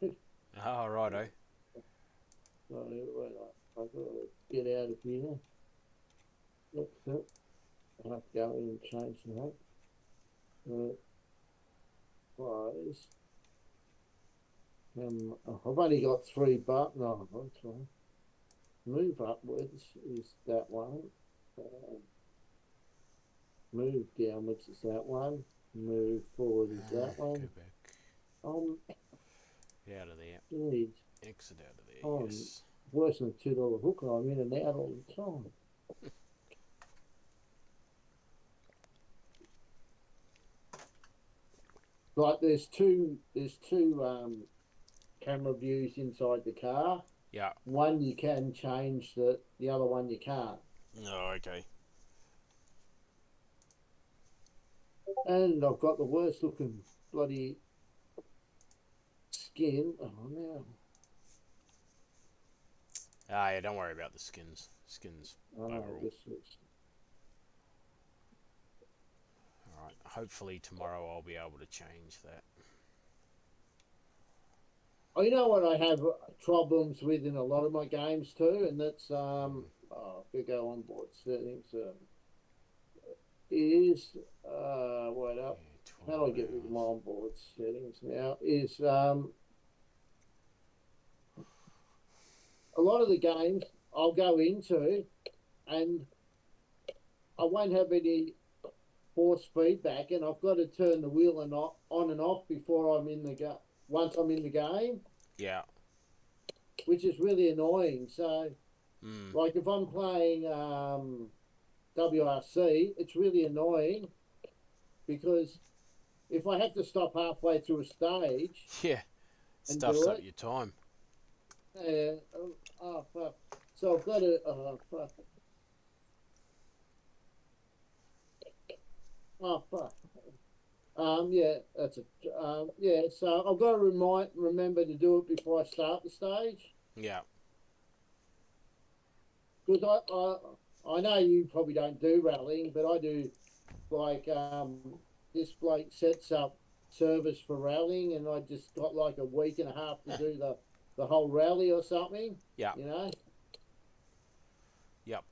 [SPEAKER 2] Oh, righto.
[SPEAKER 4] so I've got to get out of here. Yep. I have to go in and change that. Close. I've only got 3 buttons. No, that's right. Move upwards is that one. Move downwards is that one. Move forward is that one.
[SPEAKER 2] Go back. Get out of there.
[SPEAKER 4] Geez.
[SPEAKER 2] Exit out of there. Yes.
[SPEAKER 4] Worse than a $2 hooker. I'm in and out all the time. Like there's two camera views inside the car.
[SPEAKER 2] Yeah.
[SPEAKER 4] One you can change, the other one you can't.
[SPEAKER 2] Oh, okay.
[SPEAKER 4] And I've got the worst looking bloody skin. Oh no.
[SPEAKER 2] Ah, yeah, don't worry about the skins. Overall. Alright, hopefully tomorrow I'll be able to change that.
[SPEAKER 4] Oh, you know what I have problems with in a lot of my games too, and that's if we go on board settings, is wait up.
[SPEAKER 2] Yeah,
[SPEAKER 4] How do I get rid of my onboard settings now? Is a lot of the games I'll go into and I won't have any force feedback, and I've got to turn the wheel on and off before I'm in the once I'm in the game,
[SPEAKER 2] Yeah.
[SPEAKER 4] which is really annoying. So,
[SPEAKER 2] Mm.
[SPEAKER 4] like if I'm playing WRC, it's really annoying because if I have to stop halfway through a stage
[SPEAKER 2] Yeah.
[SPEAKER 4] and
[SPEAKER 2] Stuffs
[SPEAKER 4] do
[SPEAKER 2] up
[SPEAKER 4] it,
[SPEAKER 2] your time.
[SPEAKER 4] oh fuck. So I've got to fuck. Oh fuck. Yeah, that's a yeah. So I've got to remember to do it before I start the stage
[SPEAKER 2] Yeah.
[SPEAKER 4] because I know you probably don't do rallying, but I do. Like this bloke sets up service for rallying, and I just got like a week and a half to do the whole rally or something.
[SPEAKER 2] Yeah.
[SPEAKER 4] You know.
[SPEAKER 2] Yep.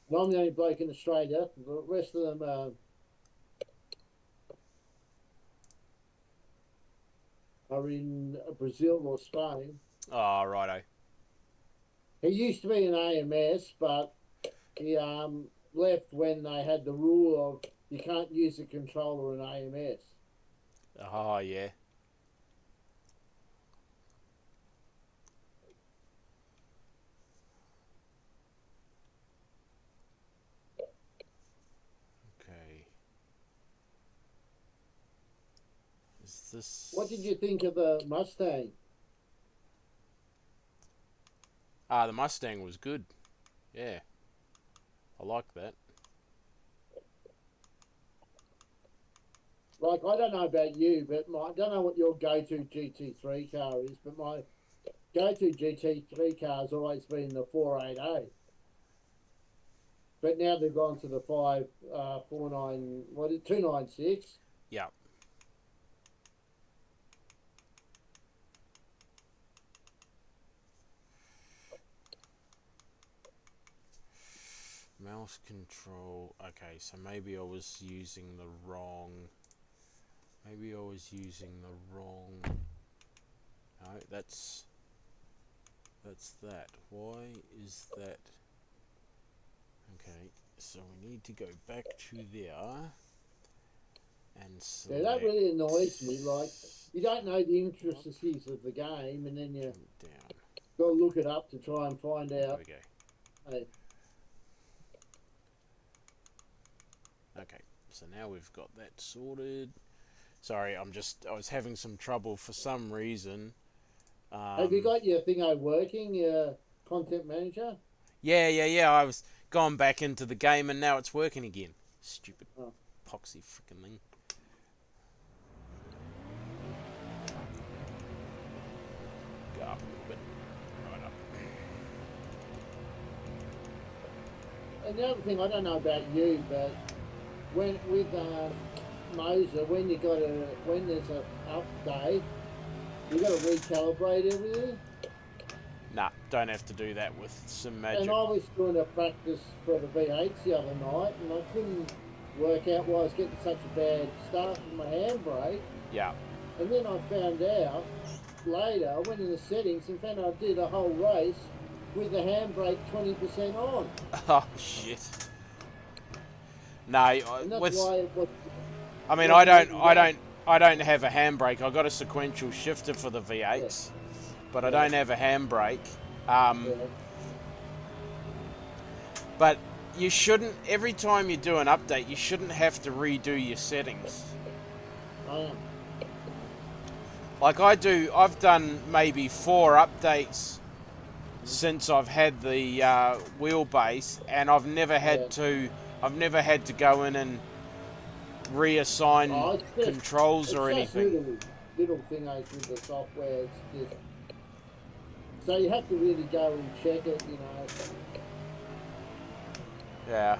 [SPEAKER 4] And I'm the only bloke in Australia. The rest of them are in Brazil or Spain.
[SPEAKER 2] Oh, righto.
[SPEAKER 4] He used to be an AMS, but he left when they had the rule of you can't use a controller in AMS.
[SPEAKER 2] Oh, yeah. Okay. Is this...
[SPEAKER 4] What did you think of the Mustang?
[SPEAKER 2] Ah, the Mustang was good. Yeah. I like that.
[SPEAKER 4] Like, I don't know about you, but I don't know what your go-to GT3 car is, but my go-to GT3 car has always been the 488. But now they've gone to the 296.
[SPEAKER 2] Yeah. Mouse control. Okay, so maybe I was using the wrong... Maybe I was using the wrong... No, that's that. Why is that? Okay, so we need to go back to there and select...
[SPEAKER 4] Yeah, that really annoys me. Like, you don't know the intricacies of the game, and then you
[SPEAKER 2] down.
[SPEAKER 4] got to look it up to try and find
[SPEAKER 2] There
[SPEAKER 4] out.
[SPEAKER 2] we go.
[SPEAKER 4] Hey,
[SPEAKER 2] Okay, so now we've got that sorted. Sorry, I was having some trouble for some reason.
[SPEAKER 4] have you got your thingo working, your content manager?
[SPEAKER 2] Yeah. I was gone back into the game and now it's working again. Stupid poxy freaking thing. Go up a little bit. Right up.
[SPEAKER 4] And the other thing, I don't know about you, but when with Moser, when there's an update, you got to recalibrate everything.
[SPEAKER 2] Nah, don't have to do that with some magic.
[SPEAKER 4] And I was doing a practice for the V8s the other night, and I couldn't work out why I was getting such a bad start with my handbrake.
[SPEAKER 2] Yeah.
[SPEAKER 4] And then I found out later, I went in the settings and found out I did a whole race with the handbrake 20% on.
[SPEAKER 2] Oh shit. No,
[SPEAKER 4] And that's why it was,
[SPEAKER 2] I mean, I don't have a handbrake. I got a sequential shifter for the V8s, but I don't have a handbrake. But you shouldn't. Every time you do an update, you shouldn't have to redo your settings. Like I do. I've done maybe 4 updates since I've had the wheelbase, and I've never had to. I've never had to go in and reassign controls or anything.
[SPEAKER 4] Little thingos with the software. It's just so you have to really go and check it, you know.
[SPEAKER 2] Yeah.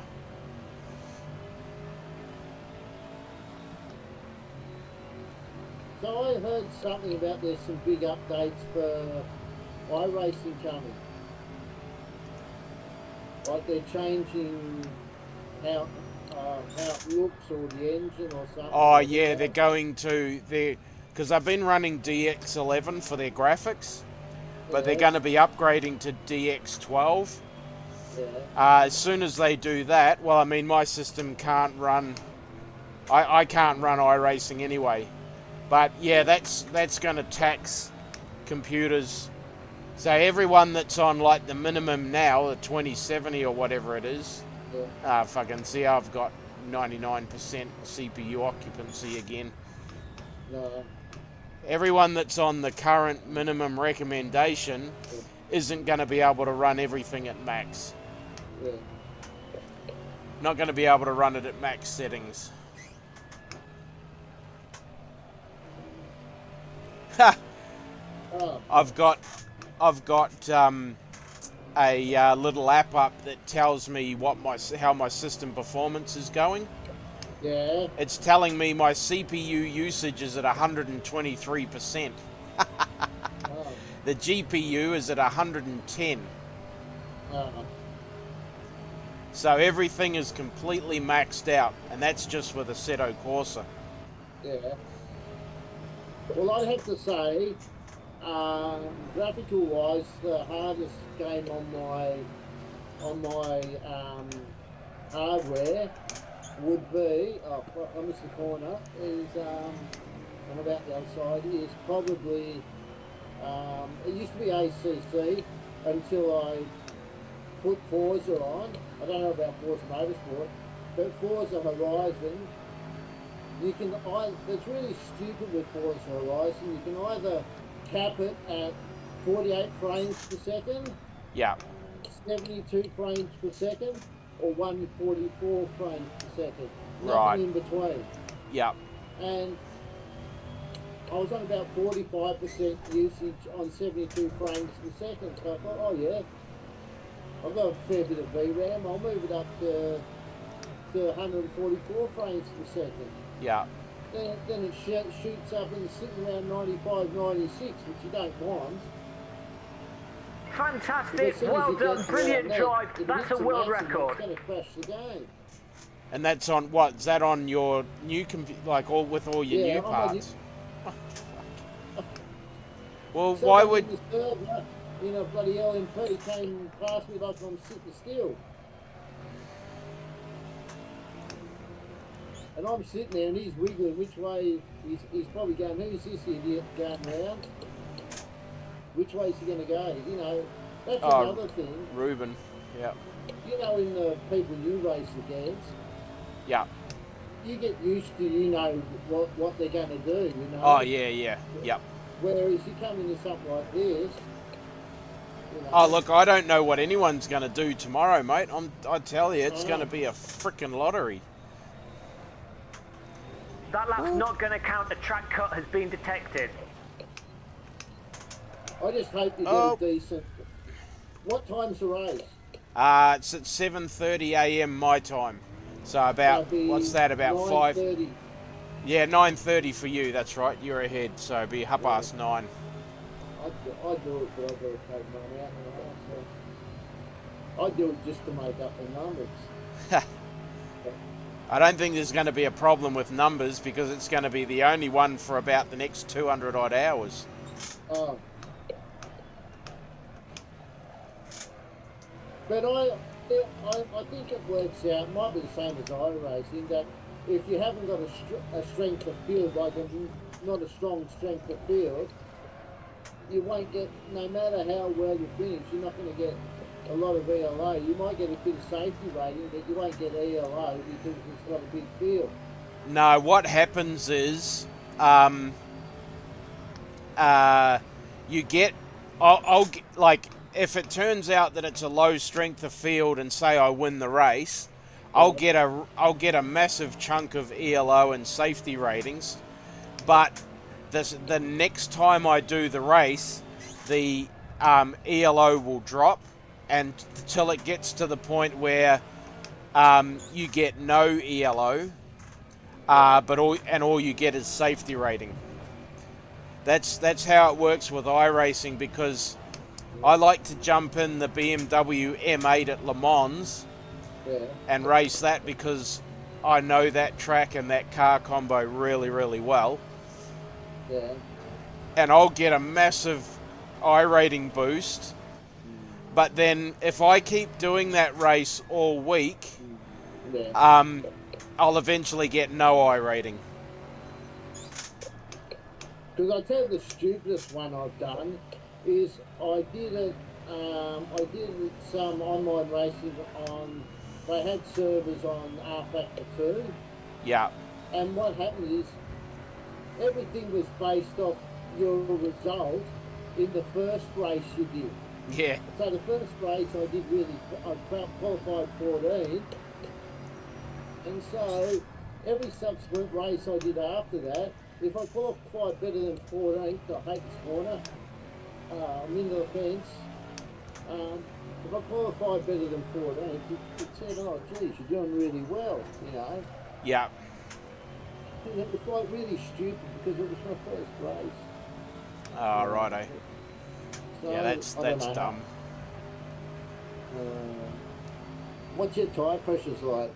[SPEAKER 4] So I heard something about there's some big updates for iRacing coming. Like they're changing how it looks or the engine or something.
[SPEAKER 2] Oh yeah, they're going to because they've been running DX11 for their graphics, but they're going to be upgrading to DX12.
[SPEAKER 4] Yeah.
[SPEAKER 2] As soon as they do that, well, I mean, my system can't run. I can't run iRacing anyway. But yeah, that's going to tax computers. So everyone that's on like the minimum now, the 2070 or whatever it is, fucking see, I've got 99% CPU occupancy again.
[SPEAKER 4] No.
[SPEAKER 2] Everyone that's on the current minimum recommendation isn't going to be able to run everything at max.
[SPEAKER 4] Yeah.
[SPEAKER 2] Not going to be able to run it at max settings. Ha!
[SPEAKER 4] Oh.
[SPEAKER 2] I've got a little app up that tells me how my system performance is going.
[SPEAKER 4] Yeah.
[SPEAKER 2] It's telling me my CPU usage is at 123%.
[SPEAKER 4] Oh.
[SPEAKER 2] The GPU is at 110.
[SPEAKER 4] Oh.
[SPEAKER 2] So everything is completely maxed out, and that's just with Assetto Corsa.
[SPEAKER 4] Yeah. Well, I'd have to say, graphical wise, the hardest game on my hardware would be, oh fuck, I missed the corner, is I'm about the other side, is probably, it used to be ACC until I put Forza on. I don't know about Forza Motorsport, but Forza Horizon, it's really stupid with Forza Horizon. You can either cap it at 48 frames per second,
[SPEAKER 2] Yeah.
[SPEAKER 4] 72 frames per second, or 144 frames per second. Nothing
[SPEAKER 2] Right.
[SPEAKER 4] in between.
[SPEAKER 2] Yeah.
[SPEAKER 4] And I was on about 45% usage on 72 frames per second. So I thought, oh yeah, I've got a fair bit of VRAM. I'll move it up to 144 frames per second.
[SPEAKER 2] Yeah.
[SPEAKER 4] Then it shoots up and sitting around 95, 96, which you don't want.
[SPEAKER 3] Fantastic, well done, brilliant drive. That's a world record.
[SPEAKER 4] It's going to crash the game.
[SPEAKER 2] And that's on what? Is that on your new like all with all your new
[SPEAKER 4] I'm on
[SPEAKER 2] parts? Well,
[SPEAKER 4] So
[SPEAKER 2] why
[SPEAKER 4] when
[SPEAKER 2] would?
[SPEAKER 4] the server, bloody LMP came past me like I'm sitting still. And I'm sitting there and he's wiggling which way, he's probably going, who's this idiot going round? Which way is he going to go? That's another thing.
[SPEAKER 2] Ruben. Yeah.
[SPEAKER 4] In the people you race against,
[SPEAKER 2] Yeah.
[SPEAKER 4] you get used to, what they're going to do,
[SPEAKER 2] Oh yeah, yeah. Yep.
[SPEAKER 4] Whereas you come into something like this,
[SPEAKER 2] Oh look, I don't know what anyone's going to do tomorrow, mate. I tell you, it's going to be a frickin' lottery.
[SPEAKER 3] That lap's not going to count. A track cut has been detected.
[SPEAKER 4] I just hope you get a decent. What time's the race?
[SPEAKER 2] It's at 7:30 a.m. my time. So about what's that? About 5.
[SPEAKER 4] 9:30.
[SPEAKER 2] Yeah, 9:30 for you. That's right. You're ahead. So it'd be 9:30.
[SPEAKER 4] I'd do it, but I've got to take money out. I'd do it just to make up the numbers.
[SPEAKER 2] I don't think there's going to be a problem with numbers because it's going to be the only one for about the next 200 odd hours.
[SPEAKER 4] Oh. But I think it works out, might be the same as iRacing, that if you haven't got a strength of field, not a strong strength of field, you won't get, no matter how well you finish, you're not going to get a lot of ELO. You might get a bit of safety rating, but you won't get ELO because it's not a big field.
[SPEAKER 2] No, what happens is you get, I'll get, like, if it turns out that it's a low strength of field and say I win the race, I'll get a massive chunk of ELO and safety ratings, but the next time I do the race, the ELO will drop until it gets to the point where you get no ELO, but all you get is safety rating. That's how it works with iRacing, because I like to jump in the BMW M8 at Le Mans
[SPEAKER 4] Yeah.
[SPEAKER 2] and race that because I know that track and that car combo really, really well.
[SPEAKER 4] Yeah.
[SPEAKER 2] And I'll get a massive iRating boost. But then if I keep doing that race all week,
[SPEAKER 4] Yeah.
[SPEAKER 2] I'll eventually get no iRating.
[SPEAKER 4] Because I tell you the stupidest one I've done is I did some online racing on. They had servers on R-Factor 2,
[SPEAKER 2] Yeah,
[SPEAKER 4] and what happened is everything was based off your result in the first race you did.
[SPEAKER 2] yeah,
[SPEAKER 4] So the first race I did I qualified 14, and so every subsequent race I did after that, if I qualified better than 14th, I hate this corner, I'm in the fence. If I qualified better than 14th, it said, oh geez, you're doing really well, you know.
[SPEAKER 2] yeah.
[SPEAKER 4] And it was like really stupid because it was my first race.
[SPEAKER 2] Oh, righto.
[SPEAKER 4] So,
[SPEAKER 2] Yeah, that's
[SPEAKER 4] I don't know.
[SPEAKER 2] dumb.
[SPEAKER 4] What's your tyre pressures like?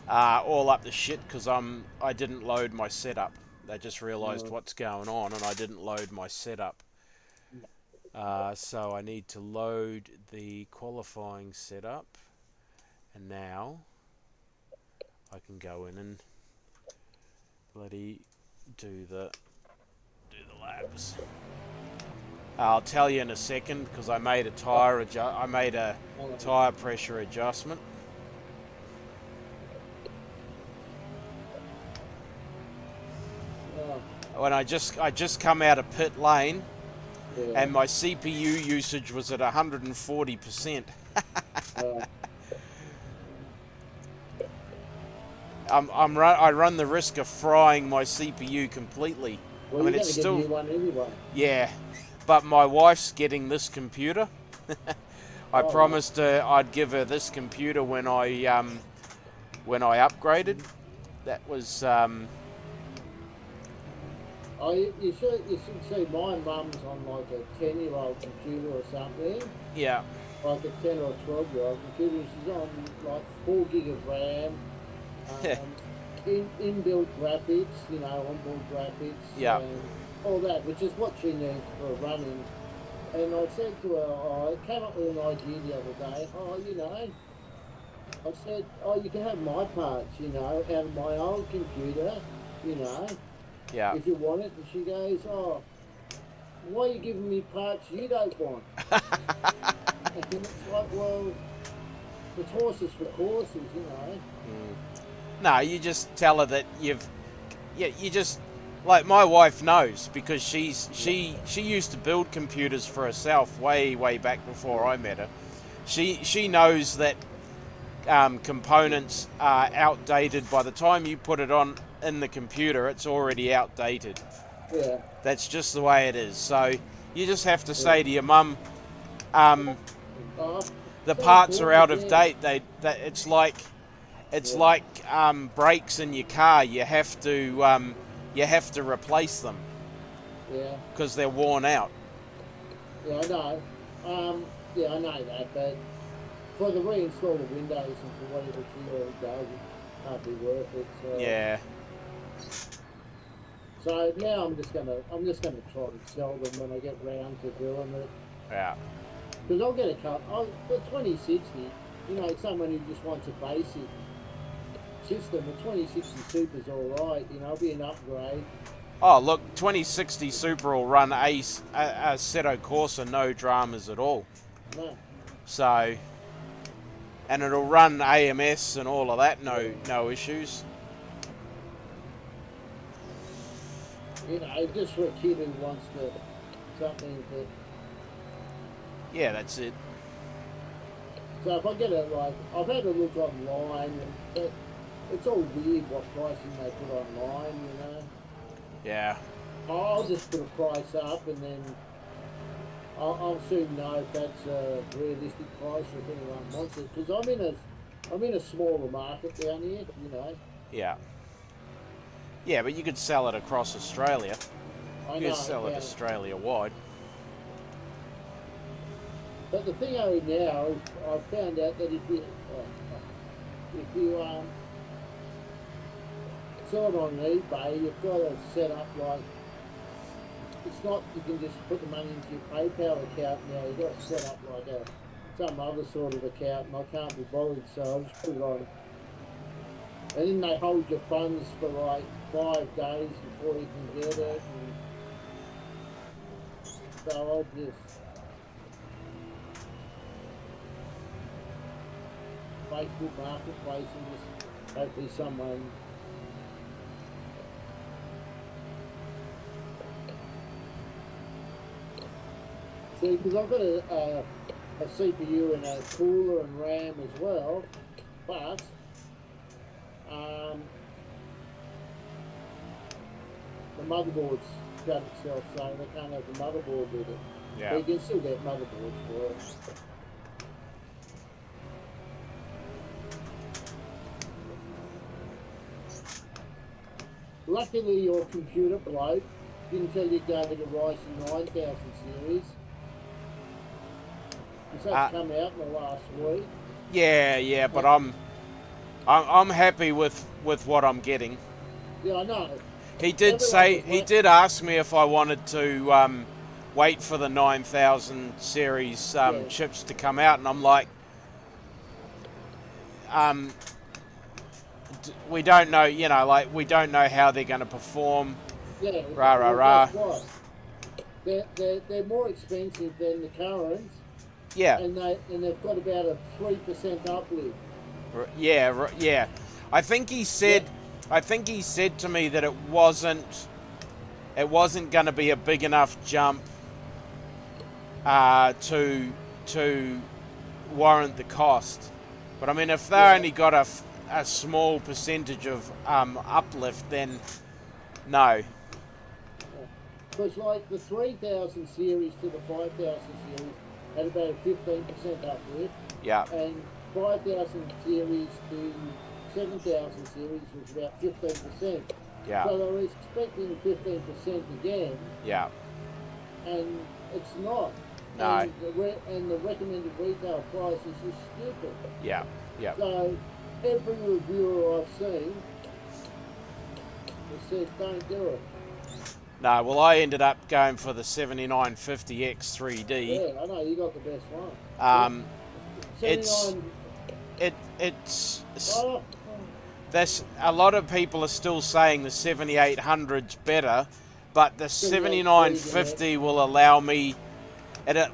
[SPEAKER 2] All up the shit because I didn't load my setup. They just realised what's going on, and I didn't load my setup. So I need to load the qualifying setup, and now I can go in and bloody do the laps. I'll tell you in a second because I made a tire pressure adjustment. When I just come out of pit lane,
[SPEAKER 4] Yeah.
[SPEAKER 2] and my CPU usage was at 140%. I run the risk of frying my CPU completely.
[SPEAKER 4] Well,
[SPEAKER 2] I mean,
[SPEAKER 4] you're
[SPEAKER 2] it's
[SPEAKER 4] gonna
[SPEAKER 2] still
[SPEAKER 4] get a new one anyway.
[SPEAKER 2] yeah, but my wife's getting this computer. I
[SPEAKER 4] Oh,
[SPEAKER 2] promised her I'd give her this computer when I upgraded. That was
[SPEAKER 4] Oh, you should see my mum's on like a 10-year-old computer or something,
[SPEAKER 2] yeah,
[SPEAKER 4] like a 10 or 12-year-old computer. She's on like 4 gig of RAM, inbuilt graphics, you know, onboard graphics,
[SPEAKER 2] Yeah.
[SPEAKER 4] and all that, which is what she needs for running. And I said to her, I came up with an idea the other day. Oh, you know, I said, oh, you can have my parts, you know, out of my old computer, you know.
[SPEAKER 2] yeah.
[SPEAKER 4] If you want it. And she goes, oh, why are you giving me parts you don't want? And it's like, well, it's horses for courses, you know.
[SPEAKER 2] No, you just tell her that you just, like my wife knows because she used to build computers for herself way back before I met her. She knows that components are outdated by the time you put it on in the computer. It's already outdated.
[SPEAKER 4] Yeah.
[SPEAKER 2] That's just the way it is. So you just have to say to your mum, the parts are out of date. It's like brakes in your car. You have to replace them.
[SPEAKER 4] Yeah.
[SPEAKER 2] Because they're worn out.
[SPEAKER 4] Yeah, I know. Yeah, I know that, but for the reinstall of Windows and for whatever it does, it's hardly worth it. So.
[SPEAKER 2] Yeah.
[SPEAKER 4] So now I'm just gonna try and sell them when I get round to doing it.
[SPEAKER 2] Yeah.
[SPEAKER 4] Because I'll get a cut. The 2060, you know, someone who just wants a basic system, the 2060 Super's alright, you know, it'll be an upgrade.
[SPEAKER 2] Oh, look, 2060 Super will run a Assetto Corsa, no dramas at all.
[SPEAKER 4] No.
[SPEAKER 2] So, and it'll run AMS and all of that, no issues.
[SPEAKER 4] You know, just for a kid who wants something that.
[SPEAKER 2] Yeah, that's it.
[SPEAKER 4] So if I get it, like, I've had a look online, and it's all weird what pricing they put online, you know.
[SPEAKER 2] Yeah.
[SPEAKER 4] I'll just put a price up, and then I'll soon know if that's a realistic price or if anyone wants it. Because I'm in a smaller market down here, you know.
[SPEAKER 2] Yeah. Yeah, but you could sell it across Australia.
[SPEAKER 4] I
[SPEAKER 2] You
[SPEAKER 4] know.
[SPEAKER 2] can sell it
[SPEAKER 4] yeah.
[SPEAKER 2] Australia wide.
[SPEAKER 4] But the thing over now is I've found out that if you sell it on eBay, you've got to set up like, it's not you can just put the money into your PayPal account now. You've got to set up like some other sort of account, and I can't be bothered, so I'll just put it on. And then they hold your funds for like 5 days before you can get it. And so I'll just Facebook Marketplace and just hopefully someone. See, because I've got a CPU and a cooler and RAM as well, but the motherboard's shut itself, so they can't have the motherboard with it.
[SPEAKER 2] Yeah.
[SPEAKER 4] But you can still get motherboards for it. Luckily, your computer bloke didn't tell you to go to the Ryzen 9000 series. Because that's come out in the last week.
[SPEAKER 2] Yeah, but I'm happy with what I'm getting.
[SPEAKER 4] Yeah, I know.
[SPEAKER 2] He did ask me if I wanted to wait for the 9000 series chips to come out, and I'm like, we don't know, we don't know how they're going to perform.
[SPEAKER 4] Yeah.
[SPEAKER 2] Rah.
[SPEAKER 4] They're more expensive than the current.
[SPEAKER 2] Yeah.
[SPEAKER 4] And they've got about a 3% uplift.
[SPEAKER 2] Yeah. I think he said to me that it wasn't going to be a big enough jump to warrant the cost. But I mean, if they only got a small percentage of uplift, then no.
[SPEAKER 4] Because like the 3000 series to the 5000 series had about a 15% uplift.
[SPEAKER 2] Yeah.
[SPEAKER 4] And 5000 series to 7000 series was about 15%.
[SPEAKER 2] Yeah.
[SPEAKER 4] So they were expecting 15% again.
[SPEAKER 2] Yeah.
[SPEAKER 4] And it's not.
[SPEAKER 2] No.
[SPEAKER 4] And the recommended retail price is just stupid.
[SPEAKER 2] Yeah.
[SPEAKER 4] So every reviewer I've seen has said don't do it.
[SPEAKER 2] No, well, I ended up going for the 7950X 3D.
[SPEAKER 4] Yeah, I know, you got the best one.
[SPEAKER 2] It's
[SPEAKER 4] 79...
[SPEAKER 2] There's a lot of people are still saying the 7800's better, but the 7950 will allow me.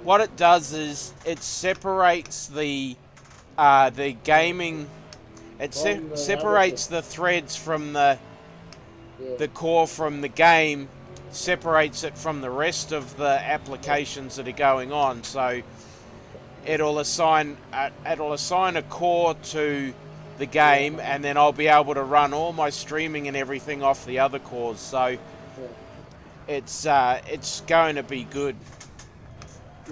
[SPEAKER 2] What it does is it separates the gaming. It separates the threads from the core from the game, separates it from the rest of the applications that are going on. So it'll assign a core to the game, and then I'll be able to run all my streaming and everything off the other cores. So it's going to be good.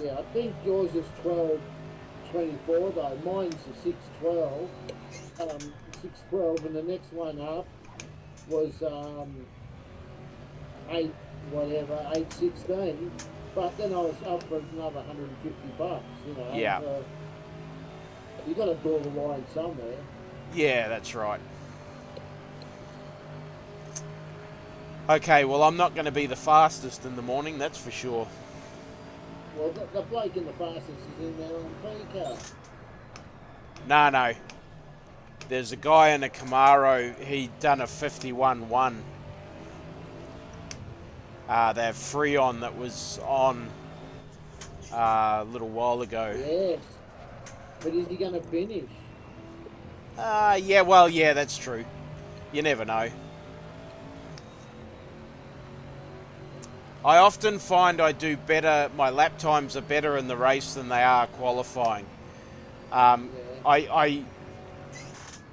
[SPEAKER 4] Yeah, I think yours is 1224 though. Mine's a 612. 612, and the next one up was 816. But then I was up for another $150.
[SPEAKER 2] Yeah.
[SPEAKER 4] You got to draw the line somewhere.
[SPEAKER 2] Yeah, that's right. Okay, well, I'm not going to be the fastest in the morning, that's for sure.
[SPEAKER 4] Well, the bloke in the fastest is in there on the car.
[SPEAKER 2] No. There's a guy in a Camaro, he done a 51.1. They have Freon that was on a little while ago.
[SPEAKER 4] Yes. But is he going to finish?
[SPEAKER 2] Yeah, that's true. You never know. I often find I do better, my lap times are better in the race than they are qualifying.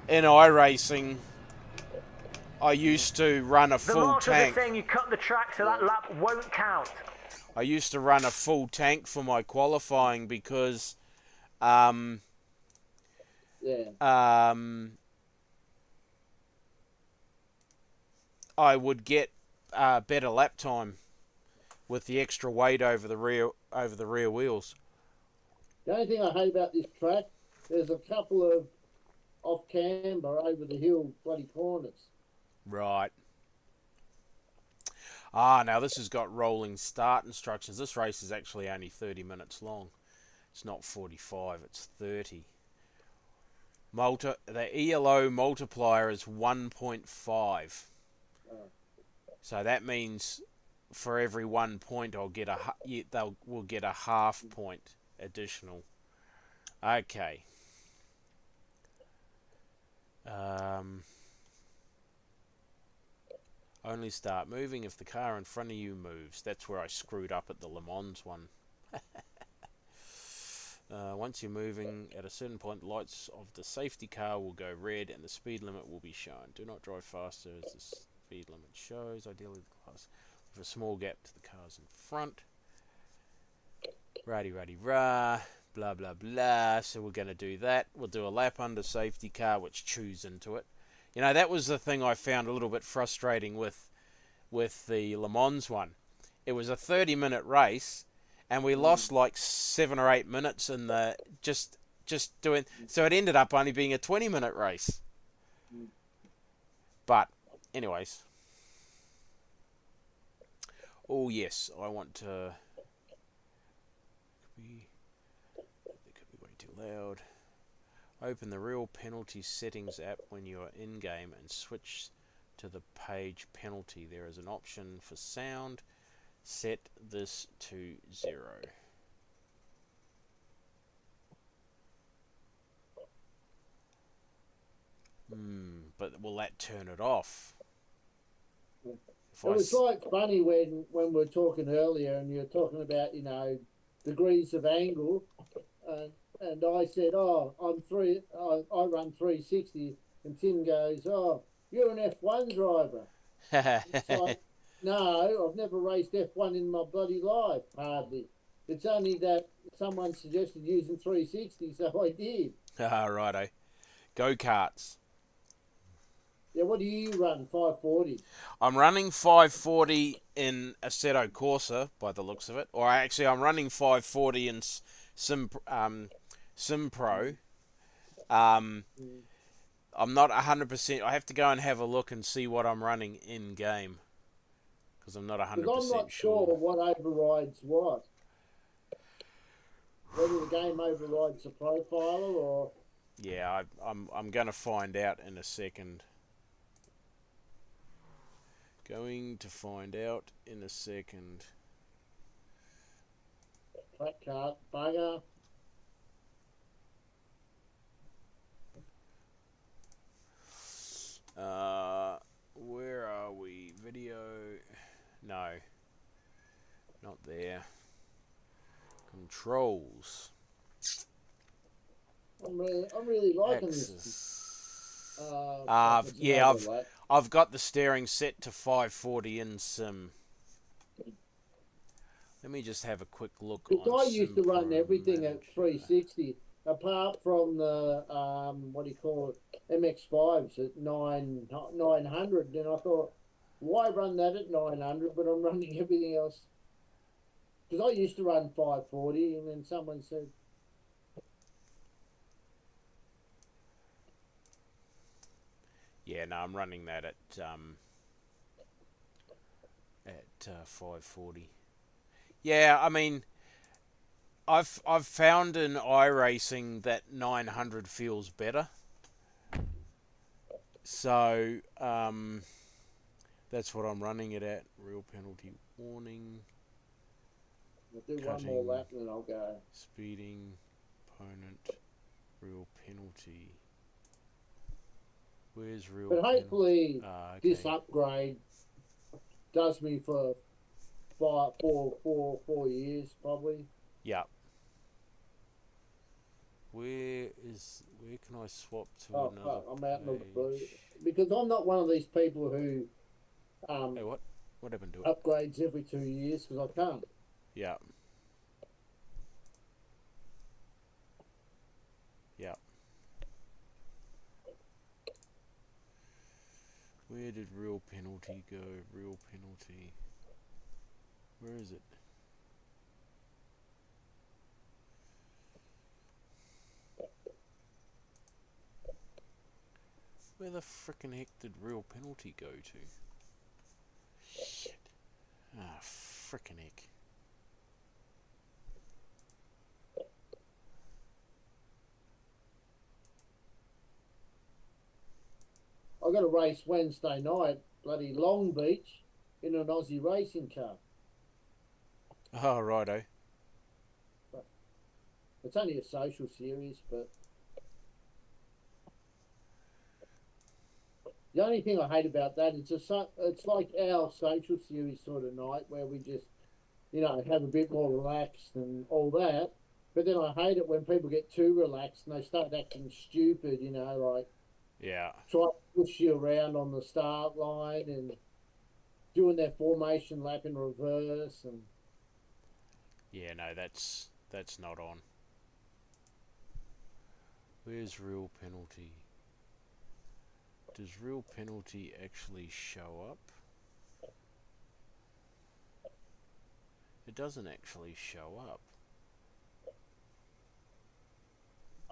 [SPEAKER 2] In iRacing, I used to run a full
[SPEAKER 3] The marshals are
[SPEAKER 2] tank.
[SPEAKER 3] saying you cut the track, so that lap won't count.
[SPEAKER 2] I used to run a full tank for my qualifying because I would get better lap time. with the extra weight over the rear wheels.
[SPEAKER 4] The only thing I hate about this track, there's a couple of off camber over the hill bloody corners.
[SPEAKER 2] Right. Ah, now this has got rolling start instructions. This race is actually only 30 minutes long. It's not 45, it's 30. The ELO multiplier is 1.5. So that means for every 1 point, we'll get a half point additional. Okay. Only start moving if the car in front of you moves. That's where I screwed up at the Le Mans one. Once you're moving at a certain point, the lights of the safety car will go red and the speed limit will be shown. Do not drive faster as the speed limit shows. Ideally, the class leave a small gap to the cars in front. Rah, blah, blah, blah. So we're going to do that. We'll do a lap under safety car, which chews into it. You know, that was the thing I found a little bit frustrating with the Le Mans one. It was a 30-minute race, and we lost like 7 or 8 minutes in the just doing. So it ended up only being a 20-minute race. But, anyways. Oh yes, I want to. It could be way too loud. Open the Real Penalty Settings app when you are in-game and switch to the page penalty. There is an option for sound. Set this to 0. But will that turn it off?
[SPEAKER 4] It was like funny when we were talking earlier and you were talking about, you know, degrees of angle. And I said, I run 360, and Tim goes, oh, you're an F1 driver. It's like, no, I've never raced F1 in my bloody life, hardly. It's only that someone suggested using 360, so I did.
[SPEAKER 2] Righto. Go-karts.
[SPEAKER 4] Yeah, what do you run, 540?
[SPEAKER 2] I'm running 540 in Assetto Corsa, by the looks of it. Or actually, I'm running 540 in SimPro. I'm not 100%. I have to go and have a look and see what I'm running in game, because I'm not 100%
[SPEAKER 4] I'm not sure what overrides what. Whether the game overrides the profiler or.
[SPEAKER 2] Yeah, I'm going to find out in a second. Going to find out in a second.
[SPEAKER 4] Track card, bugger.
[SPEAKER 2] Where are we? Video. No. Not there. Controls.
[SPEAKER 4] I'm really liking
[SPEAKER 2] Axis.
[SPEAKER 4] this.
[SPEAKER 2] Yeah, I've got the steering set to 540 in Sim. Let me just have a quick look.
[SPEAKER 4] Because I used to run everything at 360, apart from the what do you call it, MX5s at 900. And I thought, why run that at 900? But I'm running everything else. Because I used to run 540, and then someone said.
[SPEAKER 2] Yeah, no, I'm running that at 540. Yeah, I mean, I've found in iRacing that 900 feels better. So that's what I'm running it at. Real penalty warning.
[SPEAKER 4] We'll do one more lap and then I'll go.
[SPEAKER 2] Speeding, opponent, real penalty. Where's real?
[SPEAKER 4] But hopefully
[SPEAKER 2] okay.
[SPEAKER 4] this upgrade does me for 4 years probably.
[SPEAKER 2] Yeah. Where can I swap to another?
[SPEAKER 4] Fuck, I'm out in the
[SPEAKER 2] page?
[SPEAKER 4] blue because I'm not one of these people who
[SPEAKER 2] Hey, what happened to it?
[SPEAKER 4] upgrades every 2 years because I can't.
[SPEAKER 2] Yeah. Yeah. Where did real penalty go? Real penalty. Where is it? Where the frickin' heck did real penalty go to? Shit. Ah, frickin' heck.
[SPEAKER 4] I got a race Wednesday night, bloody Long Beach, in an Aussie racing car.
[SPEAKER 2] Oh, righto.
[SPEAKER 4] It's only a social series, but the only thing I hate about that is it's like our social series sort of night where we just, you know, have a bit more relaxed and all that. But then I hate it when people get too relaxed and they start acting stupid, you know, like
[SPEAKER 2] Yeah.
[SPEAKER 4] try to push you around on the start line and doing their formation lap in reverse. And
[SPEAKER 2] Yeah, no, that's not on. Where's real penalty? Does real penalty actually show up? It doesn't actually show up.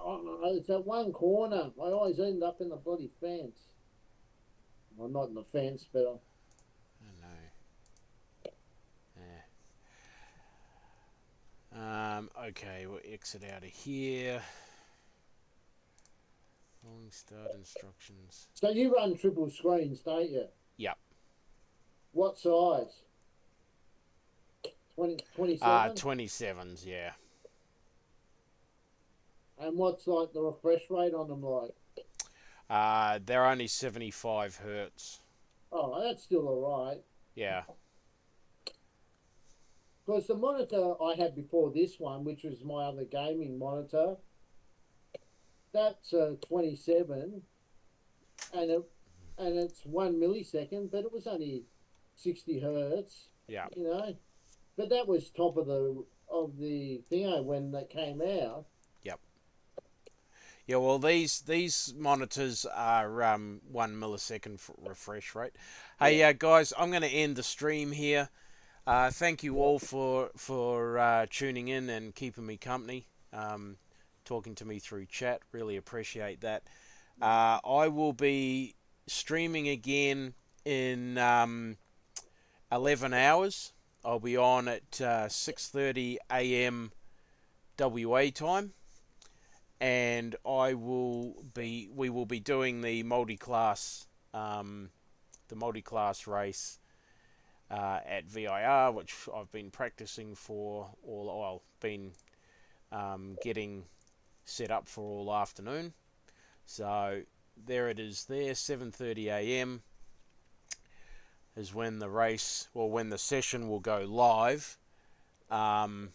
[SPEAKER 4] oh, it's that one corner. I always end up in the bloody fence. Well, not in the fence, but
[SPEAKER 2] I know. Okay, we'll exit out of here. Following start instructions.
[SPEAKER 4] so you run triple screens, don't you?
[SPEAKER 2] Yep.
[SPEAKER 4] What size? 27?
[SPEAKER 2] 27s, yeah.
[SPEAKER 4] And what's like the refresh rate on them like?
[SPEAKER 2] They're only 75 hertz.
[SPEAKER 4] Oh, that's still alright.
[SPEAKER 2] Yeah.
[SPEAKER 4] Because the monitor I had before this one, which was my other gaming monitor, that's 27, and it's 1 millisecond, but it was only 60 hertz.
[SPEAKER 2] Yeah.
[SPEAKER 4] You know, but that was top of the thingo when that came out.
[SPEAKER 2] Yep. Yeah, well, these monitors are 1 millisecond refresh rate. Hey, guys, I'm going to end the stream here. Thank you all for tuning in and keeping me company, talking to me through chat. Really appreciate that. I will be streaming again in 11 hours. I'll be on at 6:30 a.m. WA time, and we will be doing the multi-class race at VIR, which I've been practicing for getting set up for all afternoon. So there it is there, 7:30 a.m. is when the race, or when the session will go live, and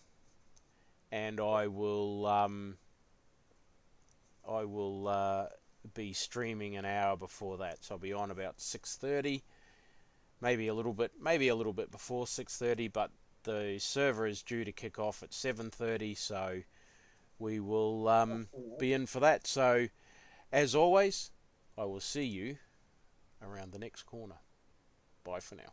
[SPEAKER 2] I will be streaming an hour before that. So I'll be on about 6:30, maybe a little bit before 6:30, but the server is due to kick off at 7:30, so we will be in for that. So as always, I will see you around the next corner. Bye for now.